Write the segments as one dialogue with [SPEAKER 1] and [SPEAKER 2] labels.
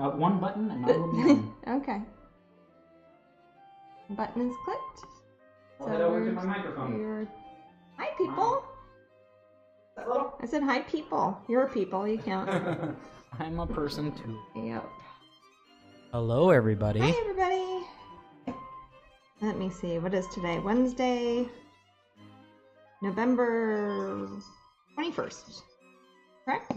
[SPEAKER 1] one button and I will be on.
[SPEAKER 2] Okay. Button is clicked.
[SPEAKER 1] I'll head over to my microphone.
[SPEAKER 2] Hi, people.
[SPEAKER 1] Hello?
[SPEAKER 2] I said hi, people. You're people. You count.
[SPEAKER 1] I'm a person too.
[SPEAKER 2] Yep.
[SPEAKER 1] Hello, everybody.
[SPEAKER 2] Hi, everybody. Let me see. What is today? Wednesday, November 21st. Correct?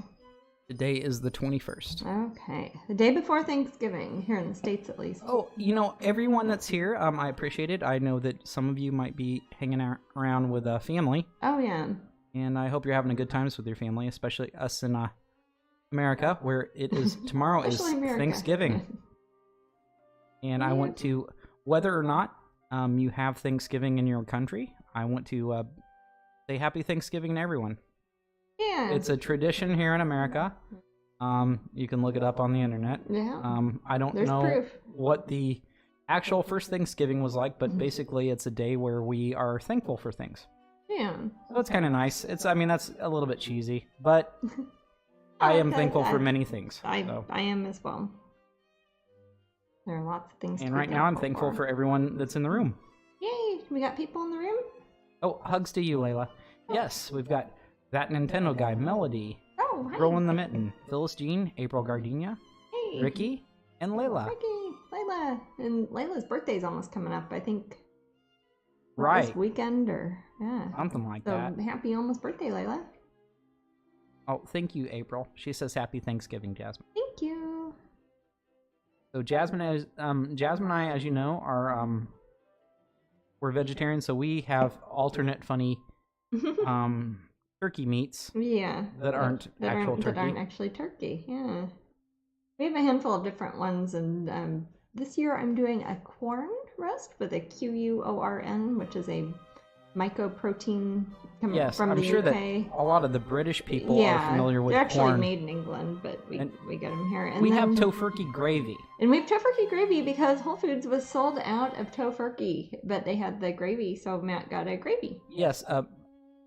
[SPEAKER 1] Today is the 21st.
[SPEAKER 2] Okay. The day before Thanksgiving, here in the States at least.
[SPEAKER 1] Oh, you know, everyone that's here, I appreciate it. I know that some of you might be hanging around with family.
[SPEAKER 2] Oh, yeah.
[SPEAKER 1] And I hope you're having a good times with your family, especially us in America, where it is tomorrow is Thanksgiving. And I want to, whether or not you have Thanksgiving in your country, I want to say happy Thanksgiving to everyone.
[SPEAKER 2] Yeah.
[SPEAKER 1] It's a tradition here in America. You can look it up on the internet.
[SPEAKER 2] Yeah.
[SPEAKER 1] I don't know what the actual first Thanksgiving was like, but basically it's a day where we are thankful for things.
[SPEAKER 2] Yeah.
[SPEAKER 1] So it's kind of nice. I mean, that's a little bit cheesy, but I am thankful for many things.
[SPEAKER 2] I am as well. There are lots of things to be
[SPEAKER 1] And right now I'm thankful for everyone that's in the room.
[SPEAKER 2] Yay! We got people in the room?
[SPEAKER 1] Oh, hugs to you, Layla. Yes, we've got that Nintendo guy, Melody,
[SPEAKER 2] Oh, hi.
[SPEAKER 1] Roland the Mitten, Phyllis Jean, April Gardenia,
[SPEAKER 2] Hey.
[SPEAKER 1] Ricky, and Layla.
[SPEAKER 2] Ricky, Layla. And Layla's birthday's almost coming up, I think.
[SPEAKER 1] Right.
[SPEAKER 2] This weekend or, yeah.
[SPEAKER 1] Something like
[SPEAKER 2] So
[SPEAKER 1] that.
[SPEAKER 2] happy almost birthday, Layla.
[SPEAKER 1] Oh, thank you, April. She says happy Thanksgiving, Jasmine.
[SPEAKER 2] Thank you.
[SPEAKER 1] So Jasmine and I, as you know, are we're vegetarians, so we have alternate funny turkey meats.
[SPEAKER 2] Yeah.
[SPEAKER 1] That aren't actual turkey.
[SPEAKER 2] That aren't actually turkey, yeah. We have a handful of different ones, and this year I'm doing a corn roast with a QUORN, which is a mycoprotein from the UK.
[SPEAKER 1] Yes, I'm sure that a lot of the British people are familiar with
[SPEAKER 2] corn. They're actually
[SPEAKER 1] corn.
[SPEAKER 2] made in England, but we get them here. And
[SPEAKER 1] we have tofurkey gravy.
[SPEAKER 2] And we have tofurkey gravy because Whole Foods was sold out of tofurkey, but they had the gravy, so Matt got a gravy.
[SPEAKER 1] Yes,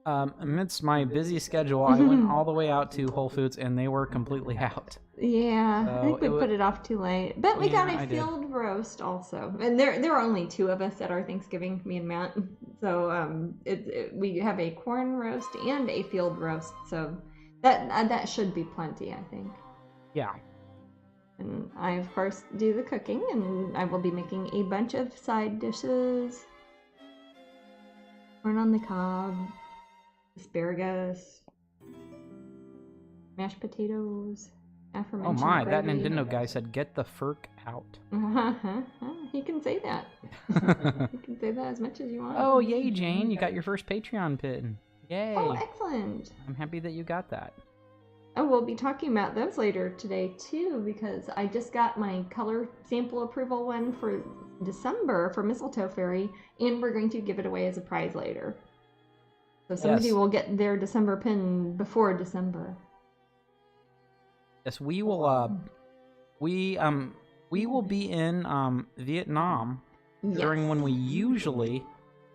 [SPEAKER 1] amidst my busy schedule, I went all the way out to Whole Foods, and they were completely out.
[SPEAKER 2] Yeah, I think we put it off too late. But we got a field roast also. And there are only two of us at our Thanksgiving, me and Matt. So we have a corn roast and a field roast. So that should be plenty, I think.
[SPEAKER 1] Yeah.
[SPEAKER 2] And I, of course, do the cooking, and I will be making a bunch of side dishes. Corn on the cob, asparagus, mashed potatoes.
[SPEAKER 1] Oh my, that Nintendo guy said, get the furk out.
[SPEAKER 2] He can say that. You can say that as much as you want.
[SPEAKER 1] Oh, yay, Jane. You got your first Patreon pin. Yay.
[SPEAKER 2] Oh, excellent.
[SPEAKER 1] I'm happy that you got that.
[SPEAKER 2] Oh, we'll be talking about those later today, too, because I just got my color sample approval one for December for Mistletoe Fairy, and we're going to give it away as a prize later. So somebody will get their December pin before December.
[SPEAKER 1] Yes, we will. We will be in Vietnam during when we usually.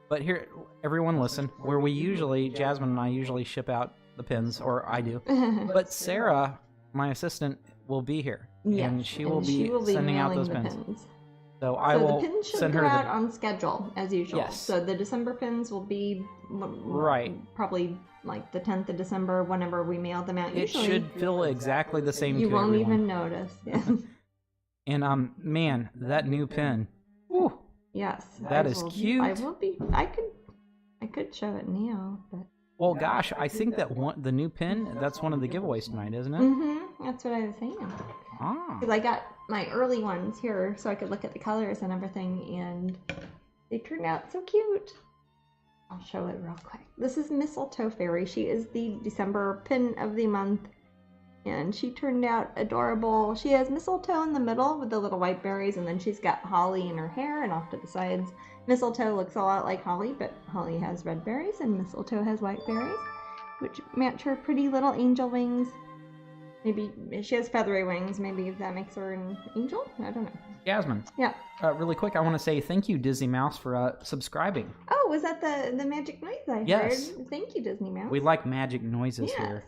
[SPEAKER 1] But here, everyone, listen. Where we usually, Jasmine and I usually ship out the pins, or I do. But Sarah, my assistant, will be here, and she will be sending out those pins. So I will
[SPEAKER 2] the pins should
[SPEAKER 1] send
[SPEAKER 2] go
[SPEAKER 1] her
[SPEAKER 2] out on schedule as usual.
[SPEAKER 1] Yes.
[SPEAKER 2] So the December pins will be probably like the 10th of December, whenever we mail them out.
[SPEAKER 1] It should feel exactly the same.
[SPEAKER 2] You
[SPEAKER 1] to
[SPEAKER 2] won't
[SPEAKER 1] everyone.
[SPEAKER 2] even notice. Yeah.
[SPEAKER 1] And man, that new pin. Whew,
[SPEAKER 2] yes,
[SPEAKER 1] that is cute.
[SPEAKER 2] I will be. I could show it now, but.
[SPEAKER 1] Well, gosh, I think that the new pin. That's one of the giveaways tonight, isn't it?
[SPEAKER 2] Mm-hmm. That's what I was saying.
[SPEAKER 1] Ah.
[SPEAKER 2] Because I got my early ones here, so I could look at the colors and everything, and they turned out so cute. I'll show it real quick. This is Mistletoe Fairy. She is the December pin of the month, and she turned out adorable. She has mistletoe in the middle with the little white berries, and then she's got holly in her hair and off to the sides. Mistletoe looks a lot like holly, but holly has red berries and mistletoe has white berries, which match her pretty little angel wings. Maybe she has feathery wings. Maybe that makes her an angel? I don't know.
[SPEAKER 1] Jasmine.
[SPEAKER 2] Yeah.
[SPEAKER 1] Really quick, I want to say thank you, Disney Mouse, for subscribing.
[SPEAKER 2] Oh, was that the magic noise I heard? Thank you, Disney Mouse.
[SPEAKER 1] We like magic noises here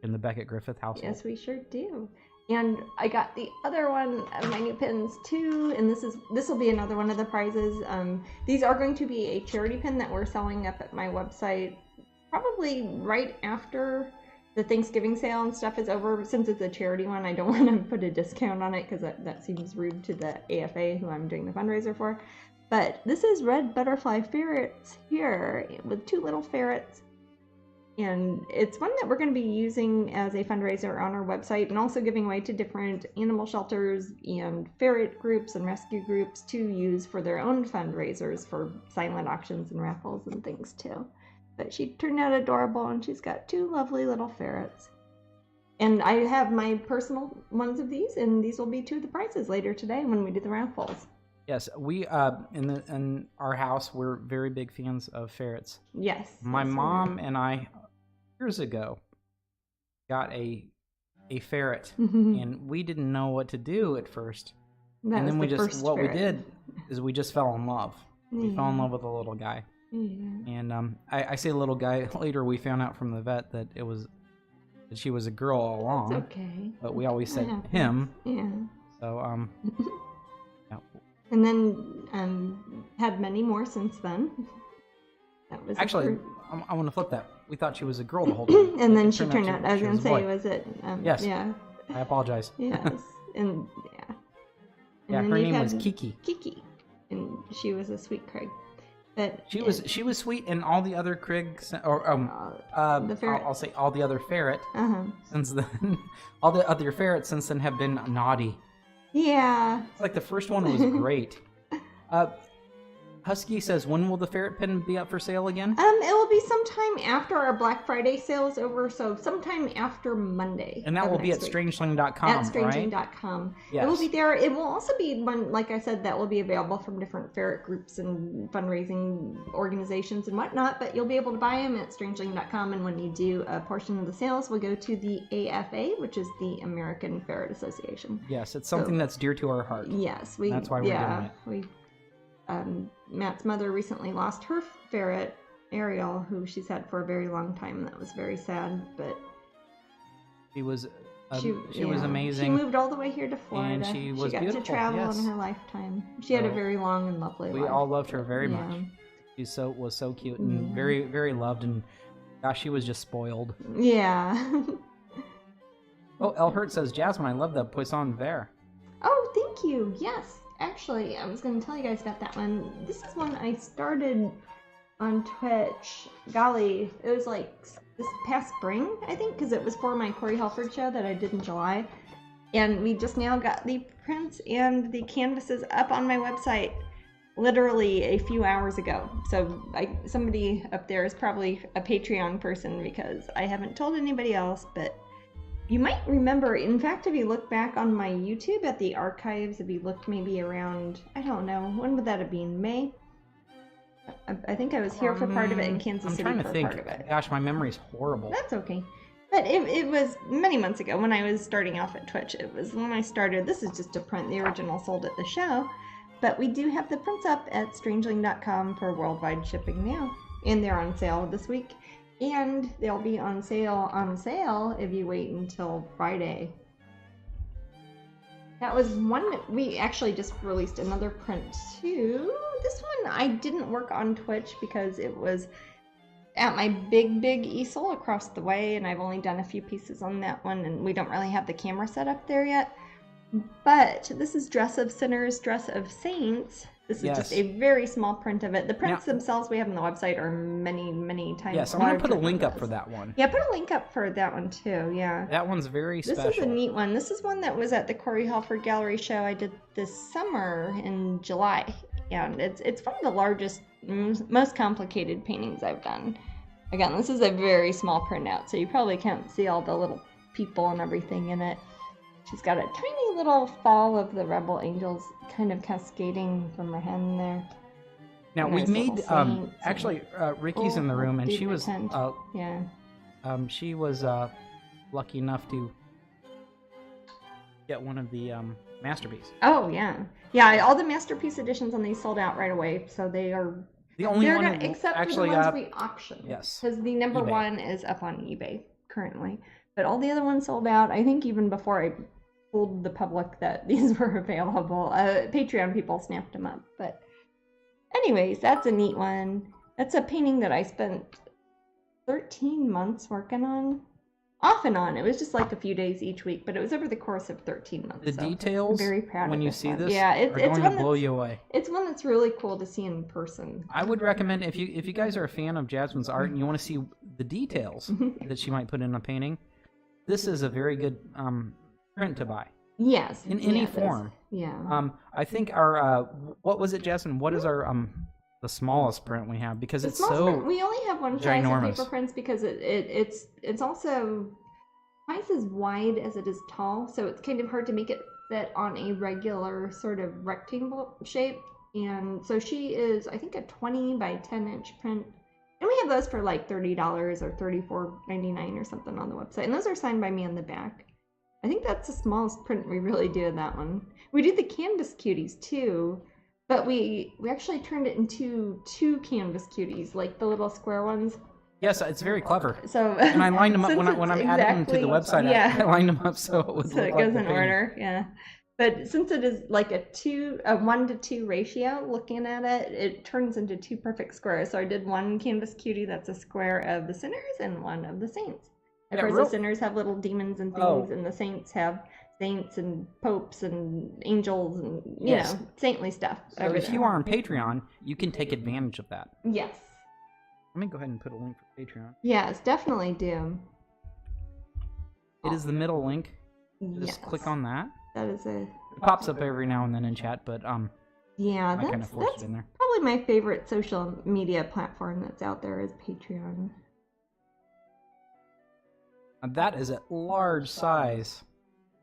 [SPEAKER 1] in the Becket-Griffith household.
[SPEAKER 2] Yes, we sure do. And I got the other one of my new pins too, and this will be another one of the prizes. These are going to be a charity pin that we're selling up at my website probably right after the Thanksgiving sale and stuff is over. Since it's a charity one, I don't want to put a discount on it because that seems rude to the AFA who I'm doing the fundraiser for. But this is red butterfly ferrets here with 2 little ferrets. And it's one that we're going to be using as a fundraiser on our website and also giving away to different animal shelters and ferret groups and rescue groups to use for their own fundraisers for silent auctions and raffles and things too. But she turned out adorable and she's got 2 lovely little ferrets. And I have my personal ones of these, and these will be 2 of the prizes later today when we do the raffles.
[SPEAKER 1] Yes, we in our house we're very big fans of ferrets.
[SPEAKER 2] Yes.
[SPEAKER 1] My mom and I years ago got a ferret, and we didn't know what to do at first. And then we just fell in love. We fell in love with the little guy. And I say little guy. Later we found out from the vet that that she was a girl all along.
[SPEAKER 2] That's okay.
[SPEAKER 1] But we always said him.
[SPEAKER 2] Yeah.
[SPEAKER 1] So yeah.
[SPEAKER 2] And then had many more since then. That was
[SPEAKER 1] actually I want to flip that. We thought she was a girl the whole time.
[SPEAKER 2] And then she turned out. I was gonna say, was it?
[SPEAKER 1] Yes.
[SPEAKER 2] Yeah.
[SPEAKER 1] I apologize.
[SPEAKER 2] Yes. And yeah.
[SPEAKER 1] Yeah, her name was Kiki.
[SPEAKER 2] Kiki, and she was a sweet Craig. But
[SPEAKER 1] she was sweet, and all the other Crigs, or
[SPEAKER 2] the ferret.
[SPEAKER 1] I'll say all the other ferret. Since then, all the other ferrets since then have been naughty.
[SPEAKER 2] Yeah.
[SPEAKER 1] It's like the first one was great. Husky says, when will the ferret pin be up for sale again?
[SPEAKER 2] It will be sometime after our Black Friday sale is over, so sometime after Monday.
[SPEAKER 1] And that will be at strangeling.com,
[SPEAKER 2] At strangeling.com.
[SPEAKER 1] Right? Yes.
[SPEAKER 2] It will be there. It will also be one, like I said, that will be available from different ferret groups and fundraising organizations and whatnot, but you'll be able to buy them at strangeling.com, and when you do, a portion of the sales will go to the AFA, which is the American Ferret Association.
[SPEAKER 1] Yes, it's something that's dear to our heart.
[SPEAKER 2] Yes.
[SPEAKER 1] That's why we're doing it.
[SPEAKER 2] Matt's mother recently lost her ferret, Ariel, who she's had for a very long time. That was very sad, but
[SPEAKER 1] she was amazing.
[SPEAKER 2] She moved all the way here to Florida.
[SPEAKER 1] And she got
[SPEAKER 2] beautiful. To travel in her lifetime. She had a very long and lovely life.
[SPEAKER 1] We all loved her very much. She was so cute and very, very loved, and gosh, she was just spoiled.
[SPEAKER 2] Yeah.
[SPEAKER 1] Oh, El Hurt says, Jasmine, I love that Poisson Vert.
[SPEAKER 2] Oh, thank you. Yes. Actually, I was going to tell you guys about that one. This is one I started on Twitch. Golly, it was like this past spring, I think, because it was for my Corey Halford show that I did in July. And we just now got the prints and the canvases up on my website literally a few hours ago. So somebody up there is probably a Patreon person because I haven't told anybody else, but you might remember, in fact, if you look back on my YouTube at the archives, if you looked maybe around, I don't know, when would that have been? May? I think I was here for part of it in Kansas City for part of it.
[SPEAKER 1] Gosh, my memory's horrible.
[SPEAKER 2] That's okay. But it was many months ago when I was starting off at Twitch. It was when I started. This is just a print. The original sold at the show. But we do have the prints up at strangeling.com for worldwide shipping now. And they're on sale this week. And they'll be on sale if you wait until Friday. That was one that we actually just released another print too. This one I didn't work on Twitch because it was at my big easel across the way, and I've only done a few pieces on that one, and we don't really have the camera set up there yet. But this is Dress of Sinners, Dress of Saints. This is just a very small print of it. The prints themselves we have on the website are many times.
[SPEAKER 1] Yes, I'm going to put a link up for that one.
[SPEAKER 2] Yeah, put a link up for that one too, yeah.
[SPEAKER 1] That one's very special.
[SPEAKER 2] This is a neat one. This is one that was at the Corey Halford Gallery show I did this summer in July. Yeah, it's one of the largest, most complicated paintings I've done. Again, this is a very small printout, so you probably can't see all the little people and everything in it. She's got a tiny little fall of the rebel angels kind of cascading from her hand there.
[SPEAKER 1] Now we made actually Ricky's in the room, and she was she was lucky enough to get one of the masterpiece.
[SPEAKER 2] Oh yeah, all the masterpiece editions on these sold out right away, so they are
[SPEAKER 1] the only one
[SPEAKER 2] except for the ones we auctioned.
[SPEAKER 1] Yes,
[SPEAKER 2] because the number one is up on eBay currently. But all the other ones sold out, I think, even before I told the public that these were available. Patreon people snapped them up. But anyways, that's a neat one. That's a painting that I spent 13 months working on. Off and on. It was just like a few days each week, but it was over the course of 13 months.
[SPEAKER 1] The details,
[SPEAKER 2] I'm very proud
[SPEAKER 1] when
[SPEAKER 2] of
[SPEAKER 1] you
[SPEAKER 2] this
[SPEAKER 1] see
[SPEAKER 2] one.
[SPEAKER 1] this,
[SPEAKER 2] yeah,
[SPEAKER 1] are going to blow you away.
[SPEAKER 2] It's one that's really cool to see in person.
[SPEAKER 1] I would recommend, if you guys are a fan of Jasmine's art and you want to see the details that she might put in a painting, this is a very good print to buy.
[SPEAKER 2] Yes.
[SPEAKER 1] In any form.
[SPEAKER 2] Yeah.
[SPEAKER 1] I think our, what was it, Jasmine? What is our, the smallest print we have? Because it's so
[SPEAKER 2] print, we only have one size
[SPEAKER 1] ginormous.
[SPEAKER 2] of paper prints because it's also twice as wide as it is tall, so it's kind of hard to make it fit on a regular sort of rectangle shape. And so she is, I think, a 20 by 10 inch print. And we have those for like $30 or $34.99 or something on the website. And those are signed by me on the back. I think that's the smallest print we really do in that one. We did the canvas cuties too, but we actually turned it into 2 canvas cuties, like the little square ones.
[SPEAKER 1] Yes, it's very clever.
[SPEAKER 2] So,
[SPEAKER 1] and I lined them up when I'm adding them to the website.
[SPEAKER 2] Yeah.
[SPEAKER 1] I lined them up so it would
[SPEAKER 2] so
[SPEAKER 1] look
[SPEAKER 2] it
[SPEAKER 1] like
[SPEAKER 2] goes
[SPEAKER 1] the
[SPEAKER 2] in
[SPEAKER 1] painting.
[SPEAKER 2] order. Yeah, but since it is like a 1-to-2 ratio, looking at it, it turns into 2 perfect squares. So I did one canvas cutie that's a square of the sinners and one of the saints. Of course, the sinners have little demons and things, and the saints have saints and popes and angels and you know, saintly stuff.
[SPEAKER 1] So if you are on Patreon, you can take advantage of that.
[SPEAKER 2] Yes.
[SPEAKER 1] Let me go ahead and put a link for Patreon.
[SPEAKER 2] Yes, definitely do.
[SPEAKER 1] It is the middle link. Just click on that.
[SPEAKER 2] That is a.
[SPEAKER 1] It pops up every now and then in chat, but
[SPEAKER 2] yeah,
[SPEAKER 1] I kind of forced it in there.
[SPEAKER 2] Probably my favorite social media platform that's out there is Patreon.
[SPEAKER 1] That is a large size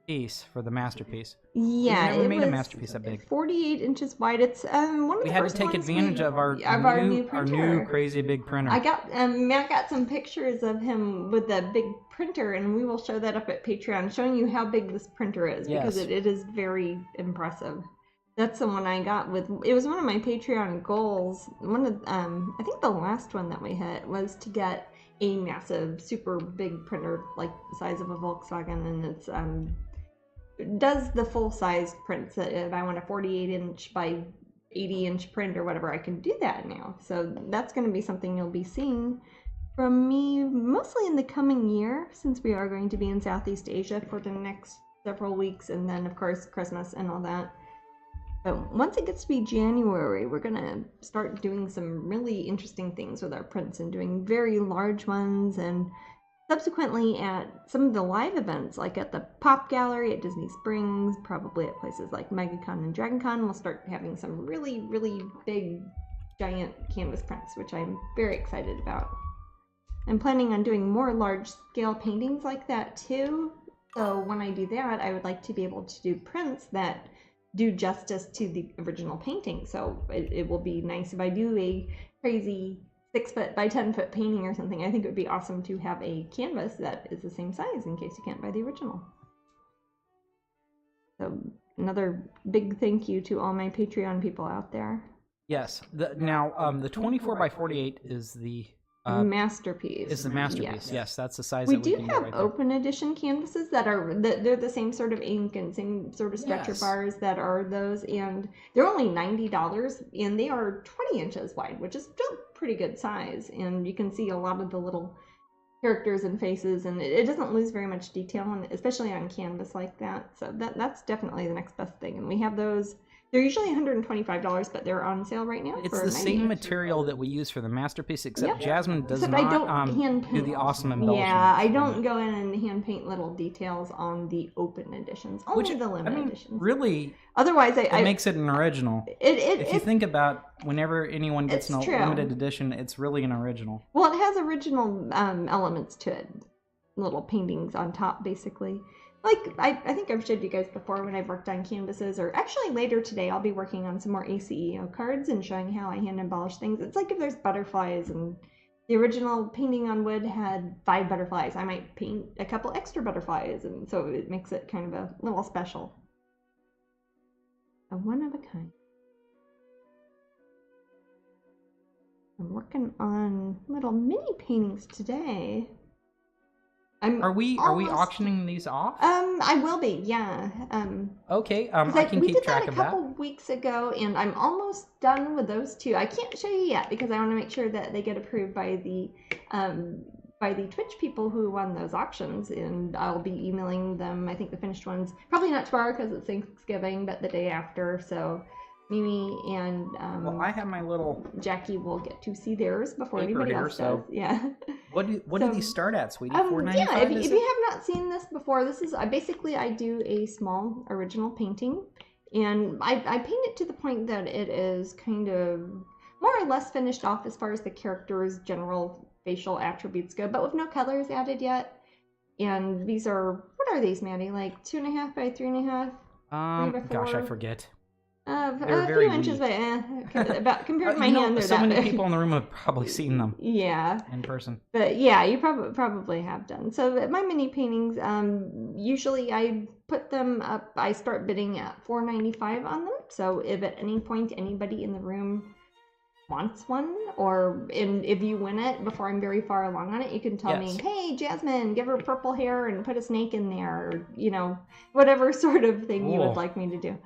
[SPEAKER 1] piece for the masterpiece.
[SPEAKER 2] Yeah,
[SPEAKER 1] we never made a masterpiece that big.
[SPEAKER 2] 48 inches wide. It's one of the
[SPEAKER 1] we had to take advantage of our new crazy big printer.
[SPEAKER 2] I got Matt got some pictures of him with the big printer, and we will show that up at Patreon, showing you how big this printer is because it is very impressive. That's the one I got with. It was one of my Patreon goals. One of I think the last one that we hit was to get a massive, super big printer like the size of a Volkswagen, and it's does the full size prints. If I want a 48-inch by 80-inch print or whatever, I can do that now. So that's going to be something you'll be seeing from me mostly in the coming year, since we are going to be in Southeast Asia for the next several weeks, and then of course Christmas and all that. But once it gets to be January, we're going to start doing some really interesting things with our prints and doing very large ones, and subsequently at some of the live events, like at the Pop Gallery at Disney Springs, probably at places like MegaCon and DragonCon, we'll start having some really, really big, giant canvas prints, which I'm very excited about. I'm planning on doing more large-scale paintings like that too, so when I do that, I would like to be able to do prints that do justice to the original painting. So it will be nice if I do a crazy 6-foot by 10-foot painting or something. I think it would be awesome to have a canvas that is the same size in case you can't buy the original. So another big thank you to all my Patreon people out there.
[SPEAKER 1] Yes. The 24 by 48 is the
[SPEAKER 2] masterpiece.
[SPEAKER 1] Is the masterpiece. Yes, that's the size.
[SPEAKER 2] We
[SPEAKER 1] that
[SPEAKER 2] do
[SPEAKER 1] can
[SPEAKER 2] have
[SPEAKER 1] right
[SPEAKER 2] open edition canvases that are they're the same sort of ink and same sort of stretcher bars that are those, and they're only $90, and they are 20 inches wide, which is still pretty good size, and you can see a lot of the little characters and faces, and it doesn't lose very much detail, especially on canvas like that. So that's definitely the next best thing, and we have those. They're usually $125, but they're on sale right now.
[SPEAKER 1] It's the same material that we use for the masterpiece, except Jasmine does not do the awesome embellishments.
[SPEAKER 2] Yeah, I don't go in and hand paint little details on the open editions, only the limited editions.
[SPEAKER 1] Really,
[SPEAKER 2] otherwise,
[SPEAKER 1] it makes it an original. If you think about whenever anyone gets a limited edition, it's really an original.
[SPEAKER 2] Well, it has original elements to it, little paintings on top, basically. Like, I think I've showed you guys before when I've worked on canvases, or actually later today I'll be working on some more ACEO cards and showing how I hand embellish things. It's like if there's butterflies, and the original painting on wood had 5 butterflies, I might paint a couple extra butterflies, and so it makes it kind of a little special. A one of a kind. I'm working on little mini paintings today
[SPEAKER 1] Are we
[SPEAKER 2] almost...
[SPEAKER 1] auctioning these off?
[SPEAKER 2] I will be, yeah.
[SPEAKER 1] Okay, I can keep track of that.
[SPEAKER 2] We did that a couple weeks ago, and I'm almost done with those two. I can't show you yet because I want to make sure that they get approved by the Twitch people who won those auctions, and I'll be emailing them, I think, the finished ones. Probably not tomorrow because it's Thanksgiving, but the day after, so Mimi and
[SPEAKER 1] well, I have my little
[SPEAKER 2] Jackie will get to see theirs before anybody else does. Yeah.
[SPEAKER 1] What do these start at, sweetie? $4.95.
[SPEAKER 2] Yeah, if you have not seen this before, this is basically I do a small original painting, and I paint it to the point that it is kind of more or less finished off as far as the character's general facial attributes go, but with no colors added yet. And these are, what are these, Maddie? Like 2.5 by 3.5?
[SPEAKER 1] Gosh, I forget.
[SPEAKER 2] A few inches by about compared to my hand. They're
[SPEAKER 1] so
[SPEAKER 2] that
[SPEAKER 1] many
[SPEAKER 2] big.
[SPEAKER 1] people in the room have probably seen them.
[SPEAKER 2] Yeah,
[SPEAKER 1] in person.
[SPEAKER 2] But yeah, you probably have done. So my mini paintings, usually I put them up. I start bidding at $4.95 on them. So if at any point anybody in the room wants one, or if you win it before I'm very far along on it, you can tell me, hey, Jasmine, give her purple hair and put a snake in there, or whatever sort of thing you would like me to do.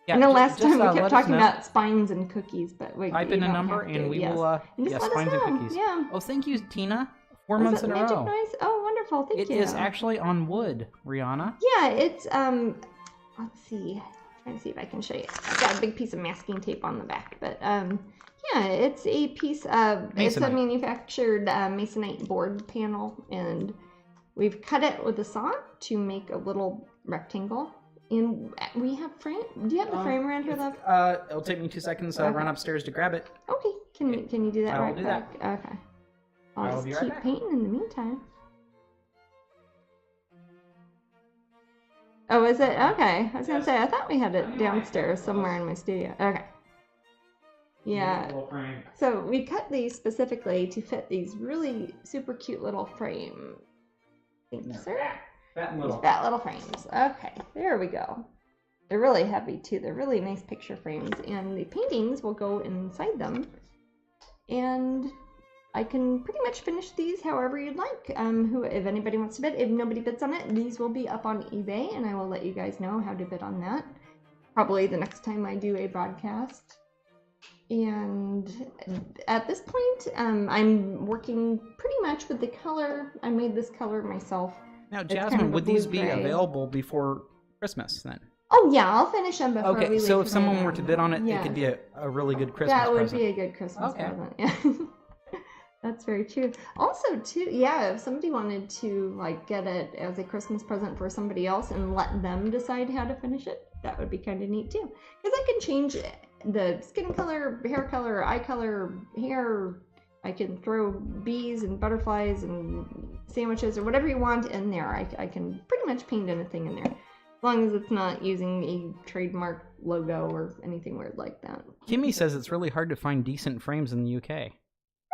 [SPEAKER 1] Yeah,
[SPEAKER 2] I know last time we kept talking about spines and cookies, but we
[SPEAKER 1] type in a number and we will. Spines and cookies.
[SPEAKER 2] Yeah.
[SPEAKER 1] Oh, thank you, Tina. 4 months in a row.
[SPEAKER 2] Noise? Oh, wonderful! Thank you.
[SPEAKER 1] It is actually on wood, Rihanna.
[SPEAKER 2] Yeah, it's Let's see. I'm trying to see if I can show you. I've got a big piece of masking tape on the back, but yeah, it's a piece of it's a manufactured masonite board panel, and we've cut it with a saw to make a little rectangle. And we have frame. Do you have the frame around here, love?
[SPEAKER 1] It'll take me 2 seconds. Run upstairs to grab it.
[SPEAKER 2] Okay. Can you do that right quick?
[SPEAKER 1] That.
[SPEAKER 2] Okay. I'll just keep painting in the meantime. Oh, is it? Okay. I was gonna say I thought we had it downstairs somewhere in my studio. Okay. Yeah. So we cut these specifically to fit these really super cute little frames. Thank you, sir. Fat little frames. Okay, there we go. They're really heavy too. They're really nice picture frames, and the paintings will go inside them. And I can pretty much finish these however you'd like. If anybody wants to bid, if nobody bids on it, these will be up on eBay, and I will let you guys know how to bid on that. Probably the next time I do a broadcast. And at this point, I'm working pretty much with the color. I made this color myself.
[SPEAKER 1] Now, Jasmine, kind of would these be available before Christmas then?
[SPEAKER 2] Oh, yeah, I'll finish them before we leave.
[SPEAKER 1] So if someone were to bid on it, it could be a really good Christmas present.
[SPEAKER 2] That would be a good Christmas present, yeah. That's very true. Also, too, yeah, if somebody wanted to, get it as a Christmas present for somebody else and let them decide how to finish it, that would be kind of neat, too. Because I can change the skin color, hair color, eye color, hair. I can throw bees and butterflies and sandwiches or whatever you want in there. I can pretty much paint anything in there. As long as it's not using a trademark logo or anything weird like that.
[SPEAKER 1] Kimmy says it's really hard to find decent frames in the UK.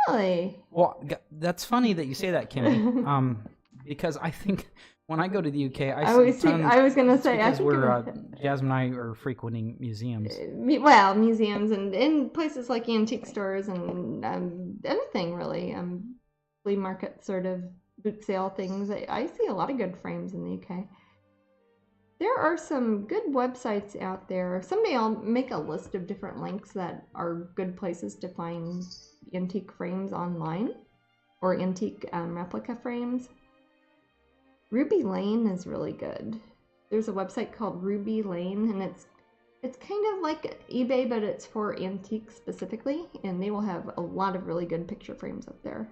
[SPEAKER 2] Really?
[SPEAKER 1] Well, that's funny that you say that, Kimmy. Because I think when I go to the UK, I was going to say, I think Jasmine and I are frequenting museums.
[SPEAKER 2] Well, museums and in places like antique stores and anything really. Flea market sort of boot sale things. I see a lot of good frames in the UK. There are some good websites out there. Someday I'll make a list of different links that are good places to find antique frames online or antique replica frames. Ruby Lane is really good. There's a website called Ruby Lane, and it's kind of like eBay, but it's for antiques specifically, and they will have a lot of really good picture frames up there.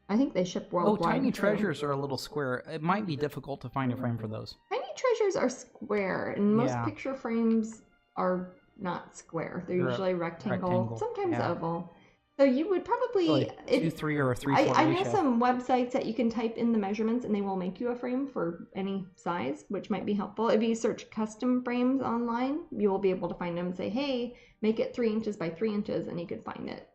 [SPEAKER 2] I think they ship worldwide.
[SPEAKER 1] Oh, Tiny Treasures are a little square. It might be difficult to find a frame for those.
[SPEAKER 2] Tiny Treasures are square, and most picture frames are not square. They're usually rectangle, sometimes oval. So you would probably
[SPEAKER 1] 2-3 or a 3-4
[SPEAKER 2] I know some websites that you can type in the measurements and they will make you a frame for any size, which might be helpful. If you search custom frames online, you will be able to find them and say, hey, make it 3 inches by 3 inches, and you could find it.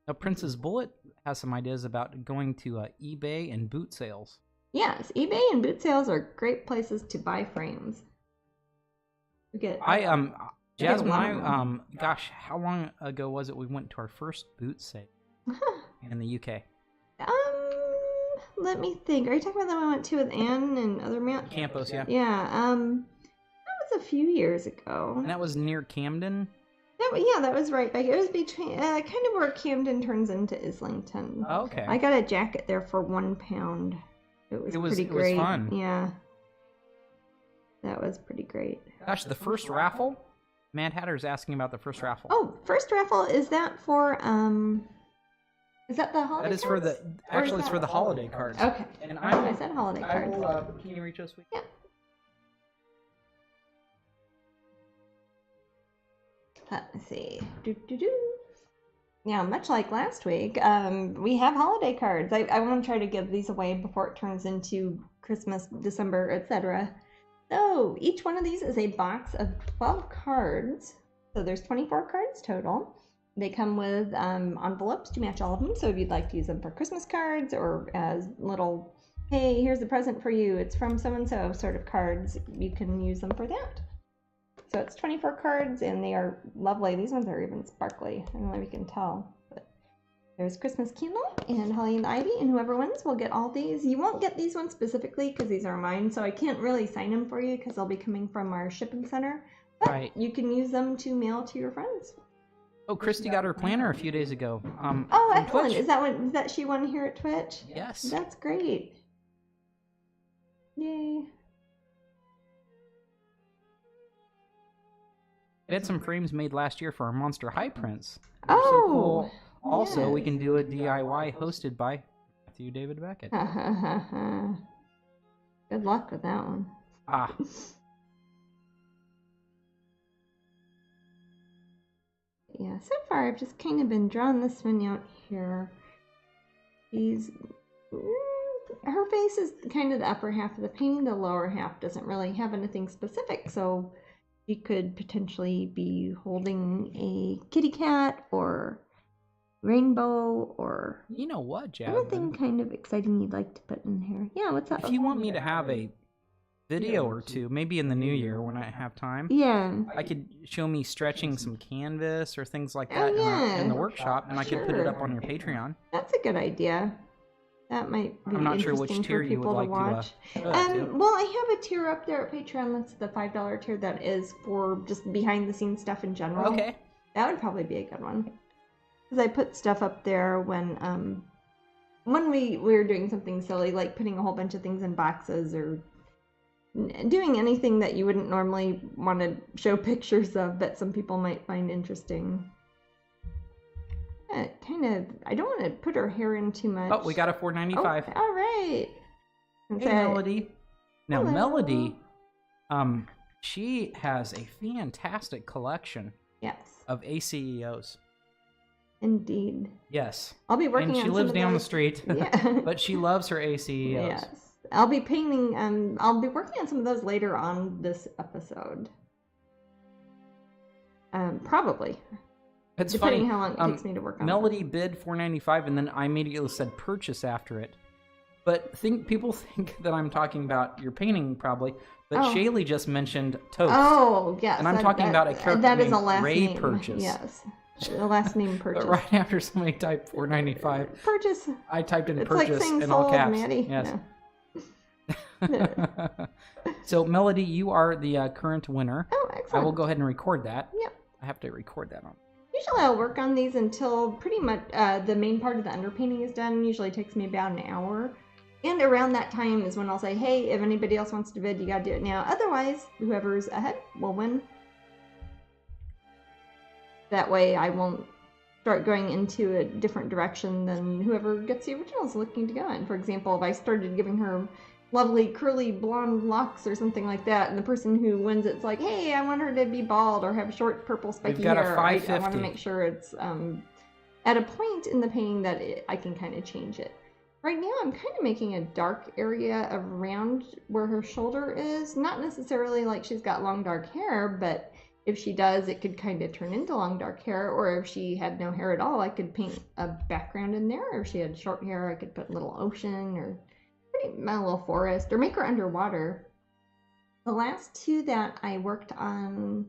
[SPEAKER 1] Now, Princess Bullet has some ideas about going to eBay and boot sales.
[SPEAKER 2] Yes, eBay and boot sales are great places to buy frames.
[SPEAKER 1] Jasmine and I, gosh, how long ago was it we went to our first boot sale in the UK?
[SPEAKER 2] let me think. Are you talking about the one I went to with Anne and other Matt?
[SPEAKER 1] Campos, yeah.
[SPEAKER 2] Yeah, that was a few years ago.
[SPEAKER 1] And that was near Camden?
[SPEAKER 2] That was right back. It was between, kind of where Camden turns into Islington.
[SPEAKER 1] Oh, okay.
[SPEAKER 2] I got a jacket there for £1. It was pretty great.
[SPEAKER 1] It was fun.
[SPEAKER 2] Yeah. That was pretty great.
[SPEAKER 1] Gosh, the first raffle? Mad Hatter's asking about the first raffle.
[SPEAKER 2] Oh, first raffle, is that for, is that the holiday
[SPEAKER 1] That is
[SPEAKER 2] cards?
[SPEAKER 1] Actually, it's for the holiday cards.
[SPEAKER 2] Okay.
[SPEAKER 1] And
[SPEAKER 2] I said holiday
[SPEAKER 1] I
[SPEAKER 2] cards.
[SPEAKER 1] will, can you reach us?
[SPEAKER 2] Yeah. Let's see. Yeah, much like last week, we have holiday cards. I want to try to give these away before it turns into Christmas, December, etc. So each one of these is a box of 12 cards. So there's 24 cards total. They come with envelopes to match all of them. So if you'd like to use them for Christmas cards or as little, hey, here's a present for you, it's from so-and-so sort of cards, you can use them for that. So it's 24 cards, and they are lovely. These ones are even sparkly. I don't know if you can tell. But there's Christmas Candle and Holly and the Ivy, and whoever wins will get all these. You won't get these ones specifically because these are mine, so I can't really sign them for you because they'll be coming from our shipping center. But
[SPEAKER 1] right.
[SPEAKER 2] You can use them to mail to your friends.
[SPEAKER 1] Oh, Christy got her planner a few days ago.
[SPEAKER 2] Oh, excellent. Twitch. Is that she won here at Twitch?
[SPEAKER 1] Yes.
[SPEAKER 2] That's great. Yay.
[SPEAKER 1] We had some frames made last year for our Monster High prints.
[SPEAKER 2] Oh,
[SPEAKER 1] so cool. Also,
[SPEAKER 2] yes.
[SPEAKER 1] we can do a DIY hosted by Matthew David Beckett.
[SPEAKER 2] Good luck with that one.
[SPEAKER 1] Ah.
[SPEAKER 2] Yeah, so far I've just kind of been drawing this one out here. Her face is kind of the upper half of the painting. The lower half doesn't really have anything specific, so she could potentially be holding a kitty cat or rainbow or...
[SPEAKER 1] You know what, Jasmine?
[SPEAKER 2] Anything kind of exciting you'd like to put in here. Yeah, what's up?
[SPEAKER 1] If you want me to have a video or two, maybe in the new year when I have time,
[SPEAKER 2] yeah,
[SPEAKER 1] I could show me stretching some canvas or things like that in the workshop, and I could put it up on your Patreon.
[SPEAKER 2] That's a good idea. That might be
[SPEAKER 1] I'm not sure
[SPEAKER 2] interesting
[SPEAKER 1] which tier
[SPEAKER 2] for
[SPEAKER 1] you would
[SPEAKER 2] people
[SPEAKER 1] like
[SPEAKER 2] to watch.
[SPEAKER 1] to
[SPEAKER 2] Well, I have a tier up there at Patreon. That's the $5 tier. That is for just behind the scenes stuff in general.
[SPEAKER 1] Okay.
[SPEAKER 2] That would probably be a good one. Because I put stuff up there when we were doing something silly, like putting a whole bunch of things in boxes or doing anything that you wouldn't normally want to show pictures of, but some people might find interesting. I don't want to put her hair in too much.
[SPEAKER 1] Oh, we got a $4.95.
[SPEAKER 2] Oh, all right.
[SPEAKER 1] Hey, Melody. Now,
[SPEAKER 2] Hello.
[SPEAKER 1] Melody, she has a fantastic collection of ACEOs.
[SPEAKER 2] Indeed.
[SPEAKER 1] Yes.
[SPEAKER 2] I'll be working on
[SPEAKER 1] and she lives down the street.
[SPEAKER 2] Yeah.
[SPEAKER 1] But she loves her ACEOs.
[SPEAKER 2] Yes. I'll be painting, I'll be working on some of those later on this episode. Probably.
[SPEAKER 1] It's
[SPEAKER 2] depending
[SPEAKER 1] funny.
[SPEAKER 2] how long it takes me to work on
[SPEAKER 1] Melody bid $4.95, and then I immediately said purchase after it. But people think that I'm talking about your painting, probably. But Shaylee just mentioned toast.
[SPEAKER 2] Oh, yes.
[SPEAKER 1] And I'm talking about a character
[SPEAKER 2] that is
[SPEAKER 1] named
[SPEAKER 2] a last
[SPEAKER 1] Ray
[SPEAKER 2] name.
[SPEAKER 1] Purchase.
[SPEAKER 2] Yes. The last name Purchase.
[SPEAKER 1] But right after somebody typed $4.95,
[SPEAKER 2] Purchase.
[SPEAKER 1] I typed in
[SPEAKER 2] it's
[SPEAKER 1] purchase
[SPEAKER 2] like saying
[SPEAKER 1] in all
[SPEAKER 2] sold,
[SPEAKER 1] caps.
[SPEAKER 2] Maddie.
[SPEAKER 1] Yes.
[SPEAKER 2] No.
[SPEAKER 1] So, Melody, you are the current winner.
[SPEAKER 2] Oh, excellent.
[SPEAKER 1] I will go ahead and record that.
[SPEAKER 2] Yep.
[SPEAKER 1] I have to record that on.
[SPEAKER 2] Usually I'll work on these until pretty much the main part of the underpainting is done. Usually it takes me about an hour. And around that time is when I'll say, hey, if anybody else wants to bid, you gotta do it now. Otherwise, whoever's ahead will win. That way I won't start going into a different direction than whoever gets the original is looking to go in. For example, if I started giving her lovely curly blonde locks or something like that, and the person who wins it's like, hey, I want her to be bald or have short purple spiky hair. I want to make sure it's at a point in the painting that I can kind of change it. Right now I'm kind of making a dark area around where her shoulder is. Not necessarily like she's got long dark hair, but if she does, it could kind of turn into long dark hair. Or if she had no hair at all, I could paint a background in there. Or if she had short hair, I could put a little ocean or a little forest, or make her underwater. The last two that I worked on,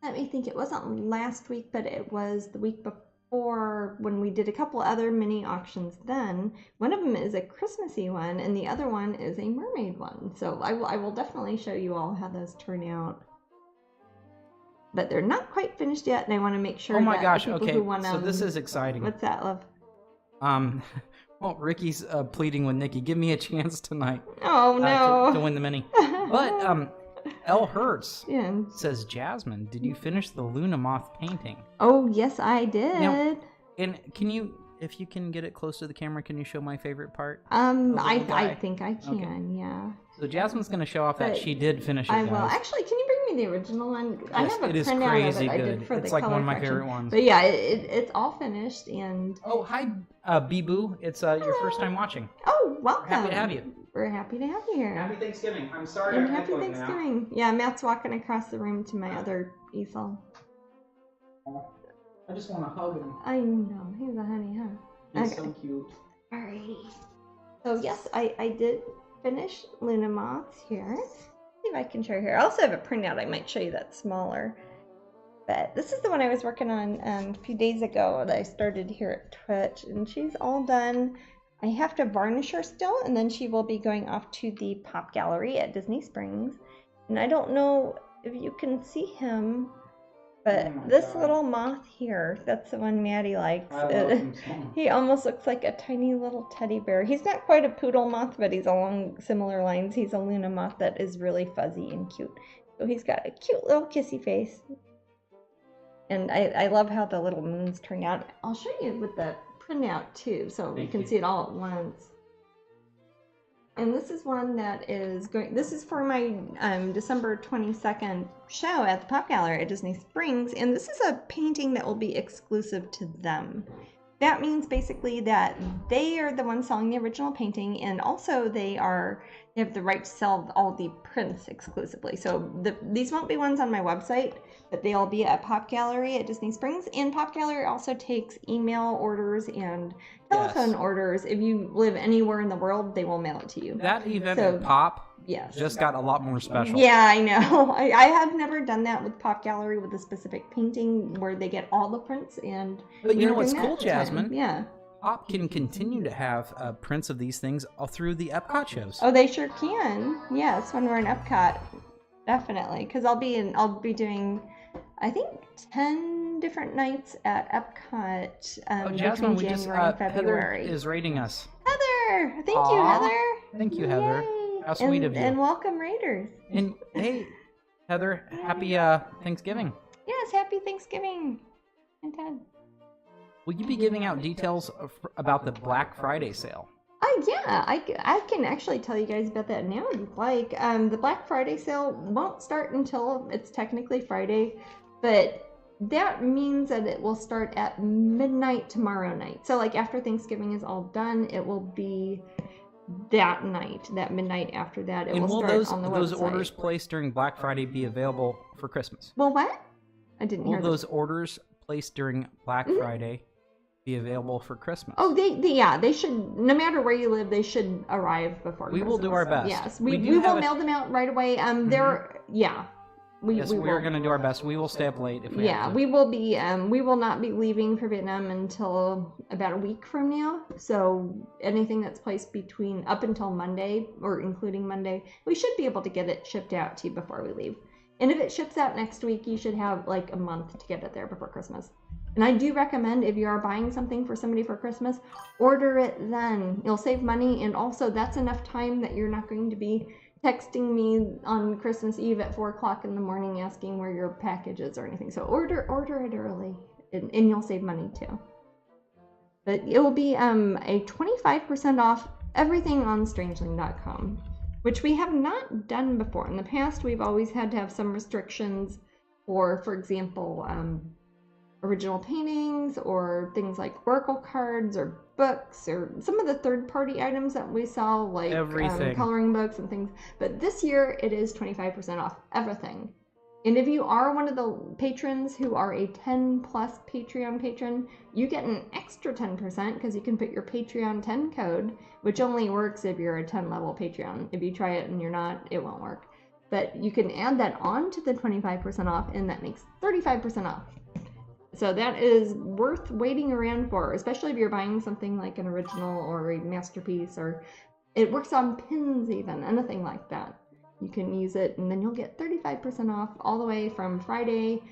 [SPEAKER 2] let me think, it wasn't last week, but it was the week for when we did a couple other mini auctions then. One of them is a Christmassy one, and the other one is a mermaid one. So I will definitely show you all how those turn out. But they're not quite finished yet, and I want to make sure
[SPEAKER 1] Oh my
[SPEAKER 2] that
[SPEAKER 1] gosh,
[SPEAKER 2] the people
[SPEAKER 1] okay,
[SPEAKER 2] who want
[SPEAKER 1] so this is exciting.
[SPEAKER 2] What's that, love?
[SPEAKER 1] Well, Ricky's pleading with Nikki, give me a chance tonight.
[SPEAKER 2] Oh, no.
[SPEAKER 1] To win the mini. But, L. Hertz says, Jasmine, did you finish the Luna Moth painting?
[SPEAKER 2] Oh, yes, I did.
[SPEAKER 1] Now, and can you, if you can get it close to the camera, can you show my favorite part?
[SPEAKER 2] I think I can,
[SPEAKER 1] okay.
[SPEAKER 2] Yeah.
[SPEAKER 1] So Jasmine's going to show off that she did finish it,
[SPEAKER 2] I will.
[SPEAKER 1] guys.
[SPEAKER 2] Actually, can you bring me the original one?
[SPEAKER 1] Yes,
[SPEAKER 2] I have a
[SPEAKER 1] it is
[SPEAKER 2] printout
[SPEAKER 1] crazy
[SPEAKER 2] of it.
[SPEAKER 1] good.
[SPEAKER 2] I did for
[SPEAKER 1] It's
[SPEAKER 2] the
[SPEAKER 1] like
[SPEAKER 2] color
[SPEAKER 1] one of my
[SPEAKER 2] correction.
[SPEAKER 1] favorite ones.
[SPEAKER 2] But yeah, it's all finished and...
[SPEAKER 1] Oh, hi, Bee-Boo. It's your first time watching.
[SPEAKER 2] Oh, welcome.
[SPEAKER 1] We're happy to have you.
[SPEAKER 2] We're happy to have you here.
[SPEAKER 1] Happy Thanksgiving. I'm sorry
[SPEAKER 2] And
[SPEAKER 1] I'm
[SPEAKER 2] happy
[SPEAKER 1] echoing
[SPEAKER 2] Thanksgiving. Yeah, Matt's walking across the room to my other easel.
[SPEAKER 1] I just want to hug him.
[SPEAKER 2] I know. He's a honey, huh?
[SPEAKER 1] He's so cute.
[SPEAKER 2] Alrighty. So yes, I did finish Luna Moths here. See if I can show you here. I also have a printout. I might show you that smaller. But this is the one I was working on a few days ago that I started here at Twitch, and she's all done. I have to varnish her still, and then she will be going off to the Pop Gallery at Disney Springs. And I don't know if you can see him, but this little moth here, that's the one Maddie likes.
[SPEAKER 1] I love him so much.
[SPEAKER 2] He almost looks like a tiny little teddy bear. He's not quite a poodle moth, but he's along similar lines. He's a Luna moth that is really fuzzy and cute. So he's got a cute little kissy face. And I love how the little moons turn out. I'll show you with the printout too, so you can see it all at once. And this is one that is going, this is for my December 22nd show at the Pop Gallery at Disney Springs, and this is a painting that will be exclusive to them. That means basically that they are the ones selling the original painting, and also they have the right to sell all the prints exclusively. So these won't be ones on my website, but they'll be at Pop Gallery at Disney Springs. And Pop Gallery also takes email orders and telephone orders. If you live anywhere in the world, they will mail it to you.
[SPEAKER 1] That event at Pop just got a lot more special.
[SPEAKER 2] Yeah, I know. I have never done that with Pop Gallery with a specific painting where they get all the prints.
[SPEAKER 1] But you know what's cool, Jasmine?
[SPEAKER 2] Yeah.
[SPEAKER 1] Pop can continue to have prints of these things all through the Epcot shows.
[SPEAKER 2] Oh, they sure can. Yes, when we're in Epcot, definitely. Because I'll be doing, I think, 10 different nights at Epcot
[SPEAKER 1] Jasmine,
[SPEAKER 2] between January and February.
[SPEAKER 1] Heather is rating us.
[SPEAKER 2] Heather! Thank you, Heather.
[SPEAKER 1] Thank you, Heather.
[SPEAKER 2] Yay.
[SPEAKER 1] How sweet of you.
[SPEAKER 2] And welcome, Raiders.
[SPEAKER 1] And hey, Heather, happy Thanksgiving.
[SPEAKER 2] Yes, happy Thanksgiving. And Ted.
[SPEAKER 1] Will you be giving out details about the Black Friday sale?
[SPEAKER 2] Yeah, I can actually tell you guys about that now if you'd like. The Black Friday sale won't start until it's technically Friday, but that means that it will start at midnight tomorrow night. So like after Thanksgiving is all done, it will be that night, that midnight after that. It will start on the website.
[SPEAKER 1] Will those orders placed during Black Friday be available for Christmas?
[SPEAKER 2] Well, what? I didn't hear that.
[SPEAKER 1] Will those orders placed during Black Friday be available for Christmas?
[SPEAKER 2] Oh, they should, no matter where you live, they should arrive before Christmas.
[SPEAKER 1] We will do our best.
[SPEAKER 2] Yes, we will mail them out right away. We
[SPEAKER 1] are going to do our best. We will stay up late if we have to.
[SPEAKER 2] We will be, we will not be leaving for Vietnam until about a week from now. So anything that's placed up until Monday, or including Monday, we should be able to get it shipped out to you before we leave. And if it ships out next week, you should have like a month to get it there before Christmas. And I do recommend, if you are buying something for somebody for Christmas, order it then. You'll save money, and also that's enough time that you're not going to be texting me on Christmas Eve at 4 o'clock in the morning asking where your package is or anything. So order it early, and you'll save money too. But it will be a 25% off everything on Strangeling.com, which we have not done before. In the past, we've always had to have some restrictions for example, original paintings or things like Oracle cards or books or some of the third-party items that we sell, like coloring books and things. But this year it is 25% off everything. And if you are one of the patrons who are a 10 plus Patreon patron, you get an extra 10% because you can put your Patreon 10 code, which only works if you're a 10 level Patreon. If you try it and you're not, it won't work. But you can add that on to the 25% off, and that makes 35% off. so that is worth waiting around for, especially if you're buying something like an original or a masterpiece, or it works on pins even, anything like that. You can use it, and then you'll get 35% off all the way from Friday,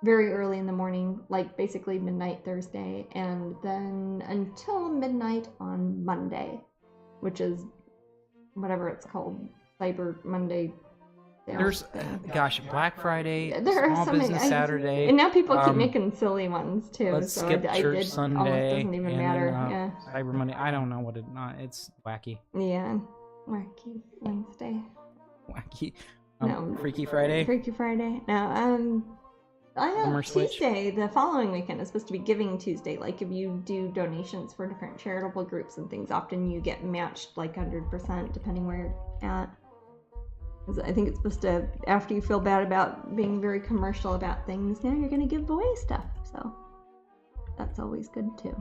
[SPEAKER 2] very early in the morning, like basically midnight Thursday, and then until midnight on Monday, which is whatever it's called, Cyber Monday.
[SPEAKER 1] There's, gosh, Black Friday,
[SPEAKER 2] there are
[SPEAKER 1] Small
[SPEAKER 2] so
[SPEAKER 1] Business
[SPEAKER 2] many,
[SPEAKER 1] Saturday.
[SPEAKER 2] and now people keep making silly ones too.
[SPEAKER 1] Let's
[SPEAKER 2] so
[SPEAKER 1] skip
[SPEAKER 2] I
[SPEAKER 1] Church
[SPEAKER 2] did,
[SPEAKER 1] Sunday.
[SPEAKER 2] almost doesn't even matter.
[SPEAKER 1] Then, Cyber Monday. I don't know what it. It's wacky.
[SPEAKER 2] Yeah, wacky Wednesday.
[SPEAKER 1] Wacky.
[SPEAKER 2] No,
[SPEAKER 1] Freaky Friday.
[SPEAKER 2] Freaky Friday. No, I have Tuesday. The following weekend is supposed to be Giving Tuesday. Like if you do donations for different charitable groups and things, often you get matched like 100% depending where you're at. I think it's supposed to, after you feel bad about being very commercial about things, now you're going to give away stuff. So that's always good too.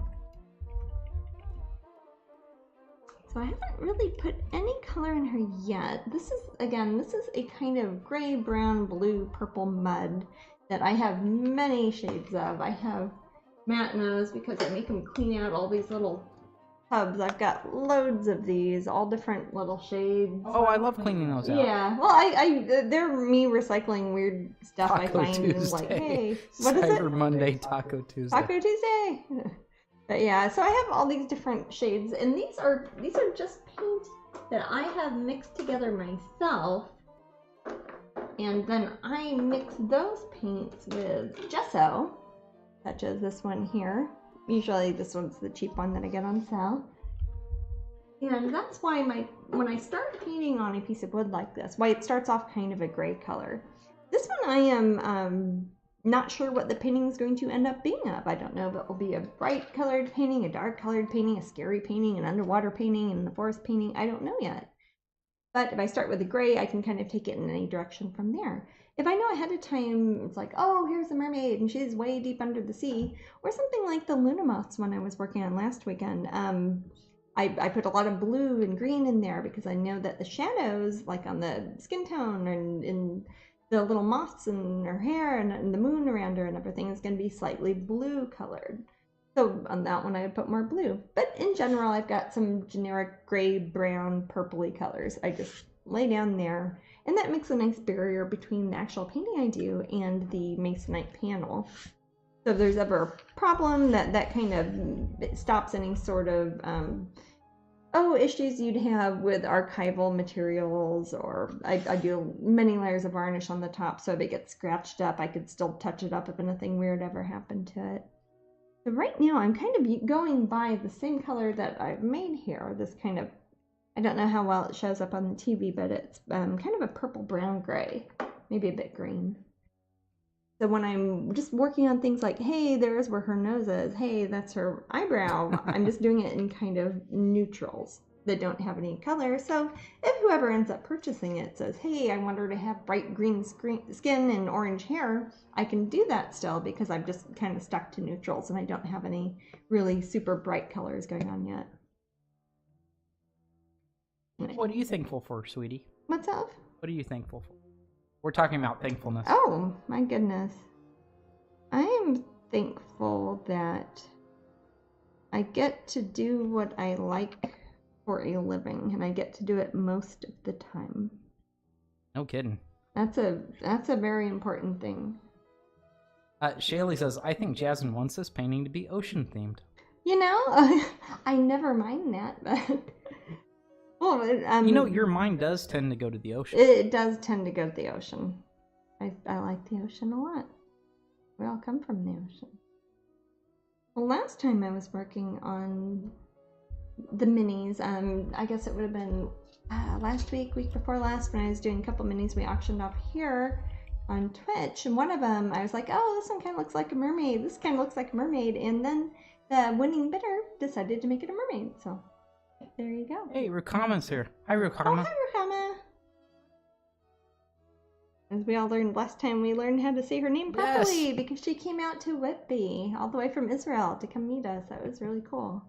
[SPEAKER 2] So I haven't really put any color in her yet. This is a kind of gray, brown, blue, purple mud that I have many shades of. I have Matt knows because I make him clean out all these little tubs. I've got loads of these, all different little shades.
[SPEAKER 1] Oh, I love cleaning those out.
[SPEAKER 2] Yeah, well, they're me recycling weird stuff I find.
[SPEAKER 1] Tuesday.
[SPEAKER 2] And like, hey, what is it?
[SPEAKER 1] Cyber Monday, Taco Tuesday.
[SPEAKER 2] Taco Tuesday. But yeah, so I have all these different shades, and these are just paint that I have mixed together myself, and then I mix those paints with gesso, such as this one here. Usually this one's the cheap one that I get on sale. And that's why when I start painting on a piece of wood like this, why it starts off kind of a gray color. This one I am not sure what the painting is going to end up being of. I don't know if it will be a bright colored painting, a dark colored painting, a scary painting, an underwater painting, and the forest painting. I don't know yet. But if I start with a gray, I can kind of take it in any direction from there. If I know ahead of time, it's like, oh, here's a mermaid and she's way deep under the sea, or something like the Luna moths when I was working on last weekend. I put a lot of blue and green in there because I know that the shadows, like on the skin tone and in the little moths in her hair and the moon around her and everything, is going to be slightly blue colored. So on that one, I would put more blue. But in general, I've got some generic gray, brown, purpley colors. I just lay down there. And that makes a nice barrier between the actual painting I do and the masonite panel. So if there's ever a problem, that kind of stops any sort of issues you'd have with archival materials, or I do many layers of varnish on the top, so if it gets scratched up, I could still touch it up if anything weird ever happened to it. So right now I'm kind of going by the same color that I've made here, this kind of, I don't know how well it shows up on the TV, but it's kind of a purple brown gray, maybe a bit green. So when I'm just working on things like, hey, there's where her nose is, hey, that's her eyebrow, I'm just doing it in kind of neutrals that don't have any color. So if whoever ends up purchasing it says, hey, I want her to have bright green skin and orange hair, I can do that still because I've just kind of stuck to neutrals and I don't have any really super bright colors going on yet.
[SPEAKER 1] What are you thankful for, sweetie?
[SPEAKER 2] What's up?
[SPEAKER 1] What are you thankful for? We're talking about thankfulness.
[SPEAKER 2] Oh, my goodness. I am thankful that I get to do what I like for a living, and I get to do it most of the time.
[SPEAKER 1] No kidding.
[SPEAKER 2] That's a very important thing.
[SPEAKER 1] Shaylee says, I think Jasmine wants this painting to be ocean themed.
[SPEAKER 2] You know, I never mind that, but... Well,
[SPEAKER 1] you know, your mind does tend to go to the ocean.
[SPEAKER 2] It does tend to go to the ocean. I like the ocean a lot. We all come from the ocean. Well, last time I was working on the minis, I guess it would have been last week before last, when I was doing a couple minis we auctioned off here on Twitch, and one of them I was like, oh, this one kind of looks like a mermaid, this kind of looks like a mermaid, and then the winning bidder decided to make it a mermaid, so there you go.
[SPEAKER 1] Hey, Rukama's here. Hi, Rukama.
[SPEAKER 2] Oh, hi, Rukama. As we all learned last time, we learned how to say her name properly because she came out to Whitby, all the way from Israel, to come meet us. That was really cool.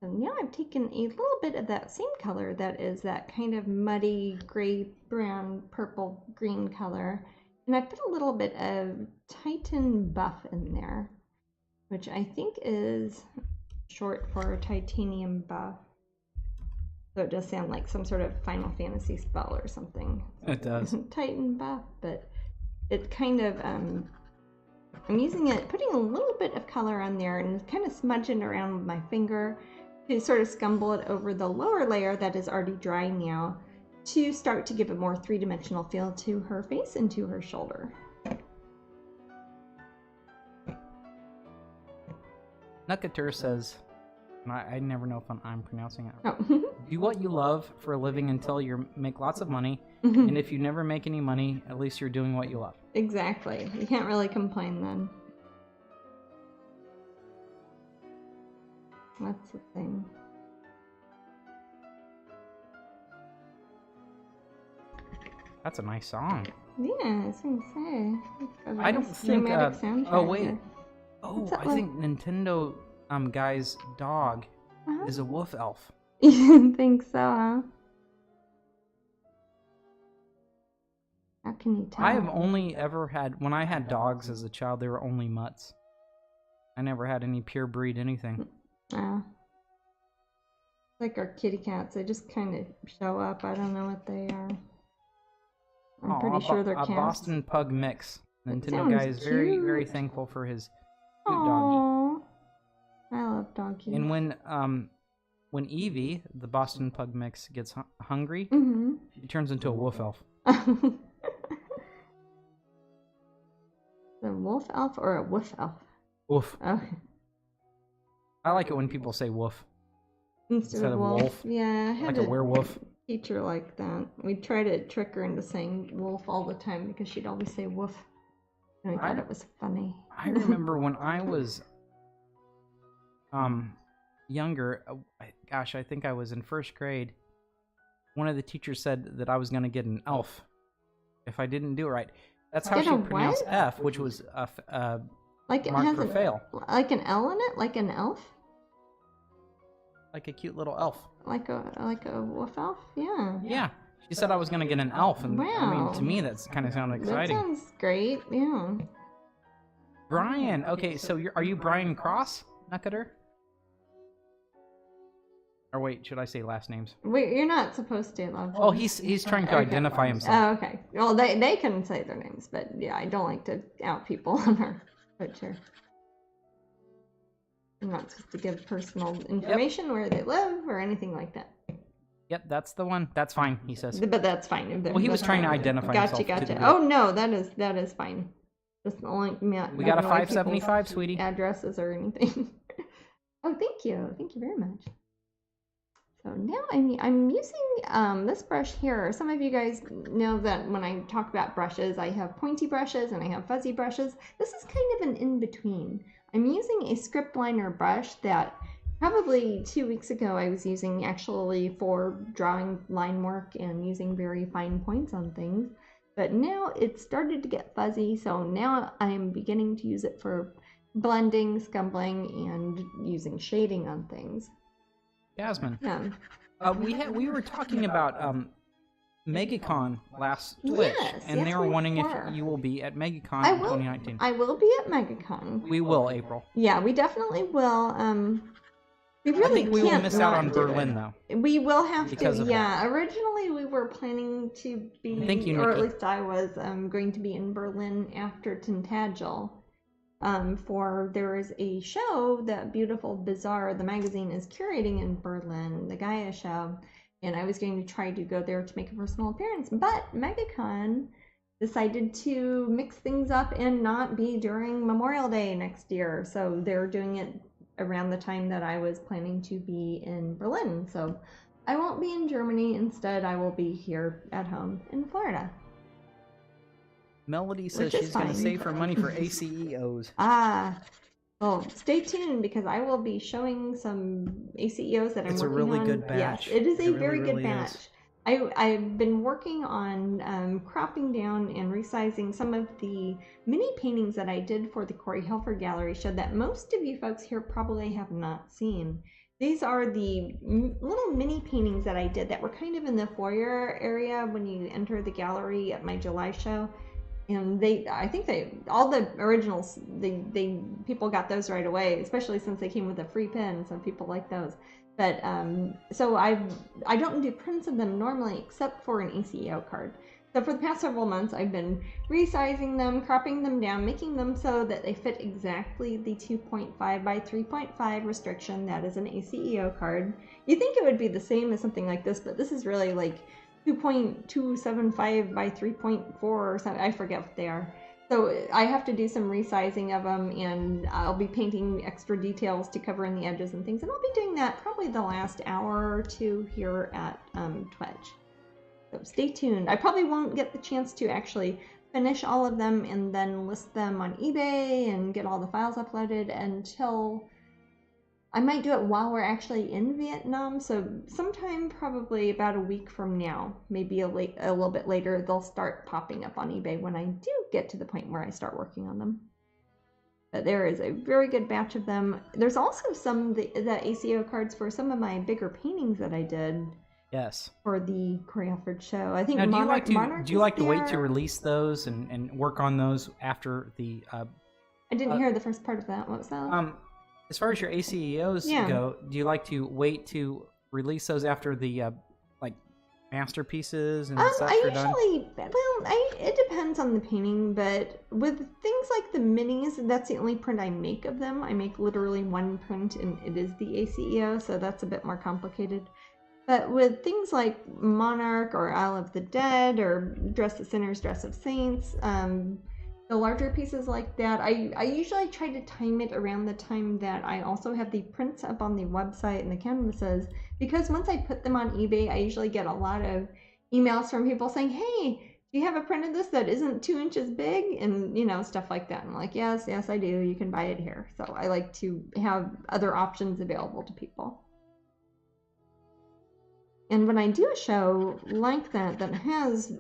[SPEAKER 2] So now I've taken a little bit of that same color that is that kind of muddy gray, brown, purple, green color, And I put a little bit of Titan buff in there, which I think is short for titanium buff. So it does sound like some sort of Final Fantasy spell or something.
[SPEAKER 1] It does.
[SPEAKER 2] Titan buff, but it kind of, I'm using it, putting a little bit of color on there and kind of smudging around with my finger to sort of scumble it over the lower layer that is already dry now to start to give a more three-dimensional feel to her face and to her shoulder.
[SPEAKER 1] Nukatur says, and I never know if I'm pronouncing it.
[SPEAKER 2] Oh.
[SPEAKER 1] Do what you love for a living until you make lots of money, and if you never make any money, at least you're doing what you love.
[SPEAKER 2] Exactly. You can't really complain then. That's the thing.
[SPEAKER 1] That's a nice song.
[SPEAKER 2] Yeah, I was gonna say.
[SPEAKER 1] I don't think.
[SPEAKER 2] Soundtrack
[SPEAKER 1] Oh wait.
[SPEAKER 2] here.
[SPEAKER 1] Oh,
[SPEAKER 2] that
[SPEAKER 1] I
[SPEAKER 2] like?
[SPEAKER 1] think Nintendo guy's dog
[SPEAKER 2] Uh-huh.
[SPEAKER 1] is a wolf elf.
[SPEAKER 2] You think so, huh? How can you tell?
[SPEAKER 1] I have only ever had, when I had dogs as a child, they were only mutts. I never had any pure breed anything.
[SPEAKER 2] Like our kitty cats, they just kind of show up. I don't know what they are. I'm pretty sure they're
[SPEAKER 1] a
[SPEAKER 2] cats.
[SPEAKER 1] Boston Pug mix.
[SPEAKER 2] That
[SPEAKER 1] Nintendo guy
[SPEAKER 2] sounds
[SPEAKER 1] is very,
[SPEAKER 2] cute.
[SPEAKER 1] very thankful for his cute doggy.
[SPEAKER 2] Aww. I love doggies.
[SPEAKER 1] And when Evie, the Boston Pug mix, gets hungry, she turns into a wolf elf.
[SPEAKER 2] The wolf elf or a woof elf?
[SPEAKER 1] Woof.
[SPEAKER 2] Okay.
[SPEAKER 1] I like it when people say woof.
[SPEAKER 2] Instead of wolf. Yeah, I had
[SPEAKER 1] Like a werewolf.
[SPEAKER 2] teacher like that. We'd try to trick her into saying wolf all the time because she'd always say woof. And I thought it was funny.
[SPEAKER 1] I remember when I was younger, gosh, I think I was in first grade, one of the teachers said that I was going to get an elf if I didn't do it right. That's how
[SPEAKER 2] Get
[SPEAKER 1] she
[SPEAKER 2] a
[SPEAKER 1] pronounced
[SPEAKER 2] what?
[SPEAKER 1] F, which was
[SPEAKER 2] Like it
[SPEAKER 1] mark
[SPEAKER 2] has
[SPEAKER 1] for fail.
[SPEAKER 2] like an L in it? Like an elf?
[SPEAKER 1] Like a cute little elf.
[SPEAKER 2] Like a wolf elf? Yeah.
[SPEAKER 1] Yeah. She said I was going to get an elf, and I mean,
[SPEAKER 2] Wow.
[SPEAKER 1] to me, that's kind of sounded
[SPEAKER 2] That
[SPEAKER 1] exciting.
[SPEAKER 2] sounds great, yeah.
[SPEAKER 1] Brian, okay, so are you Brian Cross, Nukater? Or wait, should I say last names?
[SPEAKER 2] Wait, you're not supposed to, love.
[SPEAKER 1] Oh, he's trying to identify himself.
[SPEAKER 2] Oh, okay. Well, they can say their names, but yeah, I don't like to out people on our picture. I'm not supposed to give personal information where they live or anything like that.
[SPEAKER 1] Yep, that's the one. That's fine, he says.
[SPEAKER 2] But that's fine.
[SPEAKER 1] Well, he was trying to identify himself.
[SPEAKER 2] Gotcha. Oh no, that is fine. Just only
[SPEAKER 1] we got a 575, sweetie.
[SPEAKER 2] Addresses or anything. Oh, thank you very much. So now I'm using this brush here. Some of you guys know that when I talk about brushes, I have pointy brushes and I have fuzzy brushes. This is kind of an in-between. I'm using a script liner brush that probably 2 weeks ago I was using actually for drawing line work and using very fine points on things. But now it's started to get fuzzy, so now I'm beginning to use it for blending, scumbling, and using shading on things.
[SPEAKER 1] Jasmine.
[SPEAKER 2] Yeah.
[SPEAKER 1] We were talking about MegaCon last Twitch, and they were wondering if you will be at MegaCon in 2019.
[SPEAKER 2] I will be at MegaCon.
[SPEAKER 1] We will, April.
[SPEAKER 2] Yeah, we definitely will. We really
[SPEAKER 1] I think we will
[SPEAKER 2] can't
[SPEAKER 1] miss out on
[SPEAKER 2] not do
[SPEAKER 1] Berlin,
[SPEAKER 2] it.
[SPEAKER 1] though.
[SPEAKER 2] We will have
[SPEAKER 1] Because
[SPEAKER 2] to.
[SPEAKER 1] of
[SPEAKER 2] Yeah, originally we were planning to be,
[SPEAKER 1] Thank you,
[SPEAKER 2] or at
[SPEAKER 1] Nikki.
[SPEAKER 2] least I was, going to be in Berlin after Tintagel. There is a show that Beautiful Bizarre, the magazine, is curating in Berlin, the Gaia show, and I was going to try to go there to make a personal appearance, but MegaCon decided to mix things up and not be during Memorial Day next year, so they're doing it around the time that I was planning to be in Berlin, so I won't be in Germany. Instead, I will be here at home in Florida.
[SPEAKER 1] Melody says
[SPEAKER 2] Which is
[SPEAKER 1] she's going to
[SPEAKER 2] fine.
[SPEAKER 1] save her money for ACEOs.
[SPEAKER 2] Well, stay tuned because I will be showing some ACEOs that I'm
[SPEAKER 1] It's a
[SPEAKER 2] working on.
[SPEAKER 1] really good batch.
[SPEAKER 2] Yes, it is a
[SPEAKER 1] It
[SPEAKER 2] very
[SPEAKER 1] really,
[SPEAKER 2] good
[SPEAKER 1] really
[SPEAKER 2] batch.
[SPEAKER 1] is.
[SPEAKER 2] I've been working on cropping down and resizing some of the mini paintings that I did for the Corey Helfer Gallery show that most of you folks here probably have not seen. These are the little mini paintings that I did that were kind of in the foyer area when you enter the gallery at my July show. And I think all the originals, people got those right away, especially since they came with a free pin. So people like those. But so I don't do prints of them normally, except for an ACEO card. So for the past several months, I've been resizing them, cropping them down, making them so that they fit exactly the 2.5 by 3.5 restriction that is an ACEO card. You think it would be the same as something like this, but this is really like 2.275 by 3.4 or something. I forget what they are. So I have to do some resizing of them, and I'll be painting extra details to cover in the edges and things. And I'll be doing that probably the last hour or two here at Twedge. So stay tuned. I probably won't get the chance to actually finish all of them and then list them on eBay and get all the files uploaded until... I might do it while we're actually in Vietnam, so sometime probably about a week from now, maybe a little bit later, they'll start popping up on eBay when I do get to the point where I start working on them. But there is a very good batch of them. There's also some the ACEO cards for some of my bigger paintings that I did.
[SPEAKER 1] Yes.
[SPEAKER 2] For the choreographed show. I think
[SPEAKER 1] now,
[SPEAKER 2] Monarch
[SPEAKER 1] do you like to wait to release those and work on those after the...
[SPEAKER 2] I didn't hear the first part of that. What was that?
[SPEAKER 1] As far as your ACEOs go, do you like to wait to release those after the like masterpieces and such are done?
[SPEAKER 2] It depends on the painting, but with things like the minis, that's the only print I make of them. I make literally one print, and it is the ACEO, so that's a bit more complicated. But with things like Monarch or Isle of the Dead or Dress of Sinners, Dress of Saints, the larger pieces like that, I usually try to time it around the time that I also have the prints up on the website and the canvases, because once I put them on eBay, I usually get a lot of emails from people saying, hey, do you have a print of this that isn't 2 inches big? And, stuff like that. And I'm like, yes, I do. You can buy it here. So I like to have other options available to people. And when I do a show like that has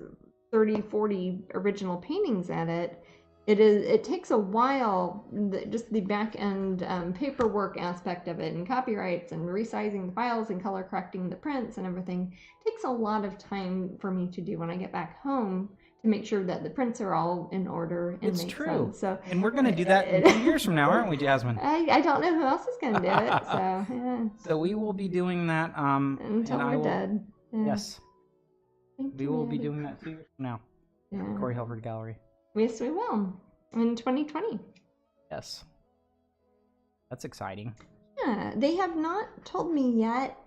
[SPEAKER 2] 30, 40 original paintings at it, it takes a while, just the back end paperwork aspect of it and copyrights and resizing the files and color correcting the prints and everything takes a lot of time for me to do when I get back home to make sure that the prints are all in order and
[SPEAKER 1] it's
[SPEAKER 2] make
[SPEAKER 1] true
[SPEAKER 2] sense. So,
[SPEAKER 1] and we're going to do that in 2 years from now, aren't we, Jasmine?
[SPEAKER 2] I don't know who else is going to do it. So, yeah.
[SPEAKER 1] So we will be doing that
[SPEAKER 2] until we're dead. Yeah.
[SPEAKER 1] Yes. We will be doing that 2 years from now.
[SPEAKER 2] Yeah.
[SPEAKER 1] Corey Helford Gallery.
[SPEAKER 2] Yes, we will. In 2020.
[SPEAKER 1] Yes. That's exciting.
[SPEAKER 2] Yeah, they have not told me yet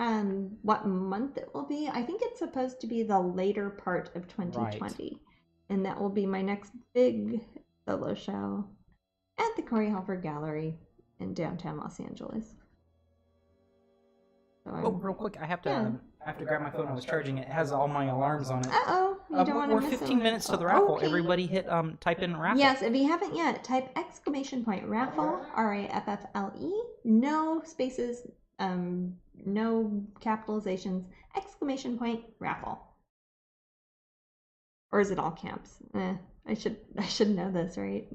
[SPEAKER 2] what month it will be. I think it's supposed to be the later part of 2020. Right. And that will be my next big solo show at the Corey Helford Gallery in downtown Los Angeles. So
[SPEAKER 1] real quick, I have to grab my phone. I was charging it. It has all my alarms on it.
[SPEAKER 2] Uh-oh. You don't want to miss it.
[SPEAKER 1] We're 15 minutes to the raffle. Okay. Everybody type in raffle.
[SPEAKER 2] Yes, if you haven't yet, type !raffle, RAFFLE, no spaces, no capitalizations, !raffle. Or is it all caps? I should know this, right?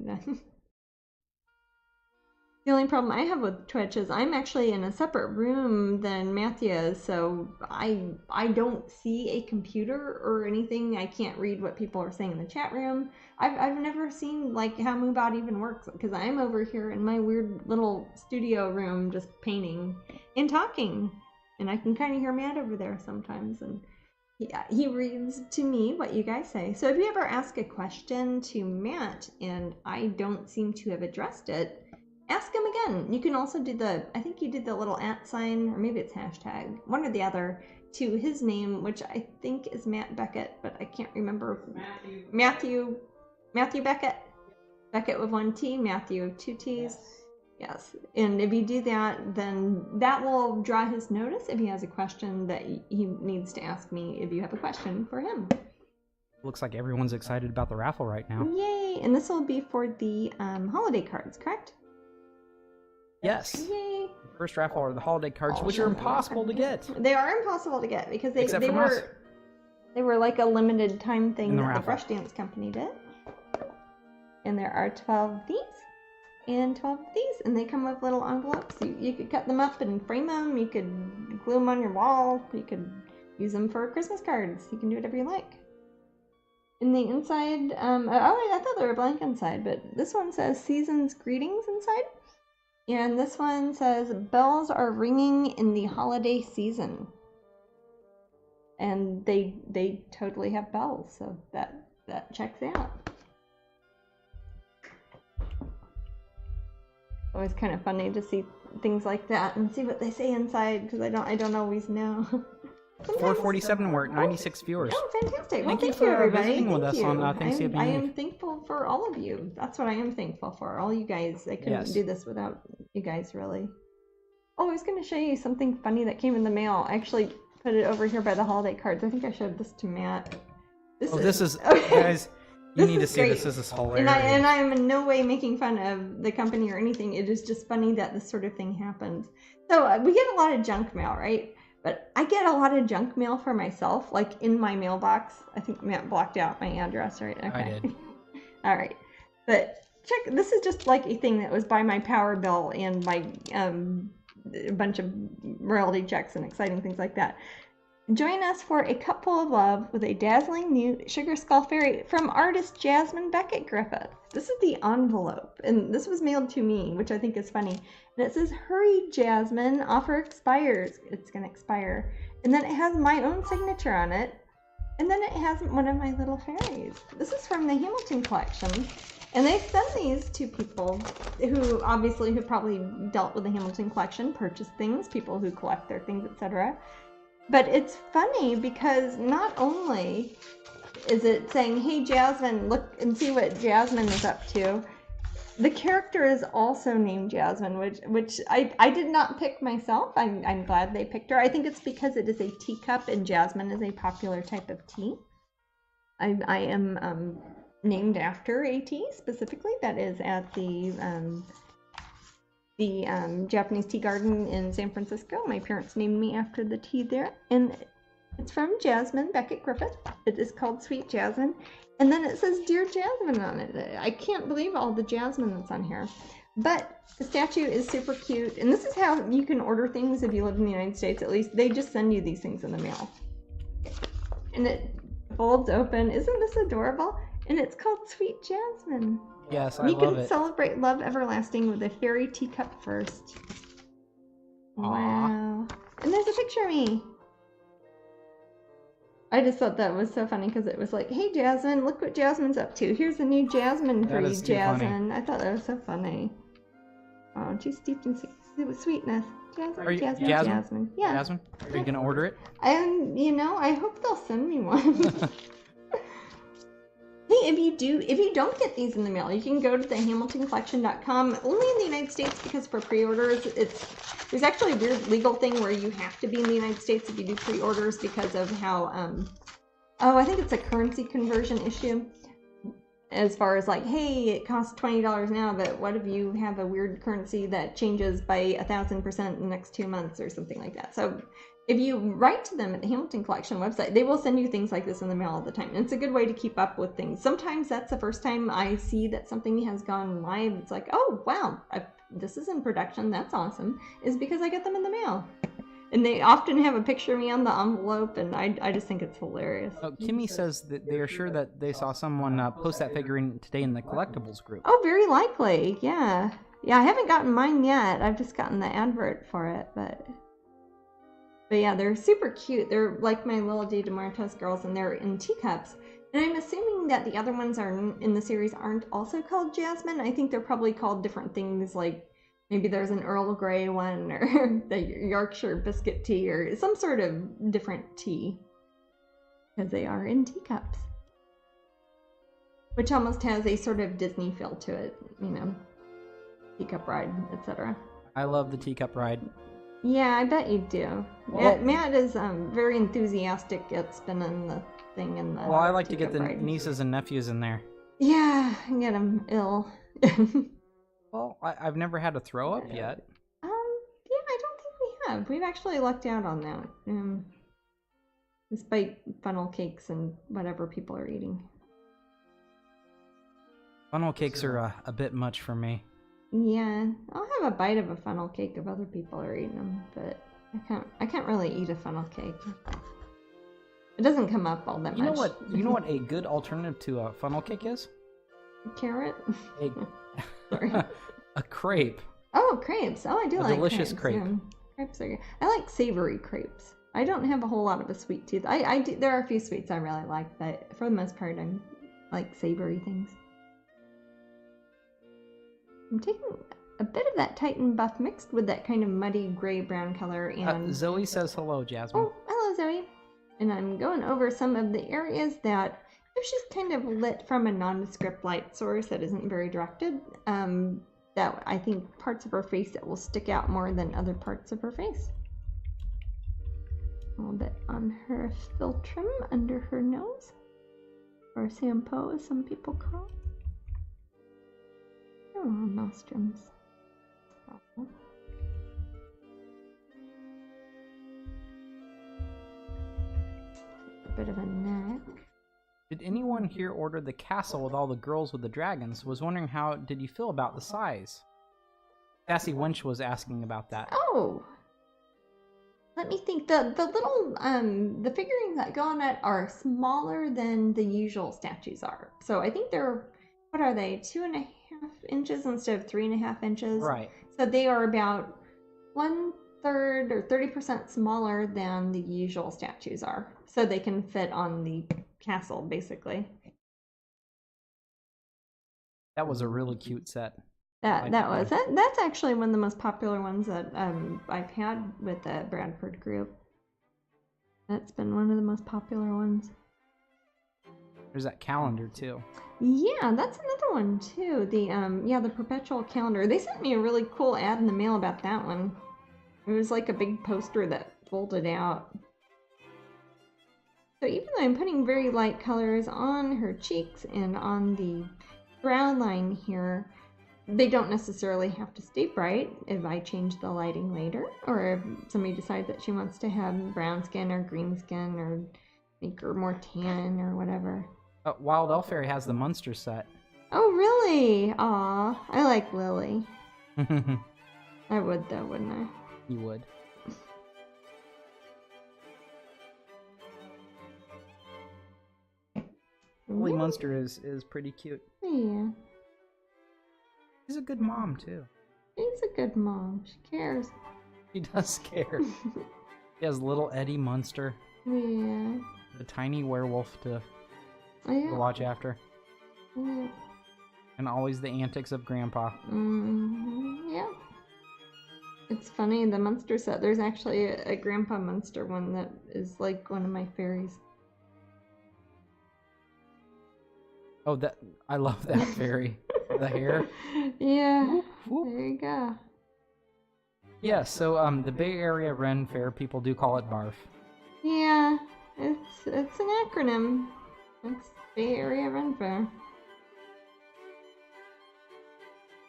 [SPEAKER 2] The only problem I have with Twitch is I'm actually in a separate room than Matthew is, so I don't see a computer or anything. I can't read what people are saying in the chat room. I've never seen like how MooBot even works, because I'm over here in my weird little studio room just painting and talking, and I can kind of hear Matt over there sometimes, and he reads to me what you guys say. So if you ever ask a question to Matt and I don't seem to have addressed it, ask him again. You can also do I think you did the little @ sign, or maybe it's hashtag, one or the other, to his name, which I think is Matt Beckett, but I can't remember. Matthew Beckett. Beckett with 1 T, Matthew with 2 T's. Yes. And if you do that, then that will draw his notice if he has a question that he needs to ask me, if you have a question for him.
[SPEAKER 1] Looks like everyone's excited about the raffle right now.
[SPEAKER 2] Yay! And this will be for the holiday cards, correct?
[SPEAKER 1] Yes.
[SPEAKER 2] Yay.
[SPEAKER 1] First raffle are the holiday cards, which are impossible to get.
[SPEAKER 2] They are impossible to get because they were like a limited time thing that the Brush Dance Company did. And there are 12 of these and 12 of these, and they come with little envelopes. You could cut them up and frame them. You could glue them on your wall. You could use them for Christmas cards. You can do whatever you like. And And the inside, I thought they were blank inside, but this one says Season's Greetings inside. And this one says bells are ringing in the holiday season. And they totally have bells, so that checks out. Always kind of funny to see things like that and see what they say inside, because I don't always know.
[SPEAKER 1] 447 we're at 96 viewers.
[SPEAKER 2] Oh, fantastic. Well,
[SPEAKER 1] Thank you
[SPEAKER 2] thank you,
[SPEAKER 1] for
[SPEAKER 2] everybody.
[SPEAKER 1] visiting with us on Things You Have
[SPEAKER 2] I
[SPEAKER 1] Unique.
[SPEAKER 2] am thankful for all of you. That's what I am thankful for. All you guys. I couldn't do this without you guys, really. Oh, I was going to show you something funny that came in the mail. I actually put it over here by the holiday cards. I think I showed this to Matt. This is
[SPEAKER 1] guys, you need to see
[SPEAKER 2] great.
[SPEAKER 1] this. This is hilarious.
[SPEAKER 2] And I am in no way making fun of the company or anything. It is just funny that this sort of thing happens. So we get a lot of junk mail, right? But I get a lot of junk mail for myself, like in my mailbox. I think Matt blocked out my address, right? Okay.
[SPEAKER 1] I did.
[SPEAKER 2] All right. But check, this is just like a thing that was by my power bill and my a bunch of royalty checks and exciting things like that. Join us for a cup full of love with a dazzling new Sugar Skull Fairy from artist Jasmine Becket-Griffith. This is the envelope, and this was mailed to me, which I think is funny. And it says, "Hurry, Jasmine, offer expires." It's going to expire. And then it has my own signature on it. And then it has one of my little fairies. This is from the Hamilton collection. And they send these to people who obviously have probably dealt with the Hamilton collection, purchased things, people who collect their things, etc. But it's funny because not only is it saying, "Hey Jasmine, look and see what Jasmine is up to," the character is also named Jasmine, which I did not pick myself. I'm glad they picked her. I think it's because it is a teacup and jasmine is a popular type of tea. I am named after a tea specifically that is at the Japanese tea garden in San Francisco. My parents named me after the tea there, and it's from Jasmine Becket-Griffith. It is called Sweet Jasmine, and then it says "Dear Jasmine" on it. I can't believe all the jasmine that's on here, but the statue is super cute, and this is how you can order things if you live in the United States. At least they just send you these things in the mail, and it folds open. Isn't this adorable? And it's called Sweet Jasmine.
[SPEAKER 1] Yes, I love it.
[SPEAKER 2] You can celebrate love everlasting with a fairy teacup first.
[SPEAKER 1] Aww.
[SPEAKER 2] Wow. And there's a picture of me. I just thought that was so funny because it was like, "Hey Jasmine, look what Jasmine's up to. Here's a new Jasmine for you, Jasmine." I thought that was so funny. Oh, she's steeped in sweetness. Jasmine. Yeah.
[SPEAKER 1] Jasmine, are you gonna order it?
[SPEAKER 2] And I hope they'll send me one. Hey, if you don't get these in the mail, you can go to thehamiltoncollection.com. Only in the United States, because for pre-orders, there's actually a weird legal thing where you have to be in the United States if you do pre-orders because of how, I think it's a currency conversion issue. As far as like, hey, it costs $20 now, but what if you have a weird currency that changes by 1,000% in the next 2 months or something like that? So if you write to them at the Hamilton Collection website, they will send you things like this in the mail all the time. And it's a good way to keep up with things. Sometimes that's the first time I see that something has gone live. It's like, oh, wow, this is in production. That's awesome. Is because I get them in the mail. And they often have a picture of me on the envelope, and I just think it's hilarious.
[SPEAKER 1] Oh, Kimmy says that they are sure that they saw someone post that figurine today in the collectibles group.
[SPEAKER 2] Oh, very likely. Yeah. Yeah, I haven't gotten mine yet. I've just gotten the advert for it, but yeah, they're super cute. They're like my little Dia de Muertos girls, and they're in teacups. And I'm assuming that the other ones in the series aren't also called Jasmine. I think they're probably called different things, like maybe there's an Earl Grey one, or the Yorkshire biscuit tea, or some sort of different tea. Because they are in teacups. Which almost has a sort of Disney feel to it, teacup ride, etc.
[SPEAKER 1] I love the teacup ride.
[SPEAKER 2] Yeah, I bet you do.
[SPEAKER 1] Well,
[SPEAKER 2] Matt is very enthusiastic at spinning the thing in the
[SPEAKER 1] Well, I like to get the
[SPEAKER 2] ride.
[SPEAKER 1] nieces and nephews in there.
[SPEAKER 2] Yeah, and get them ill.
[SPEAKER 1] Well, I've never had a throw up yet.
[SPEAKER 2] Yeah, I don't think we have. We've actually lucked out on that. Despite funnel cakes and whatever people are eating.
[SPEAKER 1] Funnel cakes are a bit much for me.
[SPEAKER 2] Yeah, I'll have a bite of a funnel cake if other people are eating them, but I can't really eat a funnel cake. It doesn't come up all that much.
[SPEAKER 1] You know what a good alternative to a funnel cake is?
[SPEAKER 2] Carrot?
[SPEAKER 1] Sorry. A crepe.
[SPEAKER 2] Oh, crepes. Oh, I do like
[SPEAKER 1] delicious
[SPEAKER 2] crepes.
[SPEAKER 1] crepe.
[SPEAKER 2] Yeah. Crepes are good. I like savory crepes. I don't have a whole lot of a sweet tooth. I do, there are a few sweets I really like, but for the most part, I like savory things. I'm taking a bit of that Titan buff mixed with that kind of muddy gray-brown color. And
[SPEAKER 1] Zoe says hello, Jasmine.
[SPEAKER 2] Oh, hello, Zoe. And I'm going over some of the areas that if she's kind of lit from a nondescript light source that isn't very directed, that I think parts of her face that will stick out more than other parts of her face. A little bit on her philtrum under her nose, or sampo as some people call it. Oh, nostrums. A bit of a neck.
[SPEAKER 1] Did anyone here order the castle with all the girls with the dragons? Was wondering how did you feel about the size? Sassy Winch was asking about that.
[SPEAKER 2] Oh, let me think. The little the figurines that go on it are smaller than the usual statues are. So I think they're, what are they, 2.5 inches instead of 3.5 inches?
[SPEAKER 1] Right.
[SPEAKER 2] So they are about 1/3 or 30% smaller than the usual statues are. So they can fit on the castle, basically.
[SPEAKER 1] That was a really cute set.
[SPEAKER 2] That's actually one of the most popular ones that I've had with the Bradford group. That's been one of the most popular ones.
[SPEAKER 1] There's that calendar too.
[SPEAKER 2] Yeah, that's another one too. The perpetual calendar. They sent me a really cool ad in the mail about that one. It was like a big poster that folded out. So even though I'm putting very light colors on her cheeks and on the brow line here, they don't necessarily have to stay bright if I change the lighting later, or if somebody decides that she wants to have brown skin or green skin or make her more tan or whatever.
[SPEAKER 1] Wild Elf Fairy has the Munster set.
[SPEAKER 2] Oh, really? Aw, I like Lily. I would though, wouldn't I?
[SPEAKER 1] You would. Lily Munster is pretty cute.
[SPEAKER 2] Yeah.
[SPEAKER 1] She's a good mom too.
[SPEAKER 2] She's a good mom. She cares.
[SPEAKER 1] She does care. She has little Eddie Munster.
[SPEAKER 2] Yeah.
[SPEAKER 1] The tiny werewolf to watch after.
[SPEAKER 2] Yeah.
[SPEAKER 1] And always the antics of Grandpa.
[SPEAKER 2] Yeah. It's funny, the Munster set, there's actually a Grandpa Munster one that is like one of my fairies.
[SPEAKER 1] Oh, I love that fairy. The hair.
[SPEAKER 2] Yeah.
[SPEAKER 1] Whoop, whoop.
[SPEAKER 2] There you go.
[SPEAKER 1] Yeah, so the Bay Area Ren Fair, people do call it BARF.
[SPEAKER 2] Yeah, it's an acronym. It's Bay Area Ren Fair.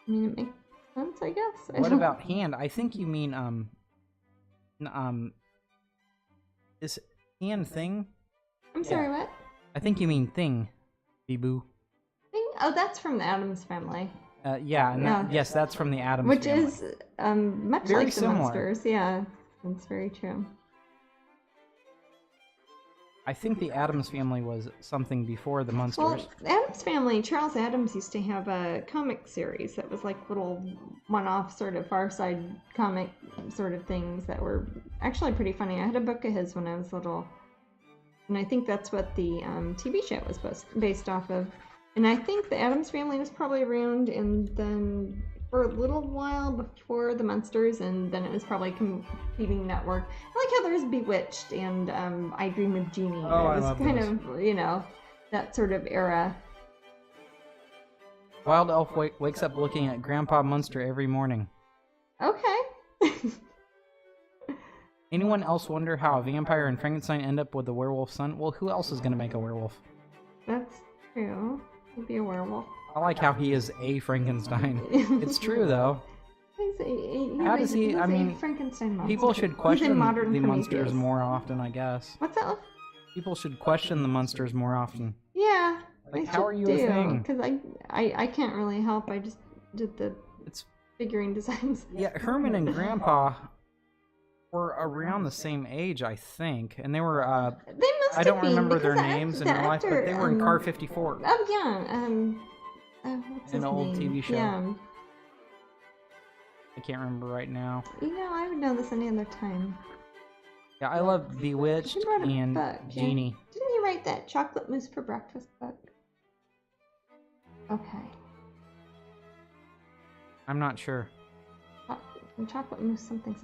[SPEAKER 2] I mean, it makes sense, I guess.
[SPEAKER 1] What about hand? I think you mean is hand thing?
[SPEAKER 2] I'm sorry, what?
[SPEAKER 1] I think you mean thing, Bee-boo.
[SPEAKER 2] Oh, that's from the Addams Family.
[SPEAKER 1] Yes, that's from the Addams
[SPEAKER 2] Which
[SPEAKER 1] Family.
[SPEAKER 2] is much
[SPEAKER 1] Very
[SPEAKER 2] like the
[SPEAKER 1] similar.
[SPEAKER 2] Munsters. Yeah, that's very true.
[SPEAKER 1] I think the Addams Family was something before the Munsters.
[SPEAKER 2] Well, the Addams Family, Charles Addams used to have a comic series that was like little one-off sort of Far Side comic sort of things that were actually pretty funny. I had a book of his when I was little, and I think that's what the TV show was based off of. And I think the Addams Family was probably around, and then for a little while before the Munsters, and then it was probably competing network. I like how there's Bewitched and I Dream of Jeannie.
[SPEAKER 1] Oh,
[SPEAKER 2] it was
[SPEAKER 1] I love
[SPEAKER 2] kind
[SPEAKER 1] those.
[SPEAKER 2] of, that sort of era.
[SPEAKER 1] Wild Elf wakes up looking at Grandpa Munster every morning.
[SPEAKER 2] Okay.
[SPEAKER 1] Anyone else wonder how a vampire and Frankenstein end up with a werewolf son? Well, who else is going to make a werewolf?
[SPEAKER 2] That's true. He'd be a werewolf.
[SPEAKER 1] I like how he is a Frankenstein. It's true, though. How does he? I mean,
[SPEAKER 2] Frankenstein monster.
[SPEAKER 1] people should question the
[SPEAKER 2] modern
[SPEAKER 1] Munsters
[SPEAKER 2] Prometheus.
[SPEAKER 1] more often, I guess.
[SPEAKER 2] What's that?
[SPEAKER 1] People should question the Munsters more often.
[SPEAKER 2] Yeah.
[SPEAKER 1] Like,
[SPEAKER 2] I
[SPEAKER 1] how are
[SPEAKER 2] should
[SPEAKER 1] you a thing?
[SPEAKER 2] Because I can't really help. I just did the
[SPEAKER 1] It's
[SPEAKER 2] figurine designs.
[SPEAKER 1] yeah, Herman and Grandpa were around the same age, I think, and they were.
[SPEAKER 2] They must
[SPEAKER 1] I don't
[SPEAKER 2] have been,
[SPEAKER 1] remember their
[SPEAKER 2] because
[SPEAKER 1] names in
[SPEAKER 2] the
[SPEAKER 1] real life, but
[SPEAKER 2] actor,
[SPEAKER 1] they were in Car 54.
[SPEAKER 2] Oh yeah. What's his
[SPEAKER 1] An old
[SPEAKER 2] name?
[SPEAKER 1] TV show.
[SPEAKER 2] Yeah.
[SPEAKER 1] I can't remember right now.
[SPEAKER 2] You know, I would know this any other time.
[SPEAKER 1] Yeah, I love Bewitched
[SPEAKER 2] He wrote a
[SPEAKER 1] and
[SPEAKER 2] book, yeah.
[SPEAKER 1] Genie.
[SPEAKER 2] Didn't he write that chocolate mousse for breakfast book? Okay.
[SPEAKER 1] I'm not sure.
[SPEAKER 2] Chocolate mousse something.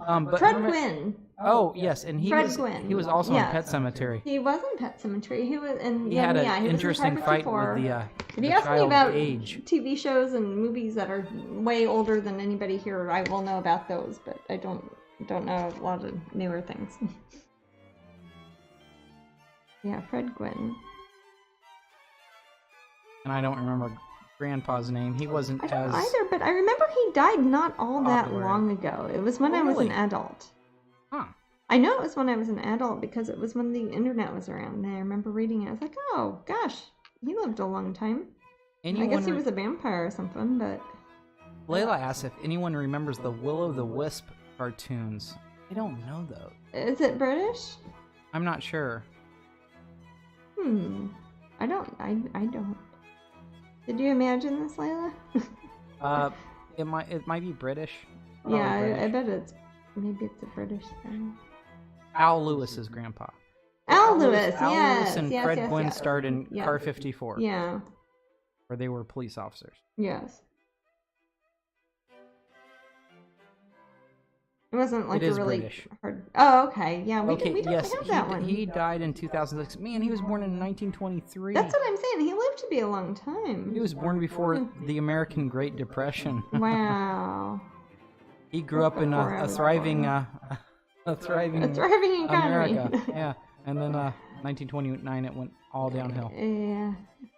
[SPEAKER 1] But
[SPEAKER 2] Fred Gwynn.
[SPEAKER 1] Oh yes, and
[SPEAKER 2] Fred Gwynn.
[SPEAKER 1] he was also
[SPEAKER 2] Yes.
[SPEAKER 1] in Pet Cemetery.
[SPEAKER 2] He was in Pet Cemetery. He was, and
[SPEAKER 1] He
[SPEAKER 2] yeah,
[SPEAKER 1] had
[SPEAKER 2] yeah,
[SPEAKER 1] an
[SPEAKER 2] he was in
[SPEAKER 1] interesting
[SPEAKER 2] Car
[SPEAKER 1] fight
[SPEAKER 2] 54.
[SPEAKER 1] with the
[SPEAKER 2] If you ask me
[SPEAKER 1] child
[SPEAKER 2] about
[SPEAKER 1] age.
[SPEAKER 2] TV shows and movies that are way older than anybody here, I will know about those, but I don't know a lot of newer things. Yeah, Fred Gwynn.
[SPEAKER 1] And I don't remember Grandpa's name. He wasn't
[SPEAKER 2] I don't
[SPEAKER 1] as
[SPEAKER 2] either, but I remember he died not all that
[SPEAKER 1] popular.
[SPEAKER 2] long ago. It was when
[SPEAKER 1] Oh,
[SPEAKER 2] I was an
[SPEAKER 1] really?
[SPEAKER 2] adult.
[SPEAKER 1] Huh.
[SPEAKER 2] I know it was when I was an adult because it was when the internet was around. And I remember reading it. I was like, oh gosh, he lived a long time.
[SPEAKER 1] Anyone
[SPEAKER 2] I guess he was a vampire or something, but
[SPEAKER 1] Layla asks if anyone remembers the Will-O-the-Wisp cartoons. I don't know those.
[SPEAKER 2] is it British?
[SPEAKER 1] I'm not sure.
[SPEAKER 2] I don't. Did you imagine this, Layla?
[SPEAKER 1] It might be British.
[SPEAKER 2] Yeah,
[SPEAKER 1] British.
[SPEAKER 2] I bet maybe it's a British thing.
[SPEAKER 1] Al Lewis's grandpa.
[SPEAKER 2] Al Lewis,
[SPEAKER 1] Al
[SPEAKER 2] yes.
[SPEAKER 1] Lewis and
[SPEAKER 2] yes,
[SPEAKER 1] Fred
[SPEAKER 2] yes,
[SPEAKER 1] Gwynn
[SPEAKER 2] yes.
[SPEAKER 1] starred in
[SPEAKER 2] Yeah.
[SPEAKER 1] Car 54,
[SPEAKER 2] Yeah,
[SPEAKER 1] where they were police officers.
[SPEAKER 2] yes. It wasn't like
[SPEAKER 1] It
[SPEAKER 2] a
[SPEAKER 1] is
[SPEAKER 2] really
[SPEAKER 1] British.
[SPEAKER 2] hard. Oh, okay. Yeah, we
[SPEAKER 1] Okay,
[SPEAKER 2] don't
[SPEAKER 1] yes,
[SPEAKER 2] have that one.
[SPEAKER 1] he died in 2006. Man, he was born in 1923.
[SPEAKER 2] That's what I'm saying. He lived to be a long time.
[SPEAKER 1] He was born before the American Great Depression.
[SPEAKER 2] Wow.
[SPEAKER 1] He grew up in a thriving economy. America. Yeah, and then 1929 it went all downhill.
[SPEAKER 2] Yeah.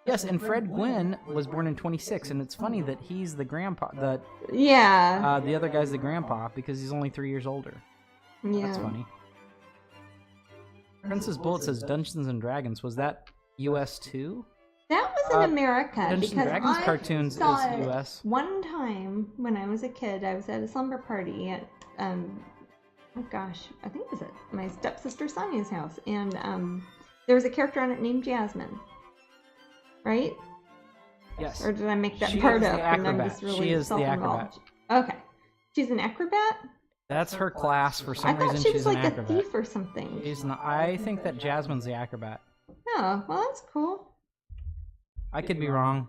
[SPEAKER 1] Yes, and Fred Gwynn was born in 26, and it's funny that he's the grandpa.
[SPEAKER 2] Yeah.
[SPEAKER 1] The other guy's the grandpa because he's only 3 years older.
[SPEAKER 2] Yeah.
[SPEAKER 1] That's funny. Princess Bullet says Dungeons and Dragons. Was that US too?
[SPEAKER 2] That was in America
[SPEAKER 1] Dungeons and
[SPEAKER 2] because
[SPEAKER 1] Dragons
[SPEAKER 2] I
[SPEAKER 1] cartoons
[SPEAKER 2] saw
[SPEAKER 1] is
[SPEAKER 2] it
[SPEAKER 1] US.
[SPEAKER 2] one time when I was a kid. I was at a slumber party at oh gosh, I think it was at my stepsister Sonia's house, and there was a character on it named Jasmine, right?
[SPEAKER 1] Yes.
[SPEAKER 2] Or did I make that
[SPEAKER 1] She
[SPEAKER 2] part
[SPEAKER 1] is
[SPEAKER 2] up
[SPEAKER 1] the
[SPEAKER 2] and I'm
[SPEAKER 1] acrobat.
[SPEAKER 2] just really
[SPEAKER 1] She is the
[SPEAKER 2] self-involved? Okay, she's an acrobat.
[SPEAKER 1] That's her class. For
[SPEAKER 2] I
[SPEAKER 1] some
[SPEAKER 2] thought
[SPEAKER 1] reason,
[SPEAKER 2] she
[SPEAKER 1] she's
[SPEAKER 2] was like
[SPEAKER 1] an
[SPEAKER 2] a
[SPEAKER 1] acrobat.
[SPEAKER 2] thief or something.
[SPEAKER 1] She's not. I think that Jasmine's the acrobat.
[SPEAKER 2] Oh, well, that's cool.
[SPEAKER 1] I could be wrong.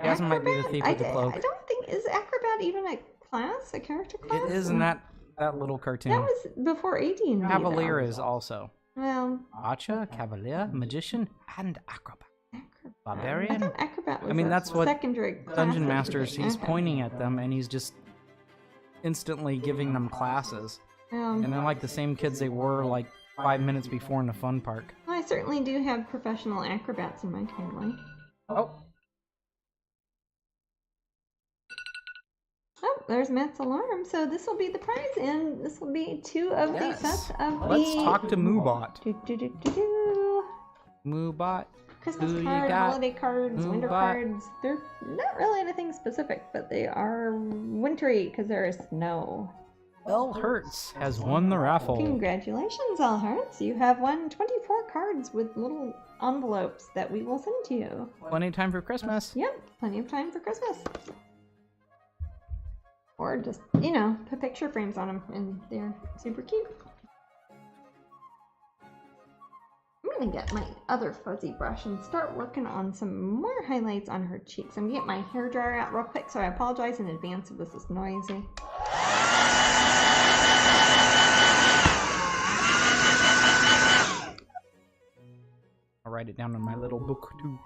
[SPEAKER 1] Jasmine might be the thief with the cloak.
[SPEAKER 2] I don't think is acrobat even a class, a character class.
[SPEAKER 1] It is in that little cartoon.
[SPEAKER 2] That was before AD&D.
[SPEAKER 1] Cavalier is also.
[SPEAKER 2] Well,
[SPEAKER 1] Archer, Cavalier, Magician, and Acrobat.
[SPEAKER 2] I
[SPEAKER 1] Barbarian.
[SPEAKER 2] thought acrobat was
[SPEAKER 1] I mean,
[SPEAKER 2] a
[SPEAKER 1] that's what
[SPEAKER 2] secondary class
[SPEAKER 1] Dungeon
[SPEAKER 2] of
[SPEAKER 1] Masters,
[SPEAKER 2] everything.
[SPEAKER 1] he's
[SPEAKER 2] Okay.
[SPEAKER 1] pointing at them and he's just instantly giving them classes. And they're like the same kids they were like 5 minutes before in the fun park.
[SPEAKER 2] Well, I certainly do have professional acrobats in my family.
[SPEAKER 1] Oh,
[SPEAKER 2] Oh, there's Matt's alarm. So this will be the prize, and this will be 2 of the
[SPEAKER 1] yes.
[SPEAKER 2] sets of
[SPEAKER 1] Let's
[SPEAKER 2] the
[SPEAKER 1] talk to Moobot.
[SPEAKER 2] Do.
[SPEAKER 1] Moobot.
[SPEAKER 2] Christmas
[SPEAKER 1] Who you
[SPEAKER 2] cards,
[SPEAKER 1] got?
[SPEAKER 2] holiday cards, winter
[SPEAKER 1] Moobot.
[SPEAKER 2] cards. They're not really anything specific, but they are wintry because there is snow.
[SPEAKER 1] L Hertz has won the raffle.
[SPEAKER 2] Congratulations, All Hearts. You have won 24 cards with little envelopes that we will send to you.
[SPEAKER 1] Plenty of time for Christmas.
[SPEAKER 2] Yep, plenty of time for Christmas. Or just, put picture frames on them, and they're super cute. I'm gonna get my other fuzzy brush and start working on some more highlights on her cheeks. I'm gonna get my hair dryer out real quick, so I apologize in advance if this is noisy.
[SPEAKER 1] I'll write it down in my little book too.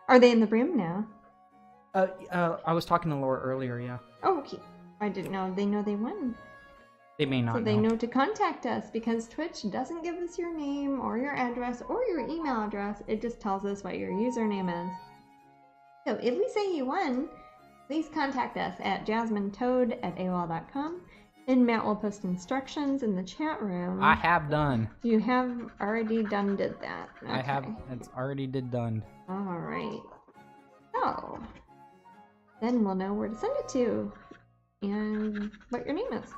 [SPEAKER 2] Are they in the brim now?
[SPEAKER 1] I was talking to Laura earlier, yeah.
[SPEAKER 2] Oh, okay. I didn't know. They know they won.
[SPEAKER 1] They may not
[SPEAKER 2] So they know to contact us because Twitch doesn't give us your name or your address or your email address. It just tells us what your username is. So if we say you won, please contact us at jasminetoad@aol.com, and Matt will post instructions in the chat room.
[SPEAKER 1] I have done.
[SPEAKER 2] You have already did that. Okay.
[SPEAKER 1] I have. It's already done.
[SPEAKER 2] All right. So then we'll know where to send it to and what your name is.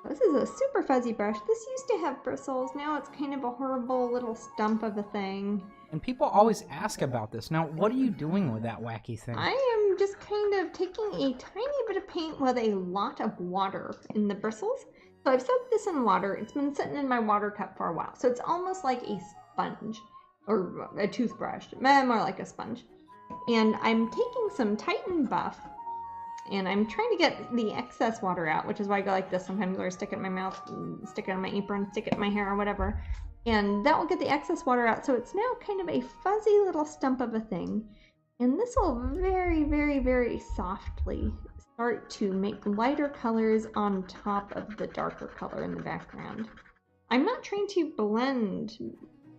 [SPEAKER 2] This is a super fuzzy brush. This used to have bristles. Now it's kind of a horrible little stump of a thing.
[SPEAKER 1] And people always ask about this. Now, what are you doing with that wacky thing?
[SPEAKER 2] I am just kind of taking a tiny bit of paint with a lot of water in the bristles. So I've soaked this in water. It's been sitting in my water cup for a while. So it's almost like a sponge or a toothbrush, more like a sponge. And I'm taking some Titan Buff and I'm trying to get the excess water out, which is why I go like this sometimes, or stick it in my mouth, stick it on my apron, stick it in my hair or whatever. And that will get the excess water out. So it's now kind of a fuzzy little stump of a thing. And this will very, very, very softly start to make lighter colors on top of the darker color in the background. I'm not trying to blend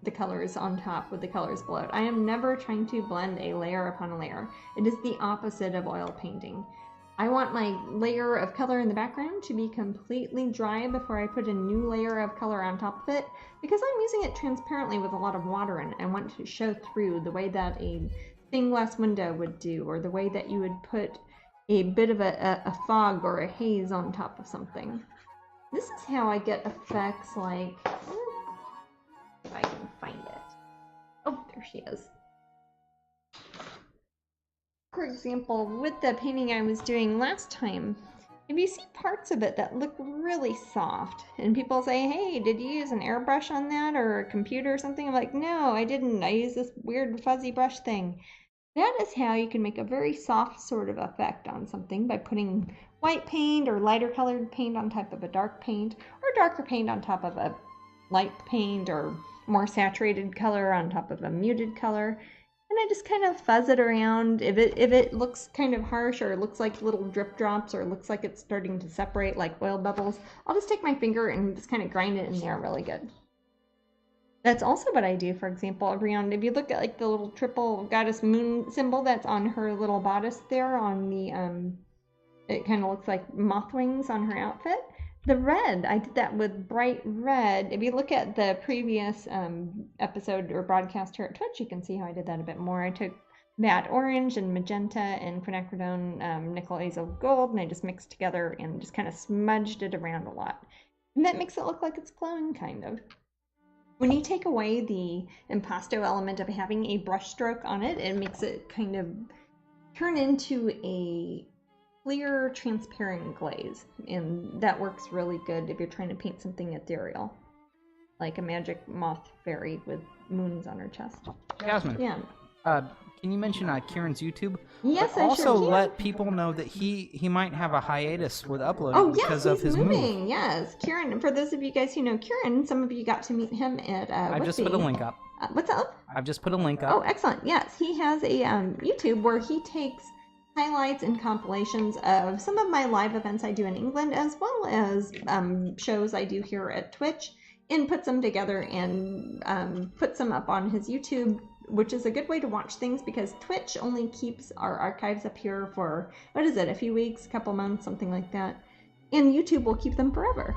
[SPEAKER 2] the colors on top with the colors below it. I am never trying to blend a layer upon a layer. It is the opposite of oil painting. I want my layer of color in the background to be completely dry before I put a new layer of color on top of it, because I'm using it transparently with a lot of water in it. I want to show through the way that a stained glass window would do, or the way that you would put a bit of a fog or a haze on top of something. This is how I get effects like, if I can find it. Oh, there she is. For example, with the painting I was doing last time, if you see parts of it that look really soft, and people say, hey, did you use an airbrush on that or a computer or something? I'm like, no, I didn't. I used this weird fuzzy brush thing. That is how you can make a very soft sort of effect on something, by putting white paint or lighter colored paint on top of a dark paint, or darker paint on top of a light paint, or more saturated color on top of a muted color. And I just kind of fuzz it around. If it looks kind of harsh, or it looks like little drip drops, or it looks like it's starting to separate like oil bubbles, I'll just take my finger and just kind of grind it in there really good. That's also what I do, for example, around, if you look at like the little triple goddess moon symbol that's on her little bodice there on the, it kind of looks like moth wings on her outfit. The red, I did that with bright red. If you look at the previous episode or broadcast here at Twitch, you can see how I did that a bit more. I took matte orange and magenta and quinacridone nickel azo gold, and I just mixed together and just kind of smudged it around a lot. And that makes it look like it's glowing, kind of. When you take away the impasto element of having a brush stroke on it, it makes it kind of turn into a clear, transparent glaze, and that works really good if you're trying to paint something ethereal, like a magic moth fairy with moons on her chest.
[SPEAKER 1] Jasmine,
[SPEAKER 2] yeah.
[SPEAKER 1] Can you mention Kieran's YouTube?
[SPEAKER 2] Yes,
[SPEAKER 1] but
[SPEAKER 2] I
[SPEAKER 1] also
[SPEAKER 2] sure can.
[SPEAKER 1] let people know that he might have a hiatus with uploading because of his
[SPEAKER 2] moving.
[SPEAKER 1] move.
[SPEAKER 2] Yes, Kieran. For those of you guys who know Kieran, some of you got to meet him at.
[SPEAKER 1] I've just put a link up.
[SPEAKER 2] What's up?
[SPEAKER 1] I've just put a link up.
[SPEAKER 2] Oh, excellent. Yes, he has a YouTube where he takes highlights and compilations of some of my live events I do in England, as well as shows I do here at Twitch, and puts them together and puts them up on his YouTube, which is a good way to watch things, because Twitch only keeps our archives up here for, what is it, a few weeks, a couple months, something like that. And YouTube will keep them forever.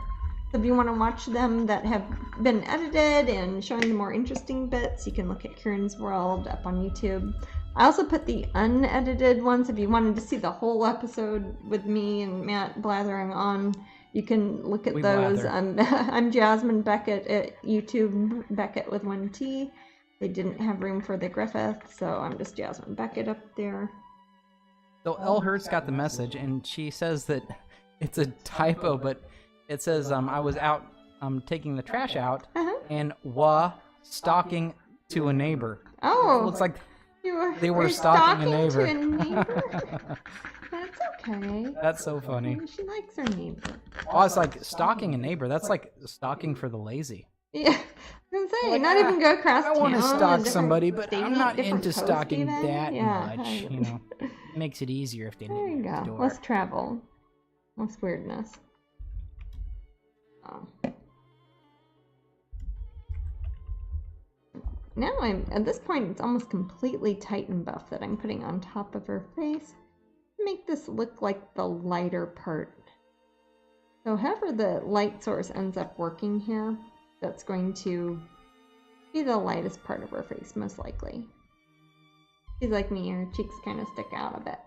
[SPEAKER 2] So if you want to watch them that have been edited and showing the more interesting bits, you can look at Kieran's World up on YouTube. I also put the unedited ones if you wanted to see the whole episode with me and Matt blathering on. You can look at those. I'm Jasmine Beckett at YouTube, Beckett with 1 T. They didn't have room for the Griffith, so I'm just Jasmine Beckett up there.
[SPEAKER 1] So Elle Hertz got the message, and she says that it's a typo, but it says I was out taking the trash out, and stalking to a neighbor.
[SPEAKER 2] Oh,
[SPEAKER 1] it looks like they
[SPEAKER 2] were
[SPEAKER 1] were stalking a neighbor.
[SPEAKER 2] To a neighbor? That's okay.
[SPEAKER 1] That's so funny.
[SPEAKER 2] She likes her neighbor.
[SPEAKER 1] Oh, it's like stalking a neighbor. That's like stalking for the lazy.
[SPEAKER 2] Yeah, I was gonna say, like, not even go across town.
[SPEAKER 1] I want to stalk somebody, but
[SPEAKER 2] state,
[SPEAKER 1] I'm not into
[SPEAKER 2] coast
[SPEAKER 1] stalking
[SPEAKER 2] even.
[SPEAKER 1] that
[SPEAKER 2] Yeah,
[SPEAKER 1] much. You know, it makes it easier if they
[SPEAKER 2] there you
[SPEAKER 1] didn't
[SPEAKER 2] go. Less travel, less weirdness. Oh. Now I'm at this point. It's almost completely Titan Buff that I'm putting on top of her face to make this look like the lighter part. So however the light source ends up working here, that's going to be the lightest part of her face, most likely. She's like me, her cheeks kind of stick out a bit.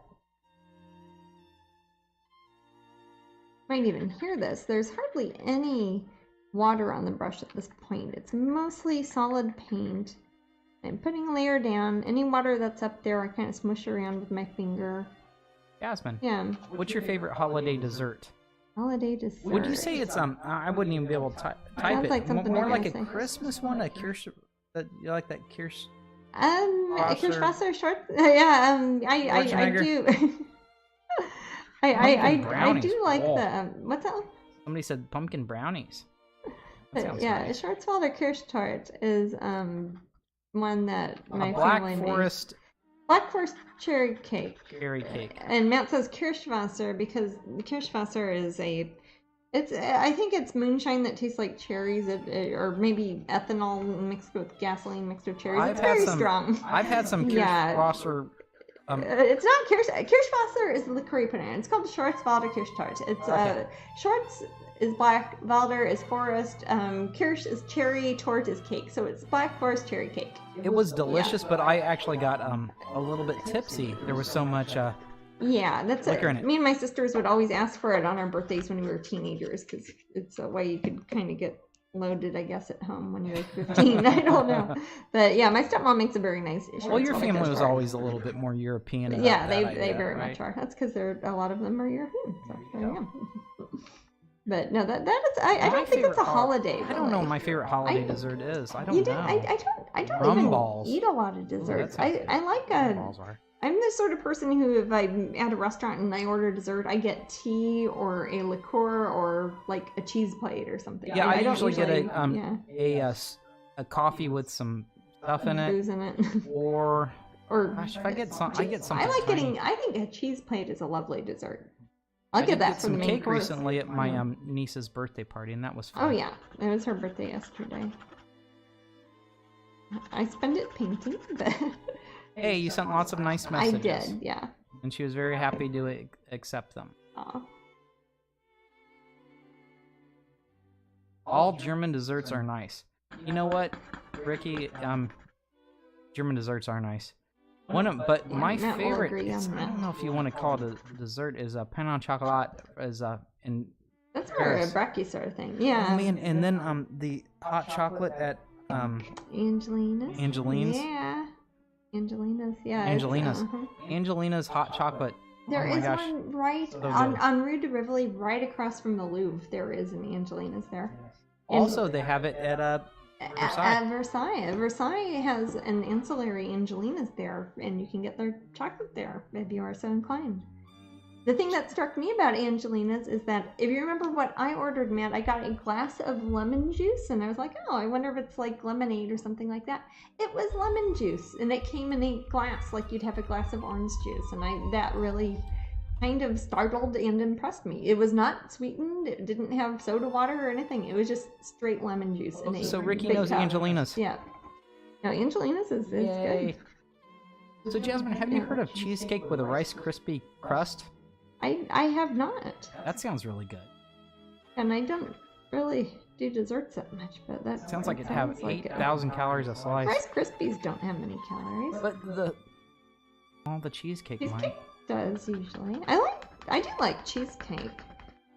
[SPEAKER 2] might even hear this. There's hardly any water on the brush at this point. It's mostly solid paint. I'm putting a layer down. Any water that's up there, I kind of smush around with my finger.
[SPEAKER 1] Jasmine.
[SPEAKER 2] Yeah.
[SPEAKER 1] What's your favorite holiday dessert?
[SPEAKER 2] Holiday dessert.
[SPEAKER 1] Would you say it's I wouldn't even be able to type
[SPEAKER 2] Sounds
[SPEAKER 1] it.
[SPEAKER 2] like something
[SPEAKER 1] More
[SPEAKER 2] you're
[SPEAKER 1] like a
[SPEAKER 2] gonna say.
[SPEAKER 1] Christmas one, a kirsch. That you like that kirsch?
[SPEAKER 2] Kirschwasser short. Yeah. I do. I do like the what's that one?
[SPEAKER 1] Somebody said pumpkin brownies.
[SPEAKER 2] Yeah,
[SPEAKER 1] Nice.
[SPEAKER 2] Schwarzwälder Kirschtort is one that my
[SPEAKER 1] Black
[SPEAKER 2] family
[SPEAKER 1] Forest
[SPEAKER 2] made. Black Forest cherry cake.
[SPEAKER 1] cherry cake.
[SPEAKER 2] And Matt says Kirschwasser because Kirschwasser is I think it's moonshine that tastes like cherries, or maybe ethanol mixed with gasoline mixed with cherries. It's very strong.
[SPEAKER 1] I've had some Kirschwasser.
[SPEAKER 2] It's not Kirschwasser is the liqueur pudding. It's called Schwarzwälder Kirschtort. It's Schwarz is black, Walder is forest, Kirsch is cherry, Tort is cake. So it's Black Forest cherry cake.
[SPEAKER 1] It was delicious, but I actually got a little bit tipsy. There was so much
[SPEAKER 2] yeah, that's
[SPEAKER 1] liquor in it.
[SPEAKER 2] Me and my sisters would always ask for it on our birthdays when we were teenagers because it's a way you could kind of get loaded, I guess, at home when you were 15. I don't know, but yeah, my stepmom makes a very nice.
[SPEAKER 1] Well, your family was always a little bit more European.
[SPEAKER 2] Yeah, they
[SPEAKER 1] idea,
[SPEAKER 2] very
[SPEAKER 1] right?
[SPEAKER 2] much are. That's because a lot of them are European. So there you go. But no, that is. I don't think it's a holiday.
[SPEAKER 1] I don't know what my favorite holiday dessert is. I don't know.
[SPEAKER 2] I don't
[SPEAKER 1] Rum
[SPEAKER 2] even
[SPEAKER 1] balls.
[SPEAKER 2] eat a lot of desserts.
[SPEAKER 1] Ooh,
[SPEAKER 2] I like
[SPEAKER 1] rum balls are.
[SPEAKER 2] I'm the sort of person who, if I'm at a restaurant and I order dessert, I get tea or a liqueur or like a cheese plate or something.
[SPEAKER 1] Yeah, I
[SPEAKER 2] don't
[SPEAKER 1] usually get a coffee with some stuff in it.
[SPEAKER 2] Booze in it.
[SPEAKER 1] Or gosh, if I get something.
[SPEAKER 2] I think a cheese plate is a lovely dessert. I'll get that for the main
[SPEAKER 1] cake
[SPEAKER 2] course.
[SPEAKER 1] recently at my niece's birthday party, and that was fun.
[SPEAKER 2] Oh yeah, it was her birthday yesterday. I spent it painting, but
[SPEAKER 1] hey, you sent lots of nice messages.
[SPEAKER 2] I did, yeah.
[SPEAKER 1] And she was very happy to accept them.
[SPEAKER 2] Aw.
[SPEAKER 1] All German desserts are nice. You know what, Ricky? German desserts are nice. But my favorite, I don't know if you want to call it a dessert, is a pain au chocolat. Is in
[SPEAKER 2] that's more a brekkie sort of thing, yeah.
[SPEAKER 1] Oh, man, and then the hot chocolate at
[SPEAKER 2] Angelina's.
[SPEAKER 1] Yeah, Angelina's. Angelina's hot chocolate.
[SPEAKER 2] There is one right on Rue de Rivoli, right across from the Louvre. There is an Angelina's there.
[SPEAKER 1] Also, they have it at Versailles.
[SPEAKER 2] At Versailles. Versailles has an ancillary Angelina's there, and you can get their chocolate there if you are so inclined. The thing that struck me about Angelina's is that, if you remember what I ordered, Matt, I got a glass of lemon juice, and I was like, oh, I wonder if it's like lemonade or something like that. It was lemon juice, and it came in a glass like you'd have a glass of orange juice, and that really kind of startled and impressed me. It was not sweetened, it didn't have soda water or anything, it was just straight lemon juice.
[SPEAKER 1] So Ricky knows Angelina's.
[SPEAKER 2] Yeah. No, Angelina's is good.
[SPEAKER 1] So Jasmine, have you heard of cheesecake with a Rice Krispie crust?
[SPEAKER 2] I have not.
[SPEAKER 1] That sounds really good.
[SPEAKER 2] And I don't really do desserts that much, but that
[SPEAKER 1] sounds like it'd have 8,000 calories a slice.
[SPEAKER 2] Rice Krispies don't have many calories.
[SPEAKER 1] But the cheesecake might.
[SPEAKER 2] Does usually. I do like cheesecake.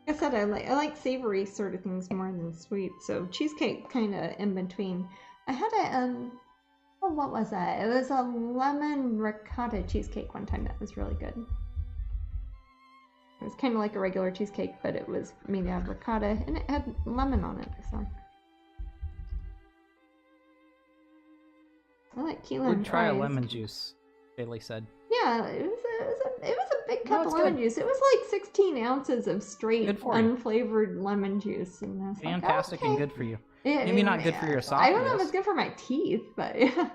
[SPEAKER 2] Like I said, I like savory sort of things more than sweet, so cheesecake kind of in between. I had what was that? It was a lemon ricotta cheesecake one time that was really good. It was kind of like a regular cheesecake, but it was made out of ricotta, and it had lemon on it, so. I like key lime
[SPEAKER 1] We'd try a lemon juice, Bailey said.
[SPEAKER 2] Yeah, it was a big cup of lemon juice. It was like 16 ounces of straight, unflavored lemon juice. And I was
[SPEAKER 1] fantastic
[SPEAKER 2] like, okay.
[SPEAKER 1] And good for you. Maybe not good for your esophagus.
[SPEAKER 2] I don't know if it's good for my teeth, but yeah.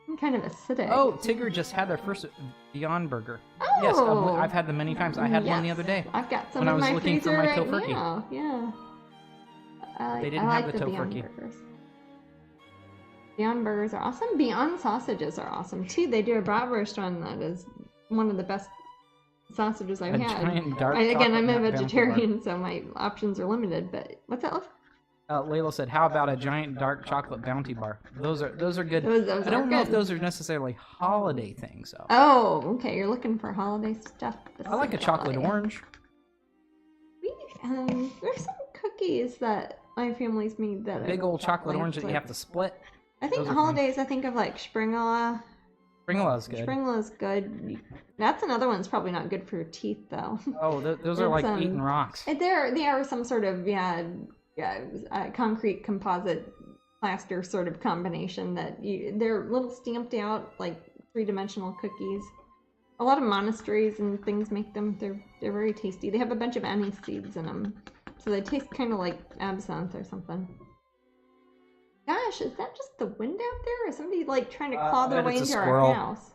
[SPEAKER 2] I'm kind of acidic.
[SPEAKER 1] Oh, Tigger just had their first Beyond Burger.
[SPEAKER 2] Oh!
[SPEAKER 1] Yes, I've had them many times. I had one the other day.
[SPEAKER 2] I've got some in my freezer right now. Yeah.
[SPEAKER 1] They didn't have the tofurkey.
[SPEAKER 2] Beyond Burgers are awesome. Beyond Sausages are awesome too. They do a bratwurst one that is one of the best sausages I've had.
[SPEAKER 1] Giant dark
[SPEAKER 2] again, I'm a vegetarian, so my options are limited. But what's that?
[SPEAKER 1] Layla said, "How about a giant dark chocolate Bounty bar?" Those are good.
[SPEAKER 2] Those
[SPEAKER 1] I don't know if those are necessarily holiday things, though.
[SPEAKER 2] Oh, okay. You're looking for holiday stuff.
[SPEAKER 1] I like a chocolate orange.
[SPEAKER 2] There's some cookies that my family's made that
[SPEAKER 1] Big old chocolate orange that you have to split.
[SPEAKER 2] I think holidays, I think of like Springala.
[SPEAKER 1] Springala's good.
[SPEAKER 2] Springala's good. That's another one that's probably not good for your teeth, though.
[SPEAKER 1] Oh, those are like eating rocks.
[SPEAKER 2] They are some sort of concrete composite plaster sort of combination that they're little stamped out like three-dimensional cookies. A lot of monasteries and things make them. They're very tasty. They have a bunch of anise seeds in them, so they taste kind of like absinthe or something. Gosh, is that just the wind out there? Or is somebody like trying to claw their way into our house?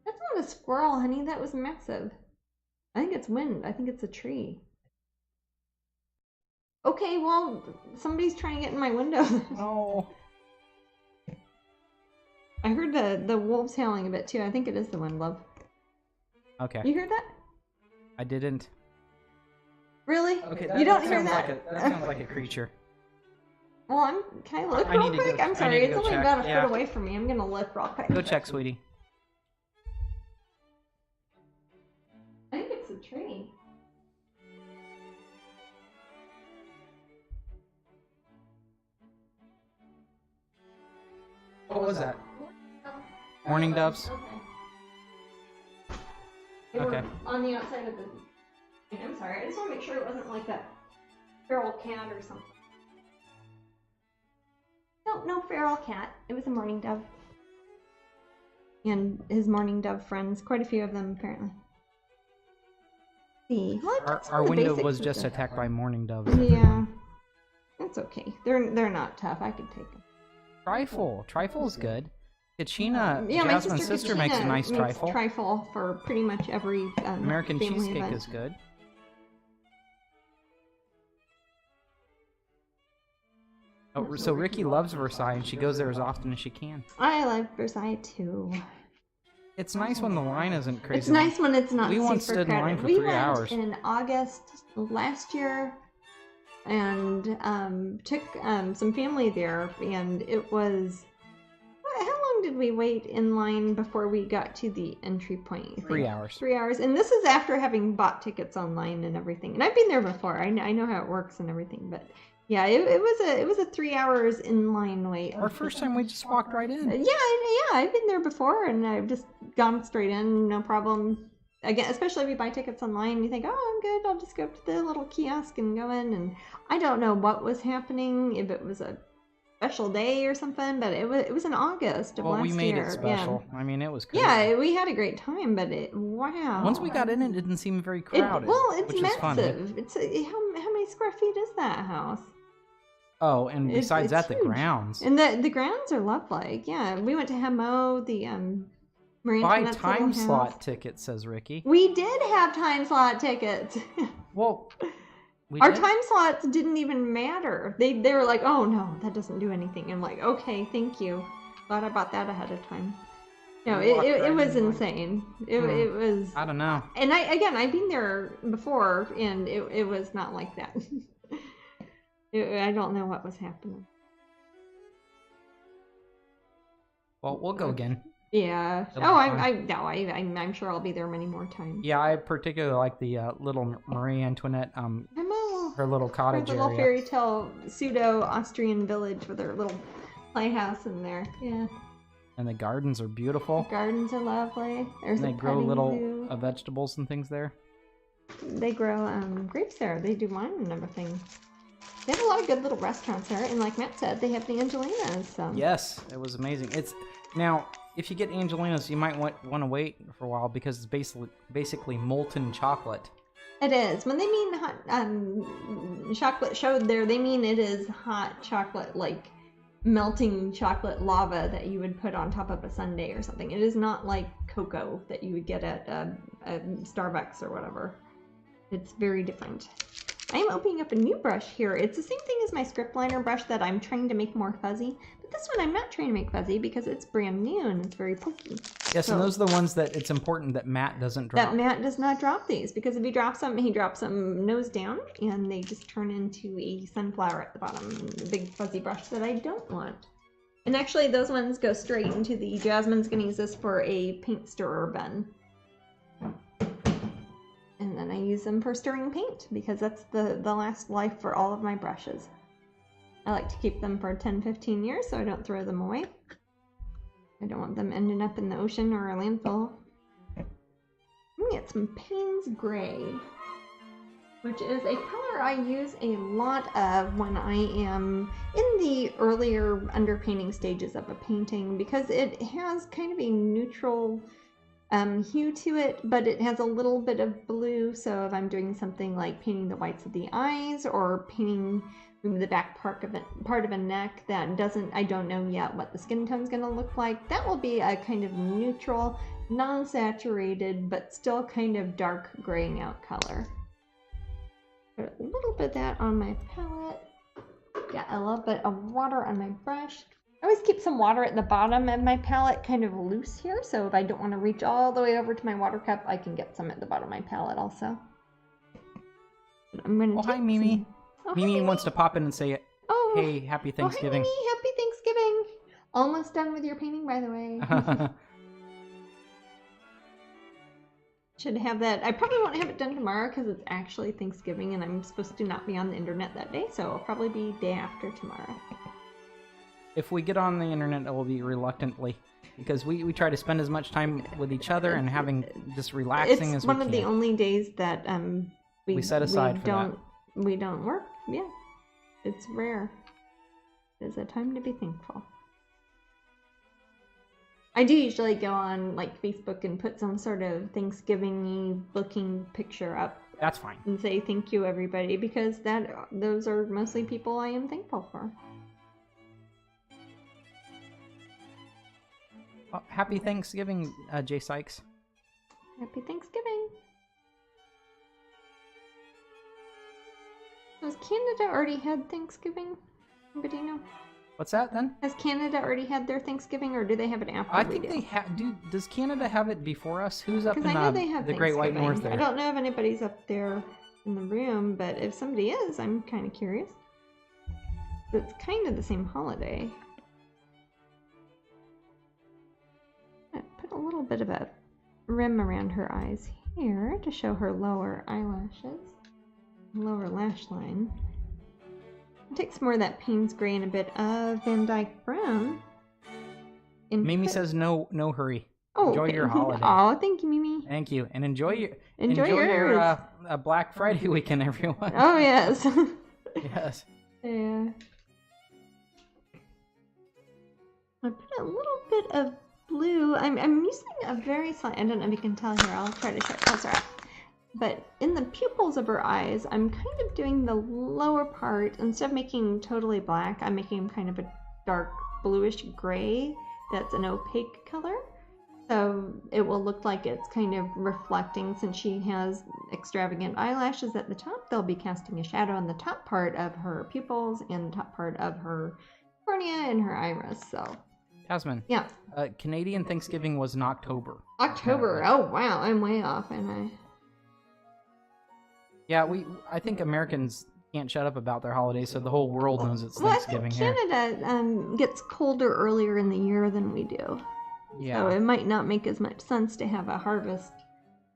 [SPEAKER 2] That's not a squirrel, honey. That was massive. I think it's wind. I think it's a tree. Okay, well, somebody's trying to get in my window.
[SPEAKER 1] Oh.
[SPEAKER 2] I heard the wolves howling a bit too. I think it is the wind, love.
[SPEAKER 1] Okay.
[SPEAKER 2] You heard that?
[SPEAKER 1] I didn't.
[SPEAKER 2] Really?
[SPEAKER 1] Okay.
[SPEAKER 2] You don't hear that?
[SPEAKER 1] That sounds like a creature.
[SPEAKER 2] Well, can I look real quick? I'm sorry, it's only about a foot away from me. I'm gonna look real quick.
[SPEAKER 1] Go check, sweetie.
[SPEAKER 2] I think it's a tree.
[SPEAKER 1] What was that? Morning doves?
[SPEAKER 2] Okay. On the outside of the... I'm sorry, I just want to make sure it wasn't like that feral cat or something. No feral cat. It was a mourning dove. And his mourning dove friends. Quite a few of them, apparently. See. Well,
[SPEAKER 1] our window was just attacked by mourning doves.
[SPEAKER 2] Yeah. That's okay. They're not tough. I could take them.
[SPEAKER 1] Trifle. Trifle's good. Kachina,
[SPEAKER 2] yeah,
[SPEAKER 1] Jasmine's sister, makes a nice trifle.
[SPEAKER 2] Trifle for pretty much every
[SPEAKER 1] American cheesecake
[SPEAKER 2] event.
[SPEAKER 1] is good. Oh, so Ricky loves Versailles, and she goes there as often as she can.
[SPEAKER 2] I love Versailles too.
[SPEAKER 1] It's nice when the line isn't crazy.
[SPEAKER 2] It's nice when it's not.
[SPEAKER 1] We once stood in line for 3 hours.
[SPEAKER 2] We went in August last year, and took some family there, and it was. How long did we wait in line before we got to the entry point?
[SPEAKER 1] 3 hours.
[SPEAKER 2] 3 hours, and this is after having bought tickets online and everything. And I've been there before. I know how it works and everything, but. Yeah, it was a 3 hours in line wait.
[SPEAKER 1] Our first time we just walked right in.
[SPEAKER 2] Yeah, I've been there before, and I've just gone straight in, no problem. Again, especially if you buy tickets online, you think, oh, I'm good, I'll just go up to the little kiosk and go in. And I don't know what was happening, if it was a special day or something, but it was in August of last year.
[SPEAKER 1] Well, we made it special. Yeah. I mean, it was crazy.
[SPEAKER 2] Yeah, we had a great time, but wow.
[SPEAKER 1] Once we got in, it didn't seem very crowded.
[SPEAKER 2] It's massive. It's how many square feet is that house?
[SPEAKER 1] Oh, and besides that, huge. The grounds.
[SPEAKER 2] And the grounds are lovely. Yeah, we went to Hemo, the Marie
[SPEAKER 1] Buy time slot tickets, says Ricky.
[SPEAKER 2] We did have time slot tickets.
[SPEAKER 1] Well,
[SPEAKER 2] our time slots didn't even matter. They were like, oh no, that doesn't do anything. I'm like, okay, thank you. Glad I bought that ahead of time. No, it was insane. It was.
[SPEAKER 1] I don't know.
[SPEAKER 2] And I've been there before, and it was not like that. I don't know what was happening.
[SPEAKER 1] Well, we'll go again.
[SPEAKER 2] Yeah. I'm sure I'll be there many more times.
[SPEAKER 1] Yeah, I particularly like the little Marie Antoinette, her little cottage area.
[SPEAKER 2] Her little fairy tale pseudo-Austrian village with her little playhouse in there. Yeah.
[SPEAKER 1] And the gardens are beautiful.
[SPEAKER 2] The gardens are lovely.
[SPEAKER 1] They grow little vegetables and things there.
[SPEAKER 2] They grow grapes there. They do wine and everything. They have a lot of good little restaurants there, and like Matt said, they have the Angelinas. So.
[SPEAKER 1] Yes, it was amazing. Now, if you get Angelinas, you might want to wait for a while because it's basically molten chocolate.
[SPEAKER 2] It is. When they mean hot chocolate showed there, they mean it is hot chocolate, like melting chocolate lava that you would put on top of a sundae or something. It is not like cocoa that you would get at Starbucks or whatever. It's very different. I am opening up a new brush here. It's the same thing as my script liner brush that I'm trying to make more fuzzy. But this one I'm not trying to make fuzzy because it's brand new and it's very pokey.
[SPEAKER 1] Yes, so, and those are the ones that it's important that Matt doesn't drop.
[SPEAKER 2] That Matt does not drop these, because if he drops them, he drops them nose down and they just turn into a sunflower at the bottom. The big fuzzy brush that I don't want. And actually those ones go straight into the Jasmine's going to use this for a paint stirrer bin. and then I use them for stirring paint because that's the last life for all of my brushes. I like to keep them for 10-15 years so I don't throw them away. I don't want them ending up in the ocean or a landfill. I'm gonna get some Payne's Gray, which is a color I use a lot of when I am in the earlier underpainting stages of a painting because it has kind of a neutral hue to it, but it has a little bit of blue. So if I'm doing something like painting the whites of the eyes or painting maybe the back part of a neck that I don't know yet what the skin tone is going to look like, that will be a kind of neutral, non-saturated, but still kind of dark graying out color. Put a little bit of that on my palette. Got a little bit of water on my brush. I always keep some water at the bottom of my palette kind of loose here, so if I don't want to reach all the way over to my water cup, I can get some at the bottom of my palette also. I'm going to
[SPEAKER 1] hi, Mimi. Mimi wants to pop in and say, hey, happy Thanksgiving.
[SPEAKER 2] Hi, Mimi. Happy Thanksgiving. Almost done with your painting, by the way. Should have that. I probably won't have it done tomorrow because it's actually Thanksgiving and I'm supposed to not be on the internet that day, so it'll probably be day after tomorrow.
[SPEAKER 1] If we get on the internet, it will be reluctantly because we try to spend as much time with each other and having just relaxing as we can.
[SPEAKER 2] It's one of the only days that
[SPEAKER 1] we set aside for that.
[SPEAKER 2] We don't work. Yeah, it's rare. It's a time to be thankful. I do usually go on like Facebook and put some sort of Thanksgiving-y looking picture up.
[SPEAKER 1] That's fine.
[SPEAKER 2] And say thank you everybody because those are mostly people I am thankful for.
[SPEAKER 1] Oh, happy Thanksgiving, Jay Sykes.
[SPEAKER 2] Happy Thanksgiving. Has Canada already had Thanksgiving? Anybody know?
[SPEAKER 1] What's that then?
[SPEAKER 2] Has Canada already had their Thanksgiving, or do they have it after?
[SPEAKER 1] I think they have. Does Canada have it before us? Who's up in the Great White North there?
[SPEAKER 2] I don't know if anybody's up there in the room, but if somebody is, I'm kind of curious. It's kind of the same holiday. I put a little bit of a rim around her eyes here to show her lower eyelashes. Lower lash line. Take some more of that Payne's Gray and a bit of Van Dyke Brown.
[SPEAKER 1] Mimi says no hurry. Oh, enjoy your holiday.
[SPEAKER 2] Oh, thank you, Mimi.
[SPEAKER 1] Thank you, and enjoy your Black Friday weekend, everyone.
[SPEAKER 2] Oh yes.
[SPEAKER 1] Yes.
[SPEAKER 2] Yeah. I put a little bit of blue. I'm using a very slight. I don't know if you can tell here. I'll try to show it closer up. But in the pupils of her eyes, I'm kind of doing the lower part. Instead of making totally black, I'm making kind of a dark bluish gray that's an opaque color. So it will look like it's kind of reflecting. Since she has extravagant eyelashes at the top, they'll be casting a shadow on the top part of her pupils and the top part of her cornea and her iris. So,
[SPEAKER 1] Jasmine.
[SPEAKER 2] Yeah.
[SPEAKER 1] Canadian Thanksgiving was in October.
[SPEAKER 2] October. Oh wow, I'm way off, am I?
[SPEAKER 1] Yeah, I think Americans can't shut up about their holidays, so the whole world knows it's Thanksgiving here.
[SPEAKER 2] Canada gets colder earlier in the year than we do.
[SPEAKER 1] Yeah.
[SPEAKER 2] So it might not make as much sense to have a harvest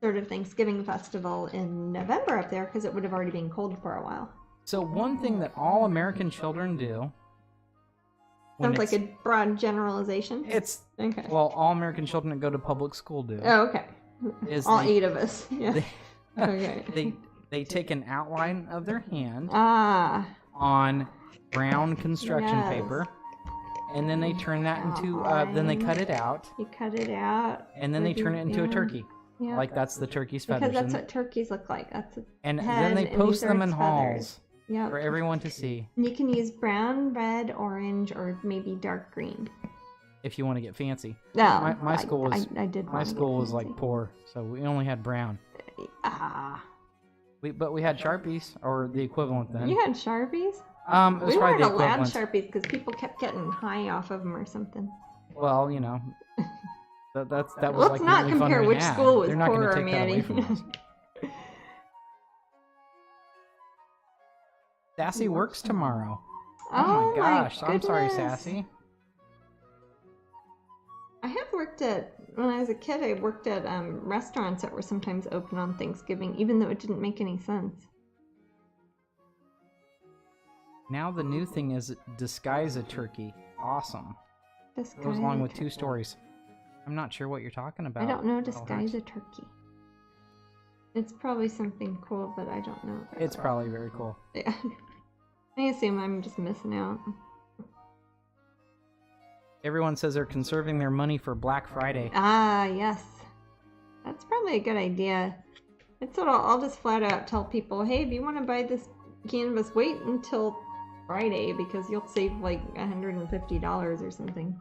[SPEAKER 2] sort of Thanksgiving festival in November up there because it would have already been cold for a while.
[SPEAKER 1] So one thing that all American children do...
[SPEAKER 2] Sounds like a broad generalization.
[SPEAKER 1] It's...
[SPEAKER 2] Okay.
[SPEAKER 1] Well, all American children that go to public school do.
[SPEAKER 2] Oh, okay. All 8 of us. Yeah. Okay.
[SPEAKER 1] They take an outline of their hand on brown construction paper, and then they turn that into, then they cut it out.
[SPEAKER 2] You cut it out.
[SPEAKER 1] And then they turn it into a turkey.
[SPEAKER 2] Yeah.
[SPEAKER 1] Like that's the turkey's feathers.
[SPEAKER 2] Because that's what turkeys look like. That's a
[SPEAKER 1] and then they post them in halls for everyone to see.
[SPEAKER 2] And you can use brown, red, orange, or maybe dark green.
[SPEAKER 1] If you want to get fancy.
[SPEAKER 2] No,
[SPEAKER 1] my school was
[SPEAKER 2] my school
[SPEAKER 1] was like poor, so we only had brown. But we had Sharpies, or the equivalent then.
[SPEAKER 2] You had Sharpies?
[SPEAKER 1] It was
[SPEAKER 2] we
[SPEAKER 1] probably
[SPEAKER 2] weren't
[SPEAKER 1] the
[SPEAKER 2] allowed
[SPEAKER 1] equivalent.
[SPEAKER 2] Sharpies because people kept getting high off of them or something.
[SPEAKER 1] Well, you know, that was
[SPEAKER 2] Let's
[SPEAKER 1] like
[SPEAKER 2] not
[SPEAKER 1] the only fun
[SPEAKER 2] compare
[SPEAKER 1] we
[SPEAKER 2] which
[SPEAKER 1] had.
[SPEAKER 2] school was
[SPEAKER 1] They're not
[SPEAKER 2] poorer,
[SPEAKER 1] going to take that away
[SPEAKER 2] Maddie.
[SPEAKER 1] from us. Sassy works tomorrow. Oh my gosh! I'm sorry, Sassy.
[SPEAKER 2] I have worked at when I was a kid, I worked at restaurants that were sometimes open on Thanksgiving, even though it didn't make any sense.
[SPEAKER 1] Now the new thing is disguise a turkey. Awesome. Goes along with 2 stories. I'm not sure what you're talking about.
[SPEAKER 2] I don't know disguise a turkey. It's probably something cool, but I don't know.
[SPEAKER 1] It's probably very cool.
[SPEAKER 2] Yeah. I assume I'm just missing out.
[SPEAKER 1] Everyone says they're conserving their money for Black Friday.
[SPEAKER 2] Ah, yes. That's probably a good idea. It's what I'll just flat out tell people, hey, if you want to buy this canvas, wait until Friday because you'll save like $150 or something.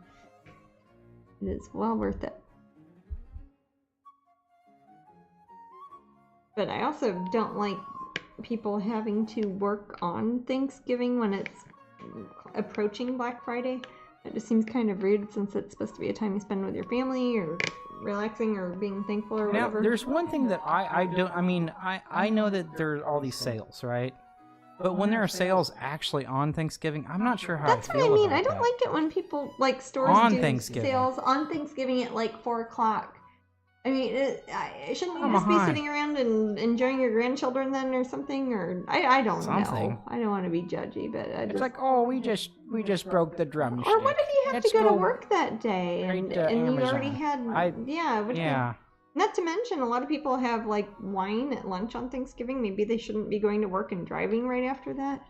[SPEAKER 2] It is well worth it. But I also don't like people having to work on Thanksgiving when it's approaching Black Friday. It just seems kind of rude since it's supposed to be a time you spend with your family or relaxing or being thankful or whatever.
[SPEAKER 1] Now, there's one thing that I don't, I mean, I know that there's all these sales, right? But when there are sales actually on Thanksgiving, I'm not sure how
[SPEAKER 2] That's
[SPEAKER 1] I feel
[SPEAKER 2] what I mean.
[SPEAKER 1] about
[SPEAKER 2] I don't
[SPEAKER 1] that.
[SPEAKER 2] like it when people, like, stores
[SPEAKER 1] On
[SPEAKER 2] do
[SPEAKER 1] Thanksgiving.
[SPEAKER 2] sales on Thanksgiving at, like, 4 o'clock. I mean, shouldn't you
[SPEAKER 1] Come
[SPEAKER 2] just be
[SPEAKER 1] on.
[SPEAKER 2] sitting around and enjoying your grandchildren then or something? Or I don't
[SPEAKER 1] Something.
[SPEAKER 2] know. I don't want to be judgy, but I just...
[SPEAKER 1] It's like, oh, we just broke the drumstick.
[SPEAKER 2] Or what if you have
[SPEAKER 1] Let's
[SPEAKER 2] to go to work that day
[SPEAKER 1] straight
[SPEAKER 2] and
[SPEAKER 1] to
[SPEAKER 2] you
[SPEAKER 1] Amazon.
[SPEAKER 2] already had...
[SPEAKER 1] Yeah.
[SPEAKER 2] Not to mention, a lot of people have, like, wine at lunch on Thanksgiving. Maybe they shouldn't be going to work and driving right after that.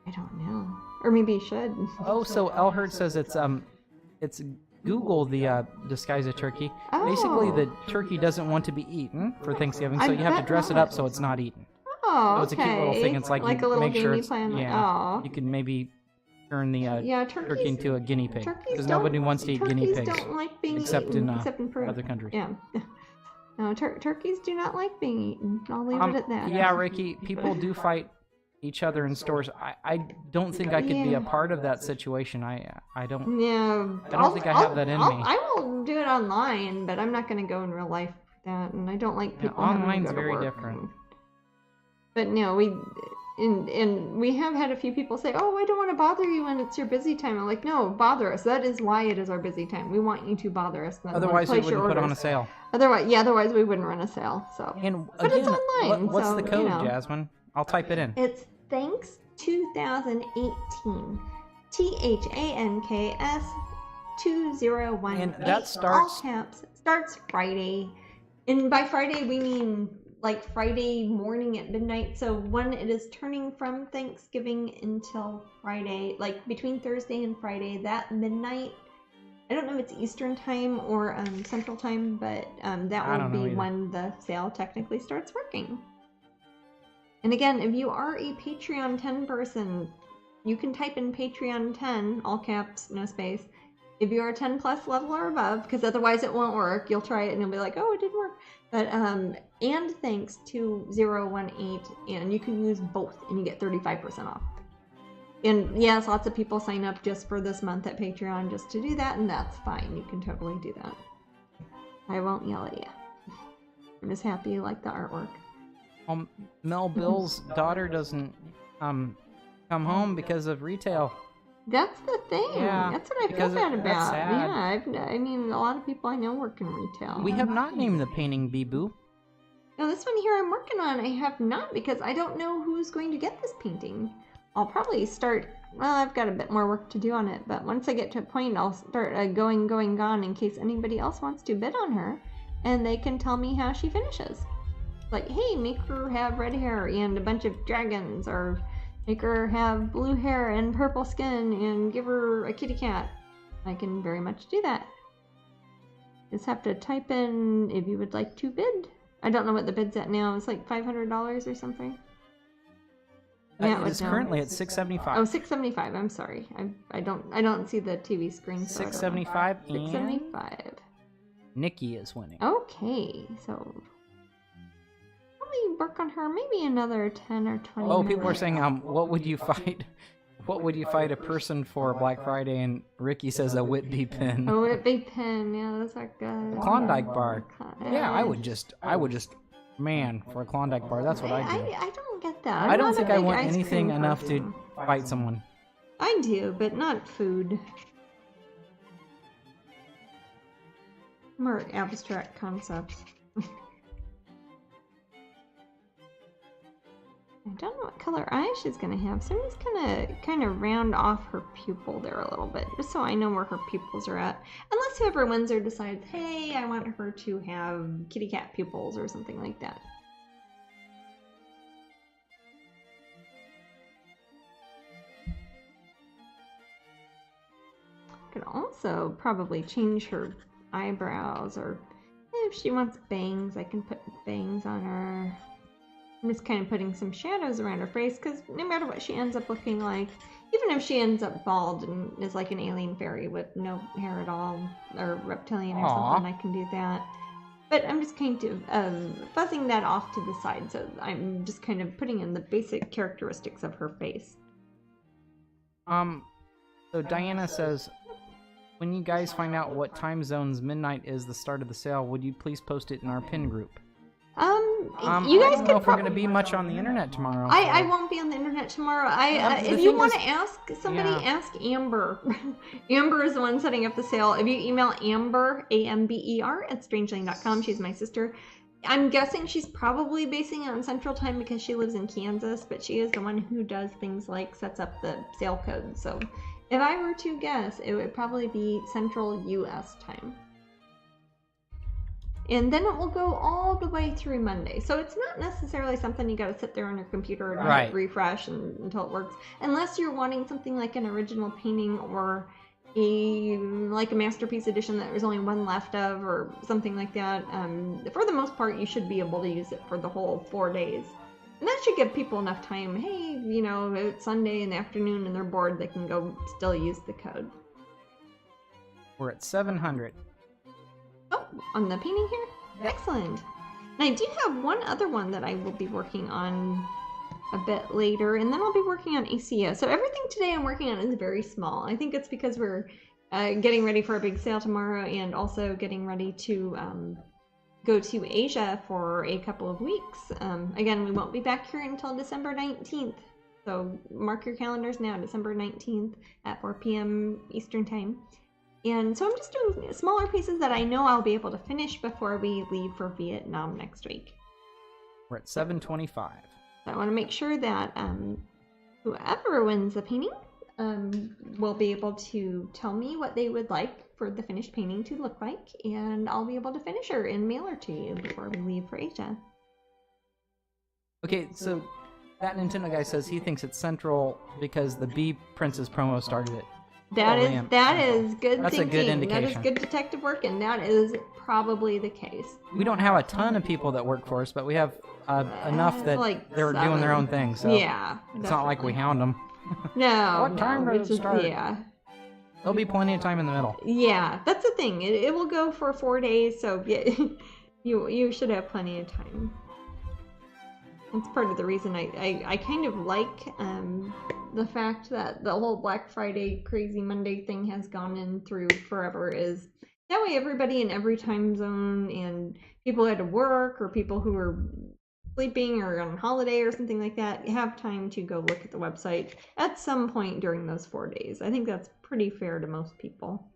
[SPEAKER 2] I don't know. Or maybe you should.
[SPEAKER 1] Oh, so Elherd says it's Google the disguise a turkey. Basically, the turkey doesn't want to be eaten for Thanksgiving, so
[SPEAKER 2] I
[SPEAKER 1] you have to
[SPEAKER 2] bet
[SPEAKER 1] dress it
[SPEAKER 2] not.
[SPEAKER 1] up so it's not eaten.
[SPEAKER 2] Oh,
[SPEAKER 1] So it's a cute little thing. It's like
[SPEAKER 2] a
[SPEAKER 1] you
[SPEAKER 2] little
[SPEAKER 1] make sure
[SPEAKER 2] gamey
[SPEAKER 1] it's
[SPEAKER 2] plan.
[SPEAKER 1] yeah. You can maybe turn the turkey into a guinea pig because nobody wants to eat guinea pigs
[SPEAKER 2] don't like being
[SPEAKER 1] except
[SPEAKER 2] eaten,
[SPEAKER 1] in
[SPEAKER 2] except in Peru.
[SPEAKER 1] other countries.
[SPEAKER 2] Yeah. No, turkeys do not like being eaten. I'll leave it at that.
[SPEAKER 1] Yeah, Ricky, people do fight each other in stores. I don't think I could be a part of that situation. I don't.
[SPEAKER 2] Yeah.
[SPEAKER 1] I don't think I have that in me.
[SPEAKER 2] I will do it online, but I'm not going to go in real life with that, and I don't like people having to
[SPEAKER 1] online's
[SPEAKER 2] go to
[SPEAKER 1] very
[SPEAKER 2] work.
[SPEAKER 1] different.
[SPEAKER 2] But no, we have had a few people say, "Oh, I don't want to bother you when it's your busy time." I'm like, "No, bother us. That is why it is our busy time. We want you to bother us.
[SPEAKER 1] Otherwise, we wouldn't put on a sale.
[SPEAKER 2] Otherwise we wouldn't run a sale." So,
[SPEAKER 1] And
[SPEAKER 2] but
[SPEAKER 1] again,
[SPEAKER 2] it's online.
[SPEAKER 1] what's
[SPEAKER 2] so,
[SPEAKER 1] the code,
[SPEAKER 2] you know.
[SPEAKER 1] Jasmine? I'll type it in.
[SPEAKER 2] It's Thanks 2018. THANKS 2018.
[SPEAKER 1] And that starts-
[SPEAKER 2] all caps. Starts Friday. And by Friday we mean like Friday morning at midnight. So when it is turning from Thanksgiving until Friday, like between Thursday and Friday, that midnight. I don't know if it's Eastern time or Central time, but that will be when the sale technically starts working. And again, if you are a Patreon 10 person, you can type in Patreon 10, all caps, no space. If you are 10 plus level or above, because otherwise it won't work. You'll try it and you'll be like, oh, it didn't work. But, and thanks to 018, and you can use both and you get 35% off. And yes, lots of people sign up just for this month at Patreon just to do that, and that's fine. You can totally do that. I won't yell at you. I'm just happy you like the artwork.
[SPEAKER 1] Mel Bill's daughter doesn't come home because of retail.
[SPEAKER 2] That's the thing.
[SPEAKER 1] Yeah,
[SPEAKER 2] that's what I feel bad about.
[SPEAKER 1] that's sad.
[SPEAKER 2] Yeah, I mean, a lot of people I know work in retail.
[SPEAKER 1] We have not named the painting Bee-Boo.
[SPEAKER 2] No, this one here I'm working on, I have not, because I don't know who's going to get this painting. I'll probably start, well, I've got a bit more work to do on it, but once I get to a point, I'll start going, gone in case anybody else wants to bid on her, and they can tell me how she finishes. Like, hey, make her have red hair and a bunch of dragons, or make her have blue hair and purple skin and give her a kitty cat. I can very much do that. Just have to type in if you would like to bid. I don't know what the bid's at now. It's like $500 or something.
[SPEAKER 1] It is currently at $675.
[SPEAKER 2] Oh, $675. I'm sorry. I don't see the TV screen. So
[SPEAKER 1] $675 and
[SPEAKER 2] $675.
[SPEAKER 1] Nikki is winning.
[SPEAKER 2] Okay, so probably work on her maybe another 10 or 20
[SPEAKER 1] Oh,
[SPEAKER 2] minutes.
[SPEAKER 1] people are saying, what would you fight? What would you fight a person for Black Friday? And Ricky says a Whitby pin.
[SPEAKER 2] A Whitby pin, yeah, those are good.
[SPEAKER 1] Klondike bar. Yeah, I would just, man, for a Klondike bar, that's what I do.
[SPEAKER 2] I don't get that.
[SPEAKER 1] I don't think I
[SPEAKER 2] want
[SPEAKER 1] want anything enough to fight someone.
[SPEAKER 2] I do, but not food. More abstract concepts. I don't know what color eye she's gonna have, so I'm just gonna kind of round off her pupil there a little bit, just so I know where her pupils are at. Unless whoever wins her decides, hey, I want her to have kitty cat pupils or something like that. Could also probably change her eyebrows, or if she wants bangs, I can put bangs on her. I'm just kind of putting some shadows around her face, because no matter what she ends up looking like, even if she ends up bald and is like an alien fairy with no hair at all, or reptilian or something, I can do that. But I'm just kind of fuzzing that off to the side, so I'm just kind of putting in the basic characteristics of her face.
[SPEAKER 1] So Diana says, when you guys find out what time zones midnight is the start of the sale, would you please post it in our pin group?
[SPEAKER 2] You guys
[SPEAKER 1] I don't know if we're going to be much on the internet tomorrow.
[SPEAKER 2] I won't be on the internet tomorrow. If you want to ask somebody, ask Amber. Amber is the one setting up the sale. If you email Amber, AMBER, at strangeling.com, she's my sister. I'm guessing she's probably basing it on Central Time because she lives in Kansas, but she is the one who does things like sets up the sale code. So if I were to guess, it would probably be Central US time. And then it will go all the way through Monday. So it's not necessarily something you got to sit there on your computer and refresh until it works. Unless you're wanting something like an original painting or a masterpiece edition that there's only one left of or something like that. For the most part, you should be able to use it for the whole 4 days. And that should give people enough time. Hey, you know, it's Sunday in the afternoon and they're bored, they can go still use the code.
[SPEAKER 1] We're at 700.
[SPEAKER 2] Oh, on the painting here? Yep. Excellent. And I do have one other one that I will be working on a bit later, and then I'll be working on ACEO. So everything today I'm working on is very small. I think it's because we're getting ready for a big sale tomorrow, and also getting ready to go to Asia for a couple of weeks. Again, we won't be back here until December 19th. So mark your calendars now, December 19th at 4 p.m. Eastern Time. And so I'm just doing smaller pieces that I know I'll be able to finish before we leave for Vietnam next week.
[SPEAKER 1] We're at 725.
[SPEAKER 2] So I want to make sure that whoever wins the painting will be able to tell me what they would like for the finished painting to look like, and I'll be able to finish her and mail her to you before we leave for Asia.
[SPEAKER 1] Okay, so that Nintendo guy says he thinks it's Central because the Bee Princess promo started it.
[SPEAKER 2] That is good
[SPEAKER 1] That's
[SPEAKER 2] thinking.
[SPEAKER 1] A good indication.
[SPEAKER 2] That is good detective work, and that is probably the case.
[SPEAKER 1] We don't have a ton of people that work for us, but we have enough that they're doing their own thing. So
[SPEAKER 2] yeah,
[SPEAKER 1] it's not like we hound them.
[SPEAKER 2] No.
[SPEAKER 1] What time does it start?
[SPEAKER 2] Yeah.
[SPEAKER 1] There'll be plenty of time in the middle.
[SPEAKER 2] Yeah, that's the thing. It will go for 4 days, so yeah, you should have plenty of time. That's part of the reason I kind of like the fact that the whole Black Friday Crazy Monday thing has gone in through forever, is that way everybody in every time zone and people who had to work or people who were sleeping or on holiday or something like that have time to go look at the website at some point during those 4 days. I think that's pretty fair to most people.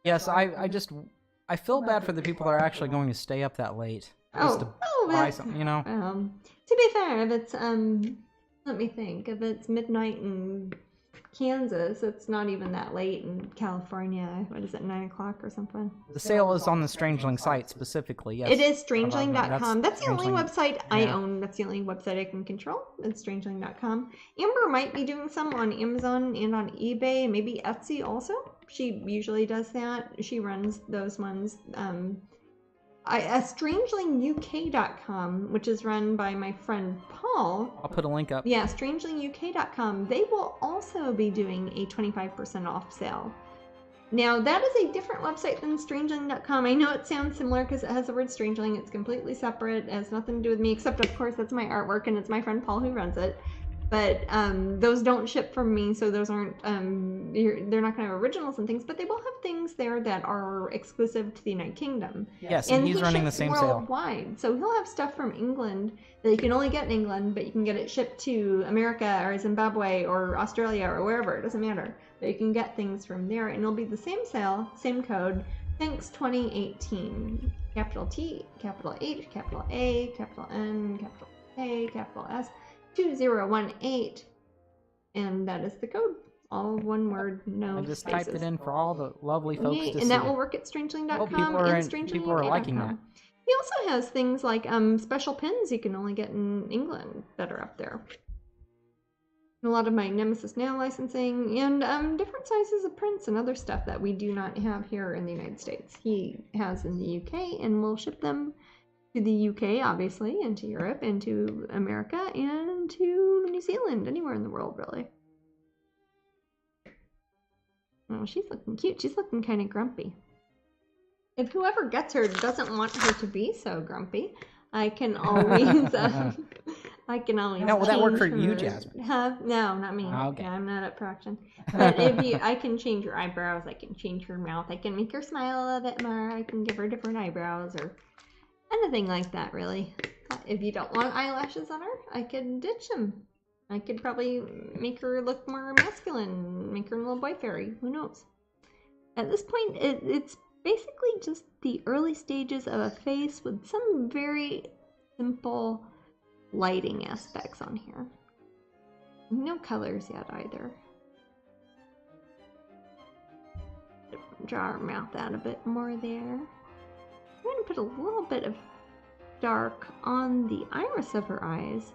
[SPEAKER 1] Yes, I feel bad for the people that are actually going to stay up that late. Just to buy something, you know?
[SPEAKER 2] To be fair, if it's, let me think, if it's midnight in Kansas, it's not even that late in California. What is it, 9 o'clock or something?
[SPEAKER 1] The sale is on the Strangeling site specifically, yes.
[SPEAKER 2] It is strangeling.com. That's the only website I
[SPEAKER 1] Yeah.
[SPEAKER 2] own. That's the only website I can control. It's strangeling.com. Amber might be doing some on Amazon and on eBay, maybe Etsy also. She usually does that. She runs those ones. Strangelinguk.com, which is run by my friend Paul.
[SPEAKER 1] I'll put a link up.
[SPEAKER 2] Yeah, strangelinguk.com. They will also be doing a 25% off sale. Now, that is a different website than strangeling.com. I know it sounds similar because it has the word strangeling. It's completely separate. It has nothing to do with me, except, of course, that's my artwork, and it's my friend Paul who runs it. But those don't ship from me, so those aren't, they're not going to have originals and things, but they will have things there that are exclusive to the United Kingdom.
[SPEAKER 1] Yes, and he's running the same
[SPEAKER 2] worldwide.
[SPEAKER 1] sale.
[SPEAKER 2] So he'll have stuff from England that you can only get in England, but you can get it shipped to America or Zimbabwe or Australia or wherever, it doesn't matter. But you can get things from there, and it'll be the same sale, same code, Thanks 2018. Capital T, capital H, capital A, capital N, capital K, capital S, 2018. And that is the code. All one word, no
[SPEAKER 1] I just
[SPEAKER 2] spaces.
[SPEAKER 1] typed it in for all the lovely folks to see.
[SPEAKER 2] And that will work at strangeling.com and
[SPEAKER 1] people are liking that.
[SPEAKER 2] He also has things like special pins you can only get in England that are up there. A lot of my Nemesis Now licensing, and different sizes of prints and other stuff that we do not have here in the United States. He has in the UK, and we'll ship them to the UK, obviously, and to Europe, and to America, and to New Zealand, anywhere in the world, really. Oh, she's looking cute. She's looking kind of grumpy. If whoever gets her doesn't want her to be so grumpy, I can always...
[SPEAKER 1] No, will that work for you, Jasmine?
[SPEAKER 2] No, not me.
[SPEAKER 1] Okay.
[SPEAKER 2] Yeah, I'm not up for action. But I can change her eyebrows. I can change her mouth. I can make her smile a little bit more. I can give her different eyebrows or anything like that, really. If you don't want eyelashes on her, I could ditch them. I could probably make her look more masculine, make her a little boy fairy. Who knows? At this point, it's basically just the early stages of a face with some very simple lighting aspects on here. No colors yet either. Draw her mouth out a bit more there. I'm going to put a little bit of dark on the iris of her eyes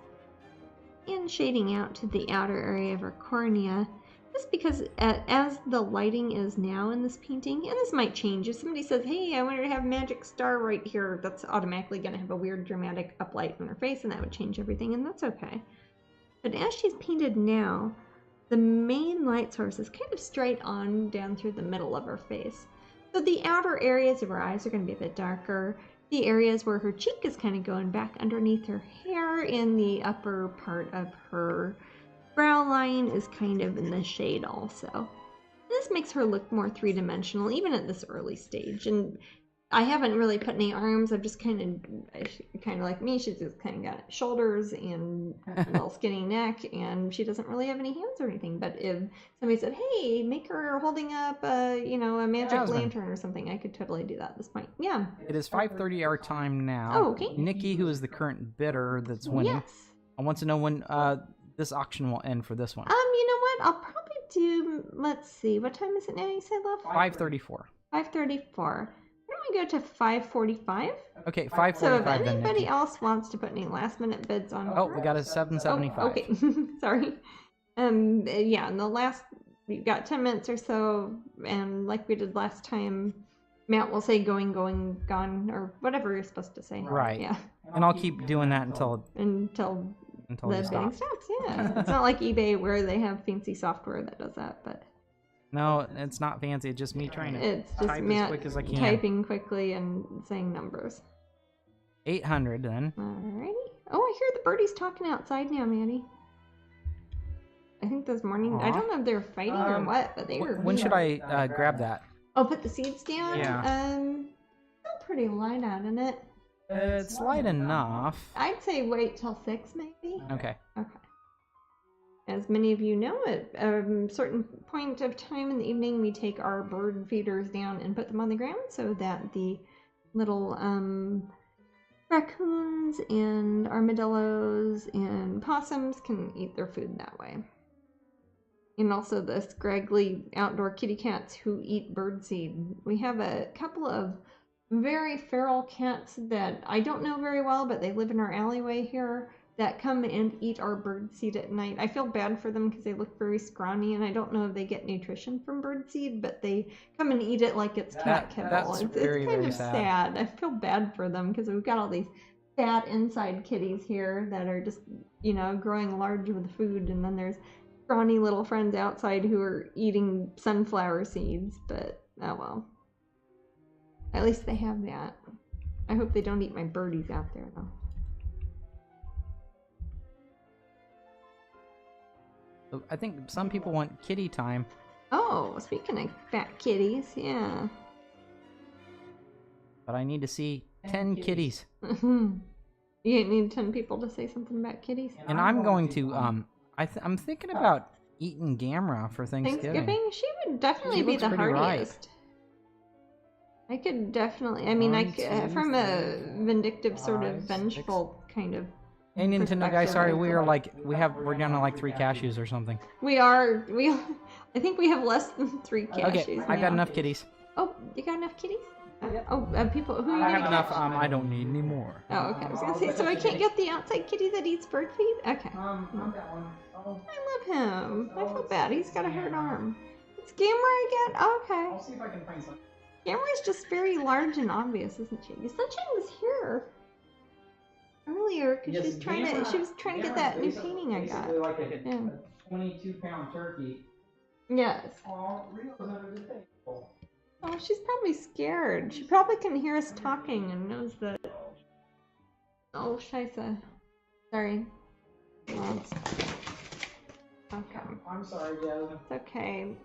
[SPEAKER 2] and shading out to the outer area of her cornea, just because as the lighting is now in this painting, and this might change, if somebody says, hey, I want her to have a magic star right here, that's automatically going to have a weird dramatic uplight on her face, and that would change everything, and that's okay. But as she's painted now, the main light source is kind of straight on down through the middle of her face. So the outer areas of her eyes are going to be a bit darker. The areas where her cheek is kind of going back underneath her hair, and the upper part of her brow line is kind of in the shade also. This makes her look more three-dimensional, even at this early stage. And I haven't really put any arms. I've just kind of like me. She's just kind of got shoulders and a little skinny neck, and she doesn't really have any hands or anything. But if somebody said, "Hey, make her holding up, a magic lantern or something," I could totally do that at this point. Yeah.
[SPEAKER 1] It is 5:30 our time now.
[SPEAKER 2] Oh, okay.
[SPEAKER 1] Nikki, who is the current bidder that's winning,
[SPEAKER 2] Yes.
[SPEAKER 1] I want to know when this auction will end for this one.
[SPEAKER 2] You know what? I'll probably do. Let's see. What time is it now? You said, love?
[SPEAKER 1] 5:34.
[SPEAKER 2] 5:34. Why don't we go to 5:45?
[SPEAKER 1] Okay, 5:45
[SPEAKER 2] So if
[SPEAKER 1] then,
[SPEAKER 2] anybody
[SPEAKER 1] Nikki.
[SPEAKER 2] else wants to put any last-minute bids on
[SPEAKER 1] Oh,
[SPEAKER 2] her-
[SPEAKER 1] we got a 775.
[SPEAKER 2] Oh, okay. Sorry. Yeah, in the last, we've got 10 minutes or so, and like we did last time, Matt will say going, gone, or whatever you're supposed to say.
[SPEAKER 1] Right.
[SPEAKER 2] Yeah.
[SPEAKER 1] And I'll keep doing that until
[SPEAKER 2] Until
[SPEAKER 1] you
[SPEAKER 2] the bidding
[SPEAKER 1] stop.
[SPEAKER 2] stops, yeah. It's not like eBay where they have fancy software that does that, but
[SPEAKER 1] No, it's not fancy. It's just me trying to
[SPEAKER 2] it's just
[SPEAKER 1] type
[SPEAKER 2] Matt
[SPEAKER 1] as quick as I can.
[SPEAKER 2] typing quickly and saying numbers.
[SPEAKER 1] 800 then.
[SPEAKER 2] Alrighty. Oh, I hear the birdies talking outside now, Maddie. I think this morning, I
[SPEAKER 1] Aw.
[SPEAKER 2] don't know if they're fighting or what, but they were.
[SPEAKER 1] When should I grab that?
[SPEAKER 2] Oh, put the seeds down?
[SPEAKER 1] Yeah.
[SPEAKER 2] Still pretty light out in it.
[SPEAKER 1] It's light enough.
[SPEAKER 2] I'd say wait till 6 maybe.
[SPEAKER 1] Okay.
[SPEAKER 2] Okay. As many of you know, at a certain point of time in the evening, we take our bird feeders down and put them on the ground so that the little raccoons and armadillos and possums can eat their food that way. And also the scraggly outdoor kitty cats who eat birdseed. We have a couple of very feral cats that I don't know very well, but they live in our alleyway here, that come and eat our birdseed at night. I feel bad for them because they look very scrawny, and I don't know if they get nutrition from birdseed, but they come and eat it like it's cat kibble.
[SPEAKER 1] That's
[SPEAKER 2] It's
[SPEAKER 1] very,
[SPEAKER 2] kind
[SPEAKER 1] very
[SPEAKER 2] of sad. I feel bad for them because we've got all these fat inside kitties here that are just, growing large with food, and then there's scrawny little friends outside who are eating sunflower seeds, but oh well. At least they have that. I hope they don't eat my birdies out there, though.
[SPEAKER 1] So I think some people want kitty time.
[SPEAKER 2] Oh, speaking of fat kitties, yeah.
[SPEAKER 1] But I need to see 10 kitties.
[SPEAKER 2] You need 10 people to say something about kitties?
[SPEAKER 1] And I'm going to, I'm thinking about eating Gamera for Thanksgiving.
[SPEAKER 2] She would definitely
[SPEAKER 1] She
[SPEAKER 2] be
[SPEAKER 1] looks
[SPEAKER 2] the
[SPEAKER 1] pretty ripe.
[SPEAKER 2] hardiest. I could definitely. I mean,
[SPEAKER 1] One, two,
[SPEAKER 2] from a
[SPEAKER 1] three,
[SPEAKER 2] vindictive, sort of
[SPEAKER 1] five,
[SPEAKER 2] vengeful kind of.
[SPEAKER 1] Hey Nintendo guy, sorry,
[SPEAKER 2] perspective,
[SPEAKER 1] we're down to like 3 cashews or something.
[SPEAKER 2] We are. I think we have less than 3 cashews.
[SPEAKER 1] Okay, I got enough kitties.
[SPEAKER 2] Oh, you got enough kitties? People. Who are you
[SPEAKER 1] I
[SPEAKER 2] gonna
[SPEAKER 1] have enough.
[SPEAKER 2] get?
[SPEAKER 1] I don't need any more.
[SPEAKER 2] Oh, okay. I was gonna say, so I can't get the outside kitty that eats bird feed? Okay.
[SPEAKER 1] I've got one. Oh,
[SPEAKER 2] I love him. I feel bad. He's got a hurt arm. It's Gamera again? Okay.
[SPEAKER 1] I'll see if I can find something.
[SPEAKER 2] Gamera's just very large and obvious, isn't she? Sunshine was here earlier because she was trying to get that new painting I got.
[SPEAKER 1] Like a 22-pound turkey.
[SPEAKER 2] Yes.
[SPEAKER 1] Oh, Rio's under the table.
[SPEAKER 2] Oh, she's probably scared. She probably can hear us talking and knows that. Oh, scheisse. Sorry. Well, okay.
[SPEAKER 1] I'm sorry, Jasmine.
[SPEAKER 2] It's okay.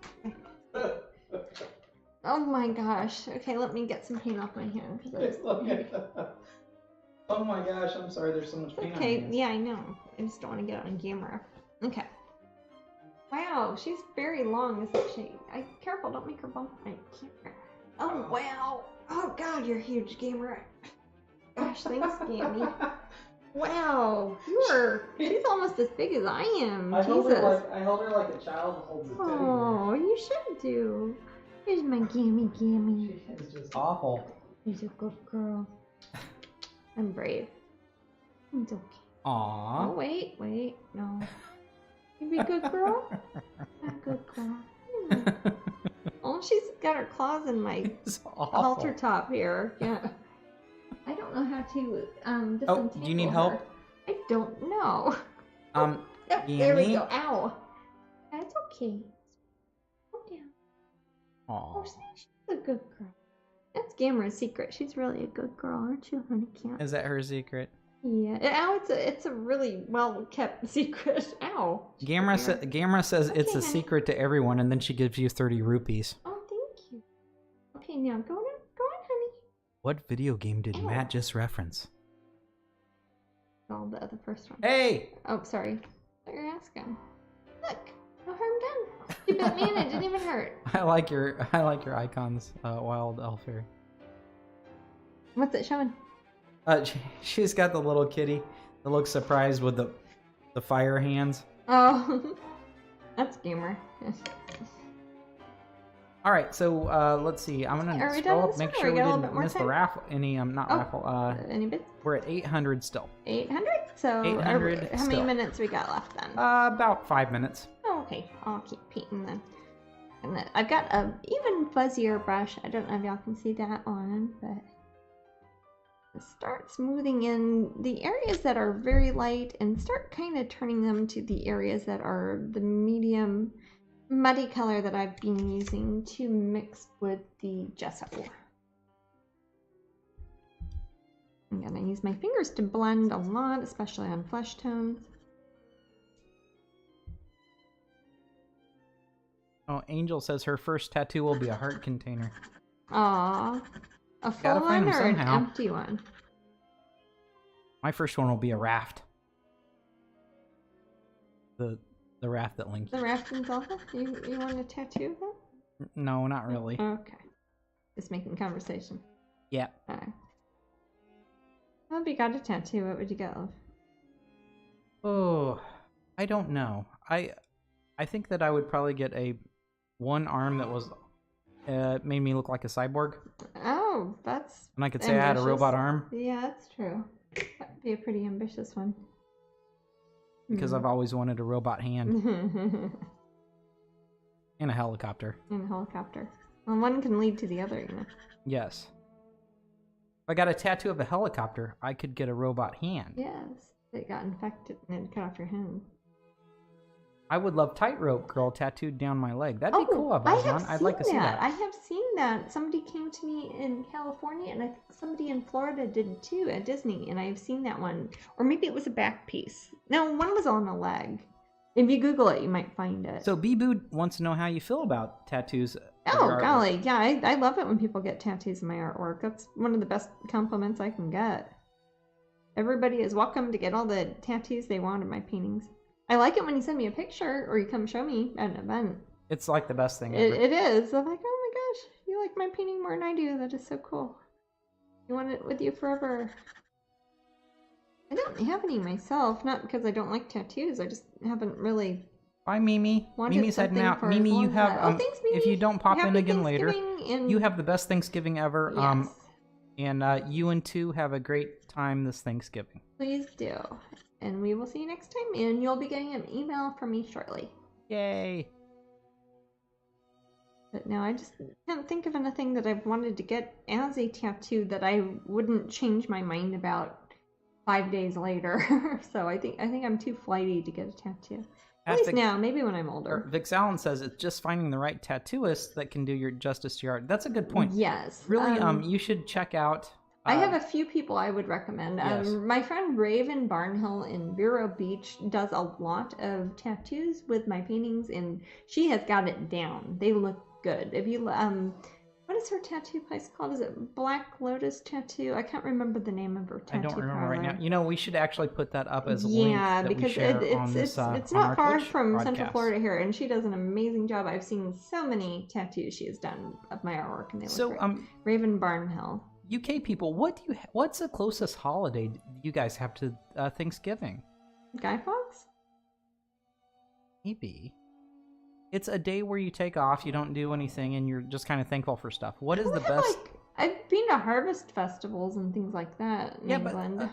[SPEAKER 2] Oh my gosh. Okay, let me get some paint off my hand.
[SPEAKER 1] Oh my gosh, I'm sorry there's so much paint on my hands.
[SPEAKER 2] Yeah, I know. I just don't want to get it on camera. Okay. Wow, she's very long, isn't she? Careful, don't make her bump my camera. Oh, wow. Oh god, you're huge, Gamer. Gosh, thanks, Gammy. Wow, she's almost as big as I am.
[SPEAKER 1] I held
[SPEAKER 2] Jesus.
[SPEAKER 1] her like a child holds a teddy bear.
[SPEAKER 2] Oh, you should do. Here's my Gammy.
[SPEAKER 1] It's just awful.
[SPEAKER 2] She's a good girl. I'm brave. It's okay.
[SPEAKER 1] Aww.
[SPEAKER 2] Oh, wait, no. You be a good girl? A good girl. Oh, she's got her claws in my halter top here. Yeah. I don't know how to disentangle
[SPEAKER 1] do you need help?
[SPEAKER 2] her. I don't know.
[SPEAKER 1] Oh,
[SPEAKER 2] there we go. Ow. That's okay. Calm down.
[SPEAKER 1] Aww.
[SPEAKER 2] Oh, she's a good girl. That's Gamera's secret. She's really a good girl, aren't you, honey cat?
[SPEAKER 1] Is that her secret?
[SPEAKER 2] Yeah. Ow, it's a really well kept secret. Ow.
[SPEAKER 1] Gamera says
[SPEAKER 2] Okay,
[SPEAKER 1] it's a
[SPEAKER 2] honey.
[SPEAKER 1] secret to everyone, and then she gives you 30 rupees.
[SPEAKER 2] Oh, thank you. Okay, now go on, honey.
[SPEAKER 1] What video game did
[SPEAKER 2] Ow.
[SPEAKER 1] Matt just reference?
[SPEAKER 2] Oh, the first one.
[SPEAKER 1] Hey!
[SPEAKER 2] Oh, sorry. What you're asking? Look, no harm done. You bit me and it didn't even hurt.
[SPEAKER 1] I like your icons, Wild Elf here.
[SPEAKER 2] What's it showing?
[SPEAKER 1] She's got the little kitty that looks surprised with the fire hands.
[SPEAKER 2] Oh, that's Gamer.
[SPEAKER 1] All right, so let's see. I'm
[SPEAKER 2] Are
[SPEAKER 1] gonna
[SPEAKER 2] we
[SPEAKER 1] scroll
[SPEAKER 2] done
[SPEAKER 1] up,
[SPEAKER 2] with
[SPEAKER 1] make
[SPEAKER 2] this one,
[SPEAKER 1] sure
[SPEAKER 2] or
[SPEAKER 1] we
[SPEAKER 2] we got a little
[SPEAKER 1] didn't
[SPEAKER 2] bit more
[SPEAKER 1] miss the
[SPEAKER 2] time?
[SPEAKER 1] raffle. Not
[SPEAKER 2] Oh.
[SPEAKER 1] raffle.
[SPEAKER 2] Any bits?
[SPEAKER 1] We're at 800 still.
[SPEAKER 2] 800? So,
[SPEAKER 1] 800
[SPEAKER 2] how many
[SPEAKER 1] still.
[SPEAKER 2] minutes we got left then?
[SPEAKER 1] About 5 minutes.
[SPEAKER 2] Oh, okay. I'll keep painting then. And then I've got a even fuzzier brush. I don't know if y'all can see that on, but start smoothing in the areas that are very light and start kind of turning them to the areas that are the medium muddy color that I've been using to mix with the gesso. I'm gonna use my fingers to blend a lot, especially on flesh tones.
[SPEAKER 1] Oh, Angel says her first tattoo will be a heart container.
[SPEAKER 2] Aww. A full
[SPEAKER 1] Gotta find
[SPEAKER 2] one
[SPEAKER 1] them
[SPEAKER 2] or an
[SPEAKER 1] somehow.
[SPEAKER 2] empty one?
[SPEAKER 1] My first one will be a raft. The raft that Link.
[SPEAKER 2] The raft and Zelda? You want a tattoo of that?
[SPEAKER 1] No, not really.
[SPEAKER 2] Okay. Just making conversation.
[SPEAKER 1] Yeah.
[SPEAKER 2] Alright. Well, if you got a tattoo, what would you go?
[SPEAKER 1] Oh, I don't know. I think that I would probably get one arm that was made me look like a cyborg,
[SPEAKER 2] Oh, that's
[SPEAKER 1] and I could say I had a
[SPEAKER 2] ambitious.
[SPEAKER 1] robot arm
[SPEAKER 2] Yeah, that's true. That'd be a pretty ambitious one.
[SPEAKER 1] because I've always wanted a robot hand and a helicopter.
[SPEAKER 2] In a helicopter. Well, one can lead to the other, you know.
[SPEAKER 1] Yes. If I got a tattoo of a helicopter, I could get a robot hand.
[SPEAKER 2] Yes. It got infected and it cut off your hand.
[SPEAKER 1] I would love Tightrope Girl tattooed down my leg. That'd be cool,
[SPEAKER 2] I
[SPEAKER 1] Abazon.
[SPEAKER 2] have
[SPEAKER 1] I'd like to see that.
[SPEAKER 2] I have seen that. Somebody came to me in California, and I think somebody in Florida did too at Disney, and I've seen that one. Or maybe it was a back piece. No, one was on a leg. If you Google it, you might find it.
[SPEAKER 1] So Bee-Boo wants to know how you feel about tattoos.
[SPEAKER 2] Oh, golly. Yeah, I love it when people get tattoos of my artwork. That's one of the best compliments I can get. Everybody is welcome to get all the tattoos they want of my paintings. I like it when you send me a picture or you come show me at an event.
[SPEAKER 1] It's like the best thing ever.
[SPEAKER 2] It is. I'm like, oh my gosh, you You like my painting more than I do. That is so cool. You want it with you forever. I don't have any myself, not because I don't like tattoos. I just haven't really.
[SPEAKER 1] Bye, Mimi. Mimi's heading out. Mimi, you have.
[SPEAKER 2] Thanks, Mimi.
[SPEAKER 1] If you don't pop
[SPEAKER 2] Happy
[SPEAKER 1] in again later,
[SPEAKER 2] and...
[SPEAKER 1] you have the best Thanksgiving ever.
[SPEAKER 2] Yes.
[SPEAKER 1] And you and two have a great time this Thanksgiving.
[SPEAKER 2] Please do. And we will see you next time. And you'll be getting an email from me shortly.
[SPEAKER 1] Yay.
[SPEAKER 2] But now I just can't think of anything that I've wanted to get as a tattoo that I wouldn't change my mind about 5 days later. So I think I'm too flighty to get a tattoo. At least now, maybe when I'm older.
[SPEAKER 1] Vix Allen says it's just finding the right tattooist that can do your justice to your art. That's a good point.
[SPEAKER 2] Yes.
[SPEAKER 1] Really, you should check out.
[SPEAKER 2] I have a few people I would recommend.
[SPEAKER 1] Yes.
[SPEAKER 2] My friend Raven Barnhill in Vero Beach does a lot of tattoos with my paintings, and she has got it down. They look good. If you what is her tattoo place called? Is it Black Lotus Tattoo? I can't remember the name of her tattoo.
[SPEAKER 1] I don't remember
[SPEAKER 2] parlor.
[SPEAKER 1] right now. You know, we should actually put that up as a link that
[SPEAKER 2] because
[SPEAKER 1] we share on this,
[SPEAKER 2] it's
[SPEAKER 1] on
[SPEAKER 2] not
[SPEAKER 1] our
[SPEAKER 2] far
[SPEAKER 1] Twitch
[SPEAKER 2] from
[SPEAKER 1] broadcast.
[SPEAKER 2] Central Florida here, and she does an amazing job. I've seen so many tattoos she has done of my artwork, and they look great. Raven Barnhill.
[SPEAKER 1] UK people, what's the closest holiday you guys have to Thanksgiving?
[SPEAKER 2] Guy Fawkes?
[SPEAKER 1] Maybe. It's a day where you take off, you don't do anything, and you're just kind of thankful for stuff. What is the best?
[SPEAKER 2] I've been to harvest festivals and things like that in England.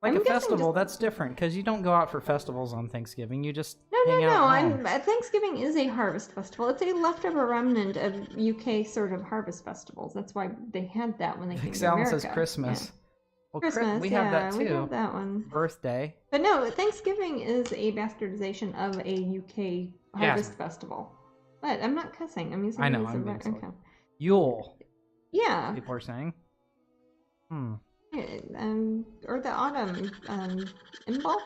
[SPEAKER 1] But a festival, that's different, because you don't go out for festivals on Thanksgiving. You just
[SPEAKER 2] hang
[SPEAKER 1] out at home.
[SPEAKER 2] Thanksgiving is a harvest festival. It's a leftover remnant of UK sort of harvest festivals. That's why they had that when they came to America.
[SPEAKER 1] Says Christmas.
[SPEAKER 2] Yeah.
[SPEAKER 1] Well,
[SPEAKER 2] Christmas,
[SPEAKER 1] we have that too.
[SPEAKER 2] We have that one.
[SPEAKER 1] Birthday.
[SPEAKER 2] But no, Thanksgiving is a bastardization of a UK harvest festival. But I'm not cussing. I'm using.
[SPEAKER 1] I know. I'm being silly. Yule.
[SPEAKER 2] Yeah.
[SPEAKER 1] People are saying.
[SPEAKER 2] Or the autumn. Imbolc.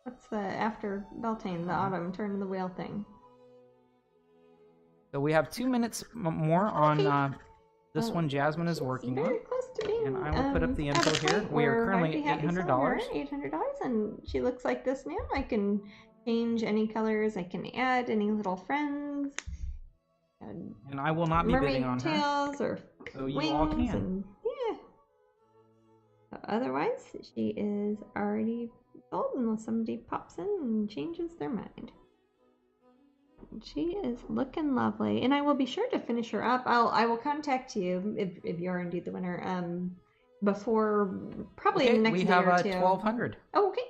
[SPEAKER 2] What's the after Beltane? The autumn turn of the wheel thing.
[SPEAKER 1] So we have 2 minutes more on this one. Jasmine is working on.
[SPEAKER 2] Very close to being.
[SPEAKER 1] And I will put up the info here. We are currently $800.
[SPEAKER 2] $800, and she looks like this now. I can change any colors. I can add any little friends.
[SPEAKER 1] And I will not be bidding on her.
[SPEAKER 2] Tails or
[SPEAKER 1] so you
[SPEAKER 2] wings
[SPEAKER 1] all can.
[SPEAKER 2] And, yeah. Otherwise, she is already sold unless somebody pops in and changes their mind. She is looking lovely, and I will be sure to finish her up. I will contact you if you're indeed the winner. Before probably the next day or two.
[SPEAKER 1] We have 1,200.
[SPEAKER 2] Oh, okay.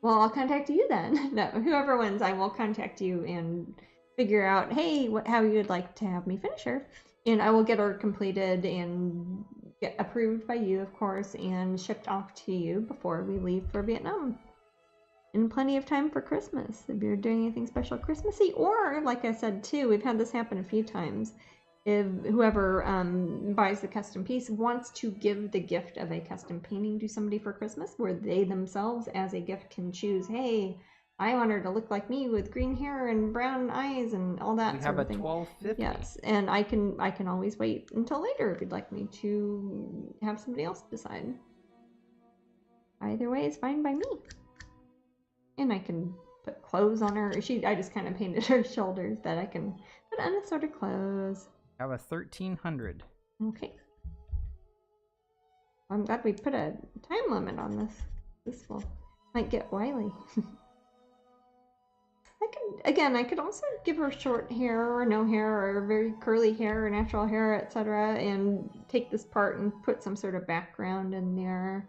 [SPEAKER 2] Well, I'll contact you then. No, whoever wins, I will contact you and figure out, hey, how you would like to have me finish her, and I will get her completed and get approved by you, of course, and shipped off to you before we leave for Vietnam. And plenty of time for Christmas if you're doing anything special Christmassy, or like I said too, we've had this happen a few times. If whoever buys the custom piece wants to give the gift of a custom painting to somebody for Christmas, where they themselves as a gift can choose, hey, I want her to look like me with green hair and brown eyes and all that sort of thing.
[SPEAKER 1] We have a $1,250.
[SPEAKER 2] Yes, and I can always wait until later if you'd like me to have somebody else decide. Either way is fine by me. And I can put clothes on her. I just kind of painted her shoulders that I can put on a sort of clothes.
[SPEAKER 1] I have a 1,300.
[SPEAKER 2] Okay. I'm glad we put a time limit on this. This might get wily. I could also give her short hair or no hair or very curly hair or natural hair, etc. and take this part and put some sort of background in there.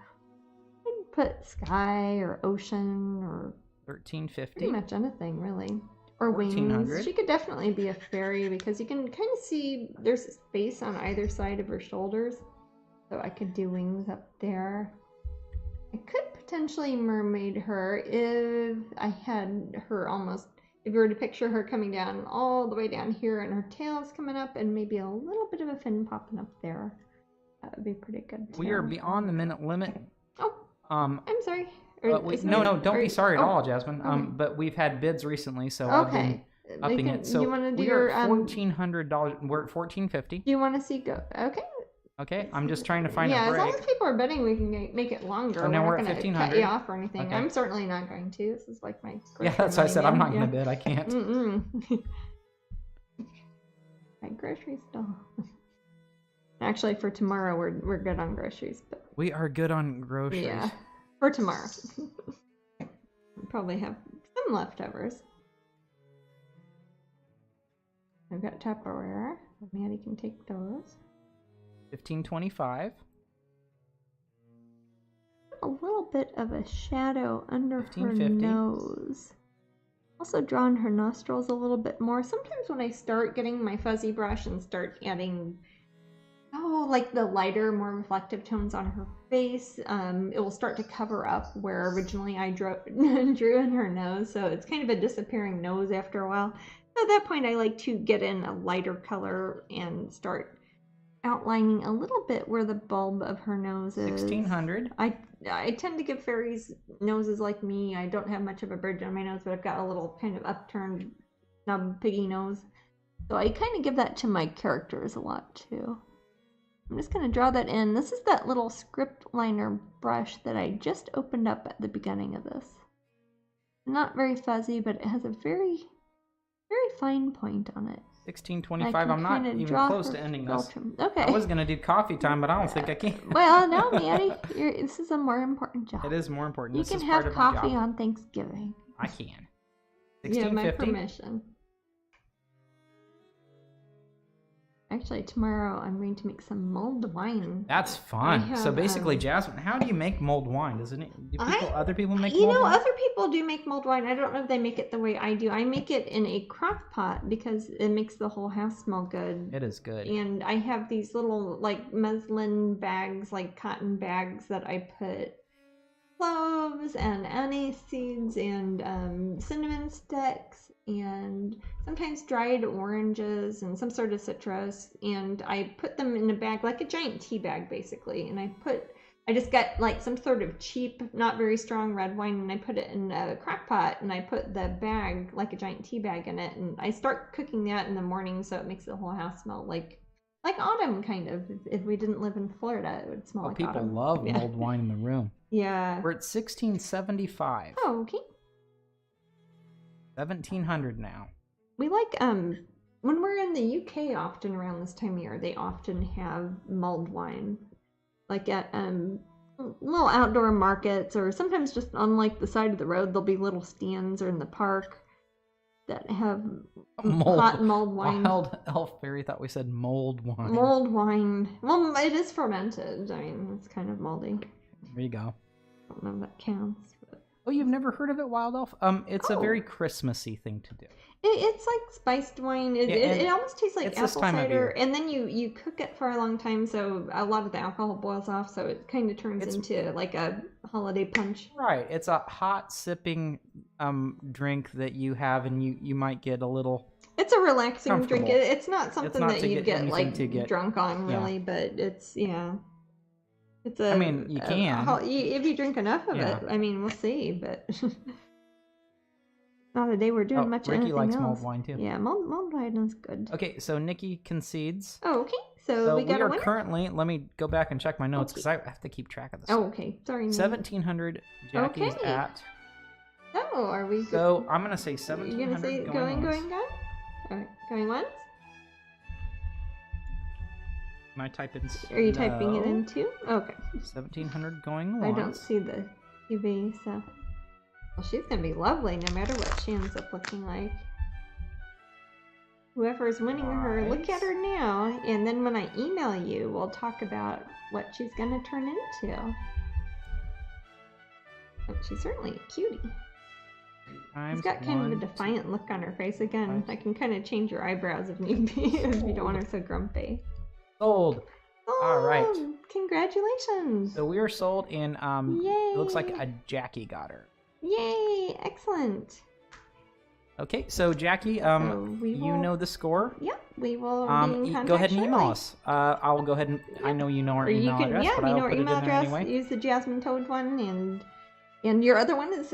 [SPEAKER 2] I'd put sky or ocean or
[SPEAKER 1] 1,350.
[SPEAKER 2] pretty much anything really. Or wings. She could definitely be a fairy because you can kind of see there's space on either side of her shoulders. So I could do wings up there. I could potentially mermaid her if I had her almost, if you were to picture her coming down all the way down here and her tail's coming up and maybe a little bit of a fin popping up there. That would be pretty good too.
[SPEAKER 1] We are beyond the minute limit.
[SPEAKER 2] Oh, I'm sorry.
[SPEAKER 1] No, don't be sorry at all, Jasmine. Okay. But we've had bids recently, so I've been upping it. So we are at $1,400. We're at $1,450.
[SPEAKER 2] Do you want to see go? Okay.
[SPEAKER 1] Okay, I'm just trying to find a break.
[SPEAKER 2] Yeah, as long as people are bidding, we can make it longer.
[SPEAKER 1] So now we're at
[SPEAKER 2] not going to cut you off or anything. Okay. I'm certainly not going to. This is like my grocery
[SPEAKER 1] that's why I said I'm not going to bid. I can't.
[SPEAKER 2] My grocery store. Actually, for tomorrow, we're good on groceries. But
[SPEAKER 1] we are good on groceries.
[SPEAKER 2] Yeah, for tomorrow. We'll probably have some leftovers. I've got Tupperware. Maddie can take those.
[SPEAKER 1] $15.25.
[SPEAKER 2] A little bit of a shadow under her
[SPEAKER 1] $15.50.
[SPEAKER 2] nose. Also drawn her nostrils a little bit more. Sometimes when I start getting my fuzzy brush and start adding, like the lighter, more reflective tones on her face, it will start to cover up where originally I drew in her nose. So it's kind of a disappearing nose after a while. So at that point, I like to get in a lighter color and start outlining a little bit where the bulb of her nose is.
[SPEAKER 1] $1,600.
[SPEAKER 2] I tend to give fairies noses like me. I don't have much of a bridge on my nose, but I've got a little kind of upturned snub piggy nose. So I kind of give that to my characters a lot too. I'm just going to draw that in. This is that little script liner brush that I just opened up at the beginning of this. Not very fuzzy, but it has a very, very fine point on it.
[SPEAKER 1] $16.25. I'm not even close to ending this.
[SPEAKER 2] Okay.
[SPEAKER 1] I was going to do coffee time, but I don't think I can.
[SPEAKER 2] Well, no, Maddie. This is a more important job.
[SPEAKER 1] It is more important.
[SPEAKER 2] You
[SPEAKER 1] this
[SPEAKER 2] can
[SPEAKER 1] is
[SPEAKER 2] have
[SPEAKER 1] part of
[SPEAKER 2] coffee
[SPEAKER 1] my job.
[SPEAKER 2] on Thanksgiving.
[SPEAKER 1] I can.
[SPEAKER 2] You have my
[SPEAKER 1] $16.50.
[SPEAKER 2] permission. Actually, tomorrow I'm going to make some mulled wine.
[SPEAKER 1] That's fun.
[SPEAKER 2] have,
[SPEAKER 1] So basically, Jasmine, how do you make mulled wine? Doesn't it? Other people make
[SPEAKER 2] You
[SPEAKER 1] mulled
[SPEAKER 2] know,
[SPEAKER 1] wine?
[SPEAKER 2] other people do make mulled wine. I don't know if they make it the way I do. I make it in a crock pot because it makes the whole house smell good.
[SPEAKER 1] It is good.
[SPEAKER 2] And I have these little like muslin bags, like cotton bags that I put cloves and anise seeds and cinnamon sticks and sometimes dried oranges and some sort of citrus, and I put them in a bag, like a giant tea bag basically, and I just got like some sort of cheap, not very strong red wine, and I put it in a crock pot, and I put the bag, like a giant tea bag, in it, and I start cooking that in the morning, so it makes the whole house smell like autumn, kind of. If we didn't live in Florida, it would smell like
[SPEAKER 1] people
[SPEAKER 2] autumn.
[SPEAKER 1] love mulled wine in the room.
[SPEAKER 2] Yeah.
[SPEAKER 1] We're at $16.75.
[SPEAKER 2] Oh, okay.
[SPEAKER 1] $1,700 now.
[SPEAKER 2] We like when we're in the UK often around this time of year, they often have mulled wine, like at little outdoor markets, or sometimes just on like the side of the road there'll be little stands, or in the park that have hot mulled wine.
[SPEAKER 1] Wild elf fairy thought we said mulled wine.
[SPEAKER 2] Mulled wine. Well, it is fermented. I mean, it's kind of moldy.
[SPEAKER 1] There you go.
[SPEAKER 2] I don't know if that counts. But...
[SPEAKER 1] Oh, you've never heard of it, Wild Elf? It's a very Christmassy thing to do.
[SPEAKER 2] It's like spiced wine. It almost tastes like apple cider, and then you cook it for a long time, so a lot of the alcohol boils off, so it kind of turns into like a holiday punch.
[SPEAKER 1] Right. It's a hot sipping drink that you have, and you might get a little.
[SPEAKER 2] It's a relaxing drink. It's not something that you get like drunk on, really, but it's It's a.
[SPEAKER 1] I mean, you can
[SPEAKER 2] if you drink enough of it. I mean, we'll see, but. Not a day we're doing much
[SPEAKER 1] Ricky
[SPEAKER 2] anything
[SPEAKER 1] likes
[SPEAKER 2] else.
[SPEAKER 1] mulled wine too.
[SPEAKER 2] Yeah, mulled wine is good.
[SPEAKER 1] Okay, so Nikki concedes.
[SPEAKER 2] Oh, okay. So we got a winner?
[SPEAKER 1] Currently, let me go back and check my notes because I have to keep track of this.
[SPEAKER 2] Oh, okay. Sorry.
[SPEAKER 1] 1,700 Jackie's at.
[SPEAKER 2] Oh, are we good?
[SPEAKER 1] So I'm going to say 1,700.
[SPEAKER 2] You're going to say going? All right, going once?
[SPEAKER 1] Can I type in?
[SPEAKER 2] Are you typing it in too? Okay.
[SPEAKER 1] 1,700 going once.
[SPEAKER 2] I don't see the TV, so. Well, she's going to be lovely no matter what she ends up looking like. Whoever's winning her, look at her now, and then when I email you, we'll talk about what she's going to turn into. Oh, she's certainly a cutie. She's got kind of a defiant look on her face. Again, I can kind of change your eyebrows if need be, if you don't want her so grumpy.
[SPEAKER 1] Sold. All right.
[SPEAKER 2] Congratulations.
[SPEAKER 1] So we are sold, and
[SPEAKER 2] Yay.
[SPEAKER 1] It looks like a Jackie got her.
[SPEAKER 2] Yay! Excellent.
[SPEAKER 1] Okay, so Jackie, you know the score.
[SPEAKER 2] Yep, we will be in contact
[SPEAKER 1] go ahead and email
[SPEAKER 2] shortly.
[SPEAKER 1] us. I'll go ahead and I know you know our email address, but I'll put it in there anyway.
[SPEAKER 2] Use the Jasmine Toad one, and your other one is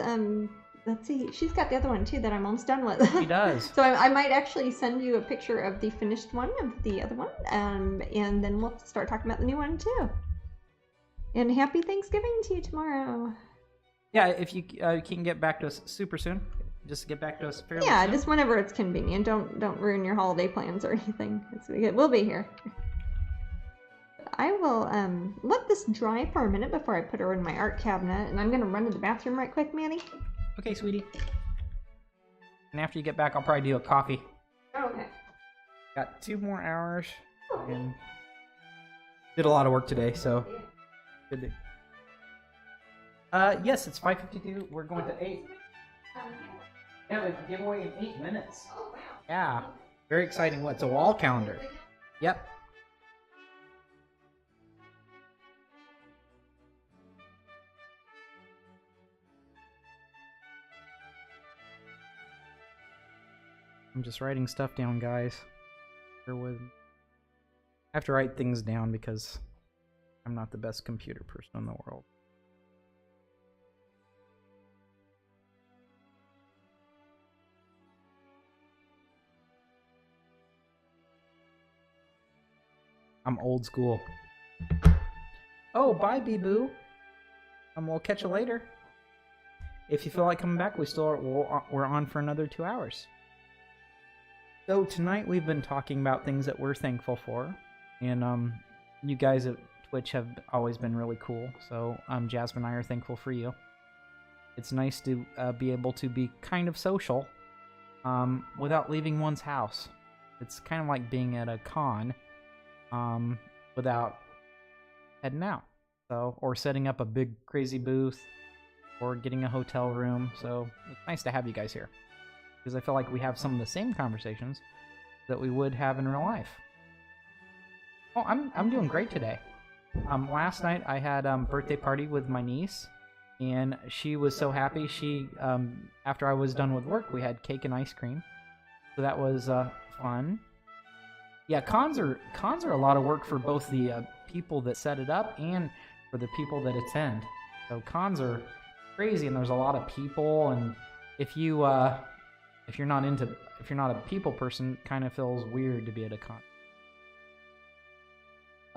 [SPEAKER 2] let's see, she's got the other one too that I'm almost done with.
[SPEAKER 1] She does.
[SPEAKER 2] So I might actually send you a picture of the finished one of the other one, and then we'll start talking about the new one too. And happy Thanksgiving to you tomorrow. Yeah,
[SPEAKER 1] if you can get back to us super soon, just get back to us fairly
[SPEAKER 2] soon.
[SPEAKER 1] soon.
[SPEAKER 2] Just whenever it's convenient. Don't ruin your holiday plans or anything. We'll be here. I will let this dry for a minute before I put her in my art cabinet, and I'm gonna run to the bathroom right quick, Manny.
[SPEAKER 1] Okay, sweetie. And after you get back, I'll probably do a coffee.
[SPEAKER 2] Oh, okay.
[SPEAKER 1] Got 2 more hours and did a lot of work today, so good day. Yes, it's 5:52. We're going to 8. Yeah, we have a giveaway in 8 minutes.
[SPEAKER 2] Oh, wow.
[SPEAKER 1] Yeah, very exciting. What? It's a wall calendar. Yep. I'm just writing stuff down, guys. Bear with me. I have to write things down because I'm not the best computer person in the world. I'm old school. Oh, bye, Bee-Boo. We'll catch you later. If you feel like coming back, we're on for another 2 hours. So tonight we've been talking about things that we're thankful for, and you guys at Twitch have always been really cool. So Jasmine and I are thankful for you. It's nice to be able to be kind of social without leaving one's house. It's kind of like being at a con without heading out. So, or setting up a big crazy booth, or getting a hotel room. So it's nice to have you guys here, because I feel like we have some of the same conversations that we would have in real life. Oh, I'm doing great today. Last night I had a birthday party with my niece, and she was so happy. She after I was done with work, we had cake and ice cream, so that was fun. Yeah, cons are a lot of work for both the people that set it up and for the people that attend. So cons are crazy, and there's a lot of people, and if you're not a people person, it kind of feels weird to be at a con.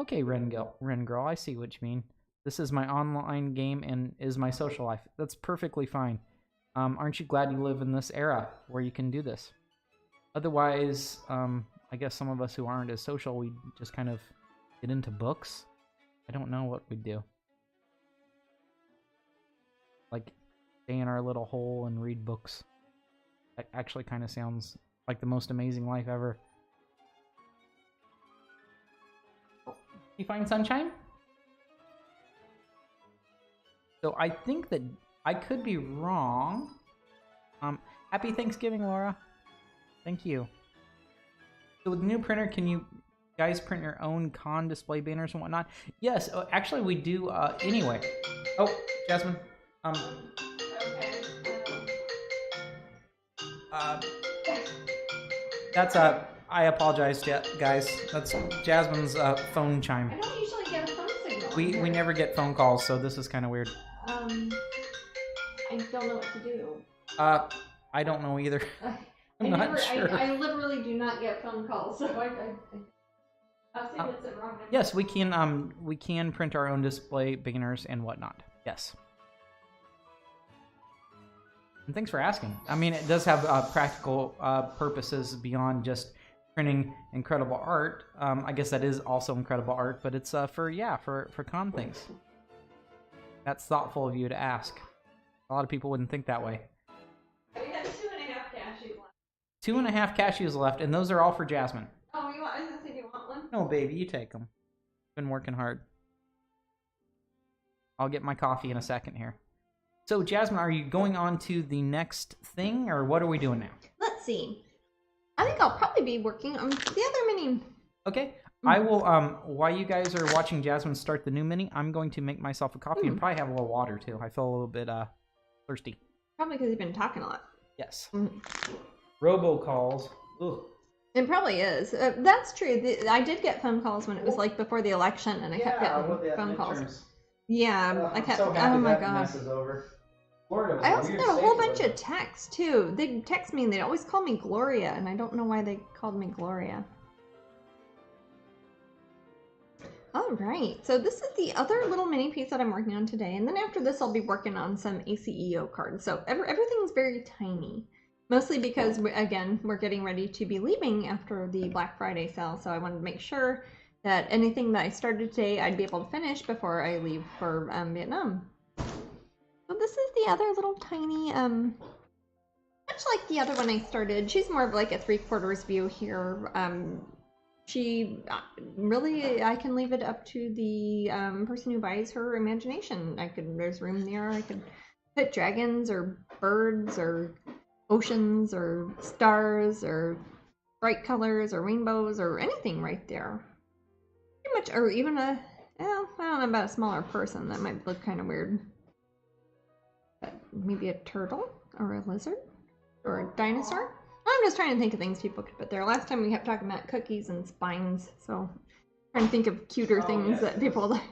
[SPEAKER 1] Okay, Ren Girl, I see what you mean. This is my online game and is my social life. That's perfectly fine. Aren't you glad you live in this era where you can do this? Otherwise, I guess some of us who aren't as social, we just kind of get into books. I don't know what we'd do. Like, stay in our little hole and read books. That actually kind of sounds like the most amazing life ever. You find sunshine? So I think that I could be wrong. Happy Thanksgiving, Laura. Thank you. So with the new printer, can you guys print your own con display banners and whatnot? Yes, actually we do anyway. Oh, Jasmine. That's I apologize, guys. That's Jasmine's phone chime.
[SPEAKER 2] I don't usually get a phone signal.
[SPEAKER 1] We never get phone calls, so this is kind of weird.
[SPEAKER 2] I don't know what to do.
[SPEAKER 1] I don't know either. I'm not sure.
[SPEAKER 2] I literally do not get phone calls, so I think it's a wrong.
[SPEAKER 1] Yes, we can print our own display banners and whatnot. Yes. And thanks for asking. I mean, it does have practical purposes beyond just printing incredible art. I guess that is also incredible art, but it's for con things. That's thoughtful of you to ask. A lot of people wouldn't think that way.
[SPEAKER 2] We have 2.5 cashews left.
[SPEAKER 1] 2.5 cashews left, and those are all for Jasmine.
[SPEAKER 2] Oh, I was gonna say, do you want one?
[SPEAKER 1] No, baby, you take them. Been working hard. I'll get my coffee in a second here. So, Jasmine, are you going on to the next thing, or what are we doing now?
[SPEAKER 2] Let's see. I think I'll probably be working on the other mini.
[SPEAKER 1] Okay. I will, while you guys are watching Jasmine start the new mini, I'm going to make myself a coffee and probably have a little water, too. I feel a little bit thirsty.
[SPEAKER 2] Probably because you've been talking a lot.
[SPEAKER 1] Yes. Robocalls. Ugh.
[SPEAKER 2] It probably is. That's true. I did get phone calls when it was like before the election, and I kept getting phone calls. Yeah, I kept.
[SPEAKER 1] So happy
[SPEAKER 2] oh my
[SPEAKER 1] that
[SPEAKER 2] god.
[SPEAKER 1] mess is over. Florida was
[SPEAKER 2] I
[SPEAKER 1] a
[SPEAKER 2] also
[SPEAKER 1] weird
[SPEAKER 2] got a
[SPEAKER 1] state
[SPEAKER 2] whole
[SPEAKER 1] for
[SPEAKER 2] bunch
[SPEAKER 1] it.
[SPEAKER 2] of texts too. They text me and they'd always call me Gloria, and I don't know why they called me Gloria. All right, so this is the other little mini piece that I'm working on today, and then after this I'll be working on some ACEO cards. So everything's very tiny, mostly because we're getting ready to be leaving after the Black Friday sale, so I wanted to make sure that anything that I started today, I'd be able to finish before I leave for Vietnam. So this is the other little tiny, much like the other one I started. She's more of like a 3/4 view here. She really, I can leave it up to the person who buys her imagination. There's room there. I could put dragons or birds or oceans or stars or bright colors or rainbows or anything right there. Pretty much, or even I don't know about a smaller person. That might look kind of weird. But maybe a turtle or a lizard or a dinosaur. I'm just trying to think of things people could put there. Last time we kept talking about cookies and spines, so I'm trying to think of cuter things that people like.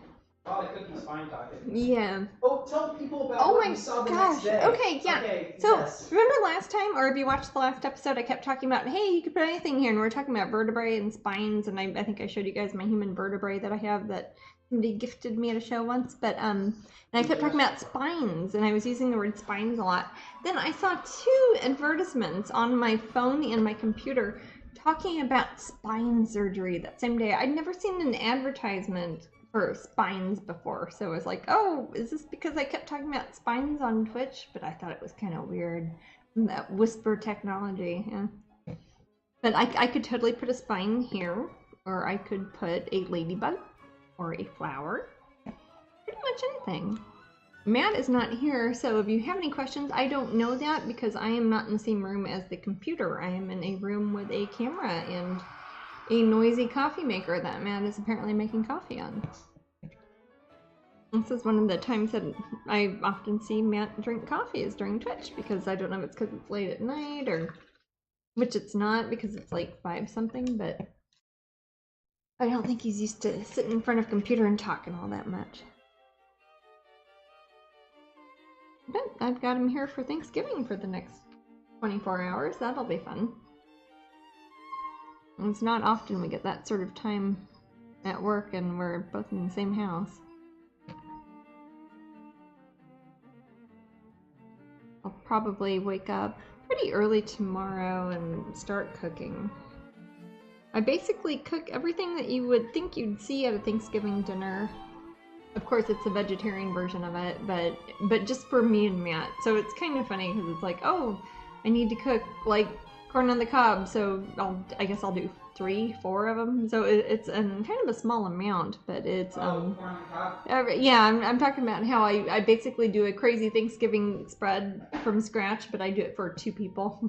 [SPEAKER 1] Oh, the cookie spine talking.
[SPEAKER 2] Yeah.
[SPEAKER 3] Oh, tell people about what you saw the next day.
[SPEAKER 2] Okay, yeah.
[SPEAKER 3] Okay,
[SPEAKER 2] so
[SPEAKER 3] yes.
[SPEAKER 2] remember last time, or if you watched the last episode, I kept talking about, hey, you could put anything here, and we were talking about vertebrae and spines, and I think I showed you guys my human vertebrae that I have that somebody gifted me at a show once, but and I kept talking about spines, and I was using the word spines a lot. Then I saw 2 advertisements on my phone and my computer talking about spine surgery that same day. I'd never seen an advertisement for spines before, so I was like, oh, is this because I kept talking about spines on Twitch? But I thought it was kind of weird, that whisper technology. Yeah. But I could totally put a spine here, or I could put a ladybug or a flower, pretty much anything. Matt is not here, so if you have any questions, I don't know that because I am not in the same room as the computer. I am in a room with a camera and a noisy coffee maker that Matt is apparently making coffee on. This is one of the times that I often see Matt drink coffee is during Twitch, because I don't know if it's because it's late at night or, which it's not because it's like 5 something, but I don't think he's used to sitting in front of a computer and talking all that much. But I've got him here for Thanksgiving for the next 24 hours. That'll be fun. And it's not often we get that sort of time at work and we're both in the same house. I'll probably wake up pretty early tomorrow and start cooking. I basically cook everything that you would think you'd see at a Thanksgiving dinner. Of course, it's a vegetarian version of it, but just for me and Matt. So it's kind of funny because it's like, oh, I need to cook like corn on the cob, so I guess I'll do 3, 4 of them. So it's kind of a small amount, but it's
[SPEAKER 1] corn on the cob?
[SPEAKER 2] yeah. I'm talking about how I basically do a crazy Thanksgiving spread from scratch, but I do it for 2 people.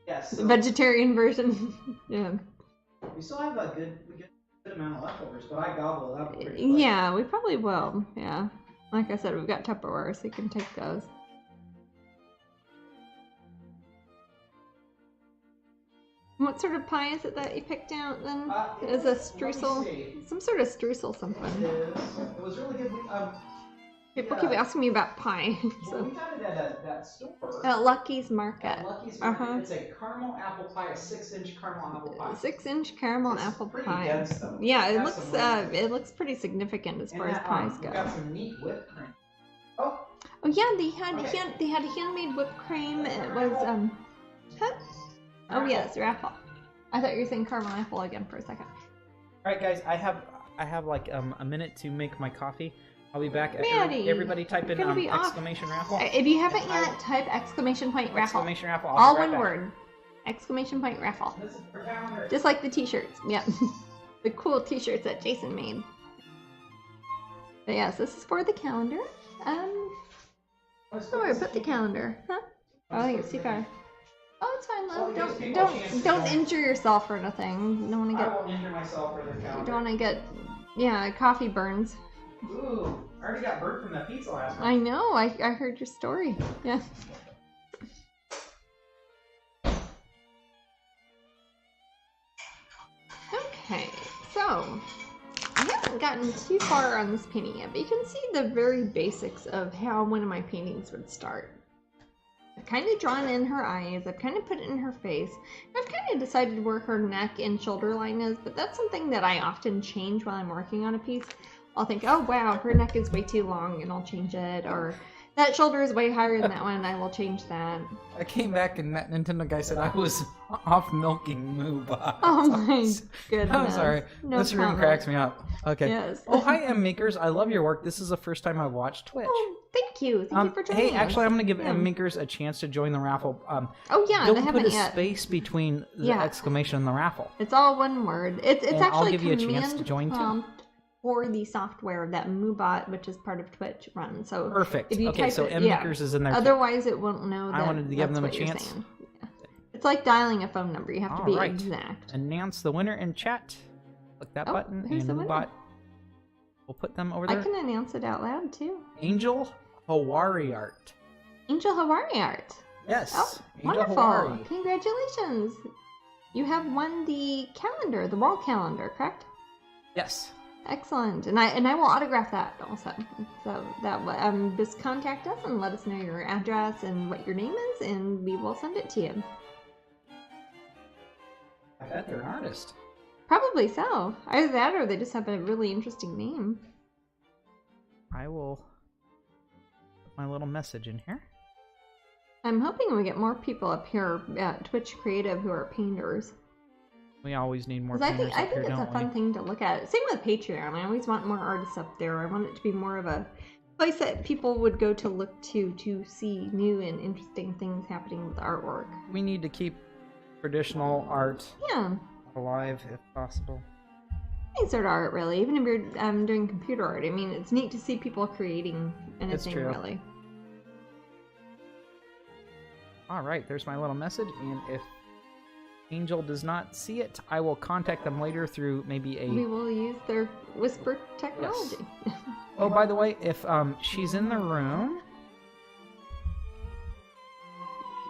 [SPEAKER 3] Yes.
[SPEAKER 2] The vegetarian version. Yeah.
[SPEAKER 3] We still have a good amount of leftovers, but I gobble it up pretty quick.
[SPEAKER 2] Yeah, we probably will. Yeah. Like I said, we've got Tupperware, so you can take those. What sort of pie is it that you picked out then? Is a streusel? Some sort of streusel something.
[SPEAKER 3] It is. It was really good.
[SPEAKER 2] People keep asking me about pie.
[SPEAKER 3] Well, we got it at that store.
[SPEAKER 2] At Lucky's Market.
[SPEAKER 3] At Lucky's Market. It's a caramel apple pie, a 6-inch caramel apple pie.
[SPEAKER 2] 6-inch caramel
[SPEAKER 3] It's
[SPEAKER 2] apple
[SPEAKER 3] pretty
[SPEAKER 2] pie.
[SPEAKER 3] dense, though.
[SPEAKER 2] Yeah,
[SPEAKER 3] It
[SPEAKER 2] it looks pretty significant as far as pies go.
[SPEAKER 3] We got some neat whipped cream. Oh.
[SPEAKER 2] Oh yeah, they had handmade whipped cream. It was huh? Oh yes, raffle. I thought you were saying caramel apple again for a second.
[SPEAKER 1] All right, guys, I have like a minute to make my coffee. I'll be back.
[SPEAKER 2] Maddie,
[SPEAKER 1] Everybody type in exclamation raffle.
[SPEAKER 2] If you haven't yet, type exclamation point raffle.
[SPEAKER 1] Exclamation raffle.
[SPEAKER 2] All one word. Exclamation point raffle.
[SPEAKER 3] This is for calendar.
[SPEAKER 2] Just like the t-shirts. Yeah. The cool t-shirts that Jason made. But yes, this is for the calendar. Somewhere, put the calendar. Huh? Oh, I think it's too far. Oh, it's fine, love. Don't injure yourself or nothing. You don't want to get.
[SPEAKER 3] I will injure myself for the calendar.
[SPEAKER 2] You don't want to get, coffee burns.
[SPEAKER 3] Ooh, I already got burnt from that pizza last night.
[SPEAKER 2] I know. I heard your story. Yeah. Okay, so I haven't gotten too far on this painting yet, but you can see the very basics of how one of my paintings would start. I've kind of drawn in her eyes, I've kind of put it in her face, I've kind of decided where her neck and shoulder line is, but that's something that I often change while I'm working on a piece. I'll think, oh wow, her neck is way too long, and I'll change it, or That shoulder is way higher than that one, and I will change that.
[SPEAKER 1] I came back and that Nintendo guy said I was off milking Moobot.
[SPEAKER 2] Oh my goodness.
[SPEAKER 1] I'm sorry.
[SPEAKER 2] No
[SPEAKER 1] This room
[SPEAKER 2] comment.
[SPEAKER 1] cracks me up. Okay.
[SPEAKER 2] Yes.
[SPEAKER 1] Oh, hi, M Makers. I love your work. This is the first time I've watched Twitch.
[SPEAKER 2] Oh, thank you. Thank you for joining
[SPEAKER 1] Hey,
[SPEAKER 2] us.
[SPEAKER 1] actually, I'm going to give
[SPEAKER 2] Yeah.
[SPEAKER 1] M Makers a chance to join the raffle.
[SPEAKER 2] Oh yeah, I
[SPEAKER 1] Don't
[SPEAKER 2] haven't
[SPEAKER 1] put a
[SPEAKER 2] yet.
[SPEAKER 1] space between the
[SPEAKER 2] Yeah.
[SPEAKER 1] exclamation and the raffle.
[SPEAKER 2] It's all one word. It's
[SPEAKER 1] And I'll
[SPEAKER 2] actually
[SPEAKER 1] give you a chance
[SPEAKER 2] command
[SPEAKER 1] to join, too.
[SPEAKER 2] prompt for the software that Moobot, which is part of Twitch, runs. So
[SPEAKER 1] Perfect.
[SPEAKER 2] if you
[SPEAKER 1] Okay,
[SPEAKER 2] type
[SPEAKER 1] so
[SPEAKER 2] it,
[SPEAKER 1] M Makers is in there. too.
[SPEAKER 2] Otherwise, it won't know that.
[SPEAKER 1] I wanted to give
[SPEAKER 2] that's
[SPEAKER 1] them a
[SPEAKER 2] what you're
[SPEAKER 1] chance.
[SPEAKER 2] saying. Yeah. It's like dialing a phone number. You have to be
[SPEAKER 1] Alright.
[SPEAKER 2] exact.
[SPEAKER 1] Announce the winner in chat. Click that
[SPEAKER 2] Oh,
[SPEAKER 1] button,
[SPEAKER 2] who's
[SPEAKER 1] and
[SPEAKER 2] the winner?
[SPEAKER 1] Moobot will put them over
[SPEAKER 2] I
[SPEAKER 1] there.
[SPEAKER 2] can announce it out loud too.
[SPEAKER 1] Angel Hawari Art.
[SPEAKER 2] Angel Hawari Art.
[SPEAKER 1] Yes.
[SPEAKER 2] Oh,
[SPEAKER 1] Angel
[SPEAKER 2] wonderful!
[SPEAKER 1] Hawari.
[SPEAKER 2] Congratulations. You have won the calendar, the wall calendar, correct?
[SPEAKER 1] Yes.
[SPEAKER 2] Excellent, and I will autograph that also. So that just contact us and let us know your address and what your name is, and we will send it to you.
[SPEAKER 1] I bet they're an artist.
[SPEAKER 2] Probably so. Either that, or they just have a really interesting name.
[SPEAKER 1] I will put my little message in here.
[SPEAKER 2] I'm hoping we get more people up here at Twitch Creative who are painters.
[SPEAKER 1] We always need more
[SPEAKER 2] 'Cause I
[SPEAKER 1] painters
[SPEAKER 2] think
[SPEAKER 1] up here,
[SPEAKER 2] it's a
[SPEAKER 1] don't
[SPEAKER 2] fun
[SPEAKER 1] we?
[SPEAKER 2] thing to look at. Same with Patreon. I always want more artists up there. I want it to be more of a place that people would go to look to see new and interesting things happening with artwork.
[SPEAKER 1] We need to keep traditional art
[SPEAKER 2] Yeah.
[SPEAKER 1] alive if possible.
[SPEAKER 2] Any sort of art, really. Even if you're doing computer art. I mean, it's neat to see people creating anything,
[SPEAKER 1] true.
[SPEAKER 2] really.
[SPEAKER 1] Alright, there's my little message, and if Angel does not see it, I will contact them later through maybe
[SPEAKER 2] We
[SPEAKER 1] a...
[SPEAKER 2] will use their whisper technology.
[SPEAKER 1] Oh, by the way, if she's in the room...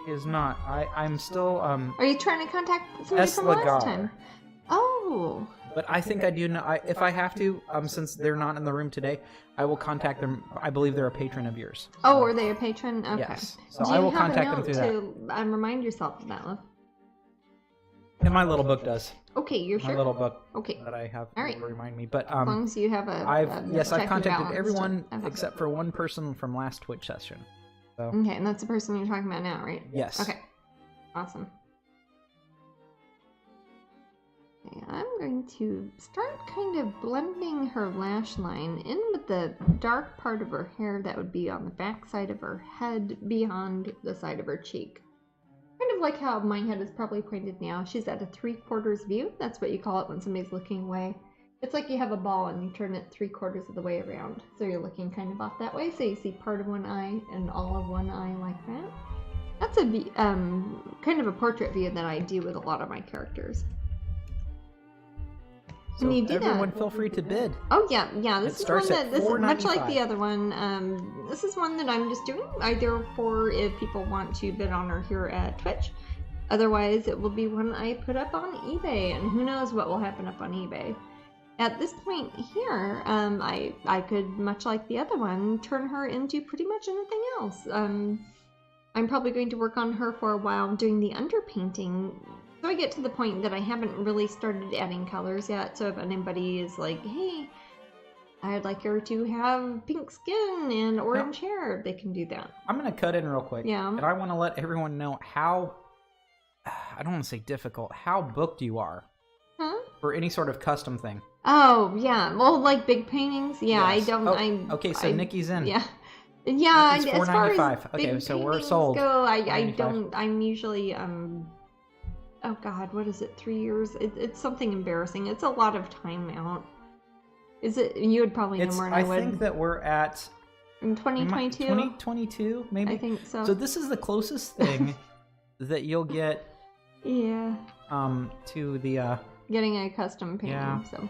[SPEAKER 1] She is not. I'm still...
[SPEAKER 2] Are you trying to contact somebody from
[SPEAKER 1] Lagar.
[SPEAKER 2] last time? Oh.
[SPEAKER 1] But I think I do know... if I have to, since they're not in the room today, I will contact them. I believe they're a patron of yours.
[SPEAKER 2] Oh, are they a patron? Okay.
[SPEAKER 1] Yes. So
[SPEAKER 2] Do
[SPEAKER 1] I
[SPEAKER 2] you
[SPEAKER 1] will
[SPEAKER 2] have
[SPEAKER 1] contact
[SPEAKER 2] a
[SPEAKER 1] them
[SPEAKER 2] note
[SPEAKER 1] through that.
[SPEAKER 2] to remind yourself of that, love?
[SPEAKER 1] And my little book does.
[SPEAKER 2] Okay, you're
[SPEAKER 1] My
[SPEAKER 2] sure?
[SPEAKER 1] little book
[SPEAKER 2] Okay.
[SPEAKER 1] that I have
[SPEAKER 2] All right.
[SPEAKER 1] will remind me. But
[SPEAKER 2] As long as you have
[SPEAKER 1] I've
[SPEAKER 2] checking
[SPEAKER 1] contacted
[SPEAKER 2] balance
[SPEAKER 1] everyone
[SPEAKER 2] to-
[SPEAKER 1] except for one person from last Twitch session. So
[SPEAKER 2] Okay, and that's the person you're talking about now, right?
[SPEAKER 1] yes.
[SPEAKER 2] Okay. Awesome. Okay, I'm going to start kind of blending her lash line in with the dark part of her hair that would be on the back side of her head beyond the side of her cheek. Kind of like how my head is probably pointed now. She's at a 3/4 view. That's what you call it when somebody's looking away. It's like you have a ball and you turn it 3/4 of the way around. So you're looking kind of off that way. So you see part of one eye and all of one eye like that. That's a kind of a portrait view that I do with a lot of my characters.
[SPEAKER 1] So
[SPEAKER 2] When you do
[SPEAKER 1] everyone
[SPEAKER 2] that-
[SPEAKER 1] feel free to bid.
[SPEAKER 2] Oh yeah. This is one
[SPEAKER 1] starts
[SPEAKER 2] that
[SPEAKER 1] at
[SPEAKER 2] this is much like
[SPEAKER 1] $4.95.
[SPEAKER 2] the other one. This is one that I'm just doing either for if people want to bid on her here at Twitch. Otherwise, it will be one I put up on eBay, and who knows what will happen up on eBay. At this point here, I could, much like the other one, turn her into pretty much anything else. I'm probably going to work on her for a while doing the underpainting. So I get to the point that I haven't really started adding colors yet. So if anybody is like, hey, I'd like her to have pink skin and orange hair, they can do that.
[SPEAKER 1] I'm gonna cut in real quick.
[SPEAKER 2] Yeah.
[SPEAKER 1] And I want to let everyone know how, I don't want to say difficult, how booked you are
[SPEAKER 2] Huh?
[SPEAKER 1] for any sort of custom thing.
[SPEAKER 2] Oh, yeah. Well, like big paintings? Yeah,
[SPEAKER 1] Yes.
[SPEAKER 2] I don't...
[SPEAKER 1] Oh, okay, so Nikki's in.
[SPEAKER 2] Yeah. Yeah,
[SPEAKER 1] Nikki's
[SPEAKER 2] as far as
[SPEAKER 1] $4.95. Okay,
[SPEAKER 2] big
[SPEAKER 1] so we're
[SPEAKER 2] paintings
[SPEAKER 1] sold.
[SPEAKER 2] go, I
[SPEAKER 1] $4.95.
[SPEAKER 2] don't... I'm usually... Oh, God, what is it? 3 years? It's something embarrassing. It's a lot of time out. Is it... You would probably know more than I would.
[SPEAKER 1] I think that we're at...
[SPEAKER 2] In 2022?
[SPEAKER 1] 2022, maybe?
[SPEAKER 2] I think so.
[SPEAKER 1] So this is the closest thing that you'll get
[SPEAKER 2] Yeah.
[SPEAKER 1] to the...
[SPEAKER 2] Getting a custom painting,
[SPEAKER 1] Yeah.
[SPEAKER 2] so...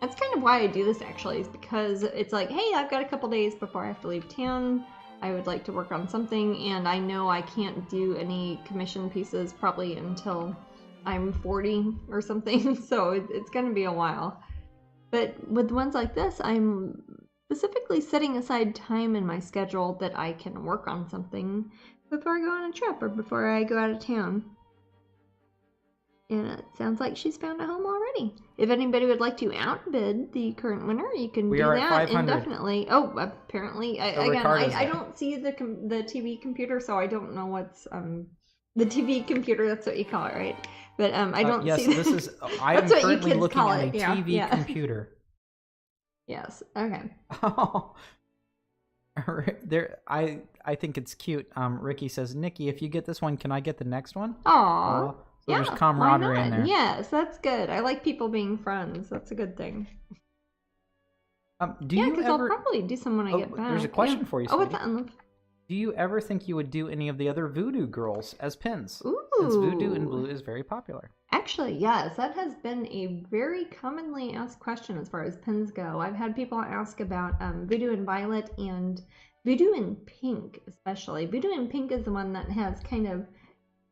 [SPEAKER 2] That's kind of why I do this, actually, is because it's like, hey, I've got a couple days before I have to leave town. I would like to work on something, and I know I can't do any commission pieces probably until I'm 40 or something, so it's going to be a while. But with ones like this, I'm specifically setting aside time in my schedule that I can work on something before I go on a trip or before I go out of town. And it sounds like she's found a home already. If anybody would like to outbid the current winner, you can do
[SPEAKER 1] are at
[SPEAKER 2] that
[SPEAKER 1] 500.
[SPEAKER 2] indefinitely. Oh, apparently, I don't see the TV computer, so I don't know what's the TV computer. That's what you call it, right? But I don't
[SPEAKER 1] yes,
[SPEAKER 2] see.
[SPEAKER 1] Yes, this is. I am currently looking at a TV computer.
[SPEAKER 2] Yes. Okay.
[SPEAKER 1] Oh, there. I think it's cute. Ricky says, Nikki, if you get this one, can I get the next one?
[SPEAKER 2] Aw.
[SPEAKER 1] So there's camaraderie in there.
[SPEAKER 2] Yes, that's good. I like people being friends. That's a good thing.
[SPEAKER 1] Because
[SPEAKER 2] I'll probably do some when I get back.
[SPEAKER 1] There's a question for you,
[SPEAKER 2] sweetie. What's that?
[SPEAKER 1] Do you ever think you would do any of the other voodoo girls as pins?
[SPEAKER 2] Ooh.
[SPEAKER 1] Since voodoo in blue is very popular.
[SPEAKER 2] Actually, yes. That has been a very commonly asked question as far as pins go. I've had people ask about voodoo in violet and voodoo in pink, especially. Voodoo in pink is the one that has kind of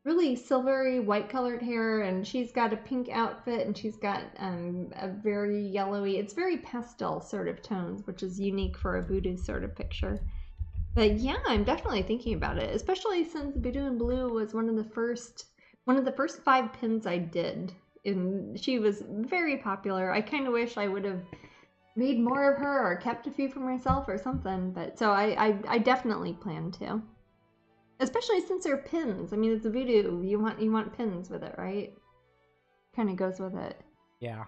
[SPEAKER 2] really silvery white colored hair, and she's got a pink outfit, and she's got a very yellowy, it's very pastel sort of tones, which is unique for a voodoo sort of picture. But yeah, I'm definitely thinking about it, especially since voodoo in blue was one of the first 5 pins I did, and she was very popular. I kind of wish I would have made more of her or kept a few for myself or something, but so I definitely plan to. Especially since they're pins. I mean, it's a voodoo. You want pins with it, right? Kind of goes with it.
[SPEAKER 1] Yeah.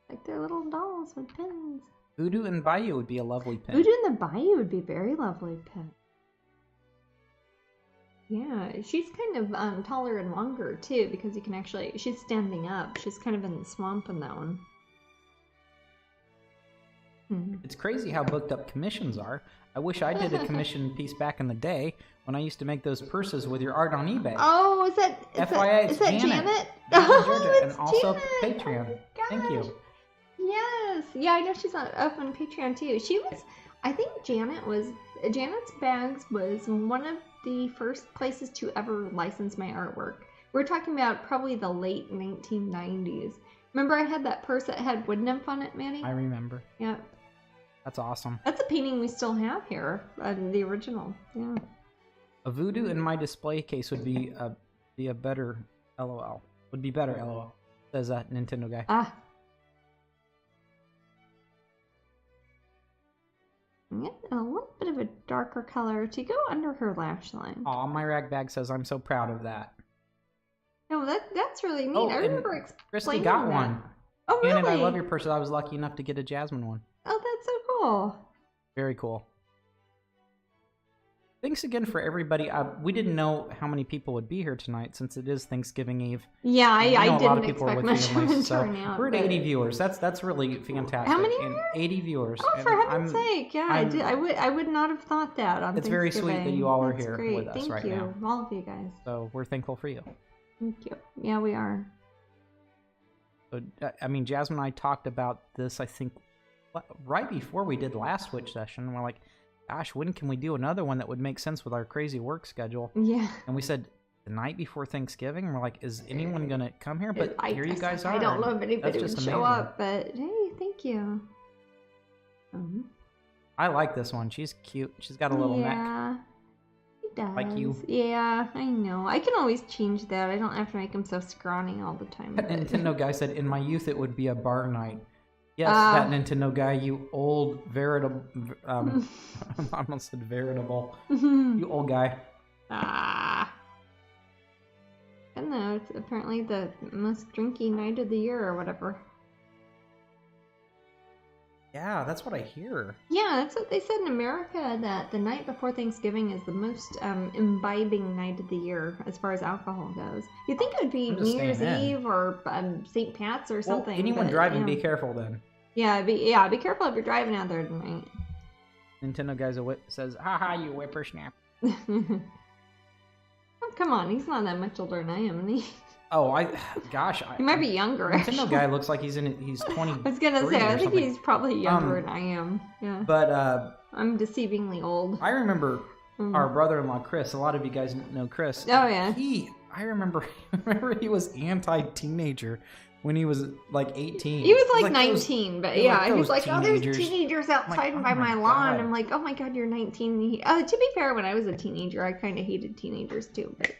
[SPEAKER 2] Like they're little dolls with pins.
[SPEAKER 1] Voodoo in Bayou would be a lovely pin.
[SPEAKER 2] Voodoo in the Bayou would be a very lovely pin. Yeah, she's kind of taller and longer too, because you can actually, she's standing up. She's kind of in the swamp in that one.
[SPEAKER 1] It's crazy how booked up commissions are. I wish I did a commission piece back in the day when I used to make those purses with your art on eBay.
[SPEAKER 2] Oh, is that Janet?
[SPEAKER 1] Oh, and also Patreon. Thank you.
[SPEAKER 2] Yes. Yeah, I know she's up on Patreon too. I think Janet's Bags was one of the first places to ever license my artwork. We're talking about probably the late 1990s. Remember I had that purse that had wood nymph on it, Maddie?
[SPEAKER 1] I remember.
[SPEAKER 2] Yeah.
[SPEAKER 1] That's awesome.
[SPEAKER 2] That's a painting we still have here, the original. Yeah.
[SPEAKER 1] A voodoo in my display case would be a better LOL. Would be better LOL. Says that Nintendo guy.
[SPEAKER 2] Ah. Yeah, a little bit of a darker color to go under her lash line.
[SPEAKER 1] Aw, my rag bag says I'm so proud of that.
[SPEAKER 2] No, that's really neat.
[SPEAKER 1] Oh,
[SPEAKER 2] I remember explaining
[SPEAKER 1] Christy got
[SPEAKER 2] that.
[SPEAKER 1] one.
[SPEAKER 2] Oh, really?
[SPEAKER 1] And I love your purse. I was lucky enough to get a Jasmine one.
[SPEAKER 2] Oh, that's so cool.
[SPEAKER 1] Very cool. Thanks again for everybody. We didn't know how many people would be here tonight since it is Thanksgiving Eve.
[SPEAKER 2] Yeah, I didn't expect much of a turnout.
[SPEAKER 1] We're at 80 viewers. That's really fantastic.
[SPEAKER 2] How many?
[SPEAKER 1] 80 viewers.
[SPEAKER 2] Oh, for heaven's sake! Yeah, I would not have thought that on Thanksgiving.
[SPEAKER 1] It's very sweet that you all are here
[SPEAKER 2] great.
[SPEAKER 1] with us right now.
[SPEAKER 2] Thank you, all of you guys.
[SPEAKER 1] So we're thankful for you.
[SPEAKER 2] Thank you. Yeah, we are.
[SPEAKER 1] So, I mean, Jasmine and I talked about this, I think, right before we did last Switch session. We're like, gosh, when can we do another one that would make sense with our crazy work schedule?
[SPEAKER 2] Yeah.
[SPEAKER 1] And we said the night before Thanksgiving. And we're like, is anyone going to come here? But here you guys are.
[SPEAKER 2] I don't know if anybody would show
[SPEAKER 1] amazing.
[SPEAKER 2] up, but hey, thank you.
[SPEAKER 1] I like this one. She's cute. She's got a little neck.
[SPEAKER 2] Yeah, she does.
[SPEAKER 1] Like you.
[SPEAKER 2] Yeah, I know. I can always change that. I don't have to make him so scrawny all the time.
[SPEAKER 1] That Nintendo guy said, in my youth, it would be a bar night. Yes, that Nintendo guy, you old veritable... I almost said veritable. You old guy.
[SPEAKER 2] I don't know. It's apparently the most drinky night of the year or whatever.
[SPEAKER 1] Yeah, that's what I hear.
[SPEAKER 2] Yeah, that's what they said in America, that the night before Thanksgiving is the most imbibing night of the year as far as alcohol goes. You'd think it would be New Year's Eve or St. Pat's or something.
[SPEAKER 1] Well, anyone driving, be careful then.
[SPEAKER 2] Yeah, be careful if you're driving out there tonight.
[SPEAKER 1] Nintendo guy says, haha, you whippersnapper.
[SPEAKER 2] Oh, come on, he's not that much older than I am, is he?
[SPEAKER 1] Oh, he
[SPEAKER 2] might be younger.
[SPEAKER 1] Nintendo
[SPEAKER 2] actually.
[SPEAKER 1] guy looks like he's 20.
[SPEAKER 2] I was gonna say, I think he's probably younger than I am. Yeah.
[SPEAKER 1] But
[SPEAKER 2] I'm deceivingly old.
[SPEAKER 1] I remember our brother-in-law Chris. A lot of you guys know Chris.
[SPEAKER 2] Oh yeah.
[SPEAKER 1] I remember he was anti-teenager when he was like 18.
[SPEAKER 2] He was like 19, but yeah, he was like, oh, there's teenagers outside by my lawn. I'm like, oh my god, you're 19. To be fair, when I was a teenager, I kind of hated teenagers too, but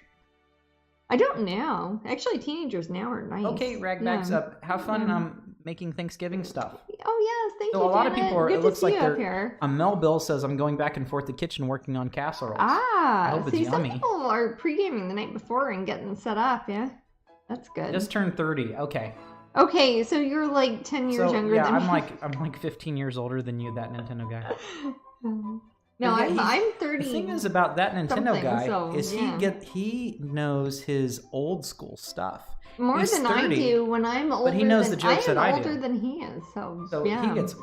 [SPEAKER 2] I don't know. Actually, teenagers now are nice.
[SPEAKER 1] Okay, Ragbag's
[SPEAKER 2] Yeah.
[SPEAKER 1] up. Have fun making Thanksgiving stuff.
[SPEAKER 2] Oh yes, thank
[SPEAKER 1] So
[SPEAKER 2] you.
[SPEAKER 1] a lot of
[SPEAKER 2] Janet.
[SPEAKER 1] people are.
[SPEAKER 2] Good
[SPEAKER 1] It
[SPEAKER 2] to
[SPEAKER 1] looks
[SPEAKER 2] see
[SPEAKER 1] like
[SPEAKER 2] you up
[SPEAKER 1] they're.
[SPEAKER 2] here.
[SPEAKER 1] Mel Bill says I'm going back and forth to the kitchen working on casseroles. I hope it's
[SPEAKER 2] See, some
[SPEAKER 1] yummy.
[SPEAKER 2] people are pre-gaming the night before and getting set up. Yeah, that's good.
[SPEAKER 1] Just turned 30. Okay.
[SPEAKER 2] Okay, so you're like 10 years younger
[SPEAKER 1] yeah,
[SPEAKER 2] than me.
[SPEAKER 1] I'm like 15 years older than you, that Nintendo guy.
[SPEAKER 2] No,
[SPEAKER 1] But yeah,
[SPEAKER 2] I'm 30.
[SPEAKER 1] The thing is about that Nintendo
[SPEAKER 2] something,
[SPEAKER 1] guy
[SPEAKER 2] so,
[SPEAKER 1] is
[SPEAKER 2] yeah.
[SPEAKER 1] he knows his old school stuff.
[SPEAKER 2] More
[SPEAKER 1] He's
[SPEAKER 2] than
[SPEAKER 1] 30,
[SPEAKER 2] I do when I'm older.
[SPEAKER 1] but he knows
[SPEAKER 2] than,
[SPEAKER 1] the jokes that I
[SPEAKER 2] am
[SPEAKER 1] do.
[SPEAKER 2] older than he is, so yeah.
[SPEAKER 1] he gets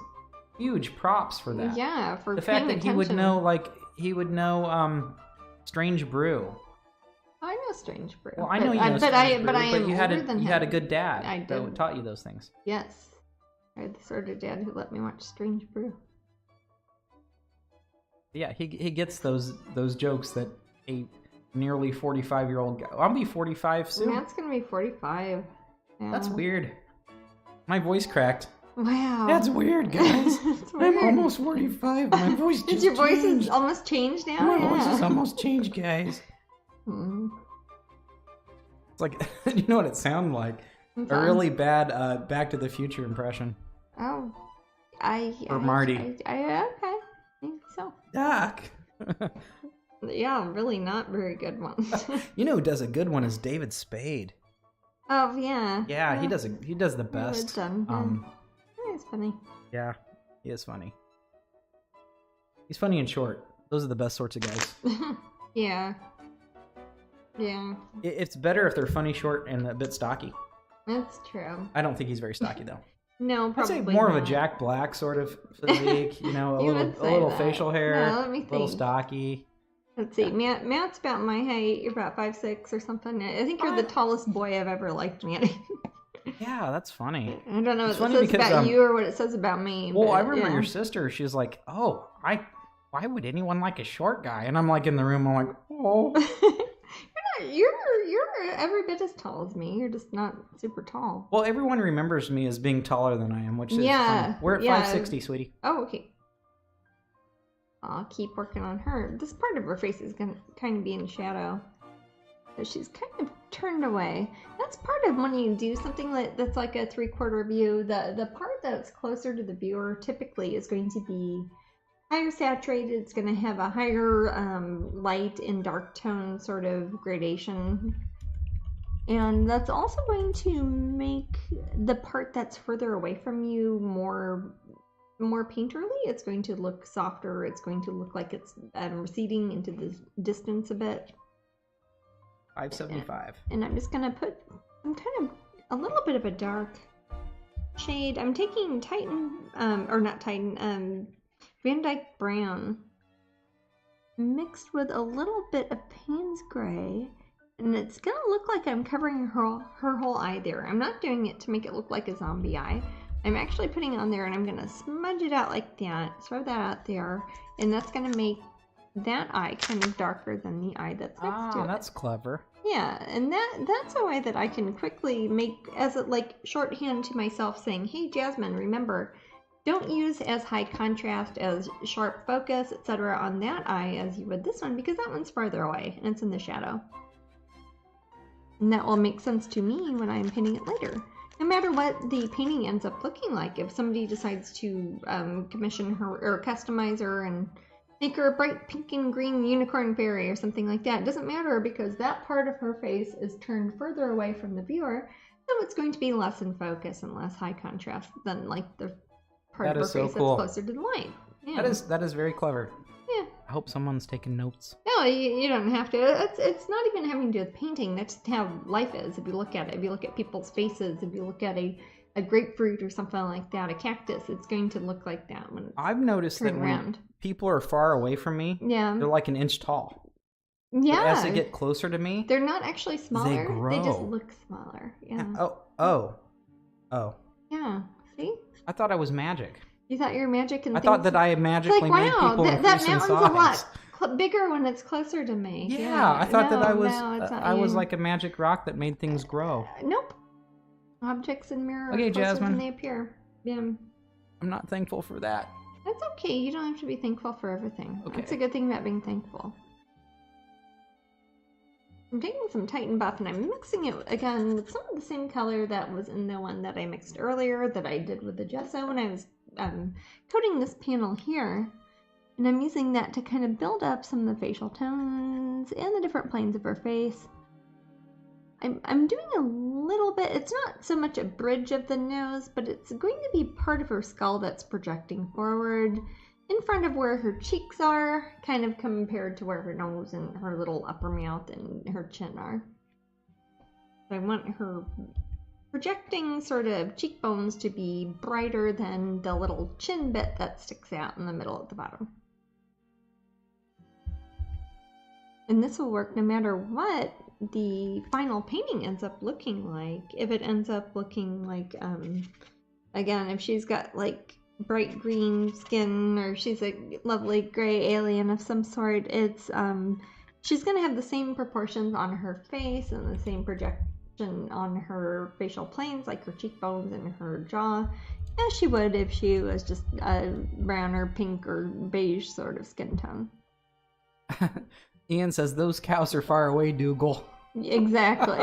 [SPEAKER 1] huge props for that.
[SPEAKER 2] Yeah, for
[SPEAKER 1] the fact that
[SPEAKER 2] paying attention.
[SPEAKER 1] he would know Strange Brew.
[SPEAKER 2] I know Strange Brew.
[SPEAKER 1] Well, I know you know
[SPEAKER 2] but
[SPEAKER 1] Strange Brew,
[SPEAKER 2] but I am
[SPEAKER 1] you had
[SPEAKER 2] older than
[SPEAKER 1] you
[SPEAKER 2] him.
[SPEAKER 1] had a good dad
[SPEAKER 2] I
[SPEAKER 1] that
[SPEAKER 2] did.
[SPEAKER 1] taught you those things.
[SPEAKER 2] Yes, I had the sort of dad who let me watch Strange Brew.
[SPEAKER 1] Yeah, he gets those jokes that a nearly 45-year-old guy. I'll be 45 soon.
[SPEAKER 2] Matt's gonna be 45. Yeah.
[SPEAKER 1] That's weird. My voice cracked.
[SPEAKER 2] Wow.
[SPEAKER 1] That's weird, guys.
[SPEAKER 2] That's weird.
[SPEAKER 1] I'm almost 45. My voice just
[SPEAKER 2] Is your voice
[SPEAKER 1] changed.
[SPEAKER 2] almost changed now?
[SPEAKER 1] My
[SPEAKER 2] Yeah.
[SPEAKER 1] voice has almost changed, guys.
[SPEAKER 2] Hmm.
[SPEAKER 1] It's like, you know what it sounded like?
[SPEAKER 2] What's
[SPEAKER 1] A
[SPEAKER 2] that?
[SPEAKER 1] really bad Back to the Future impression.
[SPEAKER 2] Oh,
[SPEAKER 1] Or Marty.
[SPEAKER 2] okay, I think so.
[SPEAKER 1] Doc.
[SPEAKER 2] Yeah, really not very good ones.
[SPEAKER 1] You know who does a good one is David Spade.
[SPEAKER 2] Oh yeah.
[SPEAKER 1] Yeah, he does the
[SPEAKER 2] Well
[SPEAKER 1] best.
[SPEAKER 2] done. Yeah, it's funny.
[SPEAKER 1] Yeah, he is funny. He's funny and short. Those are the best sorts of guys.
[SPEAKER 2] Yeah. Yeah,
[SPEAKER 1] It's better if they're funny, short, and a bit stocky.
[SPEAKER 2] that's true.
[SPEAKER 1] I don't think he's very stocky though.
[SPEAKER 2] No,
[SPEAKER 1] I'd
[SPEAKER 2] probably
[SPEAKER 1] say more of a
[SPEAKER 2] not.
[SPEAKER 1] Jack Black sort of physique. You know, a
[SPEAKER 2] You
[SPEAKER 1] little
[SPEAKER 2] would say that.
[SPEAKER 1] facial hair,
[SPEAKER 2] No, let me
[SPEAKER 1] a little
[SPEAKER 2] think.
[SPEAKER 1] stocky.
[SPEAKER 2] Let's see. Matt's about my height. You're about 5'6" or something. I think you're the tallest boy I've ever liked, Matt.
[SPEAKER 1] Yeah, that's funny.
[SPEAKER 2] I don't know
[SPEAKER 1] It's
[SPEAKER 2] what it
[SPEAKER 1] funny
[SPEAKER 2] says
[SPEAKER 1] because,
[SPEAKER 2] about you or what it says about me.
[SPEAKER 1] Well,
[SPEAKER 2] but,
[SPEAKER 1] I remember
[SPEAKER 2] yeah.
[SPEAKER 1] your sister. She was like, "Oh, why would anyone like a short guy?" And I'm like in the room. I'm like, "Oh."
[SPEAKER 2] You're every bit as tall as me. You're just not super tall.
[SPEAKER 1] Well, everyone remembers me as being taller than I am, which is
[SPEAKER 2] Yeah,
[SPEAKER 1] funny. We're at
[SPEAKER 2] yeah.
[SPEAKER 1] 5'60", sweetie.
[SPEAKER 2] Oh, okay. I'll keep working on her. This part of her face is gonna kind of be in shadow. So she's kind of turned away. That's part of when you do something that's like a 3/4 view. The part that's closer to the viewer typically is going to be higher saturated. It's going to have a higher light and dark tone sort of gradation. And that's also going to make the part that's further away from you more painterly. It's going to look softer. It's going to look like it's receding into the distance a bit.
[SPEAKER 1] 5'75".
[SPEAKER 2] And I'm just going to put some kind of a little bit of a dark shade. I'm taking Van Dyke Brown mixed with a little bit of Payne's Gray, and it's gonna look like I'm covering her whole eye there. I'm not doing it to make it look like a zombie eye. I'm actually putting it on there, and I'm gonna smudge it out like that, throw that out there, and that's gonna make that eye kind of darker than the eye that's next to it.
[SPEAKER 1] That's clever.
[SPEAKER 2] Yeah, and that's a way that I can quickly make as a like shorthand to myself saying, hey Jasmine, remember, don't use as high contrast, as sharp focus, etc. on that eye as you would this one, because that one's farther away and it's in the shadow. And that will make sense to me when I'm painting it later. No matter what the painting ends up looking like, if somebody decides to commission her or customize her and make her a bright pink and green unicorn fairy or something like that, it doesn't matter because that part of her face is turned further away from the viewer, so it's going to be less in focus and less high contrast than like the part of her face
[SPEAKER 1] cool.
[SPEAKER 2] that's closer to the light. Yeah.
[SPEAKER 1] That is very clever.
[SPEAKER 2] Yeah.
[SPEAKER 1] I hope someone's taking notes.
[SPEAKER 2] No, you don't have to. It's not even having to do with painting. That's just how life is. If you look at it, if you look at people's faces, if you look at a grapefruit or something like that, a cactus, it's going to look like that when it's
[SPEAKER 1] I've noticed that
[SPEAKER 2] turned
[SPEAKER 1] when
[SPEAKER 2] around.
[SPEAKER 1] people are far away from me,
[SPEAKER 2] Yeah.
[SPEAKER 1] they're like an inch tall.
[SPEAKER 2] Yeah.
[SPEAKER 1] But as they get closer to me,
[SPEAKER 2] They're not actually smaller.
[SPEAKER 1] grow.
[SPEAKER 2] They just look smaller. Yeah.
[SPEAKER 1] Oh.
[SPEAKER 2] Yeah. See?
[SPEAKER 1] I thought I was magic.
[SPEAKER 2] You thought you were magic and
[SPEAKER 1] I thought that I magically made people
[SPEAKER 2] that
[SPEAKER 1] increase in
[SPEAKER 2] mountain's a lot
[SPEAKER 1] size.
[SPEAKER 2] bigger when it's closer to me.
[SPEAKER 1] Yeah, I thought that I was
[SPEAKER 2] you.
[SPEAKER 1] like a magic rock that made things grow.
[SPEAKER 2] Nope. Objects in mirror
[SPEAKER 1] Okay,
[SPEAKER 2] are closer
[SPEAKER 1] Jasmine.
[SPEAKER 2] than they appear. Yeah.
[SPEAKER 1] I'm not thankful for that.
[SPEAKER 2] That's okay. You don't have to be thankful for everything.
[SPEAKER 1] Okay.
[SPEAKER 2] That's a good thing about being thankful. I'm taking some Titan Buff and I'm mixing it again with some of the same color that was in the one that I mixed earlier that I did with the gesso when I was coating this panel here. And I'm using that to kind of build up some of the facial tones and the different planes of her face. I'm doing a little bit, it's not so much a bridge of the nose, but it's going to be part of her skull that's projecting forward in front of where her cheeks are, kind of compared to where her nose and her little upper mouth and her chin are. I want her projecting sort of cheekbones to be brighter than the little chin bit that sticks out in the middle at the bottom. And this will work no matter what the final painting ends up looking like. If it ends up looking like, again, if she's got like bright green skin or she's a lovely gray alien of some sort, it's she's gonna have the same proportions on her face and the same projection on her facial planes, like her cheekbones and her jaw, as she would if she was just a brown or pink or beige sort of skin tone.
[SPEAKER 1] Ian says, those cows are far away, Dougal.
[SPEAKER 2] Exactly.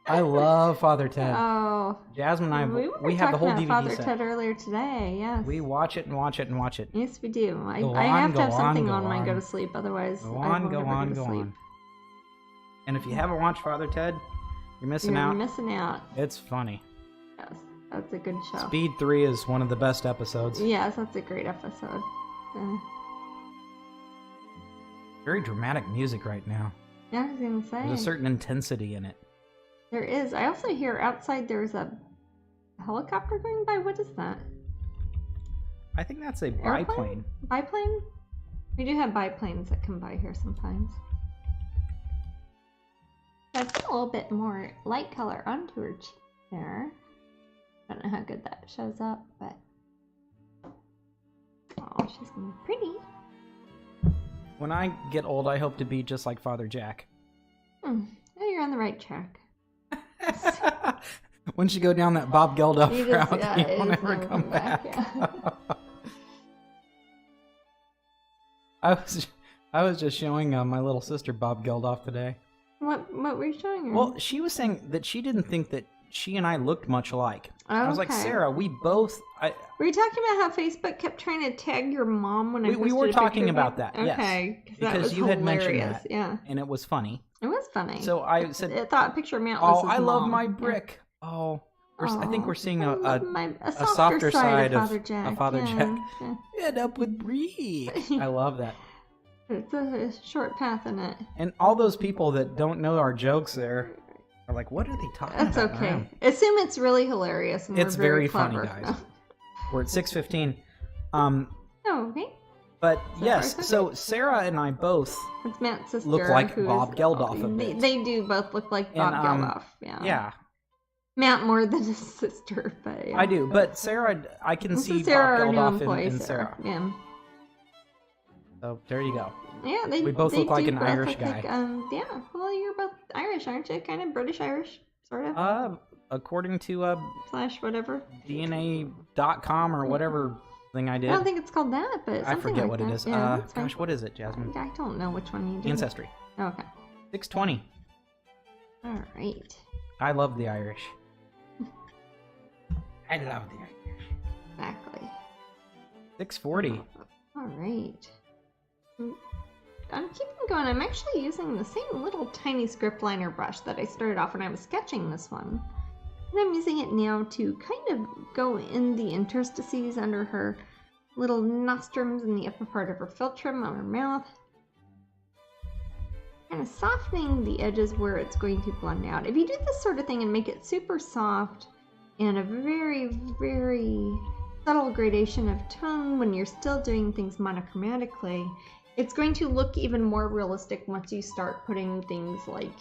[SPEAKER 1] I love Father Ted.
[SPEAKER 2] Oh.
[SPEAKER 1] Jasmine and I,
[SPEAKER 2] we
[SPEAKER 1] have the whole
[SPEAKER 2] about
[SPEAKER 1] DVD
[SPEAKER 2] Father
[SPEAKER 1] set.
[SPEAKER 2] Ted earlier today, yes.
[SPEAKER 1] We watch it and watch it and watch it.
[SPEAKER 2] Yes, we do. I
[SPEAKER 1] Go
[SPEAKER 2] have to have
[SPEAKER 1] on,
[SPEAKER 2] something
[SPEAKER 1] go
[SPEAKER 2] on when I go
[SPEAKER 1] on.
[SPEAKER 2] to sleep, otherwise
[SPEAKER 1] Go
[SPEAKER 2] I
[SPEAKER 1] on,
[SPEAKER 2] won't
[SPEAKER 1] go
[SPEAKER 2] ever
[SPEAKER 1] on,
[SPEAKER 2] go to
[SPEAKER 1] go
[SPEAKER 2] sleep.
[SPEAKER 1] on. And if you haven't watched Father Ted, you're missing
[SPEAKER 2] You're
[SPEAKER 1] out.
[SPEAKER 2] missing out.
[SPEAKER 1] It's funny.
[SPEAKER 2] Yes, that's a good show.
[SPEAKER 1] Speed 3 is one of the best episodes.
[SPEAKER 2] Yes, that's a great episode.
[SPEAKER 1] Very dramatic music right now.
[SPEAKER 2] Yeah, I was gonna say.
[SPEAKER 1] There's a certain intensity in it.
[SPEAKER 2] There is. I also hear outside there's a helicopter going by. What is that?
[SPEAKER 1] I think that's a
[SPEAKER 2] Airplane?
[SPEAKER 1] biplane.
[SPEAKER 2] Biplane? We do have biplanes that come by here sometimes. So I put a little bit more light color onto her cheek there. I don't know how good that shows up, but oh, she's gonna be pretty.
[SPEAKER 1] When I get old, I hope to be just like Father Jack.
[SPEAKER 2] Oh, you're on the right track.
[SPEAKER 1] Once you go down that Bob Geldof
[SPEAKER 2] You
[SPEAKER 1] route,
[SPEAKER 2] just- yeah,
[SPEAKER 1] you
[SPEAKER 2] it
[SPEAKER 1] don't
[SPEAKER 2] is
[SPEAKER 1] ever
[SPEAKER 2] never
[SPEAKER 1] come
[SPEAKER 2] come back,
[SPEAKER 1] back. I was just showing my little sister Bob Geldof today.
[SPEAKER 2] What were you showing her?
[SPEAKER 1] Well, she was saying that she didn't think that she and I looked much alike. I was like,
[SPEAKER 2] Okay.
[SPEAKER 1] Sarah, we both...
[SPEAKER 2] Were you talking about how Facebook kept trying to tag your mom when I posted
[SPEAKER 1] we were
[SPEAKER 2] a picture
[SPEAKER 1] talking
[SPEAKER 2] of
[SPEAKER 1] about
[SPEAKER 2] you?
[SPEAKER 1] that, yes.
[SPEAKER 2] Okay, that
[SPEAKER 1] Because
[SPEAKER 2] was
[SPEAKER 1] you had mentioned
[SPEAKER 2] hilarious.
[SPEAKER 1] that.
[SPEAKER 2] Yeah,
[SPEAKER 1] and it was funny.
[SPEAKER 2] it was funny.
[SPEAKER 1] So I said,
[SPEAKER 2] I thought a picture of Mount was
[SPEAKER 1] oh,
[SPEAKER 2] his
[SPEAKER 1] I love
[SPEAKER 2] mom.
[SPEAKER 1] my
[SPEAKER 2] Yeah.
[SPEAKER 1] brick. Oh, I think we're seeing
[SPEAKER 2] I
[SPEAKER 1] a
[SPEAKER 2] love a
[SPEAKER 1] softer side
[SPEAKER 2] of
[SPEAKER 1] of
[SPEAKER 2] Father Jack.
[SPEAKER 1] Father
[SPEAKER 2] yeah,
[SPEAKER 1] Jack.
[SPEAKER 2] yeah.
[SPEAKER 1] End up with Bree. I love that.
[SPEAKER 2] It's a short path in it.
[SPEAKER 1] And all those people that don't know our jokes there are like, what are they talking
[SPEAKER 2] That's
[SPEAKER 1] about?
[SPEAKER 2] okay. Assume it's really hilarious. And
[SPEAKER 1] It's
[SPEAKER 2] we're very
[SPEAKER 1] funny,
[SPEAKER 2] clever.
[SPEAKER 1] guys. We're at 6:15.
[SPEAKER 2] Oh, okay.
[SPEAKER 1] But
[SPEAKER 2] So
[SPEAKER 1] yes,
[SPEAKER 2] far, so
[SPEAKER 1] so
[SPEAKER 2] good.
[SPEAKER 1] Sarah and I both,
[SPEAKER 2] It's Matt's sister.
[SPEAKER 1] Look like
[SPEAKER 2] who is-
[SPEAKER 1] Bob Geldof a bit.
[SPEAKER 2] They do both look like Bob
[SPEAKER 1] And,
[SPEAKER 2] Geldof. Yeah.
[SPEAKER 1] yeah,
[SPEAKER 2] Matt more than his sister, but yeah.
[SPEAKER 1] I do. But Sarah, I can
[SPEAKER 2] This
[SPEAKER 1] see
[SPEAKER 2] is Sarah, our
[SPEAKER 1] Bob
[SPEAKER 2] new
[SPEAKER 1] Geldof
[SPEAKER 2] employee,
[SPEAKER 1] in Sarah.
[SPEAKER 2] Yeah.
[SPEAKER 1] So there you go.
[SPEAKER 2] Yeah,
[SPEAKER 1] We both
[SPEAKER 2] they
[SPEAKER 1] look like
[SPEAKER 2] do
[SPEAKER 1] an
[SPEAKER 2] both
[SPEAKER 1] Irish
[SPEAKER 2] look
[SPEAKER 1] guy.
[SPEAKER 2] like, yeah, well, you're both Irish, aren't you? Kind of British-Irish, sort of.
[SPEAKER 1] According to
[SPEAKER 2] Slash whatever.
[SPEAKER 1] DNA.com or whatever thing I did.
[SPEAKER 2] I don't think it's called that, but
[SPEAKER 1] I
[SPEAKER 2] something
[SPEAKER 1] forget
[SPEAKER 2] like
[SPEAKER 1] what
[SPEAKER 2] that.
[SPEAKER 1] it is.
[SPEAKER 2] Yeah, that's fine.
[SPEAKER 1] Gosh, what is it, Jasmine?
[SPEAKER 2] I don't know which one you did.
[SPEAKER 1] Ancestry.
[SPEAKER 2] Okay.
[SPEAKER 1] 620.
[SPEAKER 2] All right.
[SPEAKER 1] I love the Irish. I love the Irish.
[SPEAKER 2] Exactly.
[SPEAKER 1] 640.
[SPEAKER 2] All right. I'm keeping going. I'm actually using the same little tiny script liner brush that I started off when I was sketching this one. And I'm using it now to kind of go in the interstices under her little nostrums and the upper part of her philtrum on her mouth. Kind of softening the edges where it's going to blend out. If you do this sort of thing and make it super soft and a very, very subtle gradation of tone when you're still doing things monochromatically, it's going to look even more realistic once you start putting things like,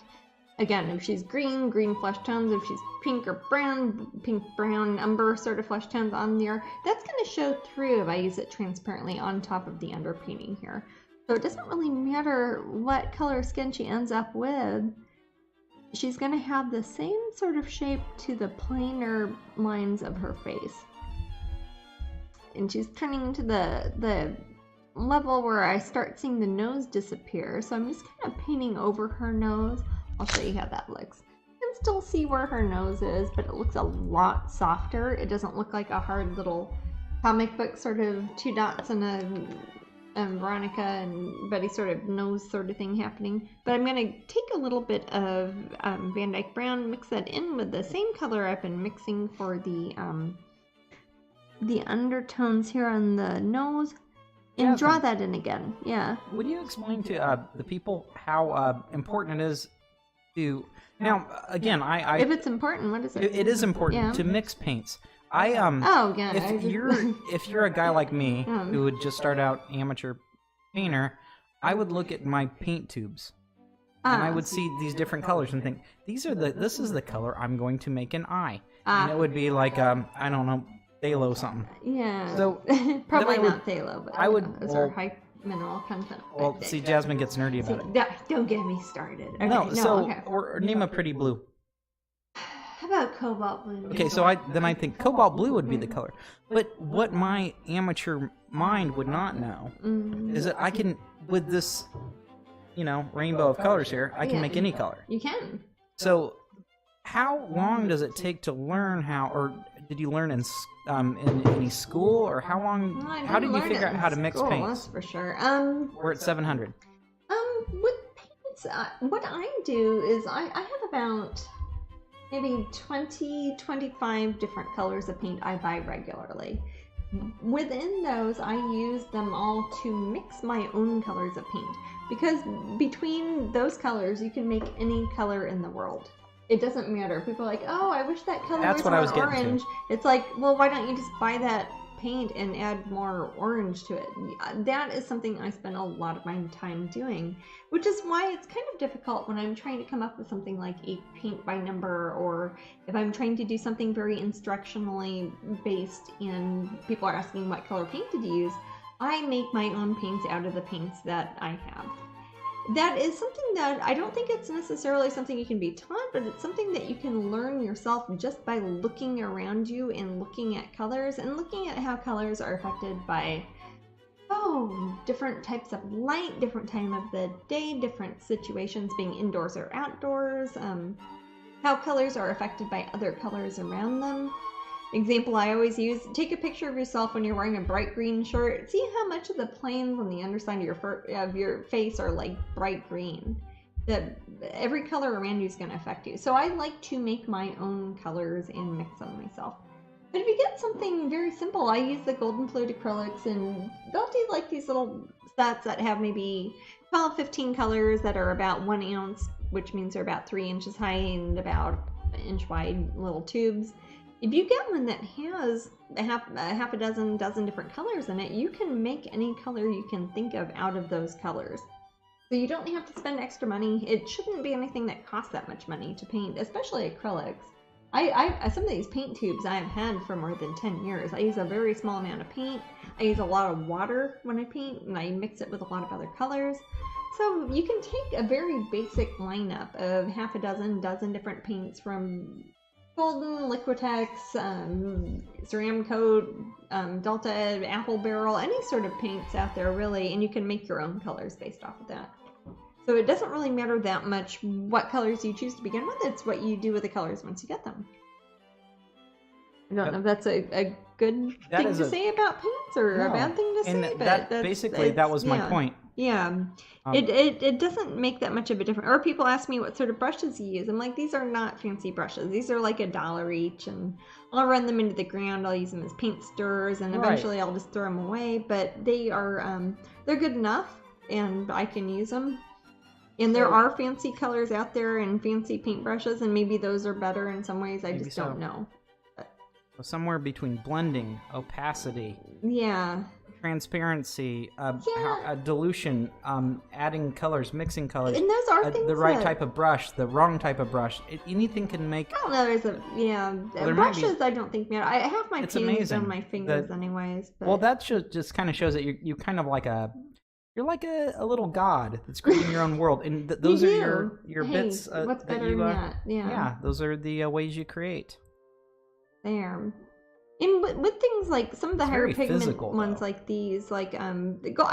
[SPEAKER 2] again, if she's green, green flesh tones, if she's pink or brown, pink, brown, umber sort of flesh tones on there. That's going to show through if I use it transparently on top of the underpainting here. So it doesn't really matter what color skin she ends up with. She's going to have the same sort of shape to the plainer lines of her face. And she's turning to the level where I start seeing the nose disappear. So I'm just kind of painting over her nose, I'll show you how that looks. You can still see where her nose is, but it looks a lot softer. It doesn't look like a hard little comic book sort of 2 dots and a Veronica and Betty sort of nose sort of thing happening. But I'm going to take a little bit of Van Dyke Brown, mix that in with the same color I've been mixing for the undertones here on the nose, and draw that in again. Yeah.
[SPEAKER 1] Would you explain to the people how important it is to... Now, again, I
[SPEAKER 2] if it's important, what is it?
[SPEAKER 1] It is important to mix paints.
[SPEAKER 2] Oh yeah.
[SPEAKER 1] If you're a guy like me who would just start out amateur painter, I would look at my paint tubes and I would see these different colors and think, this is the color I'm going to make an eye. And it would be like I don't know, phthalo something.
[SPEAKER 2] Yeah.
[SPEAKER 1] So
[SPEAKER 2] probably not phthalo, but
[SPEAKER 1] I would
[SPEAKER 2] high mineral content.
[SPEAKER 1] Well, see, Jasmine gets nerdy about it.
[SPEAKER 2] Don't get me started. Okay,
[SPEAKER 1] or name a pretty blue.
[SPEAKER 2] How about cobalt blue?
[SPEAKER 1] Okay, so I think cobalt blue would be the color. But what my amateur mind would not know is that I can, with this, rainbow of colors here, I can make any color.
[SPEAKER 2] You can.
[SPEAKER 1] So, how long does it take to learn how, or did you learn in any school, or how long? How did you figure out how to mix paints?
[SPEAKER 2] That's for sure.
[SPEAKER 1] We're at 700.
[SPEAKER 2] With paints, what I do is I have about maybe 20-25 different colors of paint I buy regularly. Within those, I use them all to mix my own colors of paint, because between those colors you can make any color in the world. It doesn't matter. People are like, oh, I wish that color was more orange. It's like, well, why don't you just buy that paint and add more orange to it? That is something I spend a lot of my time doing, which is why it's kind of difficult when I'm trying to come up with something like a paint by number, or if I'm trying to do something very instructionally based and people are asking what color paint did you use. I make my own paints out of the paints that I have. That is something that I don't think it's necessarily something you can be taught, but it's something that you can learn yourself just by looking around you and looking at colors and looking at how colors are affected by, different types of light, different time of the day, different situations being indoors or outdoors, how colors are affected by other colors around them. Example I always use, take a picture of yourself when you're wearing a bright green shirt. See how much of the planes on the underside of your face are like bright green. Every color around you is going to affect you. So I like to make my own colors and mix them myself. But if you get something very simple, I use the golden flute acrylics, and they'll do like these little sets that have maybe 12-15 colors that are about 1 ounce, which means they're about 3 inches high and about an inch wide little tubes. If you get one that has a half a dozen different colors in it, you can make any color you can think of out of those colors. So you don't have to spend extra money. It shouldn't be anything that costs that much money to paint, especially acrylics. Some of these paint tubes I've had for more than 10 years. I use a very small amount of paint. I use a lot of water when I paint, and I mix it with a lot of other colors. So you can take a very basic lineup of half a dozen different paints, from Golden, Liquitex, Ceramcoat, Delta, Apple Barrel, any sort of paints out there really, and you can make your own colors based off of that. So it doesn't really matter that much what colors you choose to begin with, it's what you do with the colors once you get them. I don't know if that's a good thing to say about paints or a bad thing to say, but
[SPEAKER 1] that was my point.
[SPEAKER 2] Yeah. It doesn't make that much of a difference. Or people ask me what sort of brushes you use. I'm like, these are not fancy brushes. These are like $1 each, and I'll run them into the ground. I'll use them as paint stirrers, and eventually I'll just throw them away. But they are they're good enough, and I can use them. And there are fancy colors out there and fancy paintbrushes, and maybe those are better in some ways. I just don't know.
[SPEAKER 1] Somewhere between blending, opacity, transparency, dilution, adding colors, mixing colors,
[SPEAKER 2] and those are things
[SPEAKER 1] the right type of brush, the wrong type of brush. Anything can make.
[SPEAKER 2] I don't know. There's brushes. I don't think matter. I have my paintings on my fingers, anyways. But...
[SPEAKER 1] Well, that just kind of shows that you kind of like you're like a little god that's creating your own world, and those are your bits.
[SPEAKER 2] What's better than that?
[SPEAKER 1] Yeah, those are the ways you create.
[SPEAKER 2] There. And with things like some of the higher
[SPEAKER 1] very
[SPEAKER 2] pigment
[SPEAKER 1] physical,
[SPEAKER 2] ones,
[SPEAKER 1] though.
[SPEAKER 2] like these, like I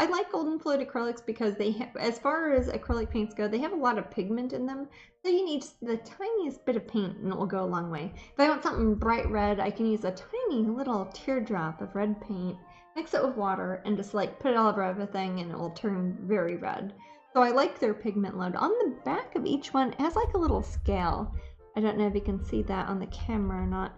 [SPEAKER 2] like golden fluid acrylics because they have, as far as acrylic paints go, they have a lot of pigment in them. So you need just the tiniest bit of paint, and it will go a long way. If I want something bright red, I can use a tiny little teardrop of red paint, mix it with water, and just like put it all over everything, and it will turn very red. So I like their pigment load. On the back of each one, it has like a little scale. I don't know if you can see that on the camera or not,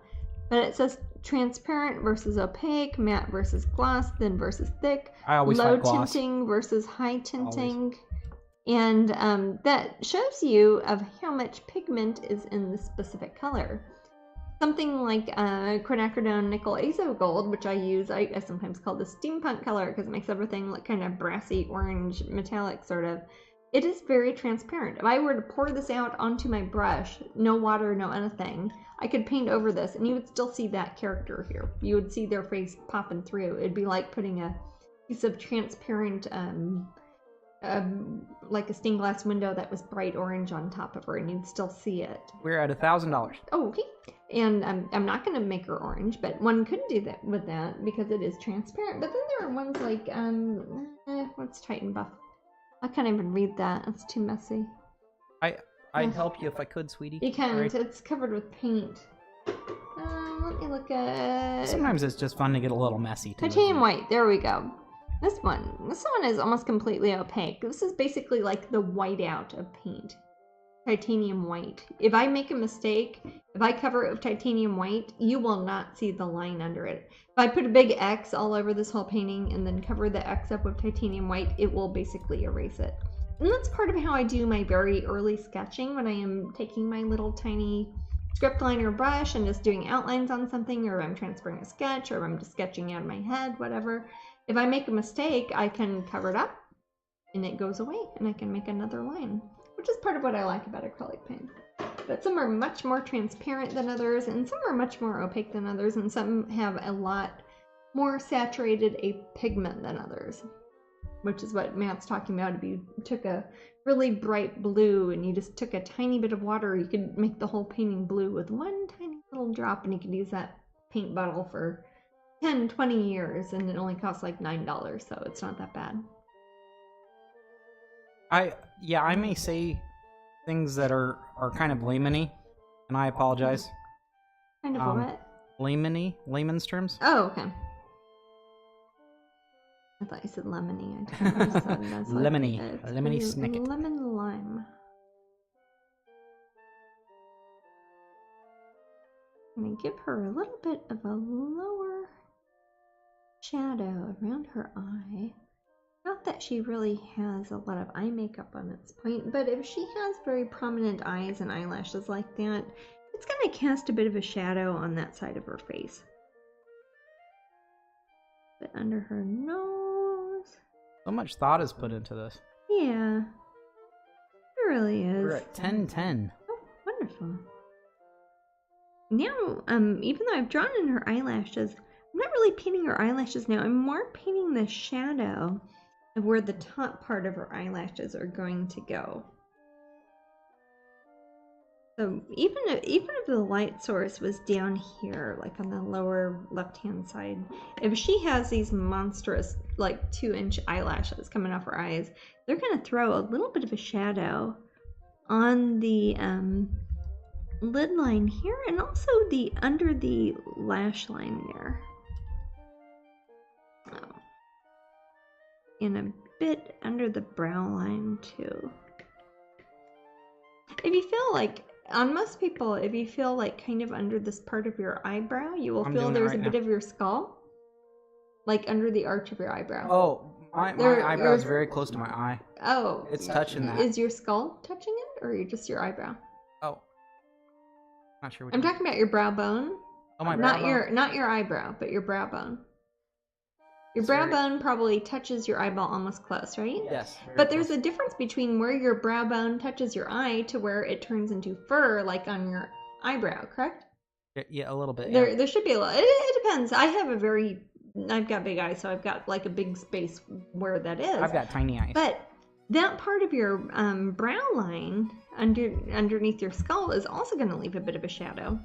[SPEAKER 2] but it says transparent versus opaque, matte versus gloss, thin versus thick,
[SPEAKER 1] I always
[SPEAKER 2] low
[SPEAKER 1] fight gloss.
[SPEAKER 2] tinting versus high tinting. And that shows you of how much pigment is in the specific color. Something like quinacridone nickel azo gold, which I use, I sometimes call the steampunk color because it makes everything look kind of brassy, orange, metallic sort of. It is very transparent. If I were to pour this out onto my brush, no water, no anything, I could paint over this and you would still see that character here. You would see their face popping through. It'd be like putting a piece of transparent, like a stained glass window that was bright orange on top of her, and you'd still see it.
[SPEAKER 1] We're at $1,000.
[SPEAKER 2] Oh, okay. And I'm not going to make her orange, but one could do that with that because it is transparent. But then there are ones like, what's Titan Buff? I can't even read that. It's too messy.
[SPEAKER 1] I'd help you if I could, sweetie.
[SPEAKER 2] You can't.
[SPEAKER 1] Right.
[SPEAKER 2] It's covered with paint. Let me look at...
[SPEAKER 1] Sometimes it's just fun to get a little messy.
[SPEAKER 2] Titanium white. There we go. This one is almost completely opaque. This is basically like the whiteout of paint. Titanium white. If I make a mistake, if I cover it with titanium white, you will not see the line under it. If I put a big X all over this whole painting and then cover the X up with titanium white, it will basically erase it. And that's part of how I do my very early sketching when I am taking my little tiny script liner brush and just doing outlines on something, or I'm transferring a sketch, or I'm just sketching out of my head, whatever. If I make a mistake, I can cover it up and it goes away and I can make another line, which is part of what I like about acrylic paint. But some are much more transparent than others, and some are much more opaque than others, and some have a lot more saturated a pigment than others, which is what Matt's talking about. If you took a really bright blue and you just took a tiny bit of water, you could make the whole painting blue with one tiny little drop, and you could use that paint bottle for 10, 20 years, and it only costs like $9, so it's not that bad.
[SPEAKER 1] I may say things that are kind of layman-y, and I apologize.
[SPEAKER 2] Kind of what?
[SPEAKER 1] Layman-y? Layman's terms?
[SPEAKER 2] Oh, okay. I thought you said lemony. I don't know what you said. That's like,
[SPEAKER 1] Lemony.
[SPEAKER 2] it's
[SPEAKER 1] Lemony
[SPEAKER 2] really
[SPEAKER 1] snicket.
[SPEAKER 2] Lemon lime. I'm going to give her a little bit of a lower shadow around her eye. Not that she really has a lot of eye makeup on its point, but if she has very prominent eyes and eyelashes like that, it's going to cast a bit of a shadow on that side of her face. But under her nose.
[SPEAKER 1] So much thought is put into this.
[SPEAKER 2] Yeah. It really is.
[SPEAKER 1] We're at 10-10.
[SPEAKER 2] Oh, wonderful. Now, even though I've drawn in her eyelashes, I'm not really painting her eyelashes now. I'm more painting the shadow of where the top part of her eyelashes are going to go. So even if the light source was down here, like on the lower left-hand side, if she has these monstrous, like 2-inch eyelashes coming off her eyes, they're going to throw a little bit of a shadow on the lid line here, and also under the lash line there. And a bit under the brow line too. If you feel like, on most people, if you feel like kind of under this part of your eyebrow, you will feel there's a bit of your skull. Like under the arch of your eyebrow.
[SPEAKER 1] Oh, my eyebrow is very close to my eye.
[SPEAKER 2] Oh.
[SPEAKER 1] It's touching that.
[SPEAKER 2] Is your skull touching it, or just your eyebrow?
[SPEAKER 1] Oh. Not sure what
[SPEAKER 2] I'm talking about your brow bone.
[SPEAKER 1] Oh, my brow bone?
[SPEAKER 2] Not your eyebrow, but your brow bone. Your brow bone probably touches your eyeball almost close, right?
[SPEAKER 1] Yes.
[SPEAKER 2] But there's a difference between where your brow bone touches your eye to where it turns into fur, like on your eyebrow, correct?
[SPEAKER 1] Yeah, a little bit.
[SPEAKER 2] Yeah. There should be a lot. It depends. I've got big eyes, so I've got like a big space where that is.
[SPEAKER 1] I've got tiny eyes.
[SPEAKER 2] But that part of your brow line underneath your skull is also going to leave a bit of a shadow.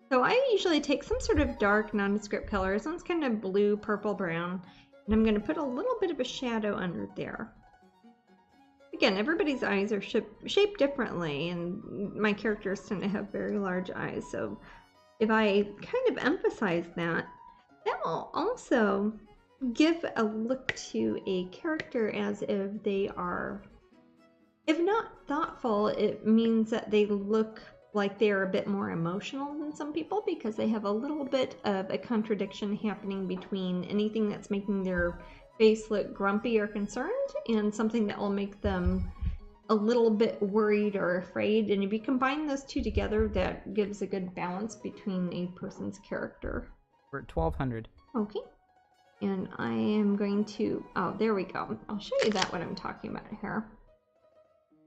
[SPEAKER 2] So I usually take some sort of dark nondescript color. This one's kind of blue, purple, brown. And I'm going to put a little bit of a shadow under there. Again, everybody's eyes are shaped differently, and my characters tend to have very large eyes. So if I kind of emphasize that, that will also give a look to a character as if they are, if not thoughtful, it means that they look like they're a bit more emotional than some people, because they have a little bit of a contradiction happening between anything that's making their face look grumpy or concerned and something that will make them a little bit worried or afraid. And if you combine those two together, that gives a good balance between a person's character.
[SPEAKER 1] We're at 1200.
[SPEAKER 2] Okay. And I am going to, oh, there we go. I'll show you that what I'm talking about here.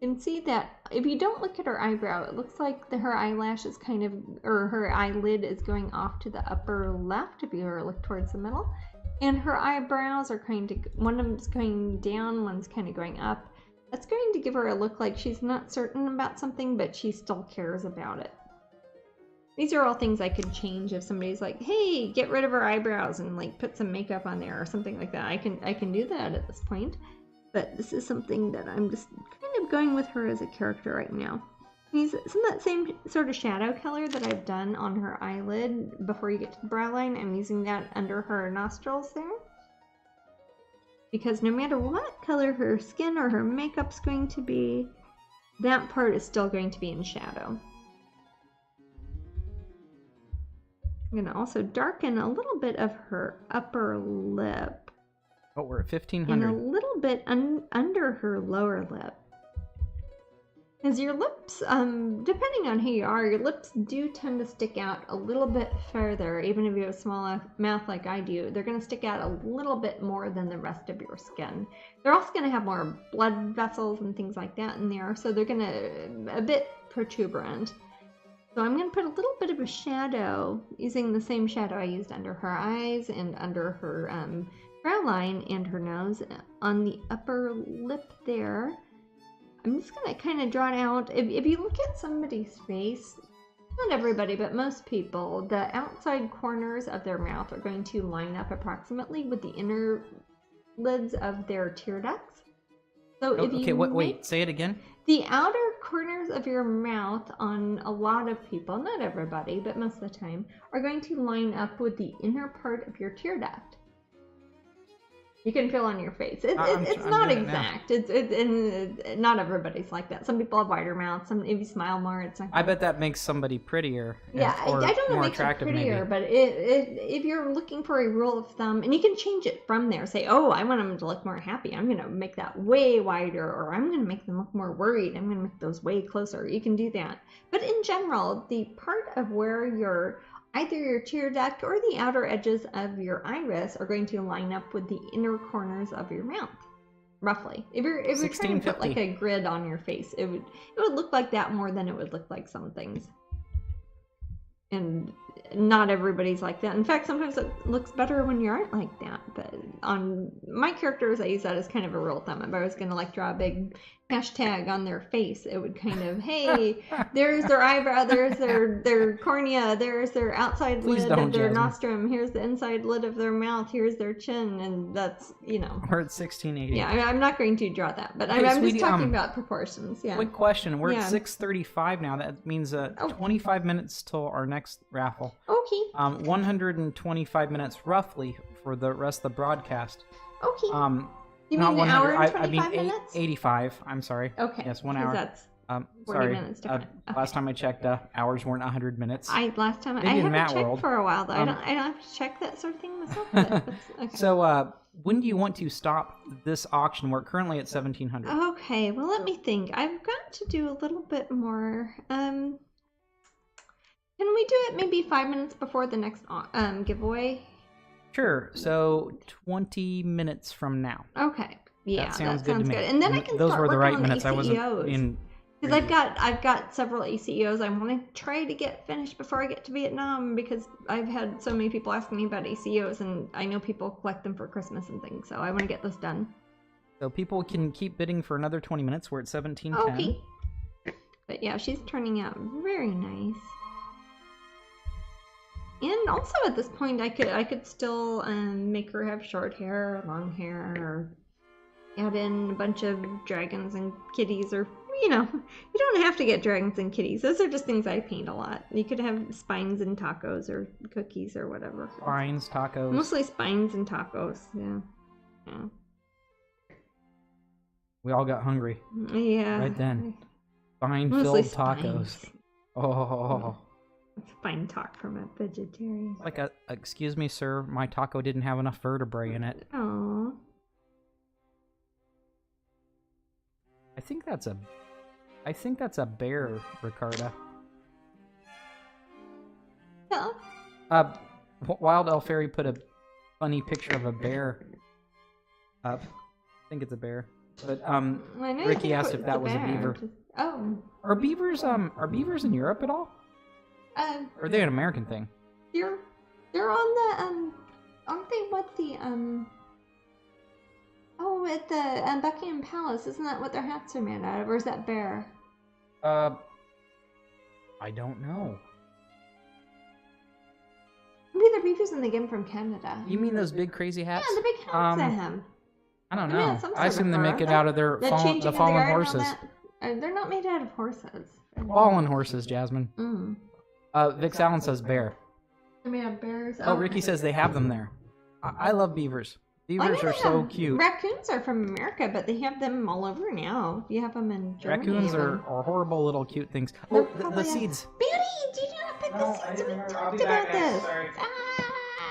[SPEAKER 2] You can see that if you don't look at her eyebrow, it looks like her eyelash is kind of, or her eyelid is going off to the upper left if you were to look towards the middle. And her eyebrows are kind of, one of them's going down, one's kind of going up. That's going to give her a look like she's not certain about something, but she still cares about it. These are all things I could change if somebody's like, hey, get rid of her eyebrows and like put some makeup on there or something like that. I can do that at this point. But this is something that I'm just kind of going with her as a character right now. Use some of that same sort of shadow color that I've done on her eyelid before you get to the brow line. I'm using that under her nostrils there. Because no matter what color her skin or her makeup's going to be, that part is still going to be in shadow. I'm going to also darken a little bit of her upper lip.
[SPEAKER 1] Oh, we're at 1500.
[SPEAKER 2] And a little bit under her lower lip. As your lips, depending on who you are, your lips do tend to stick out a little bit further. Even if you have a small mouth like I do, they're going to stick out a little bit more than the rest of your skin. They're also going to have more blood vessels and things like that in there, so they're going to a bit protuberant. So I'm going to put a little bit of a shadow, using the same shadow I used under her eyes and under her brow line and her nose on the upper lip there. I'm just going to kind of draw it out. If you look at somebody's face, not everybody, but most people, the outside corners of their mouth are going to line up approximately with the inner lids of their tear ducts. So if you
[SPEAKER 1] wait, say it again.
[SPEAKER 2] The outer corners of your mouth on a lot of people, not everybody, but most of the time, are going to line up with the inner part of your tear duct. You can feel on your face. It's not exact. It's not everybody's like that. Some people have wider mouths. Some, if you smile more, it's like.
[SPEAKER 1] I bet that makes somebody prettier.
[SPEAKER 2] Yeah,
[SPEAKER 1] or
[SPEAKER 2] I don't know
[SPEAKER 1] more
[SPEAKER 2] if it makes it
[SPEAKER 1] attractive,
[SPEAKER 2] prettier,
[SPEAKER 1] maybe.
[SPEAKER 2] but if you're looking for a rule of thumb, and you can change it from there. Say, oh, I want them to look more happy. I'm going to make that way wider, or I'm going to make them look more worried. I'm going to make those way closer. You can do that. But in general, the part of where either your tear duct or the outer edges of your iris are going to line up with the inner corners of your mouth, roughly. If you're trying to put like a grid on your face, it would look like that more than it would look like some things. And not everybody's like that. In fact, sometimes it looks better when you aren't like that. But on my characters, I use that as kind of a rule of thumb. If I was going to like draw a big hashtag on their face, it would kind of, hey, there's their eyebrow, there's their cornea, there's their outside lid of their nostrum, here's the inside lid of their mouth, here's their chin, and that's, We're
[SPEAKER 1] at 1680.
[SPEAKER 2] Yeah, I'm not going to draw that, but I'm just talking about proportions. Yeah.
[SPEAKER 1] Quick question. We're at 6:35 now. That means 25 minutes till our next raffle.
[SPEAKER 2] Okay.
[SPEAKER 1] 125 minutes roughly for the rest of the broadcast.
[SPEAKER 2] Okay. You
[SPEAKER 1] Not
[SPEAKER 2] mean an
[SPEAKER 1] 100,
[SPEAKER 2] hour and 25
[SPEAKER 1] I mean
[SPEAKER 2] minutes?
[SPEAKER 1] 85. I'm sorry.
[SPEAKER 2] Okay.
[SPEAKER 1] Yes, 1 hour.
[SPEAKER 2] That's 40
[SPEAKER 1] sorry.
[SPEAKER 2] minutes different. Okay.
[SPEAKER 1] Last time I checked, hours weren't 100 minutes.
[SPEAKER 2] I haven't checked for a while though. I don't have to check that sort of thing myself. But okay.
[SPEAKER 1] So when do you want to stop this auction? We're currently at 1700.
[SPEAKER 2] Okay. Well, let me think. I've got to do a little bit more. Can we do it maybe 5 minutes before the next giveaway?
[SPEAKER 1] Sure. So 20 minutes from now.
[SPEAKER 2] Okay. Yeah,
[SPEAKER 1] that sounds good to me.
[SPEAKER 2] And then I can
[SPEAKER 1] those
[SPEAKER 2] start
[SPEAKER 1] were the
[SPEAKER 2] working
[SPEAKER 1] right
[SPEAKER 2] on
[SPEAKER 1] minutes.
[SPEAKER 2] the ACEOs.
[SPEAKER 1] I wasn't in.
[SPEAKER 2] Because I've got several ACEOs I want to try to get finished before I get to Vietnam, because I've had so many people asking me about ACEOs, and I know people collect them for Christmas and things, so I want to get this done.
[SPEAKER 1] So people can keep bidding for another 20 minutes. We're at 1710.
[SPEAKER 2] Okay. But yeah, she's turning out very nice. And also at this point, I could still make her have short hair, long hair, or add in a bunch of dragons and kitties, or you don't have to get dragons and kitties. Those are just things I paint a lot. You could have spines and tacos or cookies or whatever.
[SPEAKER 1] Spines, tacos.
[SPEAKER 2] Mostly spines and tacos. Yeah.
[SPEAKER 1] We all got hungry.
[SPEAKER 2] Yeah.
[SPEAKER 1] Right then. Spine-filled tacos.
[SPEAKER 2] Spines.
[SPEAKER 1] Oh.
[SPEAKER 2] That's fine talk from a vegetarian.
[SPEAKER 1] Like excuse me, sir, my taco didn't have enough vertebrae in it.
[SPEAKER 2] Oh.
[SPEAKER 1] I think that's a bear, Ricarda.
[SPEAKER 2] Yeah.
[SPEAKER 1] Wild Elf Fairy put a funny picture of a bear up. I think it's a bear. But Ricky asked if that was a beaver.
[SPEAKER 2] Oh.
[SPEAKER 1] Are beavers in Europe at all? Or are they an American thing?
[SPEAKER 2] They're on the aren't they what the oh, at the Buckingham Palace, isn't that what their hats are made out of, or is that bear?
[SPEAKER 1] I don't know.
[SPEAKER 2] Maybe they're beavers and they get them from Canada.
[SPEAKER 1] You mean those big crazy hats?
[SPEAKER 2] Yeah, the big hats they have.
[SPEAKER 1] I don't know.
[SPEAKER 2] Some
[SPEAKER 1] I assume they
[SPEAKER 2] sort of
[SPEAKER 1] make it
[SPEAKER 2] fur.
[SPEAKER 1] out of the fallen horses.
[SPEAKER 2] They're not made out of horses.
[SPEAKER 1] Fallen horses, Jasmine.
[SPEAKER 2] Mm.
[SPEAKER 1] Vix Allen says bear.
[SPEAKER 2] They're made of bears.
[SPEAKER 1] Oh, Ricky says they have them there. I love beavers. Beavers are so cute.
[SPEAKER 2] Raccoons are from America, but they have them all over now. You have them in Germany.
[SPEAKER 1] Raccoons are horrible little cute things. Oh, the seeds.
[SPEAKER 2] Betty, did you not pick the seeds? We talked about this.
[SPEAKER 3] Sorry.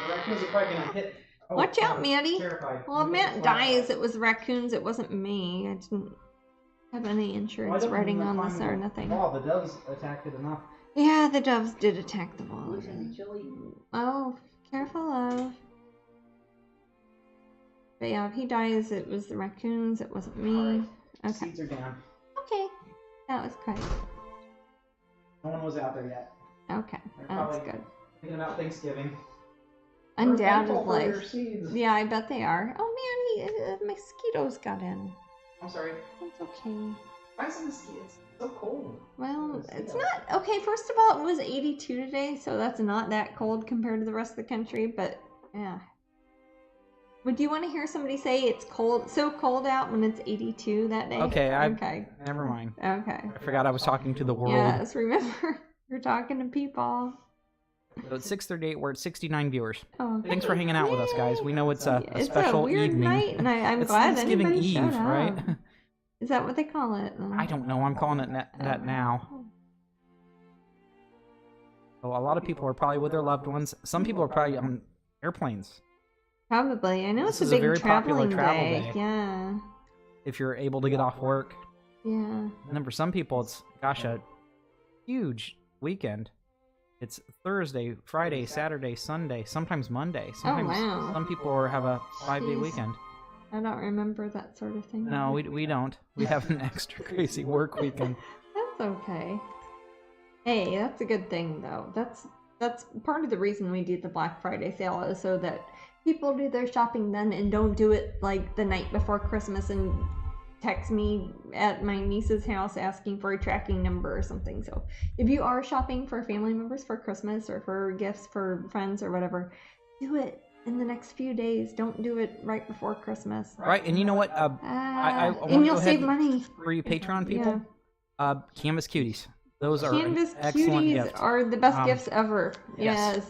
[SPEAKER 3] The raccoons are probably gonna hit. Oh,
[SPEAKER 2] Watch out, Maddie.
[SPEAKER 3] Terrified.
[SPEAKER 2] Well, if Matt dies, it was raccoons. It wasn't me. I didn't have any insurance writing on this or nothing.
[SPEAKER 3] Oh, the doves attacked it enough.
[SPEAKER 2] Yeah, the doves did attack the ball.
[SPEAKER 3] Chili.
[SPEAKER 2] Oh, careful, love. But yeah, if he dies, it was the raccoons. It wasn't me. Okay.
[SPEAKER 3] Seeds are down.
[SPEAKER 2] Okay. That was great.
[SPEAKER 3] No one was out there yet.
[SPEAKER 2] Okay.
[SPEAKER 3] They're
[SPEAKER 2] That's
[SPEAKER 3] probably
[SPEAKER 2] good.
[SPEAKER 3] Thinking about Thanksgiving.
[SPEAKER 2] Undoubtedly.
[SPEAKER 3] For seeds.
[SPEAKER 2] Yeah, I bet they are. Oh man, mosquitoes got in.
[SPEAKER 3] I'm sorry.
[SPEAKER 2] It's okay.
[SPEAKER 3] Why is it's so cold?
[SPEAKER 2] Well, it's not okay. First of all, it was 82 today, so that's not that cold compared to the rest of the country. But yeah, would you want to hear somebody say it's cold, so cold out when it's 82 that day?
[SPEAKER 1] Okay, never mind.
[SPEAKER 2] Okay.
[SPEAKER 1] I forgot I was talking to the world.
[SPEAKER 2] Yes, remember you're talking to people.
[SPEAKER 1] So it's 6:38. We're at 69 viewers.
[SPEAKER 2] Oh,
[SPEAKER 1] Thanks for hanging out with us, guys. We know it's a special
[SPEAKER 2] a weird
[SPEAKER 1] evening.
[SPEAKER 2] night, and I'm
[SPEAKER 1] It's
[SPEAKER 2] glad
[SPEAKER 1] Thanksgiving
[SPEAKER 2] anybody
[SPEAKER 1] Eve,
[SPEAKER 2] showed up.
[SPEAKER 1] right?
[SPEAKER 2] Is that what they call it?
[SPEAKER 1] I don't know. I'm calling it that now. Well, a lot of people are probably with their loved ones. Some people are probably on airplanes.
[SPEAKER 2] Probably. I know
[SPEAKER 1] This
[SPEAKER 2] it's
[SPEAKER 1] is
[SPEAKER 2] a
[SPEAKER 1] a
[SPEAKER 2] big
[SPEAKER 1] very popular
[SPEAKER 2] traveling
[SPEAKER 1] travel
[SPEAKER 2] day.
[SPEAKER 1] day.
[SPEAKER 2] Yeah.
[SPEAKER 1] If you're able to get off work.
[SPEAKER 2] Yeah.
[SPEAKER 1] And then for some people, it's, gosh, a huge weekend. It's Thursday, Friday, Saturday, Sunday, sometimes Monday. Sometimes
[SPEAKER 2] wow.
[SPEAKER 1] Some people have a 5-day
[SPEAKER 2] Jeez.
[SPEAKER 1] weekend.
[SPEAKER 2] I don't remember that sort of thing.
[SPEAKER 1] No, we don't. We have an extra crazy work weekend.
[SPEAKER 2] That's okay. Hey, that's a good thing though. That's part of the reason we do the Black Friday sale is so that people do their shopping then and don't do it like the night before Christmas and text me at my niece's house asking for a tracking number or something. So if you are shopping for family members for Christmas or for gifts for friends or whatever, do it in the next few days. Don't do it right before Christmas.
[SPEAKER 1] Right, and you know what? I want
[SPEAKER 2] and
[SPEAKER 1] to
[SPEAKER 2] you'll
[SPEAKER 1] go
[SPEAKER 2] save
[SPEAKER 1] ahead
[SPEAKER 2] money.
[SPEAKER 1] for you Patreon people. Canvas Cuties. Those are
[SPEAKER 2] Canvas
[SPEAKER 1] excellent
[SPEAKER 2] cuties
[SPEAKER 1] gifts.
[SPEAKER 2] are the best gifts ever.
[SPEAKER 1] yes.
[SPEAKER 2] Yes.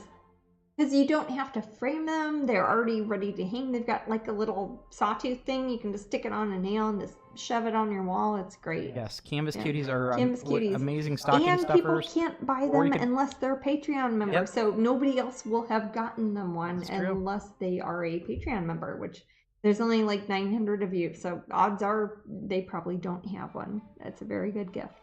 [SPEAKER 2] Because you don't have to frame them. They're already ready to hang. They've got like a little sawtooth thing. You can just stick it on a nail and just shove it on your wall. It's great.
[SPEAKER 1] Yes, Canvas Cuties are
[SPEAKER 2] Canvas cuties.
[SPEAKER 1] amazing stocking
[SPEAKER 2] And
[SPEAKER 1] stuffers.
[SPEAKER 2] people can't buy
[SPEAKER 1] or you
[SPEAKER 2] them
[SPEAKER 1] could-
[SPEAKER 2] unless they're a Patreon member.
[SPEAKER 1] Yep.
[SPEAKER 2] So nobody else will have gotten them one
[SPEAKER 1] That's true.
[SPEAKER 2] unless they are a Patreon member, which there's only like 900 of you. So odds are they probably don't have one. That's a very good gift.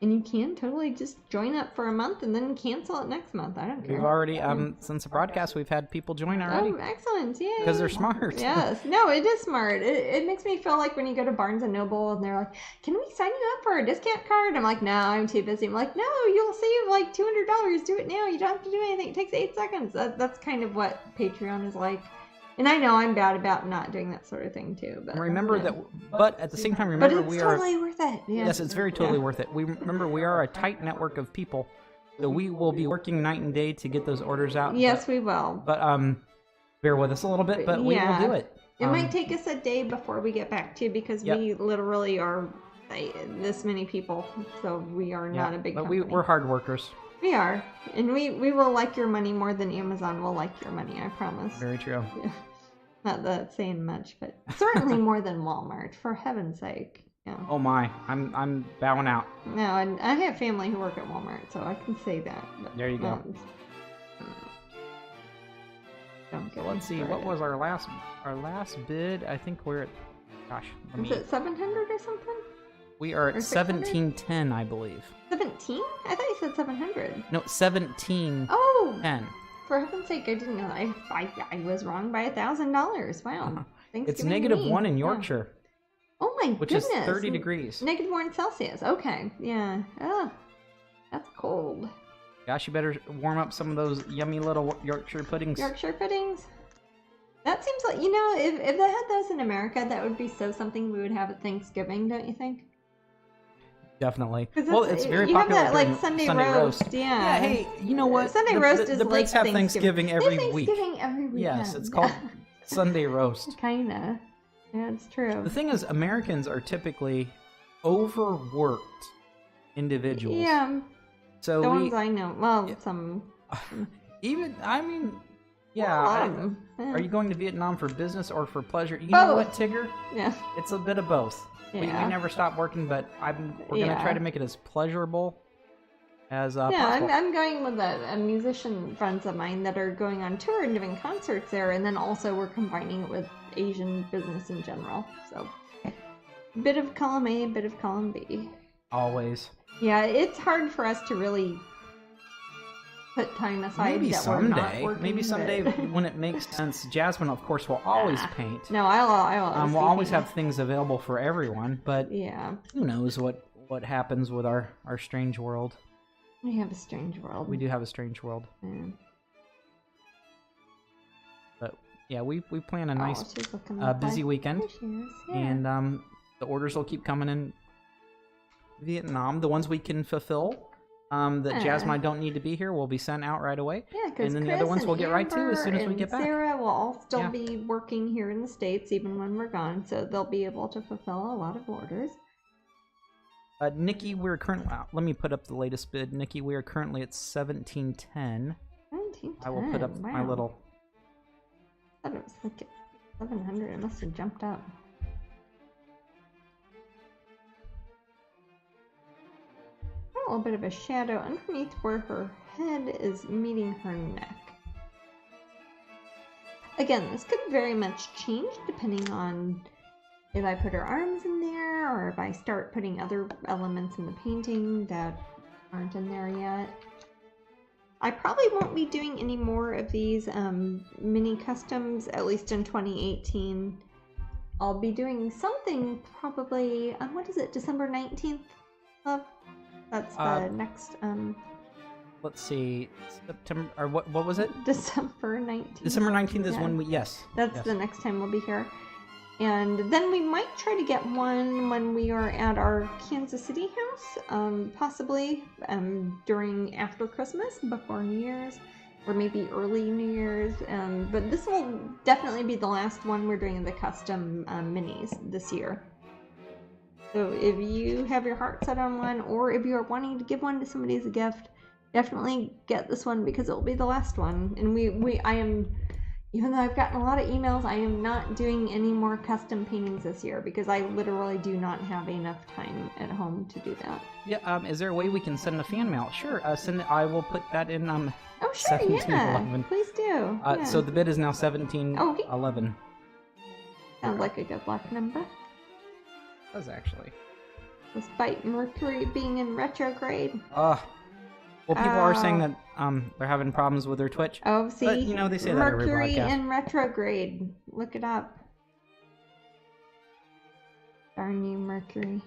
[SPEAKER 2] And you can totally just join up for a month and then cancel it next month. I don't care.
[SPEAKER 1] We've already, since the broadcast, we've had people join already.
[SPEAKER 2] Oh, excellent. Yeah.
[SPEAKER 1] Because they're smart.
[SPEAKER 2] Yes. No, it is smart. It makes me feel like when you go to Barnes & Noble and they're like, can we sign you up for a discount card? I'm like, no, I'm too busy. I'm like, no, you'll save like $200. Do it now. You don't have to do anything. It takes 8 seconds. That's kind of what Patreon is like. And I know I'm bad about not doing that sort of thing too. But
[SPEAKER 1] Remember
[SPEAKER 2] yeah.
[SPEAKER 1] but at the same time, remember
[SPEAKER 2] But it's
[SPEAKER 1] we are.
[SPEAKER 2] totally worth it. Yeah.
[SPEAKER 1] Yes, it's very totally worth it. We remember we are a tight network of people So we will be working night and day to get those orders out.
[SPEAKER 2] Yes, we will.
[SPEAKER 1] But bear with us a little bit, but we will do it.
[SPEAKER 2] It might take us a day before we get back to you because we literally are this many people, so we are not a big company.
[SPEAKER 1] We're hard workers.
[SPEAKER 2] We are, and we will like your money more than Amazon will like your money, I promise.
[SPEAKER 1] Very true.
[SPEAKER 2] Yeah. Not that saying much, but certainly more than Walmart, for heaven's sake. Yeah.
[SPEAKER 1] Oh my, I'm bowing out.
[SPEAKER 2] No, and I have family who work at Walmart, so I can say that. But
[SPEAKER 1] there you go.
[SPEAKER 2] Don't get
[SPEAKER 1] Let's see, what was our last bid? I think we're at, gosh.
[SPEAKER 2] Is it 700 or something?
[SPEAKER 1] We are at 1710, I believe.
[SPEAKER 2] 17? I thought you said 700.
[SPEAKER 1] No, 1710.
[SPEAKER 2] Oh! For heaven's sake, I didn't know that. I was wrong by $1,000. Wow.
[SPEAKER 1] It's -1 in Yorkshire.
[SPEAKER 2] Oh my
[SPEAKER 1] which
[SPEAKER 2] goodness.
[SPEAKER 1] Which is 30 degrees.
[SPEAKER 2] -1 Celsius. Okay. Yeah. Oh, that's cold.
[SPEAKER 1] Gosh, you better warm up some of those yummy little Yorkshire puddings.
[SPEAKER 2] Yorkshire puddings? That seems like, you know, if they had those in America, that would be so something we would have at Thanksgiving, don't you think?
[SPEAKER 1] Definitely. Well, it's very
[SPEAKER 2] you
[SPEAKER 1] popular.
[SPEAKER 2] You have that, like, Sunday roast. Yeah.
[SPEAKER 1] Yeah, hey, you know what?
[SPEAKER 2] Sunday roast is
[SPEAKER 1] the
[SPEAKER 2] like
[SPEAKER 1] Brits have Thanksgiving every week.
[SPEAKER 2] Thanksgiving every weekend.
[SPEAKER 1] Yes, it's called Sunday roast.
[SPEAKER 2] Kinda. Yeah, it's true.
[SPEAKER 1] The thing is, Americans are typically overworked individuals.
[SPEAKER 2] Yeah.
[SPEAKER 1] So
[SPEAKER 2] the ones I know. Well, some.
[SPEAKER 1] Even, I mean, yeah. Are you going to Vietnam for business or for pleasure? You
[SPEAKER 2] both.
[SPEAKER 1] know what, Tigger?
[SPEAKER 2] Yeah.
[SPEAKER 1] It's a bit of both.
[SPEAKER 2] Yeah.
[SPEAKER 1] We never stop working, but we're going to try to make it as pleasurable as possible.
[SPEAKER 2] I'm going with a musician friends of mine that are going on tour and doing concerts there, and then also we're combining it with Asian business in general. So, bit of column A, bit of column B.
[SPEAKER 1] Always.
[SPEAKER 2] Yeah, it's hard for us to really put time aside.
[SPEAKER 1] Maybe
[SPEAKER 2] that
[SPEAKER 1] someday.
[SPEAKER 2] We're not working,
[SPEAKER 1] Maybe someday when it makes sense. Jasmine, of course, will always paint.
[SPEAKER 2] No, I'll
[SPEAKER 1] we'll always have things available for everyone, but
[SPEAKER 2] yeah,
[SPEAKER 1] who knows what happens with our strange world.
[SPEAKER 2] We have a strange world.
[SPEAKER 1] We do have a strange world.
[SPEAKER 2] Yeah.
[SPEAKER 1] But yeah, we plan a nice busy weekend,
[SPEAKER 2] yeah.
[SPEAKER 1] and the orders will keep coming in Vietnam. The ones we can fulfill, that Jasmine, I don't need to be here, will be sent out right away.
[SPEAKER 2] Yeah, because
[SPEAKER 1] and then the other ones we'll get right to as soon as we get back.
[SPEAKER 2] Sarah will all still be working here in the States even when we're gone, so they'll be able to fulfill a lot of orders.
[SPEAKER 1] Nikki, we're currently. Let me put up the latest bid. Nikki, we are currently at 1710.
[SPEAKER 2] 1710.
[SPEAKER 1] I will put up my little.
[SPEAKER 2] I thought it was like 700. It must have jumped up. A little bit of a shadow underneath where her head is meeting her neck. Again, this could very much change depending on if I put her arms in there or if I start putting other elements in the painting that aren't in there yet. I probably won't be doing any more of these mini customs, at least in 2018. I'll be doing something probably on, what is it, December 19th? That's the next,
[SPEAKER 1] let's see, September, or what was it?
[SPEAKER 2] December 19th.
[SPEAKER 1] December 19th is when we, yes.
[SPEAKER 2] That's the next time we'll be here. And then we might try to get one when we are at our Kansas City house, possibly during after Christmas, before New Year's, or maybe early New Year's. But this will definitely be the last one we're doing the custom minis this year. So if you have your heart set on one, or if you're wanting to give one to somebody as a gift, definitely get this one because it will be the last one. And I am, even though I've gotten a lot of emails, I am not doing any more custom paintings this year because I literally do not have enough time at home to do that.
[SPEAKER 1] Yeah. Is there a way we can send a fan mail? Sure. I will put that in.
[SPEAKER 2] Oh sure. 1711. Please do.
[SPEAKER 1] So the bid is now 1711.
[SPEAKER 2] Sounds like a good luck number.
[SPEAKER 1] Does actually.
[SPEAKER 2] Despite Mercury being in retrograde.
[SPEAKER 1] Well, people are saying that they're having problems with their Twitch.
[SPEAKER 2] Oh, see,
[SPEAKER 1] but, you know, they say that every
[SPEAKER 2] Mercury
[SPEAKER 1] broadcast.
[SPEAKER 2] in retrograde. Look it up. Darn you, Mercury.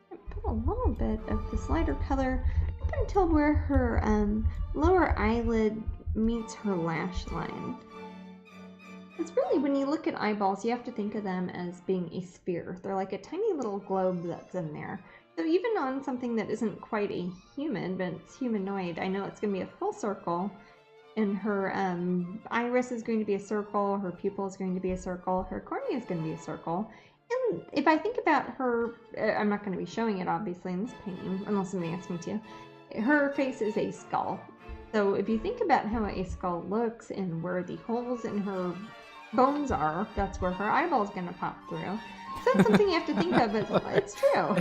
[SPEAKER 2] Put a little bit of this lighter color up until where her lower eyelid meets her lash line. It's really, when you look at eyeballs, you have to think of them as being a sphere. They're like a tiny little globe that's in there. So even on something that isn't quite a human, but it's humanoid, I know it's going to be a full circle. And her iris is going to be a circle, her pupil is going to be a circle, her cornea is going to be a circle. And if I think about her, I'm not going to be showing it obviously in this painting, unless somebody asks me to. Her face is a skull. So if you think about how a skull looks and where the holes in her bones are, that's where her eyeball is going to pop through. So that's something you have to think of. It's true.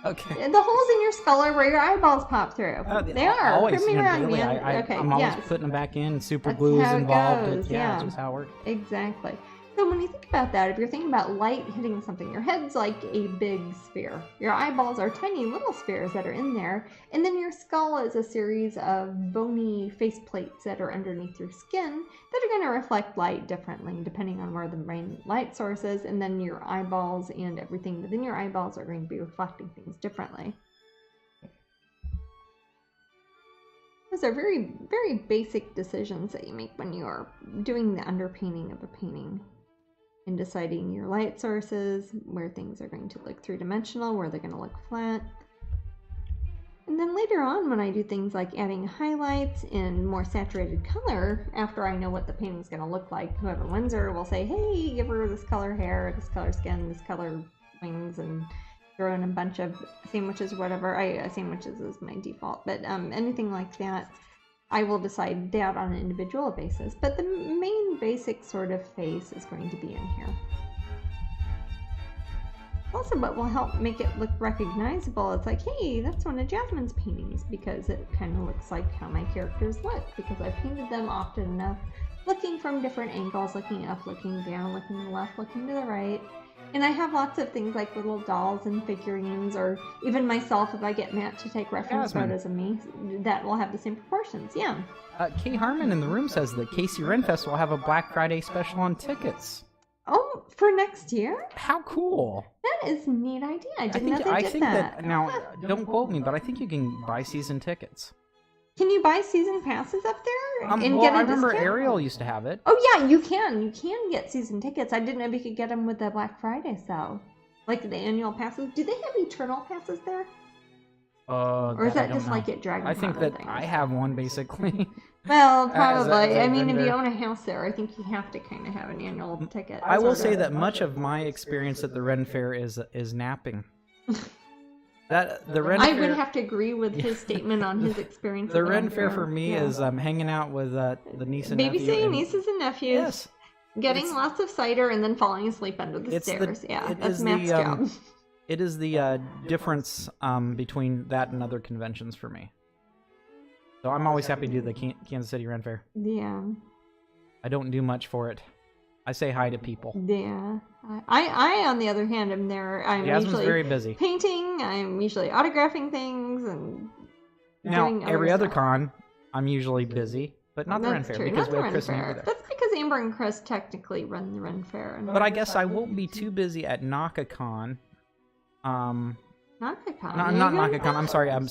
[SPEAKER 1] Okay.
[SPEAKER 2] The holes in your skull are where your eyeballs pop through. They are.
[SPEAKER 1] Always,
[SPEAKER 2] Prove me wrong,
[SPEAKER 1] really,
[SPEAKER 2] man.
[SPEAKER 1] I'm always putting them back in. Super glue is involved.
[SPEAKER 2] Goes,
[SPEAKER 1] That's just how it works.
[SPEAKER 2] Exactly. So when you think about that, if you're thinking about light hitting something, your head's like a big sphere. Your eyeballs are tiny little spheres that are in there. And then your skull is a series of bony face plates that are underneath your skin that are going to reflect light differently depending on where the main light source is. And then your eyeballs and everything within your eyeballs are going to be reflecting things differently. Those are very, very basic decisions that you make when you are doing the underpainting of a painting. And deciding your light sources, where things are going to look three-dimensional, where they're going to look flat. And then later on, when I do things like adding highlights in more saturated color, after I know what the painting's going to look like, whoever wins her will say, hey, give her this color hair, this color skin, this color wings, and throw in a bunch of sandwiches or whatever. Sandwiches is my default, but anything like that. I will decide that on an individual basis, but the main basic sort of face is going to be in here. Also, what will help make it look recognizable, it's like, hey, that's one of Jasmine's paintings, because it kind of looks like how my characters look, because I've painted them often enough, looking from different angles, looking up, looking down, looking to the left, looking to the right. And I have lots of things like little dolls and figurines, or even myself, if I get Matt to take reference photos of me, that will have the same proportions, yeah.
[SPEAKER 1] Kay Harmon in the room says that Casey Renfest will have a Black Friday special on tickets.
[SPEAKER 2] Oh, for next year?
[SPEAKER 1] How cool.
[SPEAKER 2] That is a neat idea. I didn't know they did that.
[SPEAKER 1] Now, don't quote me, but I think you can buy season tickets.
[SPEAKER 2] Can you buy season passes up there and
[SPEAKER 1] well,
[SPEAKER 2] get a
[SPEAKER 1] I remember
[SPEAKER 2] discount? Ariel
[SPEAKER 1] used to have it.
[SPEAKER 2] Oh yeah, you can. You can get season tickets. I didn't know if you could get them with the Black Friday sale, like the annual passes. Do they have eternal passes there? Or is that just like at Dragon?
[SPEAKER 1] I think that I have one basically.
[SPEAKER 2] Well, probably. I mean, if you own a house there, I think you have to kind of have an annual ticket.
[SPEAKER 1] I will say that much of my experience at the Ren Fair is napping. I
[SPEAKER 2] would have to agree with his statement on his experience.
[SPEAKER 1] The Ren Fair for me is hanging out with the niece and nephew.
[SPEAKER 2] Babysitting nieces and nephews.
[SPEAKER 1] Yes.
[SPEAKER 2] Getting lots of cider and then falling asleep under the stairs. That's Matt's job.
[SPEAKER 1] It is the difference between that and other conventions for me. So I'm always happy to do the Kansas City Ren Fair.
[SPEAKER 2] Yeah.
[SPEAKER 1] I don't do much for it. I say hi to people.
[SPEAKER 2] Yeah. I on the other hand, am there.
[SPEAKER 1] Jasmine's
[SPEAKER 2] usually
[SPEAKER 1] very busy.
[SPEAKER 2] Painting. I'm usually autographing things and
[SPEAKER 1] now every other con, I'm usually busy, but not the Ren Fair because we have Chris and Amber there.
[SPEAKER 2] That's because Amber and Chris technically run the Ren Fair.
[SPEAKER 1] But I guess I won't be too busy at NakaCon.
[SPEAKER 2] NakaCon.
[SPEAKER 1] Not NakaCon. I'm sorry. I'm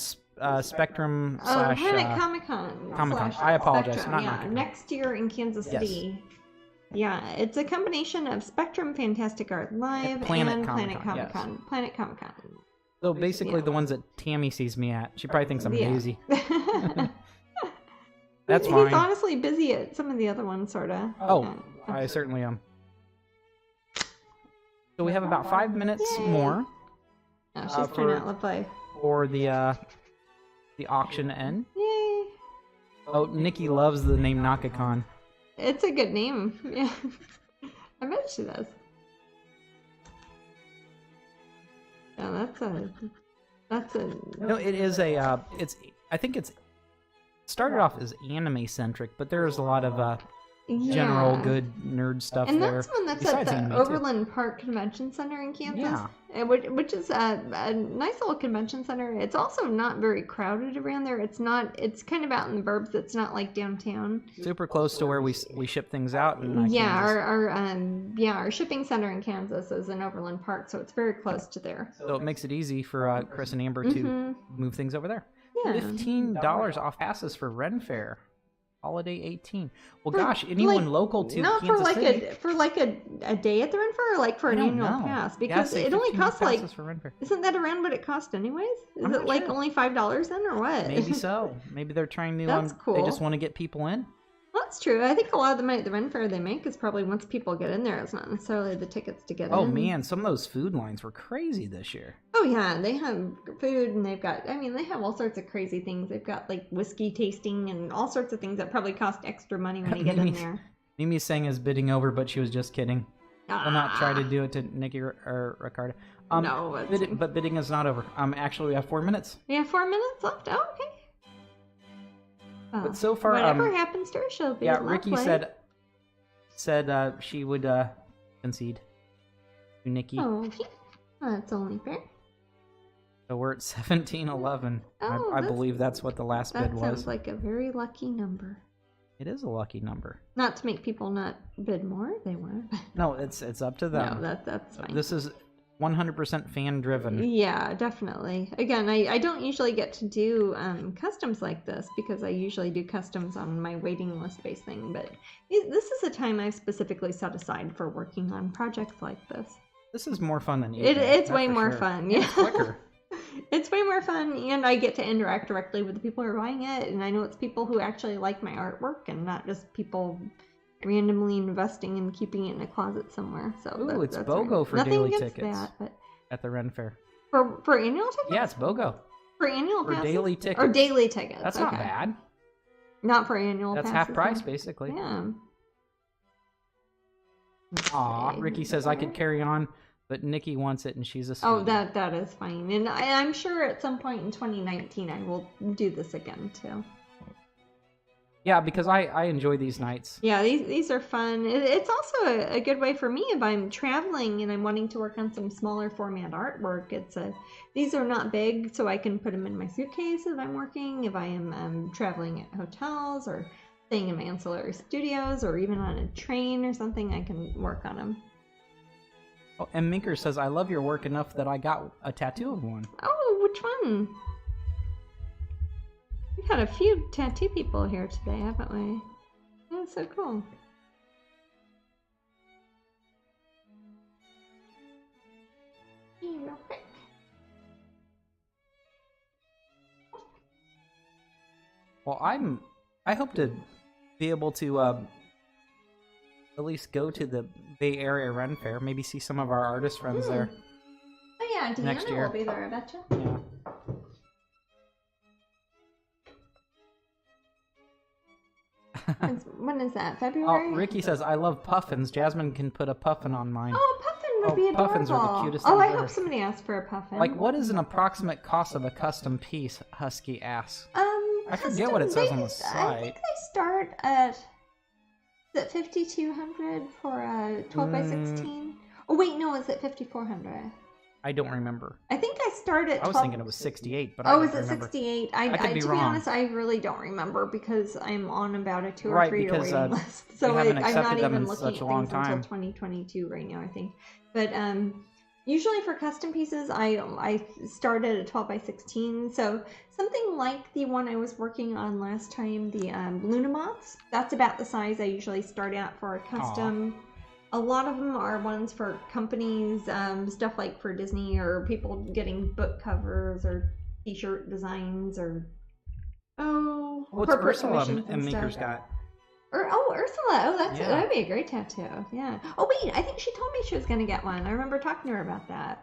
[SPEAKER 1] Spectrum /
[SPEAKER 2] Planet Comic-Con.
[SPEAKER 1] Comic-Con. I apologize.
[SPEAKER 2] Spectrum,
[SPEAKER 1] not NakaCon.
[SPEAKER 2] Next year in Kansas City. Yeah, it's a combination of Spectrum Fantastic Art Live and Planet Comic-Con. Yes. Planet Comic-Con.
[SPEAKER 1] So basically the ones that Tammy sees me at. She probably thinks I'm lazy. That's fine.
[SPEAKER 2] He's honestly busy at some of the other ones, sort of.
[SPEAKER 1] Oh, I certainly am. So we have about 5 minutes more.
[SPEAKER 2] Oh, she's turning out lovely.
[SPEAKER 1] For the auction to end.
[SPEAKER 2] Yay!
[SPEAKER 1] Oh, Nikki loves the name NakaCon.
[SPEAKER 2] It's a good name. Yeah, I bet she does. Yeah, that's a.
[SPEAKER 1] No, it is a. I think it's started off as anime centric, but there's a lot of general good nerd stuff
[SPEAKER 2] and
[SPEAKER 1] there.
[SPEAKER 2] And that's one that's at the Overland Park Convention Center in Kansas, which is a nice little convention center. It's also not very crowded around there. It's kind of out in the burbs. It's not like downtown.
[SPEAKER 1] Super close to where we ship things out. In
[SPEAKER 2] our shipping center in Kansas is in Overland Park, so it's very close to there.
[SPEAKER 1] So it makes it easy for Chris and Amber to move things over there.
[SPEAKER 2] Yeah.
[SPEAKER 1] $15 off passes for Ren Fair. Holiday 18. Well, gosh, anyone local to
[SPEAKER 2] not
[SPEAKER 1] Kansas City?
[SPEAKER 2] for like a day at the Ren Fair, or like for an annual pass? Because it only costs like, isn't that around what it cost anyways? Is it like only $5 then, or what?
[SPEAKER 1] Maybe so. Maybe they're trying to.
[SPEAKER 2] That's cool.
[SPEAKER 1] They just want to get people in.
[SPEAKER 2] That's true. I think a lot of the money at the Ren Fair they make is probably once people get in there. It's not necessarily the tickets to get in.
[SPEAKER 1] Oh man, some of those food lines were crazy this year.
[SPEAKER 2] Oh yeah, they have food and they've got, I mean, they have all sorts of crazy things. They've got like whiskey tasting and all sorts of things that probably cost extra money when you get in there.
[SPEAKER 1] Mimi sang is bidding over, but she was just kidding. I'll not try to do it to Nikki or Ricardo.
[SPEAKER 2] No,
[SPEAKER 1] but bidding is not over. Actually, we have 4 minutes.
[SPEAKER 2] We have 4 minutes left. Oh, okay.
[SPEAKER 1] But so far,
[SPEAKER 2] whatever happens to her, she'll be lovely.
[SPEAKER 1] Ricky said she would concede to Nikki.
[SPEAKER 2] Oh, okay. That's only fair.
[SPEAKER 1] So we're at 17-11.
[SPEAKER 2] Oh,
[SPEAKER 1] I believe that's what the last bid was.
[SPEAKER 2] That sounds like a very lucky number.
[SPEAKER 1] It is a lucky number.
[SPEAKER 2] Not to make people not bid more, they won't.
[SPEAKER 1] No, it's up to them.
[SPEAKER 2] No, that's fine.
[SPEAKER 1] This is 100% fan driven.
[SPEAKER 2] Yeah, definitely. Again, I don't usually get to do customs like this because I usually do customs on my waiting list based thing, but this is a time I've specifically set aside for working on projects like this.
[SPEAKER 1] This is more fun than you.
[SPEAKER 2] It's way more fun. Yeah.
[SPEAKER 1] It's quicker.
[SPEAKER 2] It's way more fun, and I get to interact directly with the people who are buying it, and I know it's people who actually like my artwork and not just people randomly investing and keeping it in a closet somewhere. So
[SPEAKER 1] ooh, it's BOGO for daily tickets
[SPEAKER 2] but
[SPEAKER 1] at the Ren Fair.
[SPEAKER 2] For annual tickets?
[SPEAKER 1] Yeah, it's BOGO.
[SPEAKER 2] For annual
[SPEAKER 1] passes?
[SPEAKER 2] Daily
[SPEAKER 1] tickets.
[SPEAKER 2] Or daily tickets.
[SPEAKER 1] That's not bad.
[SPEAKER 2] Not for annual
[SPEAKER 1] That's
[SPEAKER 2] passes,
[SPEAKER 1] half price, basically.
[SPEAKER 2] Yeah.
[SPEAKER 1] Aw, Ricky says I could carry on, but Nikki wants it and she's a sweetie.
[SPEAKER 2] Oh, that is fine. And I'm sure at some point in 2019 I will do this again, too.
[SPEAKER 1] Yeah, because I enjoy these nights.
[SPEAKER 2] Yeah, these are fun. It's also a good way for me if I'm traveling and I'm wanting to work on some smaller format artwork. These are not big, so I can put them in my suitcase if I'm working, if I am traveling at hotels or staying in my ancillary studios or even on a train or something, I can work on them.
[SPEAKER 1] Oh, and Minker says, I love your work enough that I got a tattoo of one.
[SPEAKER 2] Oh, which one? We've had a few tattoo people here today, haven't we? That's so cool. Real quick.
[SPEAKER 1] Well, I hope to be able to at least go to the Bay Area Ren Fair, maybe see some of our artist friends there.
[SPEAKER 2] Oh yeah,
[SPEAKER 1] next year.
[SPEAKER 2] Deanna will be there, I betcha.
[SPEAKER 1] Yeah.
[SPEAKER 2] When is that? February?
[SPEAKER 1] Oh, Ricky says, I love puffins. Jasmine can put a puffin on mine.
[SPEAKER 2] Oh, a puffin would be adorable.
[SPEAKER 1] Puffins are the cutest
[SPEAKER 2] Oh,
[SPEAKER 1] things
[SPEAKER 2] I
[SPEAKER 1] ever.
[SPEAKER 2] hope somebody asked for a puffin.
[SPEAKER 1] Like, what is an approximate cost of a custom piece? Husky asks. I forget what it says on the site.
[SPEAKER 2] I think they start at, is it 5,200 for a 12 by 16? Oh wait, no, is it 5,400?
[SPEAKER 1] I don't remember.
[SPEAKER 2] I think I started.
[SPEAKER 1] I was thinking it was 68, but I don't remember.
[SPEAKER 2] Is it 68?
[SPEAKER 1] I could be
[SPEAKER 2] to
[SPEAKER 1] wrong.
[SPEAKER 2] be honest, I really don't remember because I'm on about a 2 or
[SPEAKER 1] right,
[SPEAKER 2] 3 year
[SPEAKER 1] because,
[SPEAKER 2] waiting list. So
[SPEAKER 1] haven't
[SPEAKER 2] I'm
[SPEAKER 1] accepted
[SPEAKER 2] not
[SPEAKER 1] them
[SPEAKER 2] even
[SPEAKER 1] in
[SPEAKER 2] looking
[SPEAKER 1] such
[SPEAKER 2] at
[SPEAKER 1] a long
[SPEAKER 2] things
[SPEAKER 1] time.
[SPEAKER 2] until 2022 right now, I think. But usually for custom pieces, I started at 12 by 16. So something like the one I was working on last time, the Luna Moths. That's about the size I usually start at for a custom. Aww. A lot of them are ones for companies, stuff like for Disney or people getting book covers or t-shirt designs or
[SPEAKER 1] what's Ursula and Maker's got?
[SPEAKER 2] Ursula. Oh, that'd be a great tattoo. Yeah. Oh wait, I think she told me she was gonna get one. I remember talking to her about that.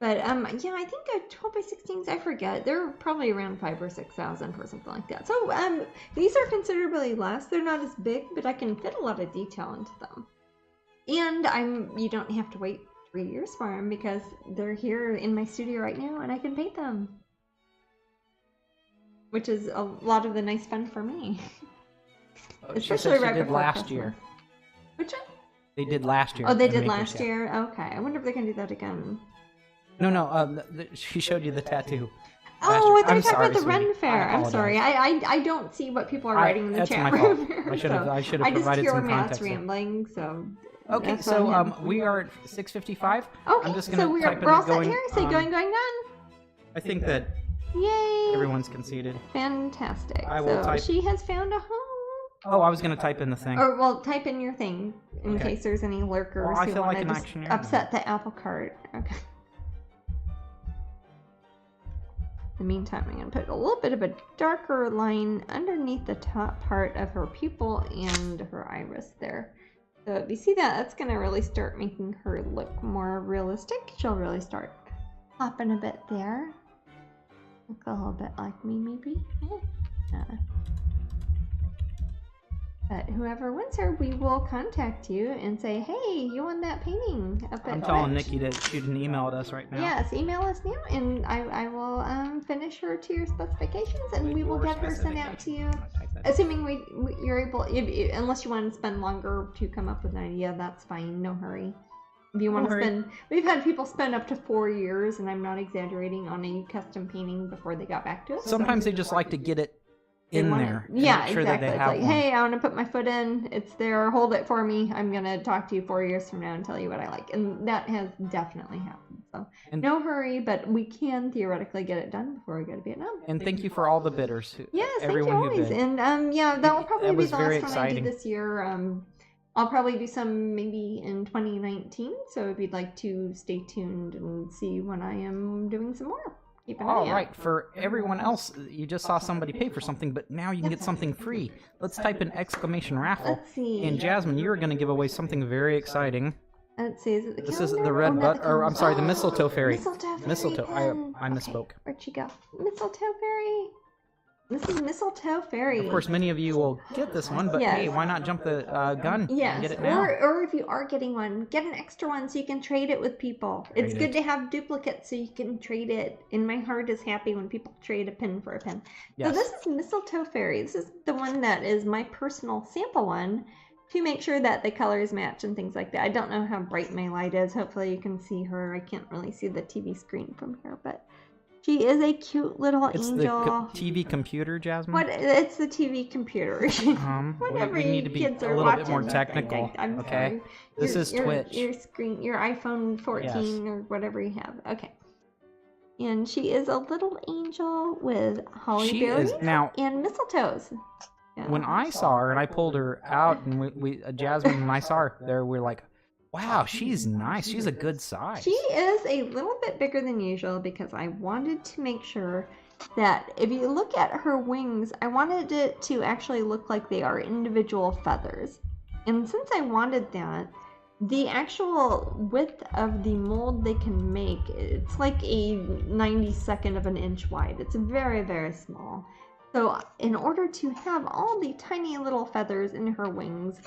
[SPEAKER 2] But yeah, I think a 12 by 16s, I forget. They're probably around 5,000 or 6,000 for something like that. So these are considerably less. They're not as big, but I can fit a lot of detail into them. And you don't have to wait 3 years for them because they're here in my studio right now and I can paint them. Which is a lot of the nice fun for me. Especially right before
[SPEAKER 1] last
[SPEAKER 2] Christmas.
[SPEAKER 1] year.
[SPEAKER 2] Which one?
[SPEAKER 1] They did last year.
[SPEAKER 2] Oh, they did last year? Okay. I wonder if they can do that again.
[SPEAKER 1] No, she showed you the tattoo.
[SPEAKER 2] Oh, I thought you talked about the
[SPEAKER 1] sweetie.
[SPEAKER 2] Ren Fair. I'm sorry. I don't see what people are writing in the chat room.
[SPEAKER 1] I should have provided some context.
[SPEAKER 2] I just hear Matt's rambling, so...
[SPEAKER 1] Okay, so we are at 6:55.
[SPEAKER 2] Okay,
[SPEAKER 1] I'm just gonna
[SPEAKER 2] we're all set here. Say going, done.
[SPEAKER 1] I think that
[SPEAKER 2] Yay!
[SPEAKER 1] everyone's conceded.
[SPEAKER 2] Fantastic.
[SPEAKER 1] I will type.
[SPEAKER 2] She has found a home.
[SPEAKER 1] Oh, I was gonna type in the thing.
[SPEAKER 2] Or, well, type in your thing in
[SPEAKER 1] Okay.
[SPEAKER 2] case there's any lurkers
[SPEAKER 1] Well, I
[SPEAKER 2] who
[SPEAKER 1] feel
[SPEAKER 2] want
[SPEAKER 1] like
[SPEAKER 2] to
[SPEAKER 1] an
[SPEAKER 2] just
[SPEAKER 1] auctioneer
[SPEAKER 2] upset the apple cart. Okay. In the meantime, I'm going to put a little bit of a darker line underneath the top part of her pupil and her iris there. So if you see that, that's going to really start making her look more realistic. She'll really start popping a bit there. Look a little bit like me, maybe. Yeah. But whoever wins her, we will contact you and say, hey, you won that painting.
[SPEAKER 1] I'm telling Nikki to shoot an email at us right now.
[SPEAKER 2] Yes, email us now, and I will finish her to your specifications, and we will get her sent out to you. Assuming you're able, unless you want to spend longer to come up with an idea, that's fine. No hurry. If you want to spend, we've had people spend up to 4 years, and I'm not exaggerating, on a custom painting before they got back to us.
[SPEAKER 1] Sometimes they just like to get it in there.
[SPEAKER 2] Yeah,
[SPEAKER 1] sure
[SPEAKER 2] exactly.
[SPEAKER 1] That they
[SPEAKER 2] it's
[SPEAKER 1] have
[SPEAKER 2] like,
[SPEAKER 1] one.
[SPEAKER 2] hey, I want to put my foot in. It's there. Hold it for me. I'm gonna talk to you 4 years from now and tell you what I like. And that has definitely happened. So no hurry, but we can theoretically get it done before we go to Vietnam.
[SPEAKER 1] And thank you for all the bidders.
[SPEAKER 2] Yes,
[SPEAKER 1] everyone
[SPEAKER 2] thank you always.
[SPEAKER 1] who bid.
[SPEAKER 2] And yeah, that will probably be the last one
[SPEAKER 1] exciting.
[SPEAKER 2] I do this year. I'll probably do some maybe in 2019. So if you'd like to stay tuned and see when I am doing some more.
[SPEAKER 1] All right, for everyone else, you just saw somebody pay for something, but now you can get something free. Let's type in exclamation raffle.
[SPEAKER 2] Let's see.
[SPEAKER 1] And Jasmine, you're going to give away something very exciting.
[SPEAKER 2] Let's see, is it the
[SPEAKER 1] This
[SPEAKER 2] calendar?
[SPEAKER 1] is the red
[SPEAKER 2] not
[SPEAKER 1] or I'm sorry, the mistletoe fairy.
[SPEAKER 2] Mistletoe fairy
[SPEAKER 1] Mistletoe.
[SPEAKER 2] pen.
[SPEAKER 1] I misspoke.
[SPEAKER 2] Where'd she go? Mistletoe fairy. This is mistletoe fairy.
[SPEAKER 1] Of course, many of you will get this one, but hey, why not jump the gun
[SPEAKER 2] Yes,
[SPEAKER 1] and get it now?
[SPEAKER 2] or if you are getting one, get an extra one so you can trade it with people. It's good to have duplicates so you can trade it. And my heart is happy when people trade a pin for a pin.
[SPEAKER 1] Yes.
[SPEAKER 2] So this is mistletoe fairy. This is the one that is my personal sample one to make sure that the colors match and things like that. I don't know how bright my light is. Hopefully you can see her. I can't really see the TV screen from here, but she is a cute little angel.
[SPEAKER 1] It's the TV computer, Jasmine?
[SPEAKER 2] What? It's the TV computer. Whatever
[SPEAKER 1] we need to be
[SPEAKER 2] kids
[SPEAKER 1] a
[SPEAKER 2] are
[SPEAKER 1] little
[SPEAKER 2] watching.
[SPEAKER 1] bit more technical.
[SPEAKER 2] I'm
[SPEAKER 1] okay?
[SPEAKER 2] sorry.
[SPEAKER 1] This is Twitch.
[SPEAKER 2] Your screen, your iPhone 14 or whatever you have. Okay. And she is a little angel with holly berries and mistletoes. Yeah.
[SPEAKER 1] When I saw her and I pulled her out, and Jasmine and I saw her there, we're like, wow, she's nice. She's a good size.
[SPEAKER 2] She is a little bit bigger than usual because I wanted to make sure that if you look at her wings, I wanted it to actually look like they are individual feathers. And since I wanted that, the actual width of the mold they can make, it's like a 92nd of an inch wide. It's very, very small. So in order to have all the tiny little feathers in her wings,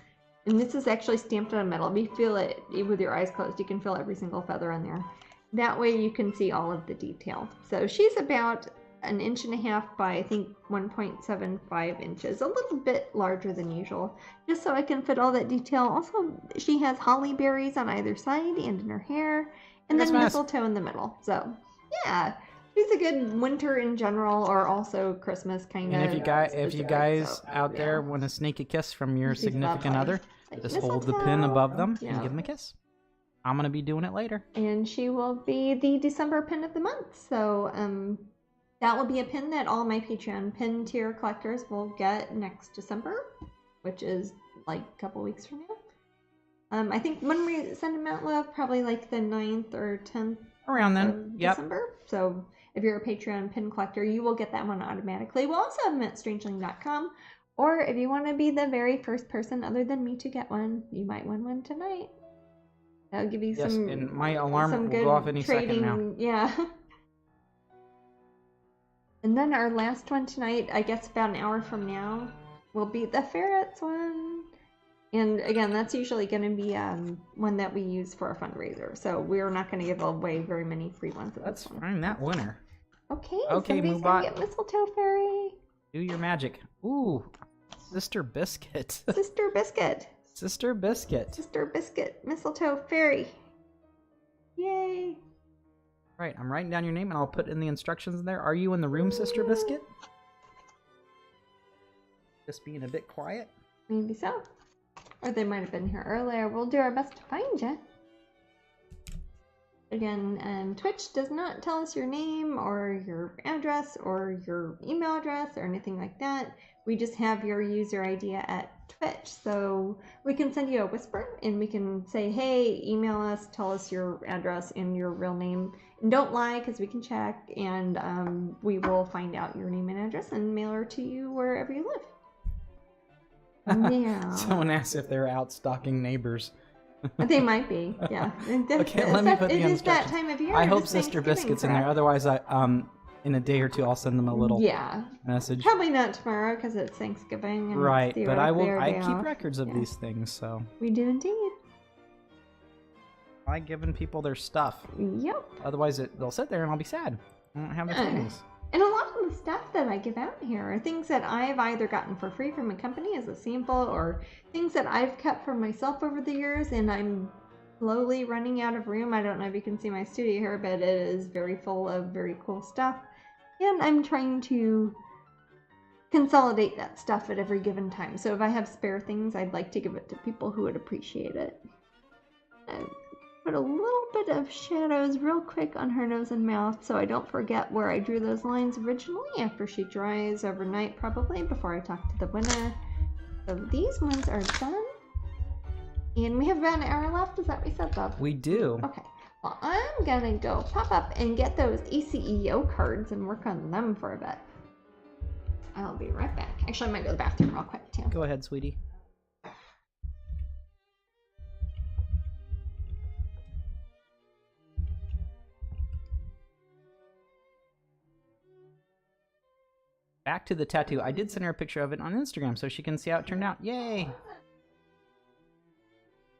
[SPEAKER 2] and this is actually stamped on metal. If you feel it with your eyes closed, you can feel every single feather on there. That way you can see all of the detail. So she's about 1.5 inches by, I think, 1.75 inches. A little bit larger than usual, just so I can fit all that detail. Also, she has holly berries on either side and in her hair, and then mistletoe in the middle. So, yeah. She's a good winter in general, or also Christmas kind of.
[SPEAKER 1] And if you guys out there want to sneak a kiss from your significant other, just hold the pin above them and give them a kiss. I'm gonna be doing it later.
[SPEAKER 2] And she will be the December pin of the month, so that will be a pin that all my Patreon pin tier collectors will get next December, which is like a couple weeks from now. I think when we send them out, love, probably like the 9th or 10th
[SPEAKER 1] around then.
[SPEAKER 2] December. So if you're a Patreon pin collector, you will get that one automatically. We'll also have them at strangeling.com. Or if you want to be the very first person other than me to get one, you might win one tonight. That'll give you some.
[SPEAKER 1] And my alarm will go off any second now.
[SPEAKER 2] Yeah. And then our last one tonight, I guess about an hour from now, will be the ferrets one. And again, that's usually going to be one that we use for a fundraiser. So we're not going to give away very many free ones.
[SPEAKER 1] That's fine, that winner.
[SPEAKER 2] Okay,
[SPEAKER 1] somebody's
[SPEAKER 2] going to get mistletoe fairy.
[SPEAKER 1] Do your magic. Ooh, Sister Biscuit.
[SPEAKER 2] Sister Biscuit.
[SPEAKER 1] Sister Biscuit.
[SPEAKER 2] Sister Biscuit, mistletoe fairy. Yay.
[SPEAKER 1] Right, I'm writing down your name and I'll put in the instructions there. Are you in the room, Sister Biscuit? Just being a bit quiet?
[SPEAKER 2] Maybe so. Or they might have been here earlier. We'll do our best to find you. Again, Twitch does not tell us your name or your address or your email address or anything like that. We just have your user ID at Twitch. So we can send you a whisper and we can say, hey, email us, tell us your address and your real name. And don't lie because we can check, and we will find out your name and address and mail her to you wherever you live. Yeah.
[SPEAKER 1] Someone asked if they're out stalking neighbors.
[SPEAKER 2] They might be, yeah.
[SPEAKER 1] Okay, let me put the
[SPEAKER 2] It is that
[SPEAKER 1] instructions.
[SPEAKER 2] time of year.
[SPEAKER 1] I hope
[SPEAKER 2] It's
[SPEAKER 1] Sister
[SPEAKER 2] Thanksgiving,
[SPEAKER 1] Biscuit's in there.
[SPEAKER 2] correct?
[SPEAKER 1] Otherwise, in a day or two, I'll send them a little message.
[SPEAKER 2] Probably not tomorrow because it's Thanksgiving. And
[SPEAKER 1] Right,
[SPEAKER 2] it's
[SPEAKER 1] but I will.
[SPEAKER 2] their
[SPEAKER 1] I
[SPEAKER 2] day
[SPEAKER 1] keep
[SPEAKER 2] off.
[SPEAKER 1] records of these things, so
[SPEAKER 2] We do indeed.
[SPEAKER 1] I like giving people their stuff.
[SPEAKER 2] Yep.
[SPEAKER 1] Otherwise, they'll sit there and I'll be sad. I won't have the things.
[SPEAKER 2] And a lot of the stuff that I give out here are things that I've either gotten for free from a company as a sample, or things that I've kept for myself over the years, and I'm slowly running out of room. I don't know if you can see my studio here, but it is very full of very cool stuff. And I'm trying to consolidate that stuff at every given time. So if I have spare things, I'd like to give it to people who would appreciate it. And put a little bit of shadows real quick on her nose and mouth so I don't forget where I drew those lines originally after she dries overnight, probably before I talk to the winner. So these ones are done. And we have about an hour left. Is that what we said, Bob?
[SPEAKER 1] We do.
[SPEAKER 2] Okay. Well, I'm gonna go pop up and get those ACEO cards and work on them for a bit. I'll be right back. Actually, I might go to the bathroom real quick too.
[SPEAKER 1] Go ahead, sweetie. Back to the tattoo. I did send her a picture of it on Instagram so she can see how it turned out. Yay!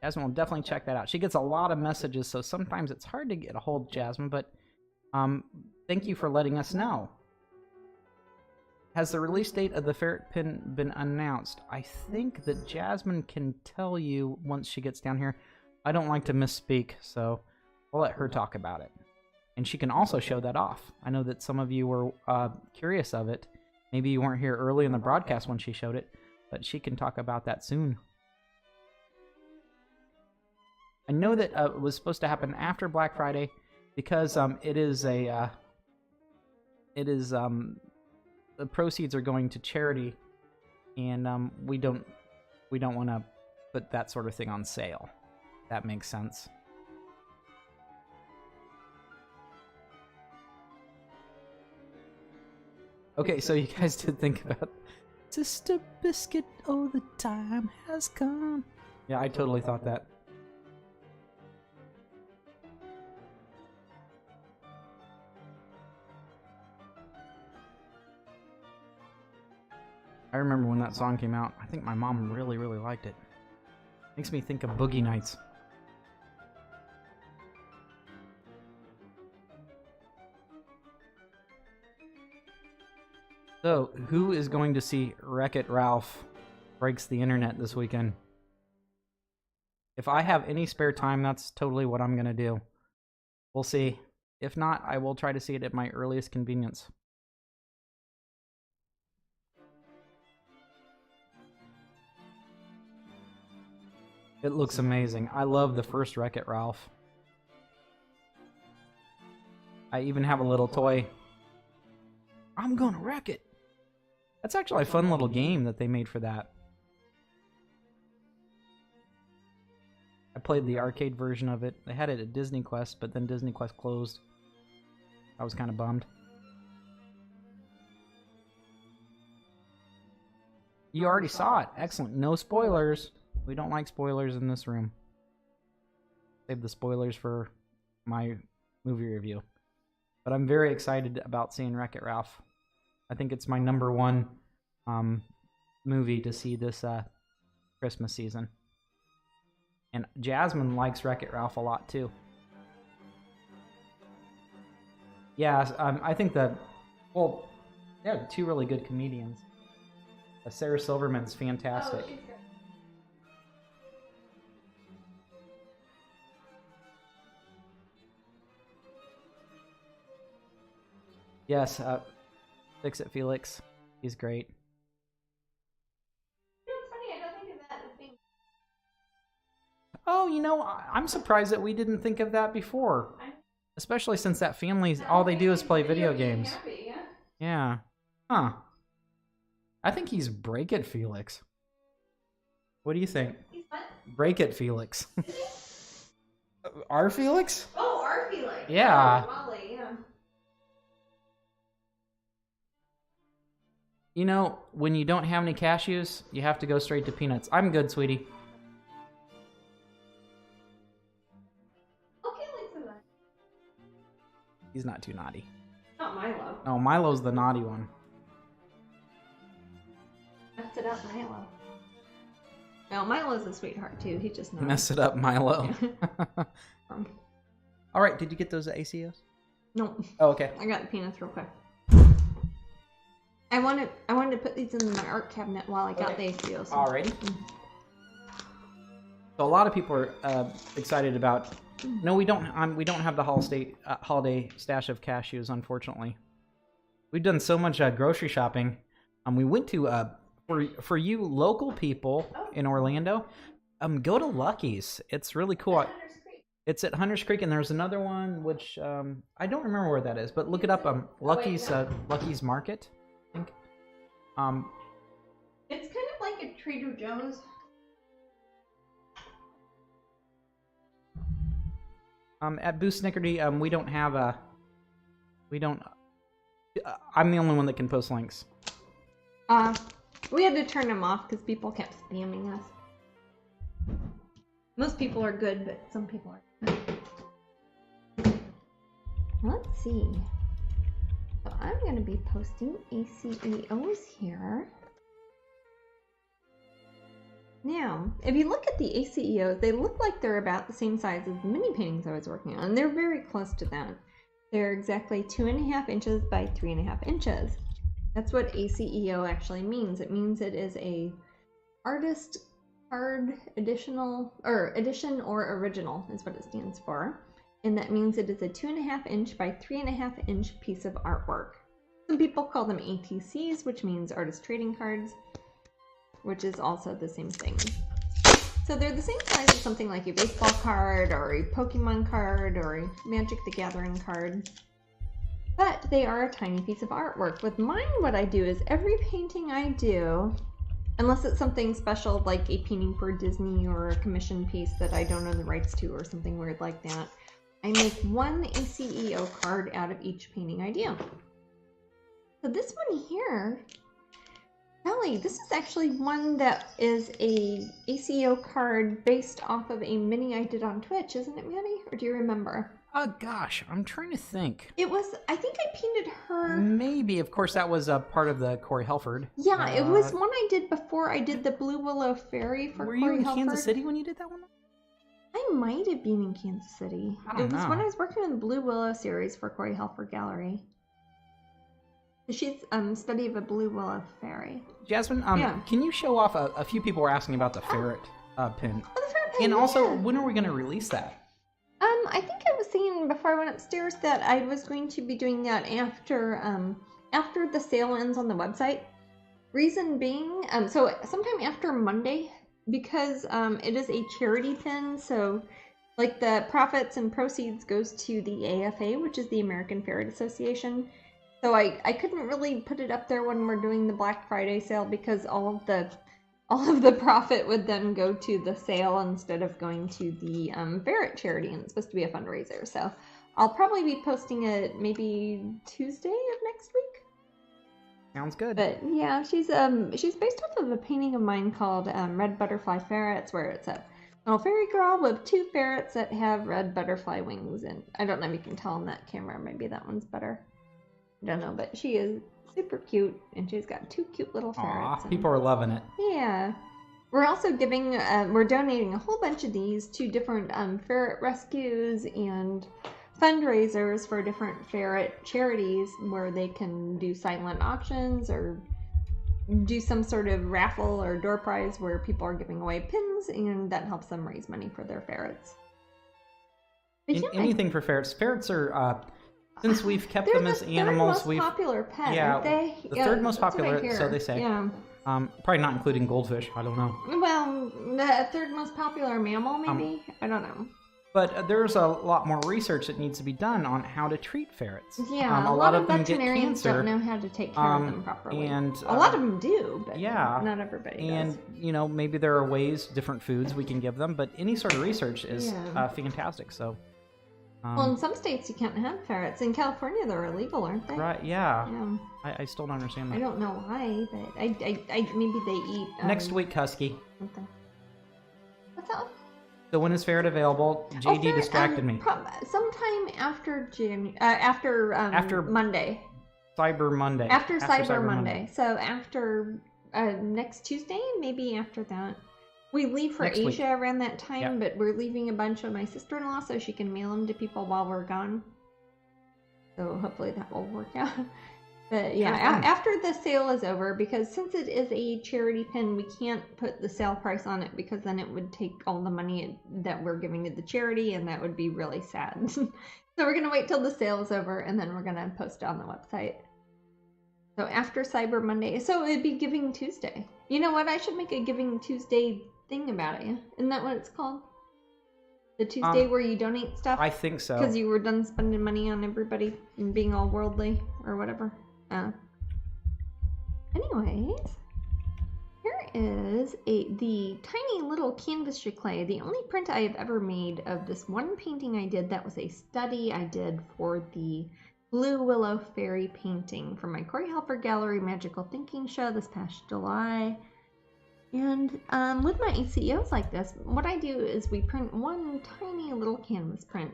[SPEAKER 1] Jasmine will definitely check that out. She gets a lot of messages, so sometimes it's hard to get a hold of Jasmine, but thank you for letting us know. Has the release date of the ferret pin been announced? I think that Jasmine can tell you once she gets down here. I don't like to misspeak, so I'll let her talk about it. And she can also show that off. I know that some of you were curious of it. Maybe you weren't here early in the broadcast when she showed it, but she can talk about that soon. I know that it was supposed to happen after Black Friday because the proceeds are going to charity, and we don't want to put that sort of thing on sale. That makes sense. Okay, so you guys did think about Sister Biscuit, oh, the time has come. Yeah, I totally thought that. I remember when that song came out. I think my mom really, really liked it. Makes me think of Boogie Nights. So, who is going to see Wreck-It Ralph Breaks the Internet this weekend? If I have any spare time, that's totally what I'm going to do. We'll see. If not, I will try to see it at my earliest convenience. It looks amazing. I love the first Wreck-It Ralph. I even have a little toy. I'm gonna wreck it. That's actually a fun little game that they made for that. I played the arcade version of it. They had it at Disney Quest, but then Disney Quest closed. I was kind of bummed. You already saw it. Excellent. No spoilers. We don't like spoilers in this room. Save the spoilers for my movie review. But I'm very excited about seeing Wreck-It Ralph. I think it's my #1 movie to see this Christmas season. And Jasmine likes Wreck-It Ralph a lot too. Yeah, I think that, well, they have two really good comedians. Sarah Silverman's fantastic.
[SPEAKER 2] Oh, she's great.
[SPEAKER 1] Yes, Fix It Felix. He's great.
[SPEAKER 2] You know, it's funny, I don't think of that as being...
[SPEAKER 1] Oh, you know, I'm surprised that we didn't think of that before. Especially since that family, all they do is play video games.
[SPEAKER 2] Happy, yeah.
[SPEAKER 1] Yeah. Huh. I think he's Break It Felix. What do you think?
[SPEAKER 2] He's what?
[SPEAKER 1] Break It Felix. Our Felix?
[SPEAKER 2] Oh, our Felix.
[SPEAKER 1] Yeah.
[SPEAKER 2] Oh, Molly, yeah.
[SPEAKER 1] You know, when you don't have any cashews, you have to go straight to peanuts. I'm good, sweetie.
[SPEAKER 2] Okay, Lisa.
[SPEAKER 1] He's not too naughty.
[SPEAKER 2] Not Milo.
[SPEAKER 1] No, Milo's the naughty one.
[SPEAKER 2] Messed it up, Milo. No, Milo's a sweetheart too. He just knows.
[SPEAKER 1] Mess it up, Milo. All right, did you get those ACEOs?
[SPEAKER 2] No.
[SPEAKER 1] Oh, okay.
[SPEAKER 2] I got the peanuts real quick. I wanted to put these in my art cabinet while I got the ACEOs.
[SPEAKER 1] Alrighty. So a lot of people are excited about. No, we don't have the holiday stash of cashews, unfortunately. We've done so much grocery shopping. We went to for you local people in Orlando, go to Lucky's. It's really cool. It's at Hunters Creek, and there's another one which I don't remember where that is, but look it up. Lucky's Lucky's Market, I think.
[SPEAKER 2] It's kind of like a Trader Joe's.
[SPEAKER 1] At Boo Snickerty, we don't have a. We don't. I'm the only one that can post links.
[SPEAKER 2] We had to turn them off because people kept spamming us. Most people are good, but some people are. Let's see. So I'm going to be posting ACEOs here. Now, if you look at the ACEOs, they look like they're about the same size as the mini paintings I was working on. They're very close to that. They're exactly 2.5 inches by 3.5 inches. That's what ACEO actually means. It means it is a artist card edition or original is what it stands for. And that means it is a 2.5 inch by 3.5 inch piece of artwork. Some people call them ATCs, which means artist trading cards, which is also the same thing. So they're the same size as something like a baseball card or a Pokemon card or a Magic the Gathering card. But they are a tiny piece of artwork. With mine, what I do is every painting I do, unless it's something special like a painting for Disney or a commission piece that I don't own the rights to or something weird like that, I make one ACEO card out of each painting I do. So this one here, Ellie, this is actually one that is a ACEO card based off of a mini I did on Twitch, isn't it, Maddie? Or do you remember?
[SPEAKER 1] Oh gosh, I'm trying to think.
[SPEAKER 2] It was, I think I painted her.
[SPEAKER 1] Maybe, of course, that was part of the Corey Helford.
[SPEAKER 2] Yeah, it was one I did before I did the Blue Willow Fairy for Corey Helford.
[SPEAKER 1] Were you in Kansas City when you did that one?
[SPEAKER 2] I might have been in Kansas City. It was when I was working on the Blue Willow series for Corey Helford Gallery. She's study of a Blue Willow Fairy.
[SPEAKER 1] Jasmine, can you show off? A few people were asking about the ferret pin.
[SPEAKER 2] Oh, the ferret pin,
[SPEAKER 1] and also, when are we going to release that?
[SPEAKER 2] I think I was saying before I went upstairs that I was going to be doing that after the sale ends on the website. Reason being, so sometime after Monday, because it is a charity pin, so like the profits and proceeds goes to the AFA, which is the American Ferret Association. So I couldn't really put it up there when we're doing the Black Friday sale because all of the profit would then go to the sale instead of going to the ferret charity, and it's supposed to be a fundraiser. So I'll probably be posting it maybe Tuesday of next week.
[SPEAKER 1] Sounds good.
[SPEAKER 2] But yeah, she's based off of a painting of mine called Red Butterfly Ferrets, where it's a little fairy girl with two ferrets that have red butterfly wings, and I don't know if you can tell on that camera. Maybe that one's better. I don't know, but she is super cute, and she's got two cute little ferrets.
[SPEAKER 1] Aw, people are loving it.
[SPEAKER 2] Yeah. We're also giving, we're donating a whole bunch of these to different ferret rescues and fundraisers for different ferret charities where they can do silent auctions or do some sort of raffle or door prize where people are giving away pins, and that helps them raise money for their ferrets. But
[SPEAKER 1] Anything for ferrets. Ferrets are... Since we've kept them as animals,
[SPEAKER 2] we've popular pet, aren't they?
[SPEAKER 1] The third most popular, so they say.
[SPEAKER 2] Yeah.
[SPEAKER 1] Probably not including goldfish. I don't know.
[SPEAKER 2] Well, the third most popular mammal, maybe. I don't know.
[SPEAKER 1] But there's a lot more research that needs to be done on how to treat ferrets.
[SPEAKER 2] Yeah, a lot of veterinarians don't know how to take care of them properly.
[SPEAKER 1] And
[SPEAKER 2] a lot of them do, but
[SPEAKER 1] yeah,
[SPEAKER 2] not everybody
[SPEAKER 1] and,
[SPEAKER 2] does.
[SPEAKER 1] you know, maybe there are ways, different foods we can give them, but any sort of research is fantastic. So,
[SPEAKER 2] well, in some states you can't have ferrets. In California, they're illegal, aren't they?
[SPEAKER 1] Right? Yeah.
[SPEAKER 2] Yeah.
[SPEAKER 1] I still don't understand that.
[SPEAKER 2] I don't know why, but I maybe they eat.
[SPEAKER 1] Next week, Husky.
[SPEAKER 2] Something. What's that?
[SPEAKER 1] So when is ferret available? JD distracted me.
[SPEAKER 2] Sometime after after Monday.
[SPEAKER 1] Cyber Monday.
[SPEAKER 2] After Cyber Monday. So after next Tuesday, maybe after that. We leave for Asia around that time, but we're leaving a bunch of my sister-in-law so she can mail them to people while we're gone. So hopefully that will work out. But yeah, after the sale is over, because since it is a charity pin, we can't put the sale price on it because then it would take all the money that we're giving to the charity, and that would be really sad. So we're going to wait till the sale is over, and then we're going to post it on the website. So after Cyber Monday, so it'd be Giving Tuesday. You know what? I should make a Giving Tuesday thing about it. Isn't that what it's called? The Tuesday where you donate stuff?
[SPEAKER 1] I think so.
[SPEAKER 2] Because you were done spending money on everybody and being all worldly or whatever. Anyways, here is the tiny little canvas clay. The only print I have ever made of this one painting I did that was a study I did for the Blue Willow Fairy painting from my Corey Helfer Gallery Magical Thinking show this past July. And with my ACEOs like this, what I do is we print one tiny little canvas print,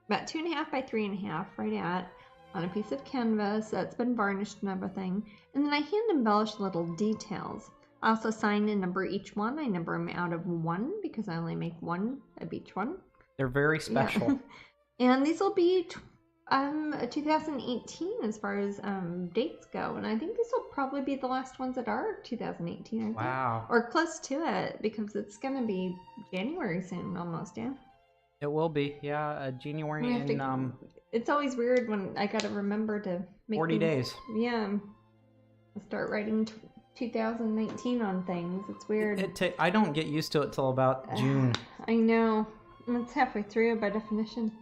[SPEAKER 2] about 2.5 by 3.5 right at, on a piece of canvas that's been varnished and everything, and then I hand embellish little details. I also sign and number each one. I number them out of 1 because I only make 1 of each one.
[SPEAKER 1] They're very special.
[SPEAKER 2] Yeah. And these will be 2018 as far as dates go, and I think these will probably be the last ones that are 2018. I think.
[SPEAKER 1] Wow.
[SPEAKER 2] Or close to it, because it's gonna be January soon, almost. Yeah.
[SPEAKER 1] It will be, yeah, January and
[SPEAKER 2] It's always weird when I gotta remember to make
[SPEAKER 1] 40 days.
[SPEAKER 2] Yeah. I'll start writing 2019 on things. It's weird.
[SPEAKER 1] I don't get used to it till about June.
[SPEAKER 2] I know. It's halfway through by definition.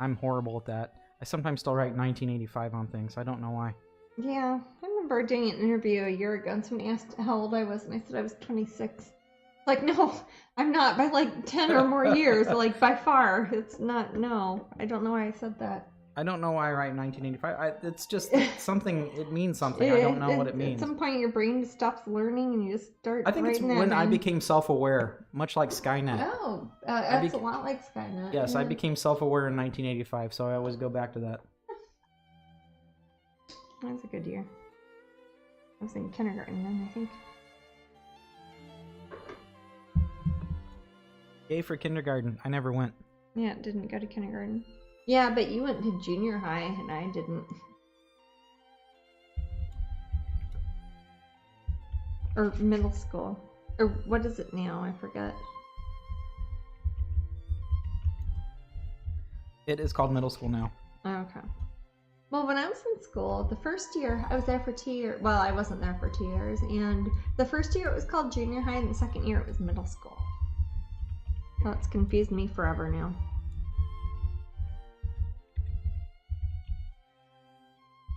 [SPEAKER 1] I'm horrible at that. I sometimes still write 1985 on things. I don't know why.
[SPEAKER 2] Yeah. I remember doing an interview a year ago and somebody asked how old I was, and I said I was 26. Like, no, I'm not, by like 10 or more years, like by far. It's not, no. I don't know why I said that.
[SPEAKER 1] I don't know why I write 1985. It's just something, it means something. I don't know what it means.
[SPEAKER 2] At some point your brain just stops learning and you just start
[SPEAKER 1] I think it's when I became self-aware, much like Skynet.
[SPEAKER 2] Oh, that's a lot like Skynet.
[SPEAKER 1] Yes, I became self-aware in 1985, so I always go back to that.
[SPEAKER 2] That was a good year. I was in kindergarten then, I think.
[SPEAKER 1] Yay for kindergarten. I never went.
[SPEAKER 2] Yeah, didn't go to kindergarten. Yeah, but you went to junior high and I didn't. Or middle school. Or what is it now? I forget.
[SPEAKER 1] It is called middle school now.
[SPEAKER 2] Oh, okay. Well, when I was in school, the first year, I was there for 2 years. Well, I wasn't there for 2 years. And the first year it was called junior high, and the second year it was middle school. That's confused me forever now.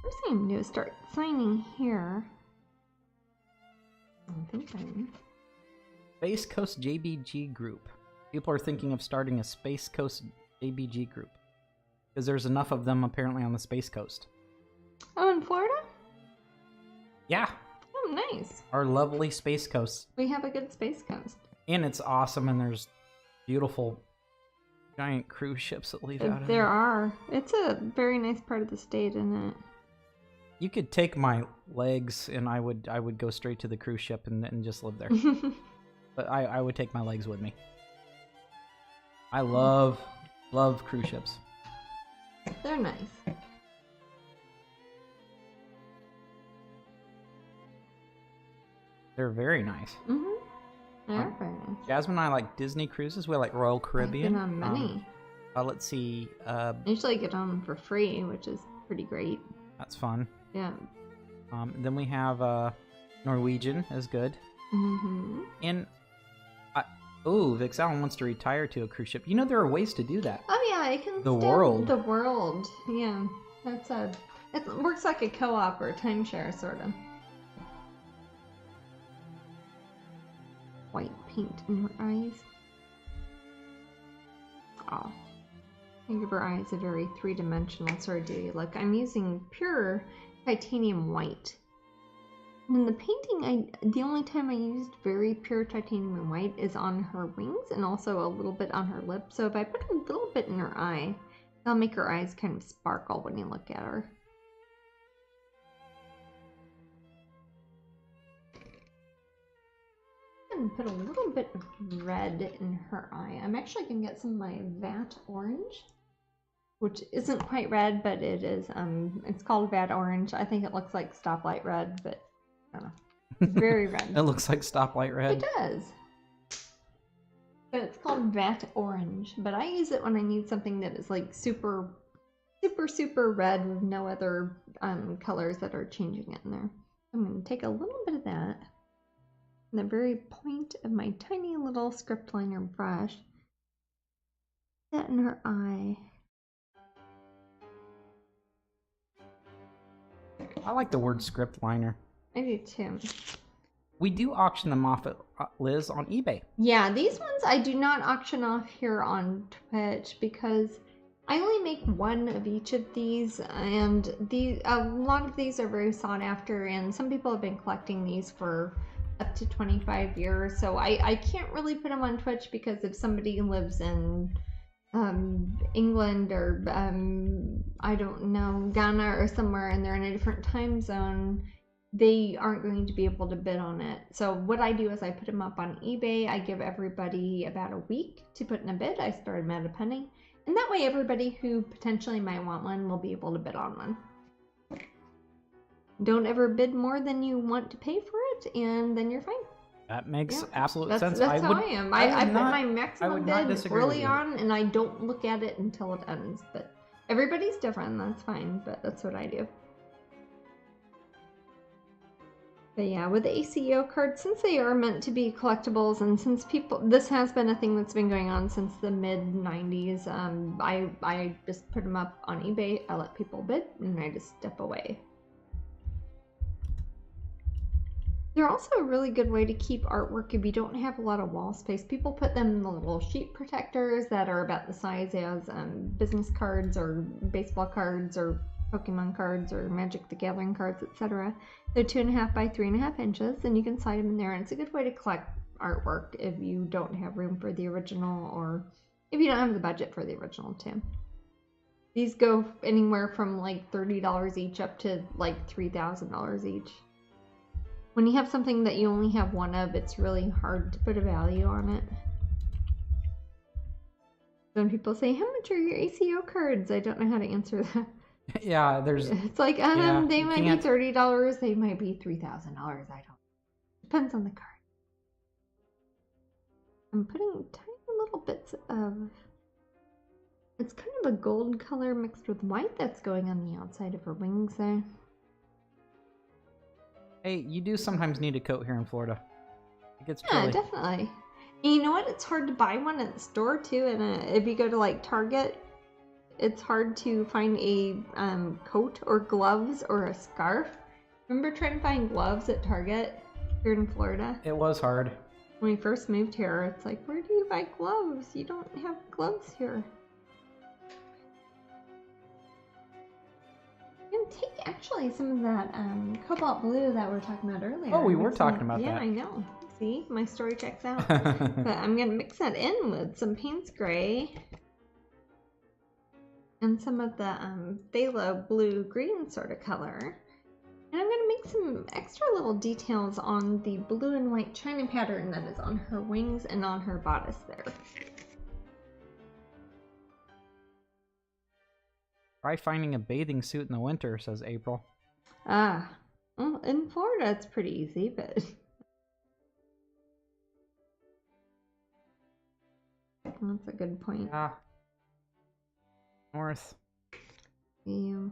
[SPEAKER 2] First thing I'm going to do is start signing here. I think I'm...
[SPEAKER 1] Space Coast JBG Group. People are thinking of starting a Space Coast JBG Group. Because there's enough of them apparently on the Space Coast.
[SPEAKER 2] Oh, in Florida?
[SPEAKER 1] Yeah.
[SPEAKER 2] Oh, nice.
[SPEAKER 1] Our lovely Space Coast.
[SPEAKER 2] We have a good Space Coast.
[SPEAKER 1] And it's awesome, and there's beautiful giant cruise ships that leave out of
[SPEAKER 2] there. There are. It's a very nice part of the state, isn't it?
[SPEAKER 1] You could take my legs, and I would go straight to the cruise ship and just live there. But I would take my legs with me. I love cruise ships.
[SPEAKER 2] They're nice.
[SPEAKER 1] They're very nice.
[SPEAKER 2] Mm-hmm. They are very nice.
[SPEAKER 1] Jasmine and I like Disney cruises. We like Royal Caribbean.
[SPEAKER 2] I've been on many.
[SPEAKER 1] Let's see.
[SPEAKER 2] I usually get on them for free, which is pretty great.
[SPEAKER 1] That's fun.
[SPEAKER 2] Yeah.
[SPEAKER 1] Then we have Norwegian is good.
[SPEAKER 2] Mm-hmm.
[SPEAKER 1] And Ooh, Vix Allen wants to retire to a cruise ship. You know there are ways to do that.
[SPEAKER 2] Oh yeah, I can.
[SPEAKER 1] The world.
[SPEAKER 2] The world. Yeah, that's a. It works like a co-op or a timeshare, sort of. White paint in her eyes. Oh, I give her eyes a very three-dimensional sort of dewy look. I'm using pure titanium white. And in the painting, the only time I used very pure titanium and white is on her wings and also a little bit on her lip. So if I put a little bit in her eye, that'll make her eyes kind of sparkle when you look at her. And put a little bit of red in her eye. I'm actually going to get some of my Vat Orange, which isn't quite red, but it is, it's called Vat Orange. I think it looks like stoplight red, but I don't know. It's very red.
[SPEAKER 1] It looks like stoplight red.
[SPEAKER 2] It does. But it's called Vat Orange. But I use it when I need something that is like super red with no other colors that are changing it in there. I'm going to take a little bit of that. The very point of my tiny little script liner brush, that in her eye.
[SPEAKER 1] I like the word script liner.
[SPEAKER 2] I do too.
[SPEAKER 1] We do auction them off at Liz on eBay.
[SPEAKER 2] Yeah, these ones I do not auction off here on Twitch because I only make one of each of these, and a lot of these are very sought after, and some people have been collecting these for up to 25 years, so I can't really put them on Twitch because if somebody lives in England or I don't know, Ghana or somewhere, and they're in a different time zone, they aren't going to be able to bid on it. So what I do is I put them up on eBay. I give everybody about a week to put in a bid. I start them at a penny, and that way everybody who potentially might want one will be able to bid on one. Don't ever bid more than you want to pay for it, and then you're fine.
[SPEAKER 1] That makes absolute sense.
[SPEAKER 2] That's how I am. I put my maximum bid early
[SPEAKER 1] you.
[SPEAKER 2] on, and I don't look at it until it ends. But everybody's different, that's fine, but that's what I do. But yeah, with the ACEO cards, since they are meant to be collectibles, and since this has been a thing that's been going on since the mid-90s, I just put them up on eBay, I let people bid, and I just step away. They're also a really good way to keep artwork if you don't have a lot of wall space. People put them in the little sheet protectors that are about the size as business cards or baseball cards or Pokemon cards or Magic the Gathering cards, etc. They're 2.5 by 3.5 inches, and you can slide them in there, and it's a good way to collect artwork if you don't have room for the original or if you don't have the budget for the original too. These go anywhere from like $30 each up to like $3,000 each. When you have something that you only have one of, it's really hard to put a value on it. When people say, how much are your ACEO cards? I don't know how to answer that.
[SPEAKER 1] Yeah, there's...
[SPEAKER 2] It's like, they might be $30, they might be $3,000, I don't know. Depends on the card. I'm putting tiny little bits of... It's kind of a gold color mixed with white that's going on the outside of her wings there.
[SPEAKER 1] Hey, you do sometimes need a coat here in Florida. It gets chilly.
[SPEAKER 2] Yeah, definitely. And you know what? It's hard to buy one at the store too. And if you go to like Target, it's hard to find a coat or gloves or a scarf. Remember trying to find gloves at Target here in Florida?
[SPEAKER 1] It was hard.
[SPEAKER 2] When we first moved here, it's like, where do you buy gloves? You don't have gloves here. Take actually some of that cobalt blue that we were talking about earlier.
[SPEAKER 1] Oh, we were talking about that.
[SPEAKER 2] Yeah, I know. See, my story checks out. But I'm going to mix that in with some Payne's Gray and some of the phthalo blue-green sort of color. And I'm going to make some extra little details on the blue and white china pattern that is on her wings and on her bodice there.
[SPEAKER 1] Try finding a bathing suit in the winter, says April.
[SPEAKER 2] Ah, well, in Florida it's pretty easy, but... That's a good point.
[SPEAKER 1] Yeah. North.
[SPEAKER 2] Yeah.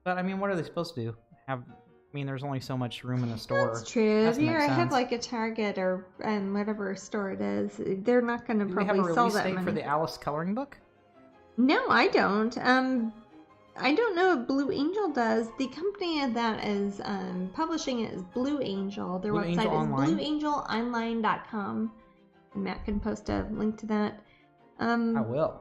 [SPEAKER 1] But, I mean, what are they supposed to do? Have I mean, there's only so much room in the store.
[SPEAKER 2] That's true.
[SPEAKER 1] Has
[SPEAKER 2] If
[SPEAKER 1] to
[SPEAKER 2] you
[SPEAKER 1] make
[SPEAKER 2] have
[SPEAKER 1] sense.
[SPEAKER 2] like a Target or whatever store it is, they're not going to
[SPEAKER 1] Do we have a
[SPEAKER 2] probably sell
[SPEAKER 1] release
[SPEAKER 2] that
[SPEAKER 1] date
[SPEAKER 2] many.
[SPEAKER 1] for the Alice coloring book?
[SPEAKER 2] No, I don't. I don't know if Blue Angel does. The company that is publishing it is Blue Angel. Their
[SPEAKER 1] Blue
[SPEAKER 2] website
[SPEAKER 1] Angel
[SPEAKER 2] is
[SPEAKER 1] Online?
[SPEAKER 2] blueangelonline.com. And Matt can post a link to that.
[SPEAKER 1] I will.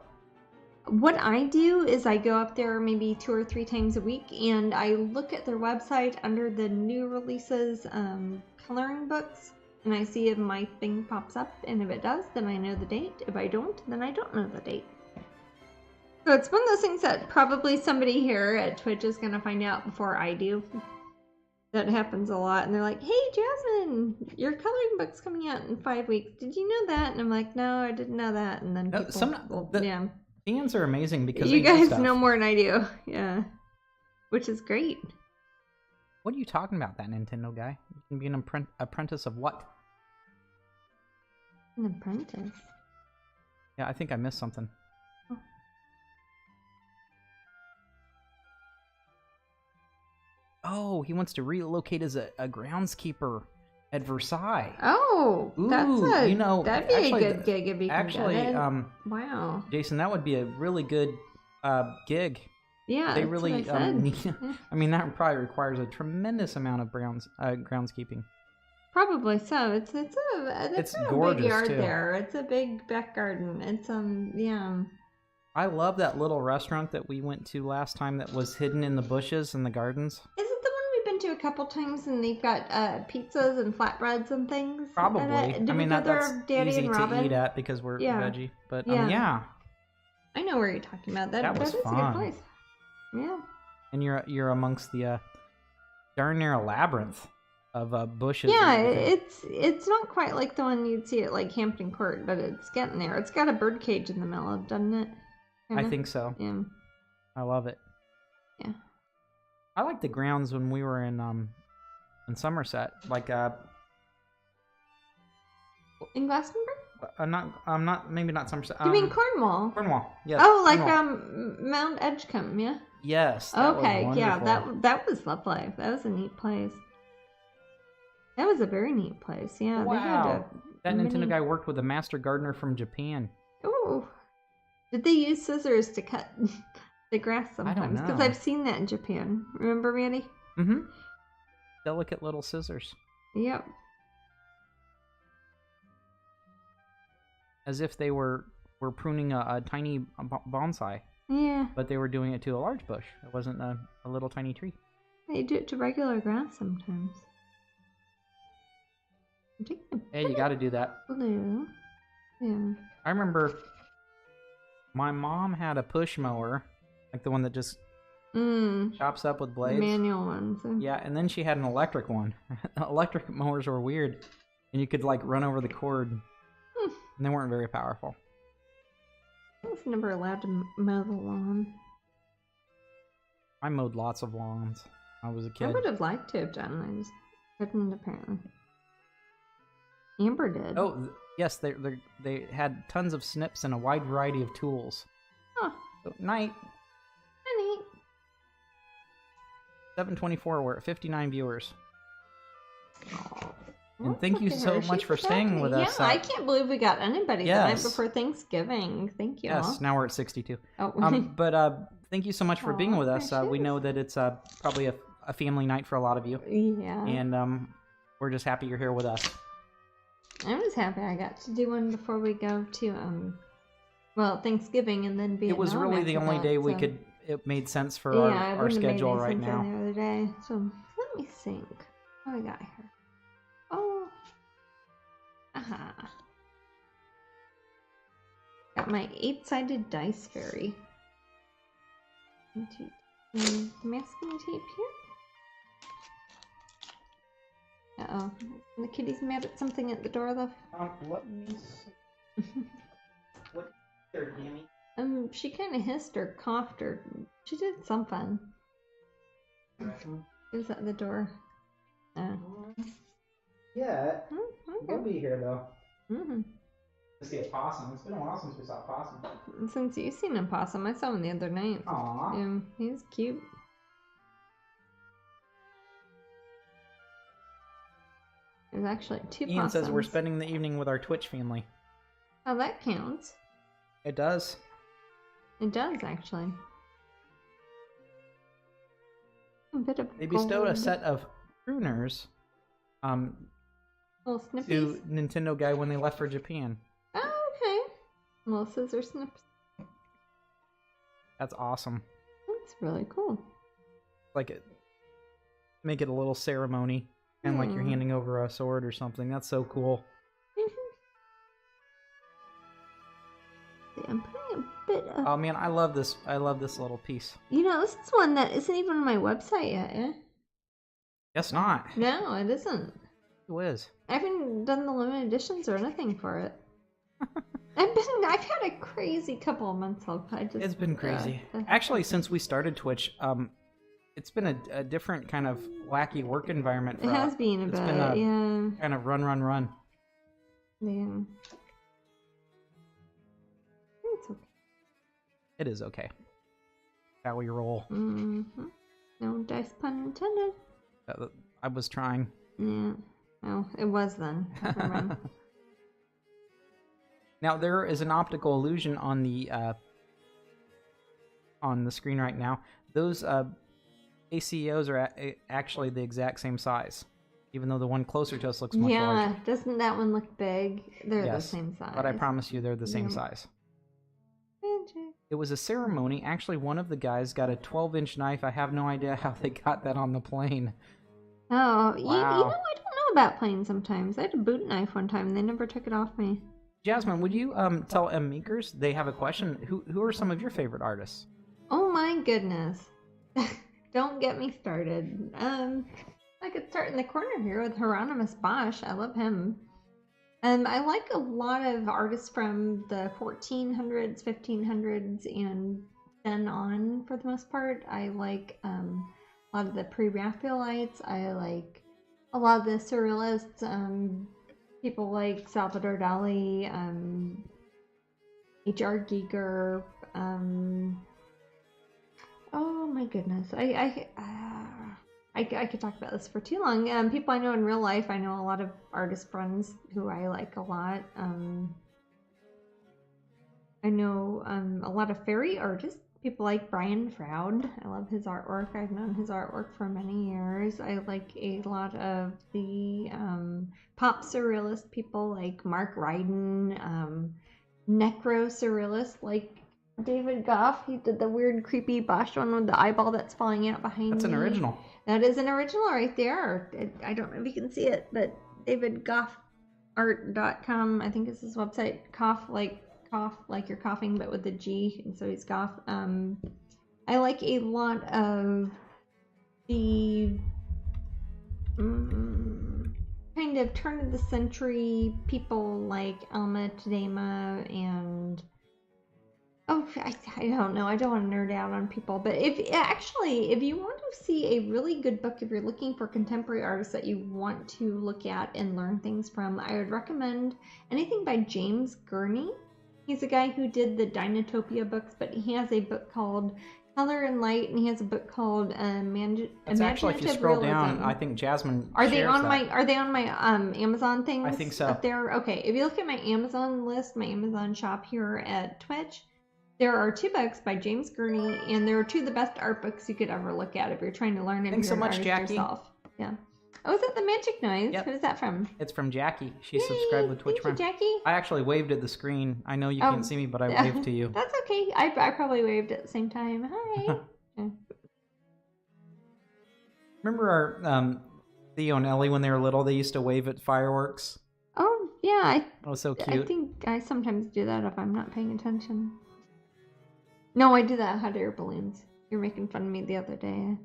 [SPEAKER 2] What I do is I go up there maybe 2 or 3 times a week and I look at their website under the new releases coloring books, and I see if my thing pops up, and if it does, then I know the date. If I don't, then I don't know the date. So it's one of those things that probably somebody here at Twitch is going to find out before I do. That happens a lot, and they're like, "Hey, Jasmine, your coloring book's coming out in 5 weeks. Did you know that?" And I'm like, "No, I didn't know that." And then people, yeah.
[SPEAKER 1] Fans are amazing because
[SPEAKER 2] You
[SPEAKER 1] they
[SPEAKER 2] guys
[SPEAKER 1] stuff.
[SPEAKER 2] know more than I do, yeah, which is great.
[SPEAKER 1] What are you talking about, that Nintendo guy? You can be an apprentice of what?
[SPEAKER 2] An apprentice.
[SPEAKER 1] Yeah, I think I missed something.
[SPEAKER 2] Oh.
[SPEAKER 1] Oh, he wants to relocate as a groundskeeper at Versailles.
[SPEAKER 2] Oh,
[SPEAKER 1] Ooh,
[SPEAKER 2] that'd be
[SPEAKER 1] actually,
[SPEAKER 2] a good gig if you can
[SPEAKER 1] actually,
[SPEAKER 2] get it.
[SPEAKER 1] wow, Jason, that would be a really good gig.
[SPEAKER 2] Yeah,
[SPEAKER 1] they
[SPEAKER 2] that's
[SPEAKER 1] really
[SPEAKER 2] what I said.
[SPEAKER 1] need. I mean, that probably requires a tremendous amount of groundskeeping.
[SPEAKER 2] Probably so. It's a
[SPEAKER 1] gorgeous,
[SPEAKER 2] big yard
[SPEAKER 1] too.
[SPEAKER 2] there. It's a big back garden. It's yeah.
[SPEAKER 1] I love that little restaurant that we went to last time that was hidden in the bushes in the gardens.
[SPEAKER 2] Is it the one we've been to a couple times and they've got pizzas and flatbreads and things?
[SPEAKER 1] Probably.
[SPEAKER 2] Did we go
[SPEAKER 1] that's
[SPEAKER 2] there, Daddy
[SPEAKER 1] easy
[SPEAKER 2] and Robin?
[SPEAKER 1] to eat at because we're veggie. But yeah.
[SPEAKER 2] I know where you're talking about. That
[SPEAKER 1] was
[SPEAKER 2] is
[SPEAKER 1] fun.
[SPEAKER 2] a good place. Yeah.
[SPEAKER 1] And you're amongst the darn near labyrinth of bushes.
[SPEAKER 2] Yeah, it's not quite like the one you'd see at like Hampton Court, but it's getting there. It's got a bird cage in the middle of, doesn't it?
[SPEAKER 1] I think so.
[SPEAKER 2] Yeah.
[SPEAKER 1] I love it.
[SPEAKER 2] Yeah.
[SPEAKER 1] I like the grounds when we were in Somerset, like
[SPEAKER 2] in Glastonbury?
[SPEAKER 1] Maybe not Somerset.
[SPEAKER 2] You mean Cornwall?
[SPEAKER 1] Cornwall. Yes.
[SPEAKER 2] Oh, like
[SPEAKER 1] Cornwall.
[SPEAKER 2] Mount Edgecombe, yeah.
[SPEAKER 1] Yes.
[SPEAKER 2] Okay, yeah, that was lovely. That was a neat place. That was a very neat place. Yeah.
[SPEAKER 1] Wow. That Nintendo guy worked with a master gardener from Japan.
[SPEAKER 2] Oh. Did they use scissors to cut the grass sometimes? Because I've seen that in Japan. Remember, Manny?
[SPEAKER 1] Mm-hmm. Delicate little scissors.
[SPEAKER 2] Yep.
[SPEAKER 1] As if they were pruning a tiny bonsai.
[SPEAKER 2] Yeah.
[SPEAKER 1] But they were doing it to a large bush. It wasn't a little tiny tree.
[SPEAKER 2] They do it to regular grass sometimes.
[SPEAKER 1] Hey, you got to do that.
[SPEAKER 2] Blue. Yeah.
[SPEAKER 1] I remember my mom had a push mower, like the one that just chops up with blades.
[SPEAKER 2] The manual ones.
[SPEAKER 1] Yeah, and then she had an electric one. Electric mowers were weird, and you could like run over the cord, and they weren't very powerful.
[SPEAKER 2] I was never allowed to mow the lawn.
[SPEAKER 1] I mowed lots of lawns when I was a kid.
[SPEAKER 2] I would have liked to have done. I just couldn't, apparently. Amber did.
[SPEAKER 1] Oh, yes, they had tons of snips and a wide variety of tools.
[SPEAKER 2] Huh.
[SPEAKER 1] So, night.
[SPEAKER 2] Neat.
[SPEAKER 1] 7:24. We're at 59 viewers.
[SPEAKER 2] Oh.
[SPEAKER 1] And thank you so much for staying with us.
[SPEAKER 2] Yeah, I can't believe we got anybody the night
[SPEAKER 1] Yes.
[SPEAKER 2] before Thanksgiving. Thank you.
[SPEAKER 1] Yes, now we're at 62.
[SPEAKER 2] Oh.
[SPEAKER 1] But thank you so much for being with us. We
[SPEAKER 2] precious.
[SPEAKER 1] know that it's probably a family night for a lot of you.
[SPEAKER 2] Yeah.
[SPEAKER 1] And we're just happy you're here with us.
[SPEAKER 2] I was happy I got to do one before we go to Thanksgiving and then Vietnam.
[SPEAKER 1] It was really the only day we could. It made sense for our schedule right now.
[SPEAKER 2] The other day. So let me think. What do we got here? Oh. Aha. Got my 8-sided dice fairy. The masking tape here. Uh-oh. The kitty's mad at something at the door, though.
[SPEAKER 3] Let me see. What there, Dammy?
[SPEAKER 2] She kind of hissed or coughed or she did something. Who's at the door?
[SPEAKER 3] Yeah,
[SPEAKER 2] Okay.
[SPEAKER 3] we'll be here though.
[SPEAKER 2] Mm-hmm.
[SPEAKER 3] To see a possum. It's been a while since we saw a possum.
[SPEAKER 2] Since you've seen a possum, I saw him the other night.
[SPEAKER 3] Aww.
[SPEAKER 2] He's cute. There's actually 2
[SPEAKER 1] Ian
[SPEAKER 2] possums.
[SPEAKER 1] says we're spending the evening with our Twitch family.
[SPEAKER 2] Oh, that counts.
[SPEAKER 1] It does.
[SPEAKER 2] It does, actually. A bit of
[SPEAKER 1] They bestowed a
[SPEAKER 2] gold.
[SPEAKER 1] set of pruners
[SPEAKER 2] Little snippies.
[SPEAKER 1] to Nintendo guy when they left for Japan.
[SPEAKER 2] Oh, okay. Little scissor snips.
[SPEAKER 1] That's awesome.
[SPEAKER 2] That's really cool.
[SPEAKER 1] Like it, make it a little ceremony, and like you're handing over a sword or something. That's so cool.
[SPEAKER 2] I'm putting a bit of...
[SPEAKER 1] Oh man, I love this. I love this little piece.
[SPEAKER 2] You know, this is one that isn't even on my website yet, eh?
[SPEAKER 1] Guess not.
[SPEAKER 2] No, it isn't.
[SPEAKER 1] Who is?
[SPEAKER 2] I haven't done the limited editions or anything for it. I've had a crazy couple of months.
[SPEAKER 1] It's been crazy. Actually, since we started Twitch, it's been a different kind of wacky work environment for
[SPEAKER 2] it has been a
[SPEAKER 1] it's
[SPEAKER 2] bit,
[SPEAKER 1] been a
[SPEAKER 2] yeah.
[SPEAKER 1] kind of run.
[SPEAKER 2] Yeah. It's okay.
[SPEAKER 1] It is okay. How we roll.
[SPEAKER 2] Mm-hmm. No dice pun intended.
[SPEAKER 1] I was trying.
[SPEAKER 2] Yeah. Oh, it was then. Never mind.
[SPEAKER 1] Now there is an optical illusion on the screen right now. Those ACEOs are actually the exact same size, even though the one closer to us looks much larger.
[SPEAKER 2] Yeah, doesn't that one look big? They're
[SPEAKER 1] Yes,
[SPEAKER 2] the same size.
[SPEAKER 1] but I promise you they're the same
[SPEAKER 2] Yeah.
[SPEAKER 1] size.
[SPEAKER 2] Magic.
[SPEAKER 1] It was a ceremony. Actually, one of the guys got a 12-inch knife. I have no idea how they got that on the plane.
[SPEAKER 2] Oh, you know, I
[SPEAKER 1] Wow.
[SPEAKER 2] don't know about planes sometimes. I had a boot knife one time and they never took it off me.
[SPEAKER 1] Jasmine, would you tell M Meekers they have a question? Who are some of your favorite artists?
[SPEAKER 2] Oh my goodness. Don't get me started. I could start in the corner here with Hieronymus Bosch. I love him. I like a lot of artists from the 1400s, 1500s, and then on for the most part. I like a lot of the pre-Raphaelites. I like a lot of the surrealists. People like Salvador Dali, H.R. Giger. Oh my goodness, I could talk about this for too long. People I know in real life, I know a lot of artist friends who I like a lot. I know a lot of fairy artists. People like Brian Froud. I love his artwork. I've known his artwork for many years. I like a lot of the pop surrealist people like Mark Ryden, necro surrealist like David Goff. He did the weird, creepy Bosch one with the eyeball that's falling out behind
[SPEAKER 1] That's an
[SPEAKER 2] me.
[SPEAKER 1] original.
[SPEAKER 2] That is an original right there. I don't know if you can see it, but davidgoffart.com, I think is his website. Cough like you're coughing, but with a G, and so he's Goff. I like a lot of the kind of turn of the century people like Alma Tadema and I don't know. I don't want to nerd out on people, but if you want to see a really good book, if you're looking for contemporary artists that you want to look at and learn things from, I would recommend anything by James Gurney. He's a guy who did the Dinotopia books, but he has a book called Color and Light, and he has a book called
[SPEAKER 1] That's actually, if you
[SPEAKER 2] Imaginative
[SPEAKER 1] scroll down,
[SPEAKER 2] Realism.
[SPEAKER 1] I think Jasmine
[SPEAKER 2] Are they
[SPEAKER 1] shares
[SPEAKER 2] on
[SPEAKER 1] that.
[SPEAKER 2] my Amazon things?
[SPEAKER 1] I think so.
[SPEAKER 2] Up there? Okay. If you look at my Amazon list, my Amazon shop here at Twitch, there are 2 books by James Gurney, and there are 2 of the best art books you could ever look at if you're trying to learn it.
[SPEAKER 1] Thanks so much, Jackie.
[SPEAKER 2] Yourself. Yeah. Oh, is that the magic noise?
[SPEAKER 1] Yep.
[SPEAKER 2] What is that from?
[SPEAKER 1] It's from Jackie. She
[SPEAKER 2] Yay!
[SPEAKER 1] subscribed with Twitch
[SPEAKER 2] Thank
[SPEAKER 1] Prime.
[SPEAKER 2] you, Jackie.
[SPEAKER 1] I actually waved at the screen. I know you can't see me, but I waved to you.
[SPEAKER 2] That's okay. I probably waved at the same time. Hi. Yeah.
[SPEAKER 1] Remember our Theo and Ellie when they were little? They used to wave at fireworks.
[SPEAKER 2] Oh, yeah.
[SPEAKER 1] That was so
[SPEAKER 2] I
[SPEAKER 1] cute.
[SPEAKER 2] think I sometimes do that if I'm not paying attention. No, I do that at hot air balloons. You're making fun of me the other day.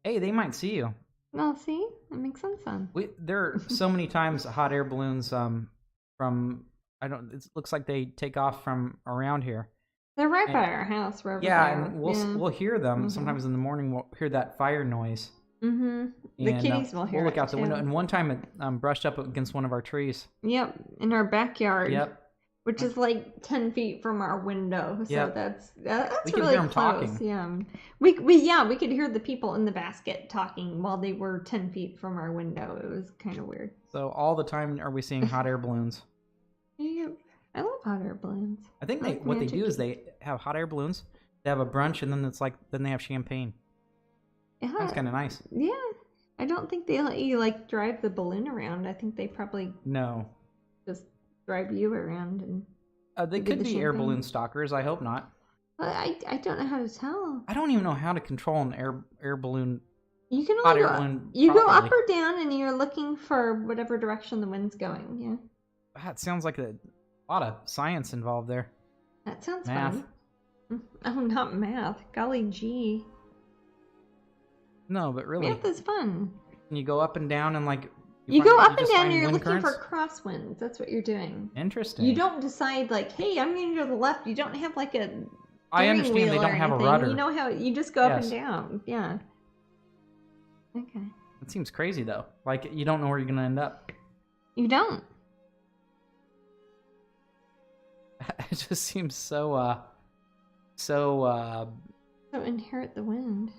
[SPEAKER 1] Hey, they might see you.
[SPEAKER 2] Well, see? That makes sense then.
[SPEAKER 1] There are so many times hot air balloons from it looks like they take off from around here.
[SPEAKER 2] They're right by our house. We're over
[SPEAKER 1] Yeah,
[SPEAKER 2] there.
[SPEAKER 1] and we'll hear them sometimes in the morning. We'll hear that fire noise.
[SPEAKER 2] Mm-hmm. The
[SPEAKER 1] And,
[SPEAKER 2] kitties will hear
[SPEAKER 1] We'll look
[SPEAKER 2] it
[SPEAKER 1] out the
[SPEAKER 2] too.
[SPEAKER 1] window, and one time it brushed up against one of our trees.
[SPEAKER 2] Yep, in our backyard.
[SPEAKER 1] Yep.
[SPEAKER 2] which is like 10 feet from our window. So
[SPEAKER 1] Yep.
[SPEAKER 2] that's
[SPEAKER 1] We could
[SPEAKER 2] really
[SPEAKER 1] hear 'em
[SPEAKER 2] close.
[SPEAKER 1] talking.
[SPEAKER 2] Yeah. We could hear the people in the basket talking while they were 10 feet from our window. It was kind of weird.
[SPEAKER 1] So all the time are we seeing hot air balloons?
[SPEAKER 2] Yeah. I love hot air balloons.
[SPEAKER 1] I think
[SPEAKER 2] Like
[SPEAKER 1] what they
[SPEAKER 2] magic
[SPEAKER 1] do is
[SPEAKER 2] cake.
[SPEAKER 1] they have hot air balloons. They have a brunch, and then they have champagne.
[SPEAKER 2] Yeah.
[SPEAKER 1] That's kind of nice.
[SPEAKER 2] Yeah. I don't think they let you like drive the balloon around. I think they probably
[SPEAKER 1] No,
[SPEAKER 2] just drive you around and.
[SPEAKER 1] they
[SPEAKER 2] Maybe
[SPEAKER 1] could
[SPEAKER 2] the
[SPEAKER 1] be air
[SPEAKER 2] champagne.
[SPEAKER 1] balloon stalkers. I hope not.
[SPEAKER 2] I don't know how to tell.
[SPEAKER 1] I don't even know how to control an air balloon.
[SPEAKER 2] You can
[SPEAKER 1] Hot
[SPEAKER 2] only
[SPEAKER 1] air
[SPEAKER 2] go,
[SPEAKER 1] balloon
[SPEAKER 2] you go up
[SPEAKER 1] properly.
[SPEAKER 2] or down, and you're looking for whatever direction the wind's going. Yeah,
[SPEAKER 1] That sounds like a lot of science involved there.
[SPEAKER 2] that sounds
[SPEAKER 1] Math.
[SPEAKER 2] fun. Oh, not math. Golly gee,
[SPEAKER 1] No, but really,
[SPEAKER 2] math is fun.
[SPEAKER 1] you go up and down and like
[SPEAKER 2] You go up and
[SPEAKER 1] just
[SPEAKER 2] down,
[SPEAKER 1] find
[SPEAKER 2] and you're
[SPEAKER 1] wind
[SPEAKER 2] looking for
[SPEAKER 1] currents?
[SPEAKER 2] crosswinds. That's what you're doing.
[SPEAKER 1] Interesting.
[SPEAKER 2] You don't decide like, hey, I'm going to go to the left. You don't have like a.
[SPEAKER 1] I
[SPEAKER 2] steering
[SPEAKER 1] understand they
[SPEAKER 2] wheel
[SPEAKER 1] don't
[SPEAKER 2] or
[SPEAKER 1] have a
[SPEAKER 2] anything.
[SPEAKER 1] rudder.
[SPEAKER 2] You know how you just go up
[SPEAKER 1] Yes.
[SPEAKER 2] and down. Yeah. Okay.
[SPEAKER 1] It seems crazy though. Like you don't know where you're gonna end up.
[SPEAKER 2] You don't.
[SPEAKER 1] It just seems so
[SPEAKER 2] So inherit the wind.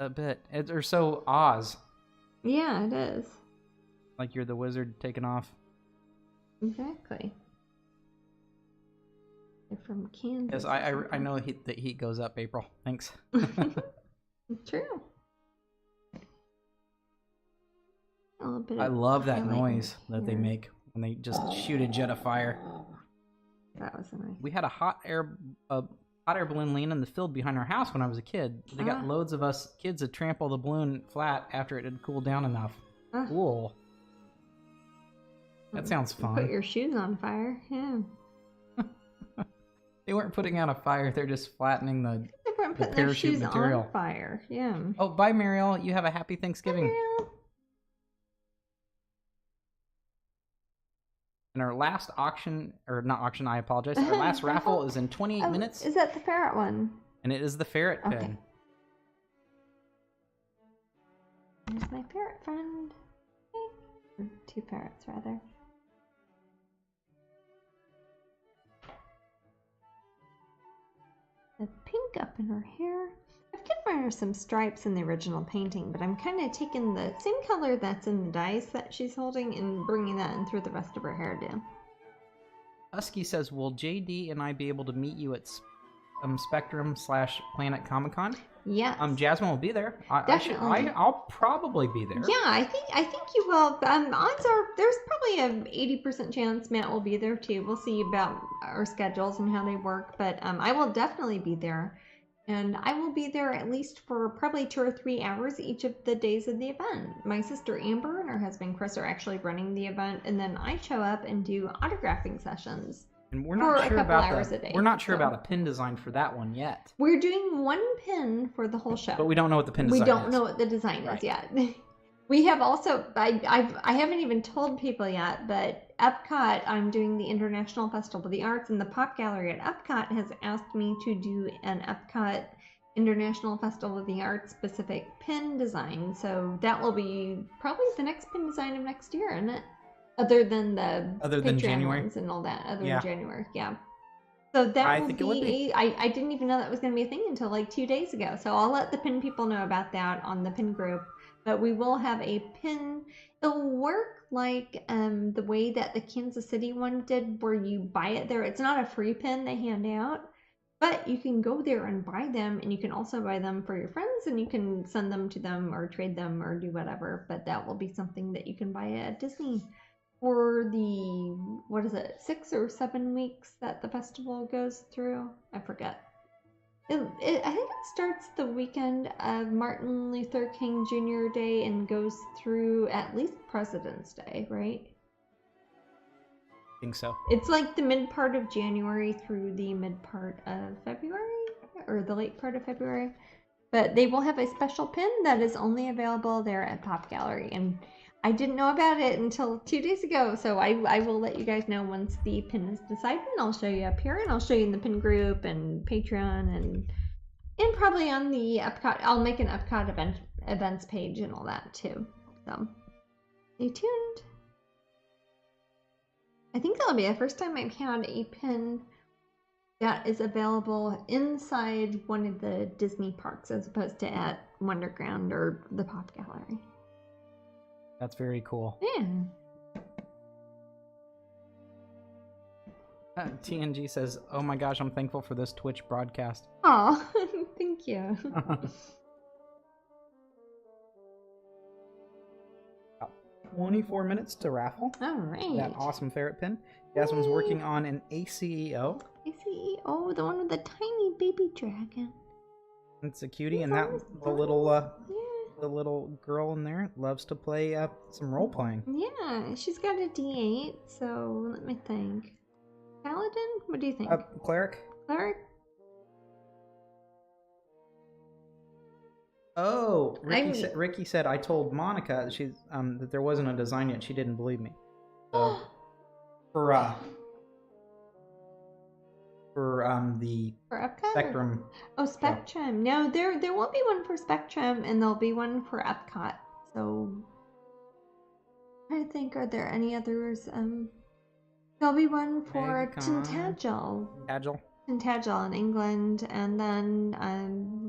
[SPEAKER 1] a bit or so Oz.
[SPEAKER 2] Yeah, it is.
[SPEAKER 1] Like you're the wizard taking off.
[SPEAKER 2] Exactly. They're from Kansas.
[SPEAKER 1] Yes, I know the heat goes up. April. Thanks.
[SPEAKER 2] True. A little bit
[SPEAKER 1] I
[SPEAKER 2] of
[SPEAKER 1] love that
[SPEAKER 2] highlight
[SPEAKER 1] noise
[SPEAKER 2] in
[SPEAKER 1] that they
[SPEAKER 2] here.
[SPEAKER 1] make when they just shoot a jet of fire.
[SPEAKER 2] That was nice.
[SPEAKER 1] We had a hot air balloon laying in the field behind our house when I was a kid. They got loads of us kids to trample the balloon flat after it had cooled down enough. Cool. That sounds
[SPEAKER 2] You
[SPEAKER 1] fun.
[SPEAKER 2] put your shoes on fire. Yeah.
[SPEAKER 1] They weren't putting out a fire; they're just flattening the.
[SPEAKER 2] They weren't putting their
[SPEAKER 1] parachute
[SPEAKER 2] shoes
[SPEAKER 1] material.
[SPEAKER 2] on fire. Yeah.
[SPEAKER 1] Oh, bye, Mariel. You have a happy Thanksgiving.
[SPEAKER 2] Ariel.
[SPEAKER 1] And our last auction, or not auction, I apologize. Our last raffle is in 28
[SPEAKER 2] Oh,
[SPEAKER 1] minutes,
[SPEAKER 2] Is that the ferret one?
[SPEAKER 1] and it is the ferret
[SPEAKER 2] Okay.
[SPEAKER 1] pin.
[SPEAKER 2] There's my ferret friend. Or 2 ferrets, rather. The pink up in her hair. I've given her some stripes in the original painting, but I'm kind of taking the same color that's in the dice that she's holding and bringing that in through the rest of her hairdo.
[SPEAKER 1] Husky says, "Will JD and I be able to meet you at Spectrum/Planet Comic Con?"
[SPEAKER 2] Yes.
[SPEAKER 1] Jasmine will be there.
[SPEAKER 2] Definitely.
[SPEAKER 1] I'll probably be there.
[SPEAKER 2] Yeah, I think you will. Odds are there's probably an 80% chance Matt will be there too. We'll see about our schedules and how they work, but I will definitely be there, and I will be there at least for probably 2 or 3 hours each of the days of the event. My sister Amber and her husband Chris are actually running the event, and then I show up and do autographing sessions.
[SPEAKER 1] And we're
[SPEAKER 2] For
[SPEAKER 1] not
[SPEAKER 2] a
[SPEAKER 1] sure
[SPEAKER 2] couple
[SPEAKER 1] about
[SPEAKER 2] hours a day,
[SPEAKER 1] we're not sure
[SPEAKER 2] so.
[SPEAKER 1] about a pin design for that one yet.
[SPEAKER 2] We're doing 1 pin for the whole show.
[SPEAKER 1] But we don't know what the pin
[SPEAKER 2] We
[SPEAKER 1] design
[SPEAKER 2] don't
[SPEAKER 1] is.
[SPEAKER 2] know what the design
[SPEAKER 1] Right.
[SPEAKER 2] is yet. We have also, I haven't even told people yet, but Epcot, I'm doing the International Festival of the Arts, and the Pop Gallery at Epcot has asked me to do an Epcot International Festival of the Arts specific pin design. So that will be probably the next pin design of next year, isn't it? Other than the Patreon
[SPEAKER 1] January?
[SPEAKER 2] ones and all that. Other
[SPEAKER 1] Yeah.
[SPEAKER 2] than January, yeah. So that
[SPEAKER 1] I
[SPEAKER 2] will
[SPEAKER 1] think it would be.
[SPEAKER 2] I didn't even know that was going to be a thing until like 2 days ago. So I'll let the pin people know about that on the pin group. But we will have a pin. It'll work like the way that the Kansas City one did, where you buy it there. It's not a free pin they hand out, but you can go there and buy them, and you can also buy them for your friends, and you can send them to them or trade them or do whatever. But that will be something that you can buy at Disney for the, 6 or 7 weeks that the festival goes through. I forget. I think it starts the weekend of Martin Luther King Jr. Day and goes through at least President's Day, right?
[SPEAKER 1] I think so.
[SPEAKER 2] It's like the mid part of January through the mid part of February, or the late part of February. But they will have a special pin that is only available there at Pop Gallery, and I didn't know about it until 2 days ago, so I will let you guys know once the pin is decided, and I'll show you up here, and I'll show you in the pin group and Patreon, and probably on the Epcot. I'll make an Epcot events page and all that too. So stay tuned. I think that'll be the first time I've had a pin that is available inside one of the Disney parks as opposed to at Wonderground or the Pop Gallery.
[SPEAKER 1] That's very cool.
[SPEAKER 2] Yeah.
[SPEAKER 1] TNG says, "Oh my gosh, I'm thankful for this Twitch broadcast."
[SPEAKER 2] Oh, thank you.
[SPEAKER 1] 24 minutes to raffle.
[SPEAKER 2] All right.
[SPEAKER 1] That awesome ferret pin. Jasmine's working on an ACEO.
[SPEAKER 2] ACEO, the one with the tiny baby dragon.
[SPEAKER 1] It's a cutie,
[SPEAKER 2] He's
[SPEAKER 1] and that
[SPEAKER 2] almost
[SPEAKER 1] the
[SPEAKER 2] done.
[SPEAKER 1] little
[SPEAKER 2] Yeah.
[SPEAKER 1] the little girl in there loves to play some role playing.
[SPEAKER 2] Yeah, she's got a D8, so let me think. Paladin? What do you think?
[SPEAKER 1] Cleric.
[SPEAKER 2] Cleric?
[SPEAKER 1] Oh, Ricky said I told Monica that there wasn't a design yet. She didn't believe me. So for the
[SPEAKER 2] Epcot?
[SPEAKER 1] Spectrum.
[SPEAKER 2] Oh, Spectrum. No, there won't be one for Spectrum, and there'll be one for Epcot. So, I'm trying to think, are there any others? There'll be one for Tintagel. Tintagel in England, and then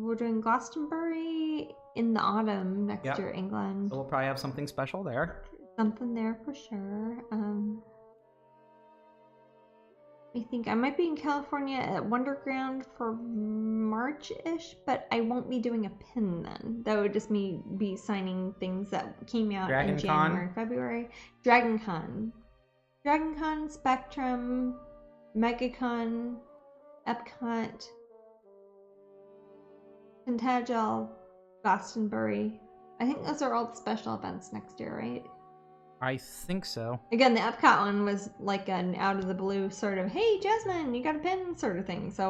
[SPEAKER 2] we're doing Glastonbury in the autumn next year, England.
[SPEAKER 1] So we'll probably have something special there.
[SPEAKER 2] Something there for sure. I think I might be in California at Wonderground for March-ish, but I won't be doing a pin then. That would just be signing things that came out in January, February. DragonCon, Spectrum, MegaCon, Epcot, Tintagel, Glastonbury. I think those are all the special events next year, right?
[SPEAKER 1] I think so.
[SPEAKER 2] Again, the Epcot one was like an out of the blue sort of, hey, Jasmine, you got a pin sort of thing. So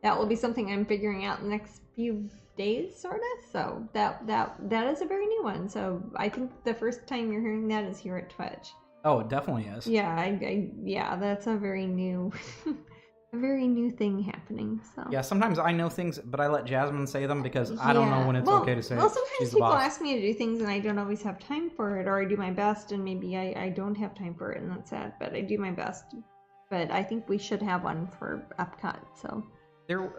[SPEAKER 2] that will be something I'm figuring out in the next few days, sort of. So that is a very new one. So I think the first time you're hearing that is here at Twitch.
[SPEAKER 1] Oh, it definitely is.
[SPEAKER 2] Yeah, yeah, that's a very new, a very new thing happening. So
[SPEAKER 1] yeah, sometimes I know things, but I let Jasmine say them because I don't know when it's okay to say it.
[SPEAKER 2] Well, sometimes people ask me to do things and I don't always have time for it, or I do my best and maybe I don't have time for it, and that's sad. But I do my best. But I think we should have one for Epcot. So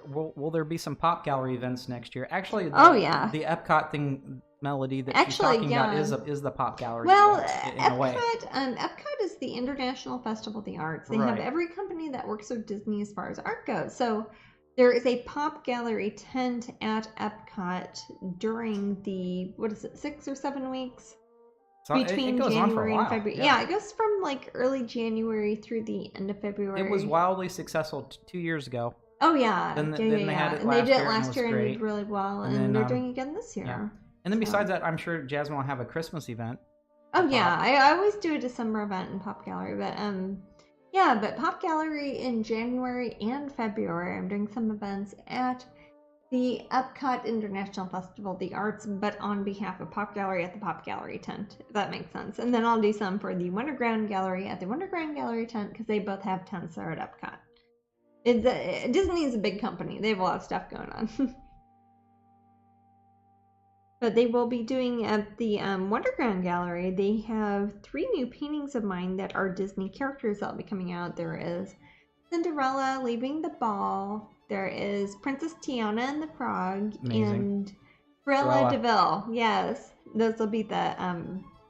[SPEAKER 1] will there be some Pop Gallery events next year? Actually, the Epcot thing. Melody that she's talking about is the Pop Gallery.
[SPEAKER 2] Well,
[SPEAKER 1] in a way.
[SPEAKER 2] Epcot is the International Festival of the Arts. They have every company that works with Disney as far as art goes. So there is a Pop Gallery tent at Epcot during the 6 or 7 weeks between January and February. Yeah, it goes from like early January through the end of February.
[SPEAKER 1] It was wildly successful 2 years ago.
[SPEAKER 2] Oh yeah,
[SPEAKER 1] then they had it
[SPEAKER 2] and
[SPEAKER 1] last
[SPEAKER 2] they did
[SPEAKER 1] year
[SPEAKER 2] it last year and
[SPEAKER 1] great.
[SPEAKER 2] did really well, and then, they're doing it again this year.
[SPEAKER 1] Yeah. And then besides that, I'm sure Jasmine will have a Christmas event.
[SPEAKER 2] Oh yeah, I always do a December event in Pop Gallery, but but Pop Gallery in January and February, I'm doing some events at the Epcot International Festival of the Arts, but on behalf of Pop Gallery at the Pop Gallery tent, if that makes sense. And then I'll do some for the Wonderground Gallery at the Wonderground Gallery tent, because they both have tents there at Epcot. Disney is a big company. They have a lot of stuff going on. But they will be doing at the Wonderground Gallery. They have 3 new paintings of mine that are Disney characters that will be coming out. There is Cinderella leaving the ball. There is Princess Tiana and the Frog.
[SPEAKER 1] Amazing.
[SPEAKER 2] And Cruella DeVille. Yes. Those will be the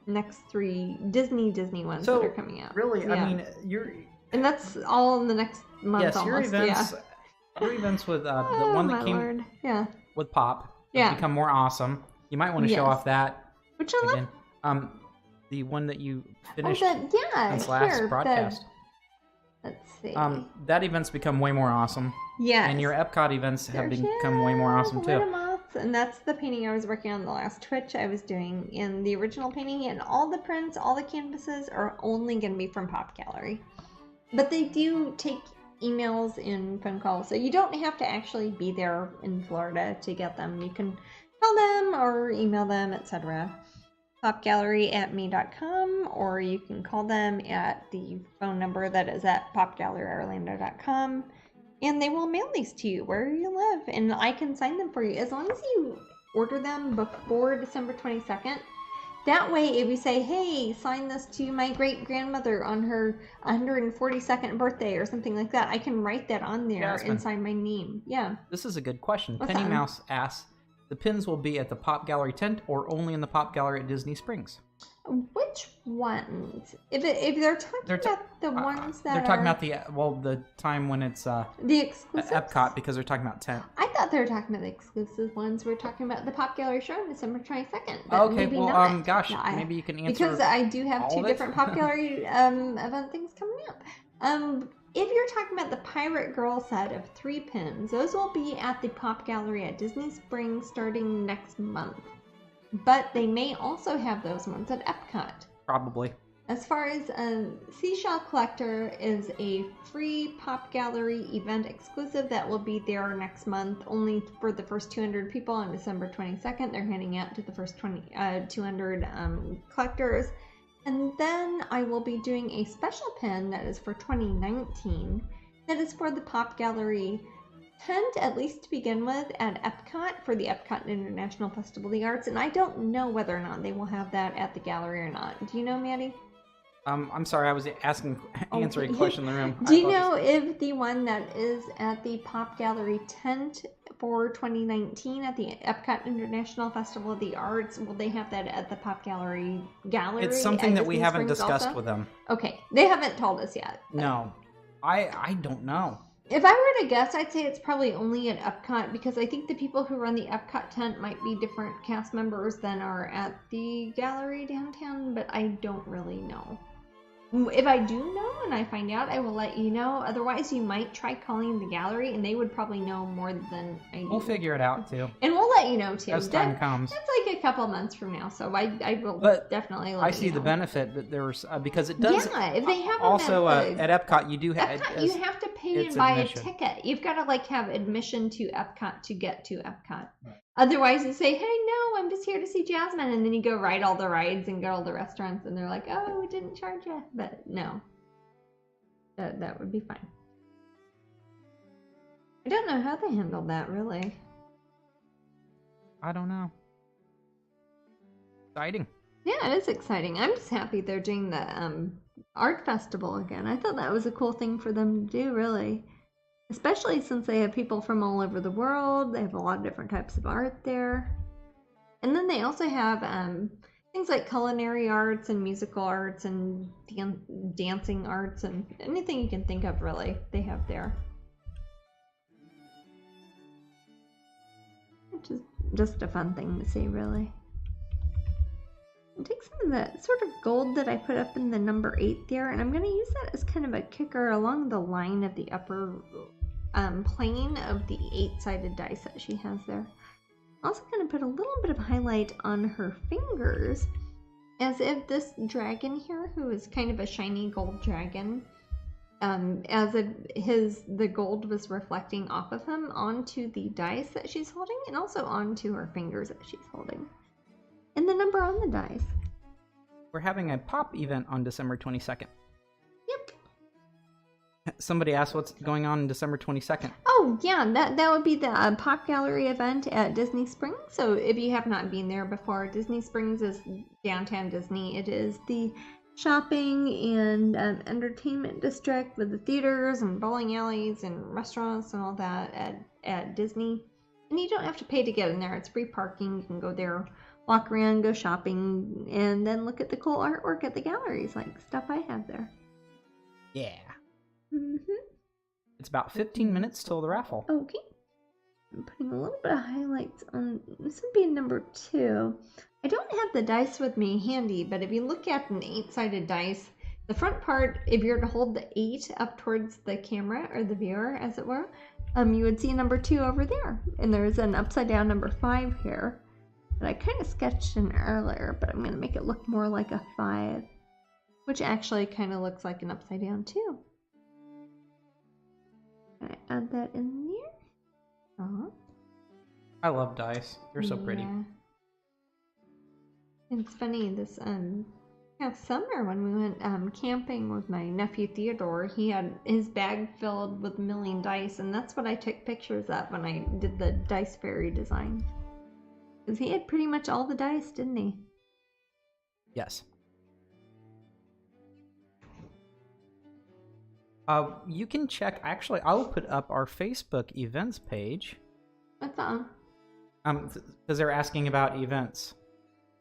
[SPEAKER 2] next 3 Disney ones that are coming out.
[SPEAKER 1] Really,
[SPEAKER 2] yeah.
[SPEAKER 1] I mean,
[SPEAKER 2] And that's all in the next month.
[SPEAKER 1] Yes,
[SPEAKER 2] almost.
[SPEAKER 1] your events with the one that came with Pop become more awesome. You might want to show off that.
[SPEAKER 2] Which one?
[SPEAKER 1] Again. The one that you finished since last broadcast.
[SPEAKER 2] Let's see.
[SPEAKER 1] That event's become way more awesome.
[SPEAKER 2] Yeah.
[SPEAKER 1] And your Epcot events have become way more awesome too.
[SPEAKER 2] And that's the painting I was working on the last Twitch. I was doing in the original painting, and all the prints, all the canvases are only going to be from Pop Gallery. But they do take emails and phone calls, so you don't have to actually be there in Florida to get them. You can call them or email them, etc. popgallery@me.com, or you can call them at the phone number that is at popgalleryorlando.com, and they will mail these to you where you live, and I can sign them for you as long as you order them before December 22nd. That way, if you say, hey, sign this to my great-grandmother on her 142nd birthday or something like that, I can write that on there
[SPEAKER 1] Jasmine,
[SPEAKER 2] and sign my name. Yeah.
[SPEAKER 1] This is a good question.
[SPEAKER 2] What's
[SPEAKER 1] Penny
[SPEAKER 2] that?
[SPEAKER 1] Mouse asks, the pins will be at the Pop Gallery tent or only in the Pop Gallery at Disney Springs?
[SPEAKER 2] Which ones? If they're talking about the ones that
[SPEAKER 1] they're talking about the time when it's
[SPEAKER 2] the exclusives?
[SPEAKER 1] Epcot, because they're talking about tent.
[SPEAKER 2] I thought they were talking about the exclusive ones. We're talking about the Pop Gallery show on December 22nd. But
[SPEAKER 1] Okay,
[SPEAKER 2] maybe
[SPEAKER 1] well,
[SPEAKER 2] not.
[SPEAKER 1] gosh,
[SPEAKER 2] No,
[SPEAKER 1] maybe you can answer
[SPEAKER 2] because I do have
[SPEAKER 1] all
[SPEAKER 2] two
[SPEAKER 1] of it?
[SPEAKER 2] different Pop Gallery event things coming up. If you're talking about the Pirate Girl set of 3 pins, those will be at the Pop Gallery at Disney Springs starting next month. But they may also have those ones at Epcot.
[SPEAKER 1] Probably.
[SPEAKER 2] As far as Seashell Collector is a free Pop Gallery event exclusive that will be there next month, only for the first 200 people on December 22nd. They're handing out to the first 200 collectors. And then I will be doing a special pin that is for 2019. That is for the Pop Gallery tent, at least to begin with, at Epcot for the Epcot International Festival of the Arts. And I don't know whether or not they will have that at the gallery or not. Do you know, Maddie?
[SPEAKER 1] I'm sorry, I was answering a question in the room.
[SPEAKER 2] Do you know if the one that is at the Pop Gallery tent for 2019 at the Epcot International Festival of the Arts, will they have that at the Pop Gallery
[SPEAKER 1] It's something that we haven't discussed with them.
[SPEAKER 2] Okay, they haven't told us yet.
[SPEAKER 1] No, I don't know.
[SPEAKER 2] If I were to guess, I'd say it's probably only at Epcot, because I think the people who run the Epcot tent might be different cast members than are at the gallery downtown, but I don't really know. If I do know and I find out, I will let you know. Otherwise, you might try calling the gallery, and they would probably know more than I do.
[SPEAKER 1] We'll figure it out, too.
[SPEAKER 2] And we'll let you know, too.
[SPEAKER 1] As time comes.
[SPEAKER 2] That's like a couple months from now, so I will definitely let you know.
[SPEAKER 1] I see the benefit that there's, because it does...
[SPEAKER 2] Yeah, if they have
[SPEAKER 1] also, at Epcot, you do have...
[SPEAKER 2] you have to pay and buy a ticket. You've got to, have admission to Epcot to get to Epcot. Otherwise, you say, hey, no, I'm just here to see Jasmine. And then you go ride all the rides and go to all the restaurants, and they're like, oh, we didn't charge you. But no, that would be fine. I don't know how they handled that, really.
[SPEAKER 1] I don't know. Exciting.
[SPEAKER 2] Yeah, it is exciting. I'm just happy they're doing the art festival again. I thought that was a cool thing for them to do, really. Especially since they have people from all over the world. They have a lot of different types of art there. And then they also have things like culinary arts and musical arts and dancing arts and anything you can think of, really, they have there. Which is just a fun thing to see, really. I'll take some of that sort of gold that I put up in the number 8 there, and I'm going to use that as kind of a kicker along the line of the upper plane of the 8-sided dice that she has there. I'm also going to put a little bit of highlight on her fingers, as if this dragon here, who is kind of a shiny gold dragon, as if the gold was reflecting off of him onto the dice that she's holding, and also onto her fingers that she's holding. And the number on the dice.
[SPEAKER 1] We're having a pop event on December 22nd.
[SPEAKER 2] Yep.
[SPEAKER 1] Somebody asked what's going on December 22nd.
[SPEAKER 2] Oh, yeah, that would be the Pop Gallery event at Disney Springs. So if you have not been there before, Disney Springs is downtown Disney. It is the shopping and entertainment district with the theaters and bowling alleys and restaurants and all that at Disney. And you don't have to pay to get in there. It's free parking. You can go there, walk around, go shopping, and then look at the cool artwork at the galleries, like stuff I have there.
[SPEAKER 1] Yeah.
[SPEAKER 2] Mm-hmm.
[SPEAKER 1] It's about 15 minutes till the raffle.
[SPEAKER 2] Okay. I'm putting a little bit of highlights on, this would be number 2. I don't have the dice with me handy, but if you look at an 8-sided dice, the front part, if you were to hold the 8 up towards the camera, or the viewer, as it were, you would see number 2 over there. And there's an upside down number 5 here that I kind of sketched in earlier, but I'm going to make it look more like a 5, which actually kind of looks like an upside down too. Can I add that in there? Uh-huh.
[SPEAKER 1] I love dice. They're so pretty.
[SPEAKER 2] It's funny, this past summer when we went camping with my nephew Theodore, he had his bag filled with 1 million dice, and that's what I took pictures of when I did the dice fairy design. Because he had pretty much all the dice, didn't he?
[SPEAKER 1] Yes. You can check. Actually, I'll put up our Facebook events page.
[SPEAKER 2] What's that?
[SPEAKER 1] Because they're asking about events.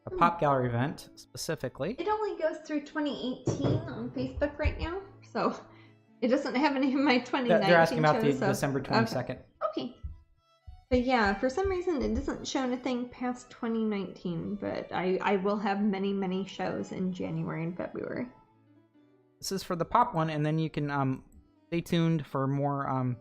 [SPEAKER 1] A pop gallery event specifically.
[SPEAKER 2] It only goes through 2018 on Facebook right now, so it doesn't have any of my 2019
[SPEAKER 1] They're asking about
[SPEAKER 2] shows,
[SPEAKER 1] the December 22nd.
[SPEAKER 2] Okay. But yeah, for some reason it doesn't show anything past 2019, but I will have many, many shows in January and February.
[SPEAKER 1] This is for the pop one, and then you can stay tuned for more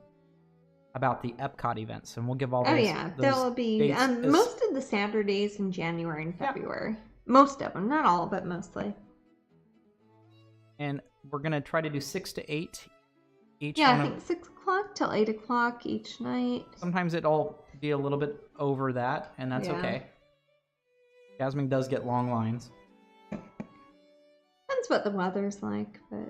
[SPEAKER 1] about the Epcot events, and we'll give all those.
[SPEAKER 2] Oh yeah, there'll be most of the Saturdays in January and February. Yeah. Most of them, not all, but mostly.
[SPEAKER 1] And we're gonna try to do 6 to 8 each.
[SPEAKER 2] Yeah, I think 6 o'clock till 8 o'clock each night.
[SPEAKER 1] Sometimes it'll be a little bit over that, and that's okay. Jasmine does get long lines.
[SPEAKER 2] Depends what the weather's like, but.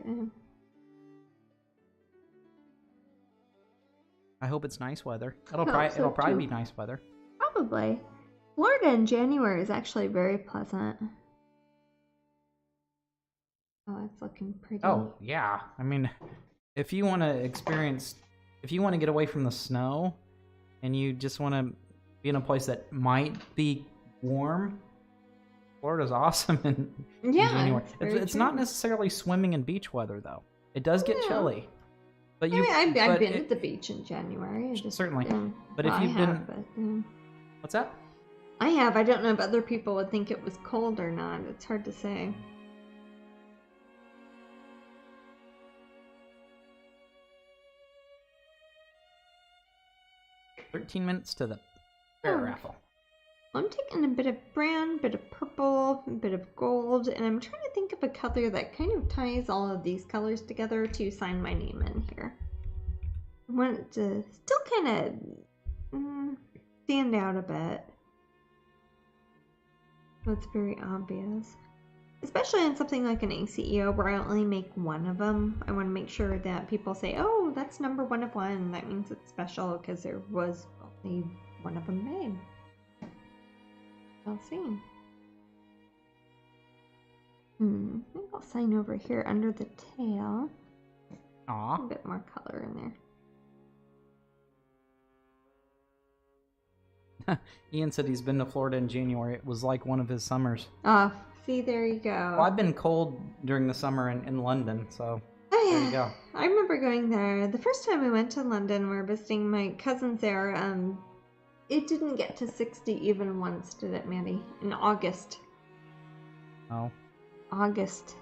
[SPEAKER 1] I hope it's nice weather. It'll probably be nice weather.
[SPEAKER 2] Probably. Florida in January is actually very pleasant. Oh, it's looking pretty.
[SPEAKER 1] Oh, yeah. I mean, if you want to get away from the snow and you just want to be in a place that might be warm, Florida's awesome in January. It's not necessarily swimming and beach weather, though. It does get chilly. But
[SPEAKER 2] I've been at the beach in January.
[SPEAKER 1] Certainly. But
[SPEAKER 2] well,
[SPEAKER 1] if you've been... What's that?
[SPEAKER 2] I have. I don't know if other people would think it was cold or not. It's hard to say.
[SPEAKER 1] $13 minutes to the fair raffle.
[SPEAKER 2] I'm taking a bit of brown, bit of purple, a bit of gold, and I'm trying to think of a color that kind of ties all of these colors together to sign my name in here. I want it to still kind of stand out a bit. That's very obvious. Especially in something like an ACEO where I only make one of them. I want to make sure that people say, oh, that's number 1 of 1. That means it's special because there was only one of them made. I'll see. I think I'll sign over here under the tail.
[SPEAKER 1] Aww.
[SPEAKER 2] A bit more color in
[SPEAKER 1] there. Ian said he's been to Florida in January. It was like one of his summers.
[SPEAKER 2] See, there you go.
[SPEAKER 1] Well, I've been cold during the summer in London, so there you go.
[SPEAKER 2] I remember going there. The first time we went to London, we were visiting my cousins there. It didn't get to 60 even once, did it, Maddie? In August.
[SPEAKER 1] Oh.
[SPEAKER 2] August.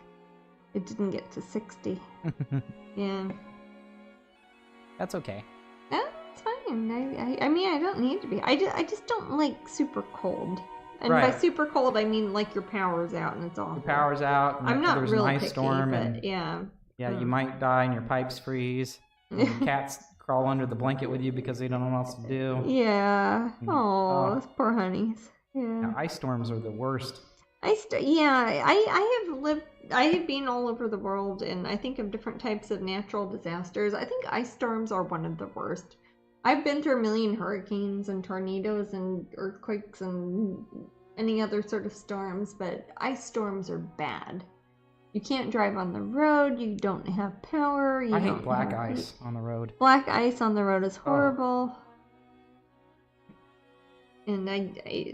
[SPEAKER 2] It didn't get to 60. Yeah.
[SPEAKER 1] That's okay.
[SPEAKER 2] That's fine. I mean, I don't need to be. I just don't like super cold. And
[SPEAKER 1] right.
[SPEAKER 2] by super cold, I mean like your power's out and it's awful.
[SPEAKER 1] Your power's out. And
[SPEAKER 2] I'm not
[SPEAKER 1] there's
[SPEAKER 2] real
[SPEAKER 1] an ice
[SPEAKER 2] picky,
[SPEAKER 1] storm,
[SPEAKER 2] but
[SPEAKER 1] and
[SPEAKER 2] yeah.
[SPEAKER 1] Yeah, you might die and your pipes freeze. And your cats crawl under the blanket with you because they don't know what else to do.
[SPEAKER 2] Yeah. Oh, those poor honeys. Yeah.
[SPEAKER 1] Now, ice storms are the worst.
[SPEAKER 2] I have been all over the world, and I think of different types of natural disasters. I think ice storms are one of the worst. I've been through a million hurricanes and tornadoes and earthquakes and any other sort of storms, but ice storms are bad. You can't drive on the road. You don't have power.
[SPEAKER 1] I hate black ice on the road.
[SPEAKER 2] Black ice on the road is horrible. And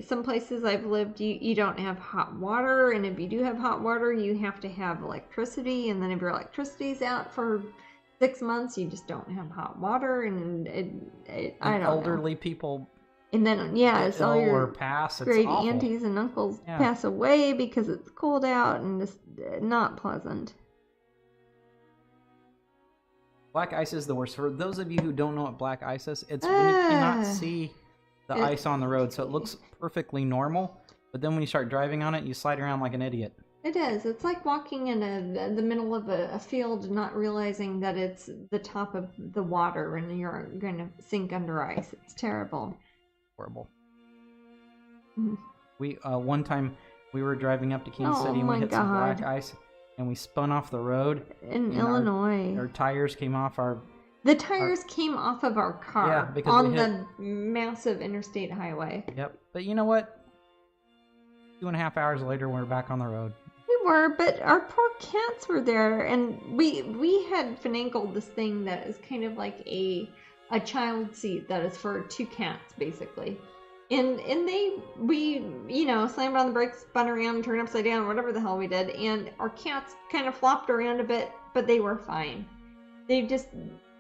[SPEAKER 2] some places I've lived, you don't have hot water. And if you do have hot water, you have to have electricity. And then if your electricity's out for 6 months, you just don't have hot water. And I don't know.
[SPEAKER 1] Elderly people.
[SPEAKER 2] And then, it's all your great
[SPEAKER 1] awful.
[SPEAKER 2] aunties and uncles pass away because it's cold out and just not pleasant.
[SPEAKER 1] Black ice is the worst. For those of you who don't know what black ice is, it's when you cannot see the ice on the road, so it looks perfectly normal. But then when you start driving on it, you slide around like an idiot.
[SPEAKER 2] It is. It's like walking in the middle of a field, not realizing that it's the top of the water and you're going to sink under ice. It's terrible.
[SPEAKER 1] Horrible. We one time we were driving up to Kansas City and we hit some black ice and we spun off the road
[SPEAKER 2] in Illinois.
[SPEAKER 1] Our tires came off
[SPEAKER 2] the tires came off of our car on the massive interstate highway.
[SPEAKER 1] Yep. But you know what? 2.5 hours later, we're back on the road.
[SPEAKER 2] were, but our poor cats were there, and we had finagled this thing that is kind of like a child seat that is for 2 cats, basically. And we slammed on the brakes, spun around, turned upside down, whatever the hell we did, and our cats kind of flopped around a bit, but they were fine. They just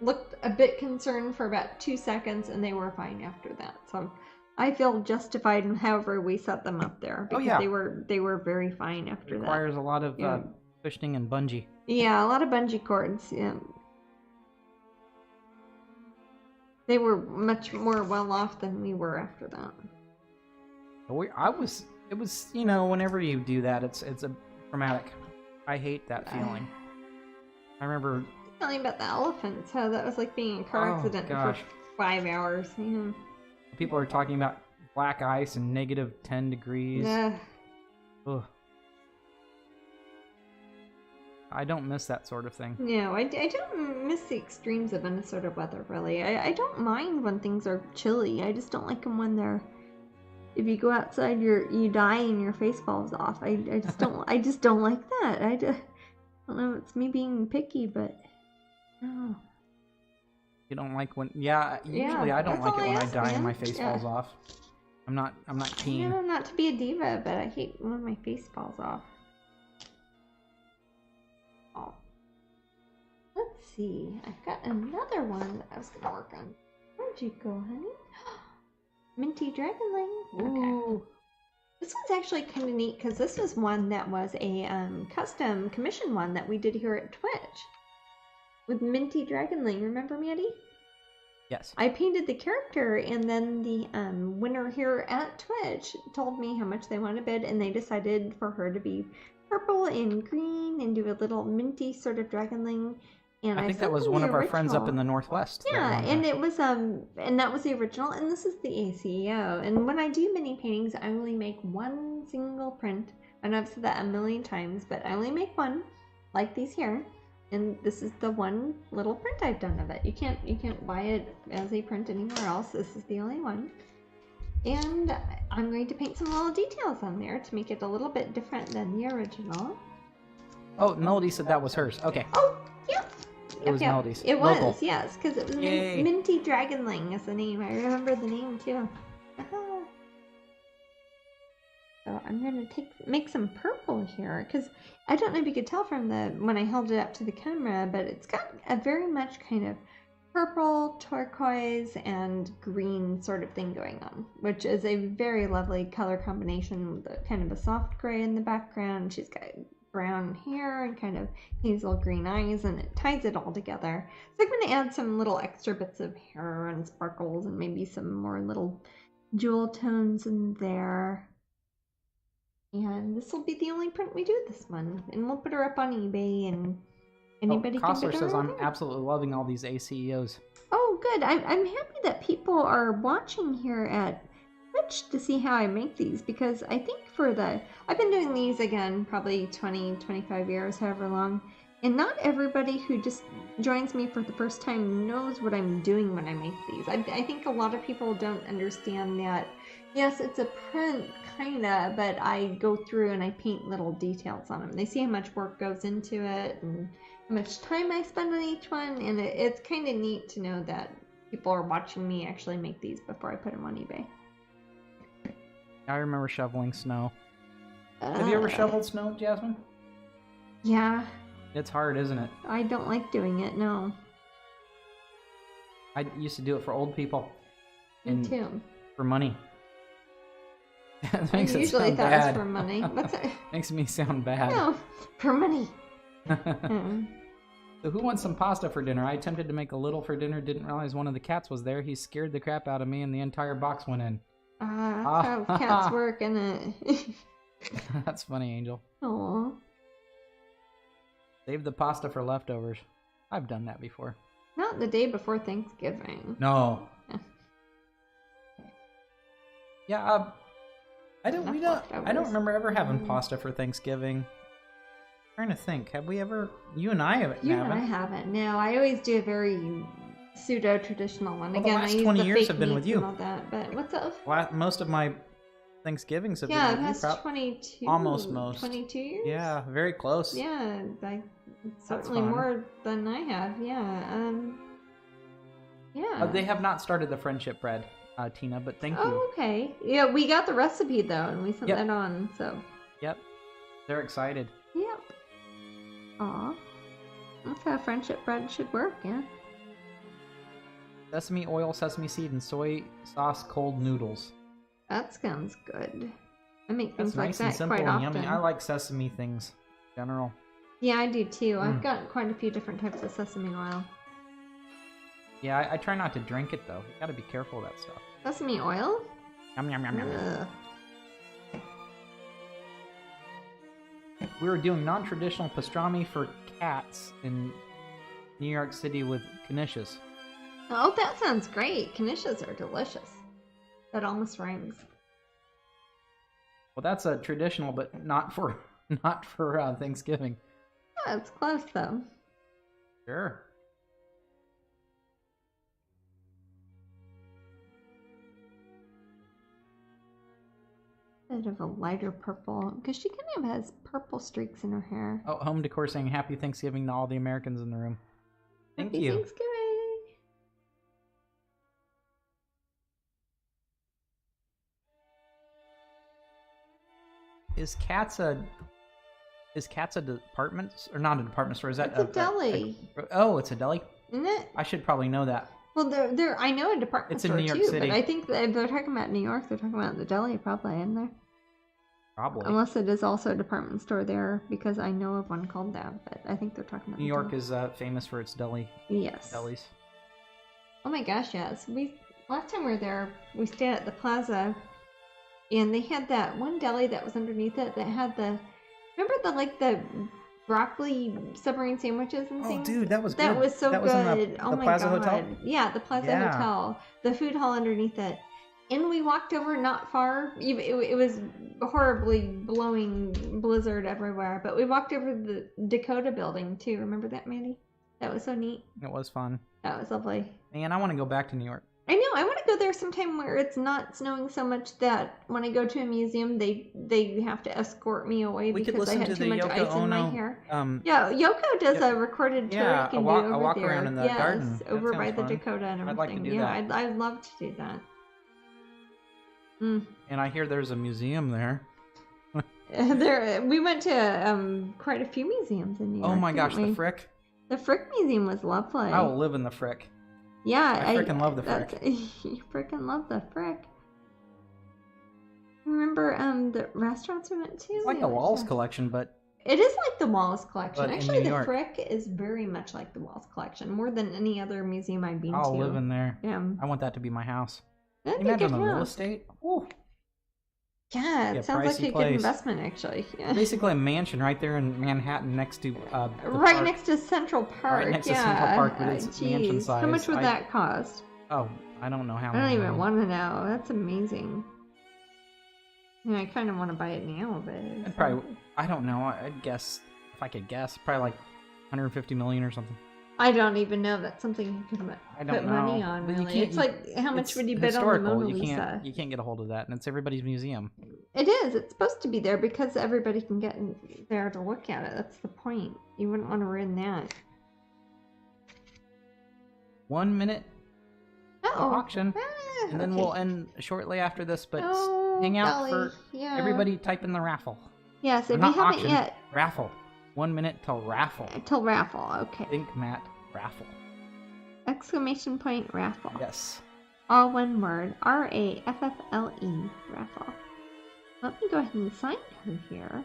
[SPEAKER 2] looked a bit concerned for about 2 seconds, and they were fine after that. So I feel justified in however we set them up there, because they were very fine after that.
[SPEAKER 1] Requires a lot of cushioning and bungee.
[SPEAKER 2] Yeah, a lot of bungee cords. Yeah. They were much more well off than we were after that.
[SPEAKER 1] It was, whenever you do that, it's a traumatic. I hate that feeling. I remember
[SPEAKER 2] telling about the elephants, how that was like being in a car accident for 5 hours. Yeah.
[SPEAKER 1] People are talking about black ice and negative 10 degrees. Ugh. I don't miss that sort of thing.
[SPEAKER 2] No, I don't miss the extremes of Minnesota weather, really. I don't mind when things are chilly. I just don't like them when they're... If you go outside, you die and your face falls off. I just don't like that. I don't know, it's me being picky, but... No.
[SPEAKER 1] You don't like when... Usually I don't like it when I die and my face falls off. I'm not keen.
[SPEAKER 2] No, not to be a diva, but I hate when my face falls off. Oh. Let's see. I've got another one that I was gonna work on. Where'd you go, honey? Minty Dragonling.
[SPEAKER 1] Ooh.
[SPEAKER 2] Okay. This one's actually kind of neat because this was one that was a custom commission one that we did here at Twitch with Minty Dragonling. Remember, Maddie?
[SPEAKER 1] Yes.
[SPEAKER 2] I painted the character, and then the winner here at Twitch told me how much they wanted to bid, and they decided for her to be purple and green and do a little minty sort of dragonling. And
[SPEAKER 1] I think that was one of our friends up in the Northwest.
[SPEAKER 2] Yeah, and it was and that was the original, and this is the ACEO. And when I do mini paintings, I only make one single print. I know I've said that a million times, but I only make one, like these here. And this is the one little print I've done of it. You can't buy it as a print anywhere else. This is the only one. And I'm going to paint some little details on there to make it a little bit different than the original.
[SPEAKER 1] Oh, Melody said that was hers. Okay.
[SPEAKER 2] Oh, yeah.
[SPEAKER 1] It was Melody's.
[SPEAKER 2] It was,
[SPEAKER 1] Local.
[SPEAKER 2] yes, because it was Minty Dragonling is the name. I remember the name too. So I'm gonna make some purple here, because I don't know if you could tell from when I held it up to the camera, but it's got a very much kind of purple, turquoise, and green sort of thing going on, which is a very lovely color combination with kind of a soft gray in the background. She's got brown hair and kind of hazel green eyes, and it ties it all together. So I'm going to add some little extra bits of hair and sparkles and maybe some more little jewel tones in there. And this will be the only print we do this one, and we'll put her up on eBay, and anybody can bid her.
[SPEAKER 1] says I'm absolutely loving all these ACEOs.
[SPEAKER 2] Oh, good. I'm happy that people are watching here at Twitch to see how I make these, because I think I've been doing these again probably 20, 25 years, however long, and not everybody who just joins me for the first time knows what I'm doing when I make these. I think a lot of people don't understand that, yes, it's a print, kinda, but I go through and I paint little details on them. They see how much work goes into it and how much time I spend on each one, and it's kind of neat to know that people are watching me actually make these before I put them on eBay.
[SPEAKER 1] I remember shoveling snow. Have you ever shoveled snow, Jasmine?
[SPEAKER 2] Yeah.
[SPEAKER 1] It's hard, isn't it?
[SPEAKER 2] I don't like doing it, no.
[SPEAKER 1] I used to do it for old people.
[SPEAKER 2] Me too.
[SPEAKER 1] For money. That makes
[SPEAKER 2] I usually thought it was for money. What's it?
[SPEAKER 1] Makes me sound bad.
[SPEAKER 2] No, for money.
[SPEAKER 1] So who wants some pasta for dinner? I attempted to make a little for dinner, didn't realize one of the cats was there. He scared the crap out of me and the entire box went in.
[SPEAKER 2] That's how cats work, isn't it?
[SPEAKER 1] That's funny, Angel.
[SPEAKER 2] Aww.
[SPEAKER 1] Save the pasta for leftovers. I've done that before.
[SPEAKER 2] Not the day before Thanksgiving.
[SPEAKER 1] No. Yeah, I don't remember ever having pasta for Thanksgiving. I'm trying to think. Have we ever? You and I haven't.
[SPEAKER 2] You and I haven't. No, I always do a very pseudo-traditional one.
[SPEAKER 1] Well,
[SPEAKER 2] again,
[SPEAKER 1] the last
[SPEAKER 2] I use
[SPEAKER 1] 20
[SPEAKER 2] the
[SPEAKER 1] years
[SPEAKER 2] fake
[SPEAKER 1] have been with
[SPEAKER 2] meats
[SPEAKER 1] you.
[SPEAKER 2] and all that, but what's up?
[SPEAKER 1] Most of my Thanksgivings have
[SPEAKER 2] Yeah,
[SPEAKER 1] been
[SPEAKER 2] it has 22.
[SPEAKER 1] almost most.
[SPEAKER 2] 22 years?
[SPEAKER 1] Yeah, very close.
[SPEAKER 2] Yeah, certainly
[SPEAKER 1] fun.
[SPEAKER 2] more than I have. Yeah. Yeah.
[SPEAKER 1] They have not started the friendship bread, Tina, but thank you.
[SPEAKER 2] Oh, okay. Yeah, we got the recipe though, and we sent
[SPEAKER 1] Yep.
[SPEAKER 2] that on. So.
[SPEAKER 1] Yep. They're excited.
[SPEAKER 2] Yep. Aw. That's how friendship bread should work, yeah.
[SPEAKER 1] Sesame oil, sesame seed, and soy sauce cold noodles.
[SPEAKER 2] That sounds good. I make
[SPEAKER 1] That's
[SPEAKER 2] things like
[SPEAKER 1] nice and
[SPEAKER 2] that
[SPEAKER 1] simple
[SPEAKER 2] quite
[SPEAKER 1] and
[SPEAKER 2] often.
[SPEAKER 1] yummy. I like sesame things in general.
[SPEAKER 2] Yeah, I do too. I've got quite a few different types of sesame oil.
[SPEAKER 1] Yeah, I try not to drink it though. You gotta be careful of that stuff.
[SPEAKER 2] Sesame oil?
[SPEAKER 1] Yum yum yum yum.
[SPEAKER 2] Ugh.
[SPEAKER 1] We were doing non-traditional pastrami for cats in New York City with knishes.
[SPEAKER 2] Oh, that sounds great. Knishes are delicious. That almost rhymes.
[SPEAKER 1] Well, that's a traditional, but not for Thanksgiving.
[SPEAKER 2] Yeah, it's close though.
[SPEAKER 1] Sure.
[SPEAKER 2] Bit of a lighter purple, because she kind of has purple streaks in her hair.
[SPEAKER 1] Oh, home decor saying Happy Thanksgiving to all the Americans in the room. Thank
[SPEAKER 2] Happy
[SPEAKER 1] you.
[SPEAKER 2] Thanksgiving.
[SPEAKER 1] Is Cats a department or not a department store? Is that
[SPEAKER 2] It's a deli,
[SPEAKER 1] oh, it's a deli.
[SPEAKER 2] isn't it?
[SPEAKER 1] I should probably know that.
[SPEAKER 2] Well, there. I know a department
[SPEAKER 1] It's in
[SPEAKER 2] store
[SPEAKER 1] New York
[SPEAKER 2] too,
[SPEAKER 1] City.
[SPEAKER 2] but I think that if they're talking about New York, they're talking about the deli probably in there.
[SPEAKER 1] Probably.
[SPEAKER 2] Unless it is also a department store there, because I know of one called that, but I think they're talking about
[SPEAKER 1] New
[SPEAKER 2] the
[SPEAKER 1] York
[SPEAKER 2] deli.
[SPEAKER 1] is famous for its delis.
[SPEAKER 2] Yes. Oh my gosh, yes. Last time we were there, we stayed at the plaza, and they had that one deli that was underneath it that had remember the broccoli submarine sandwiches and
[SPEAKER 1] Oh,
[SPEAKER 2] things?
[SPEAKER 1] dude, that was good.
[SPEAKER 2] That was so
[SPEAKER 1] that
[SPEAKER 2] good.
[SPEAKER 1] Was in
[SPEAKER 2] Oh
[SPEAKER 1] the
[SPEAKER 2] my
[SPEAKER 1] Plaza
[SPEAKER 2] god.
[SPEAKER 1] Hotel?
[SPEAKER 2] Yeah, the Plaza
[SPEAKER 1] Yeah.
[SPEAKER 2] Hotel. The food hall underneath it. And we walked over not far. It was horribly blowing blizzard everywhere, but we walked over the Dakota building too. Remember that, Mandy? That was so neat.
[SPEAKER 1] It was fun.
[SPEAKER 2] That was lovely.
[SPEAKER 1] Man, I want to go back to New York.
[SPEAKER 2] I know. I want to go there sometime where it's not snowing so much that when I go to a museum, they have to escort me away
[SPEAKER 1] We could
[SPEAKER 2] because I
[SPEAKER 1] listen
[SPEAKER 2] had
[SPEAKER 1] to
[SPEAKER 2] too
[SPEAKER 1] the
[SPEAKER 2] much
[SPEAKER 1] Yoko
[SPEAKER 2] ice in my
[SPEAKER 1] Ono,
[SPEAKER 2] hair.
[SPEAKER 1] Um,
[SPEAKER 2] Yeah, Yoko does
[SPEAKER 1] yeah.
[SPEAKER 2] a recorded tour
[SPEAKER 1] Yeah,
[SPEAKER 2] you can
[SPEAKER 1] a walk-
[SPEAKER 2] do
[SPEAKER 1] a
[SPEAKER 2] over
[SPEAKER 1] walk
[SPEAKER 2] there.
[SPEAKER 1] around in the
[SPEAKER 2] yes,
[SPEAKER 1] garden. That
[SPEAKER 2] over by
[SPEAKER 1] sounds
[SPEAKER 2] the
[SPEAKER 1] fun.
[SPEAKER 2] Dakota and everything.
[SPEAKER 1] I'd like to do
[SPEAKER 2] yeah,
[SPEAKER 1] that.
[SPEAKER 2] I'd love to do that. Mm.
[SPEAKER 1] And I hear there's a museum there.
[SPEAKER 2] We went to quite a few museums in New York.
[SPEAKER 1] Oh my gosh,
[SPEAKER 2] didn't
[SPEAKER 1] the
[SPEAKER 2] we?
[SPEAKER 1] Frick.
[SPEAKER 2] The Frick Museum was lovely.
[SPEAKER 1] I will live in the Frick.
[SPEAKER 2] Yeah,
[SPEAKER 1] I frickin' love the Frick.
[SPEAKER 2] You frickin' love the Frick. Remember the restaurants we went to?
[SPEAKER 1] It's like the Walls collection, but
[SPEAKER 2] It is like the Wallace collection.
[SPEAKER 1] But in
[SPEAKER 2] Actually,
[SPEAKER 1] New
[SPEAKER 2] the
[SPEAKER 1] York.
[SPEAKER 2] Frick is very much like the Wallace collection, more than any other museum I've been
[SPEAKER 1] I'll
[SPEAKER 2] to.
[SPEAKER 1] live in there.
[SPEAKER 2] Yeah,
[SPEAKER 1] I want that to be my house.
[SPEAKER 2] that'd
[SPEAKER 1] Can
[SPEAKER 2] be
[SPEAKER 1] you
[SPEAKER 2] a good
[SPEAKER 1] imagine the real
[SPEAKER 2] house.
[SPEAKER 1] estate? Ooh.
[SPEAKER 2] Yeah,
[SPEAKER 1] Be a
[SPEAKER 2] it sounds like
[SPEAKER 1] pricey
[SPEAKER 2] a
[SPEAKER 1] place.
[SPEAKER 2] good investment, actually. Yeah.
[SPEAKER 1] Basically a mansion right there in Manhattan next to the
[SPEAKER 2] Right
[SPEAKER 1] park.
[SPEAKER 2] next to Central Park.
[SPEAKER 1] Right next to
[SPEAKER 2] yeah.
[SPEAKER 1] Central Park, but it's mansion
[SPEAKER 2] Jeez.
[SPEAKER 1] size.
[SPEAKER 2] How much would that cost?
[SPEAKER 1] Oh, I don't know how
[SPEAKER 2] I don't
[SPEAKER 1] much.
[SPEAKER 2] even want to know. That's amazing. I kind of want to buy it now, but
[SPEAKER 1] I'd probably, I don't know. I'd guess, if I could guess, probably like 150 million or something.
[SPEAKER 2] I don't even know. That's something you could
[SPEAKER 1] I don't
[SPEAKER 2] put
[SPEAKER 1] know.
[SPEAKER 2] money on,
[SPEAKER 1] But you
[SPEAKER 2] really.
[SPEAKER 1] can't-
[SPEAKER 2] It's like, how much
[SPEAKER 1] It's
[SPEAKER 2] would you bid on the
[SPEAKER 1] historical.
[SPEAKER 2] Mona
[SPEAKER 1] You
[SPEAKER 2] Lisa?
[SPEAKER 1] can't get a hold of that, and it's everybody's museum.
[SPEAKER 2] It is. It's supposed to be there because everybody can get in there to look at it. That's the point. You wouldn't want to ruin that.
[SPEAKER 1] 1 minute
[SPEAKER 2] Uh-oh.
[SPEAKER 1] auction,
[SPEAKER 2] Ah,
[SPEAKER 1] and then
[SPEAKER 2] okay.
[SPEAKER 1] we'll end shortly after this. But
[SPEAKER 2] Oh,
[SPEAKER 1] hang out
[SPEAKER 2] golly.
[SPEAKER 1] for
[SPEAKER 2] Yeah.
[SPEAKER 1] everybody. Type in the raffle.
[SPEAKER 2] Yes,
[SPEAKER 1] Or
[SPEAKER 2] if you
[SPEAKER 1] not
[SPEAKER 2] haven't
[SPEAKER 1] auction,
[SPEAKER 2] yet.
[SPEAKER 1] Raffle. 1 minute till raffle.
[SPEAKER 2] Till raffle. Okay.
[SPEAKER 1] Think Matt raffle.
[SPEAKER 2] Exclamation point raffle.
[SPEAKER 1] Yes.
[SPEAKER 2] All one word. RAFFLE. Raffle. Let me go ahead and sign her here.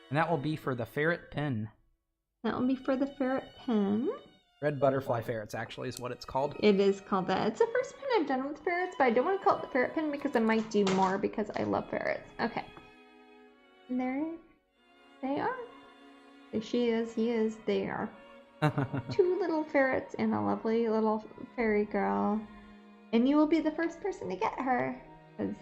[SPEAKER 1] And that will be for the ferret pin.
[SPEAKER 2] That will be for the ferret pin.
[SPEAKER 1] Red butterfly ferrets, actually, is what it's called.
[SPEAKER 2] It is called that. It's the first pin I've done with ferrets, but I don't want to call it the ferret pin because I might do more because I love ferrets. Okay. And there they are. She is, he is, they are. Two little ferrets and a lovely little fairy girl. And you will be the first person to get her. Because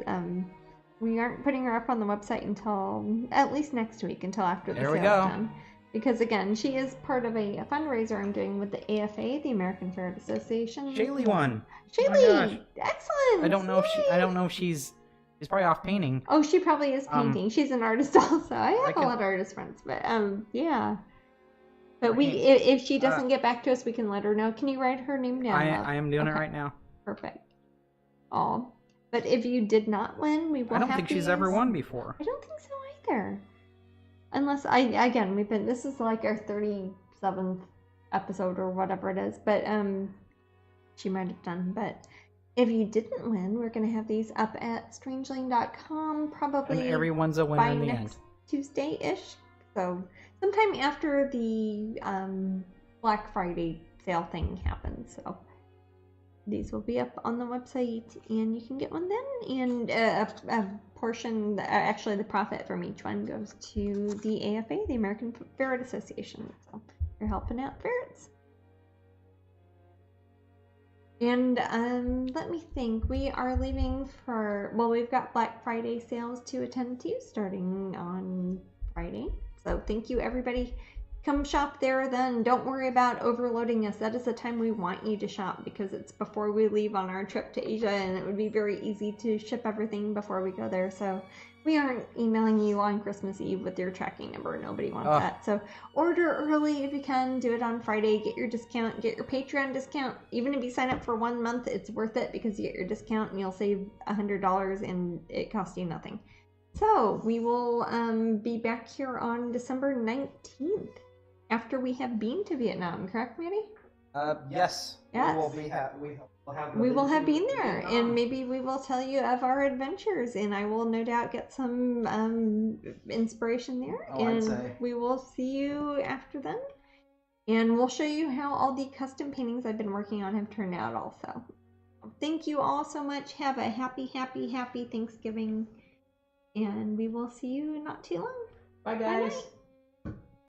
[SPEAKER 2] we aren't putting her up on the website until at least next week, until after the
[SPEAKER 1] There
[SPEAKER 2] sale
[SPEAKER 1] we
[SPEAKER 2] is
[SPEAKER 1] go.
[SPEAKER 2] done. Because again, she is part of a fundraiser I'm doing with the AFA, the American Ferret Association.
[SPEAKER 1] Shaylee won.
[SPEAKER 2] Shaylee,
[SPEAKER 1] Oh my gosh.
[SPEAKER 2] excellent.
[SPEAKER 1] I don't know if
[SPEAKER 2] Yay.
[SPEAKER 1] I don't know if she's She's probably off painting.
[SPEAKER 2] Oh, she probably is painting. She's an artist also. I have a
[SPEAKER 1] can-
[SPEAKER 2] lot of artist friends, but yeah. But
[SPEAKER 1] Right.
[SPEAKER 2] if she doesn't get back to us, we can let her know. Can you write her name down?
[SPEAKER 1] I am doing it right now.
[SPEAKER 2] Perfect. Oh, but if you did not win, we will.
[SPEAKER 1] I don't think she's ever won before.
[SPEAKER 2] I don't think so either. Unless this is like our 37th episode or whatever it is, but she might have done. But if you didn't win, we're gonna have these up at strangeling.com probably.
[SPEAKER 1] And everyone's a winner
[SPEAKER 2] by
[SPEAKER 1] in the
[SPEAKER 2] next
[SPEAKER 1] end.
[SPEAKER 2] Tuesday-ish. So sometime after the Black Friday sale thing happens. So these will be up on the website, and you can get one then. And a portion, actually the profit from each one goes to the AFA, the American Ferret Association. So you're helping out ferrets. And let me think. We are leaving for, well, we've got Black Friday sales to attend to starting on Friday. So thank you, everybody. Come shop there then. Don't worry about overloading us. That is the time we want you to shop, because it's before we leave on our trip to Asia, and it would be very easy to ship everything before we go there. So we aren't emailing you on Christmas Eve with your tracking number. Nobody wants that. So order early if you can. Do it on Friday. Get your discount. Get your Patreon discount. Even if you sign up for 1 month, it's worth it, because you get your discount and you'll save $100 and it costs you nothing. So we will be back here on December 19th. After we have been to Vietnam, correct, Manny?
[SPEAKER 3] Yes.
[SPEAKER 2] Yes.
[SPEAKER 3] We
[SPEAKER 2] will have been there, and maybe we will tell you of our adventures, and I will no doubt get some inspiration there.
[SPEAKER 3] I'd say.
[SPEAKER 2] We will see you after then, and we'll show you how all the custom paintings I've been working on have turned out also. Thank you all so much. Have a happy Thanksgiving, and we will see you in not too long.
[SPEAKER 3] Bye, guys.
[SPEAKER 2] Bye-bye.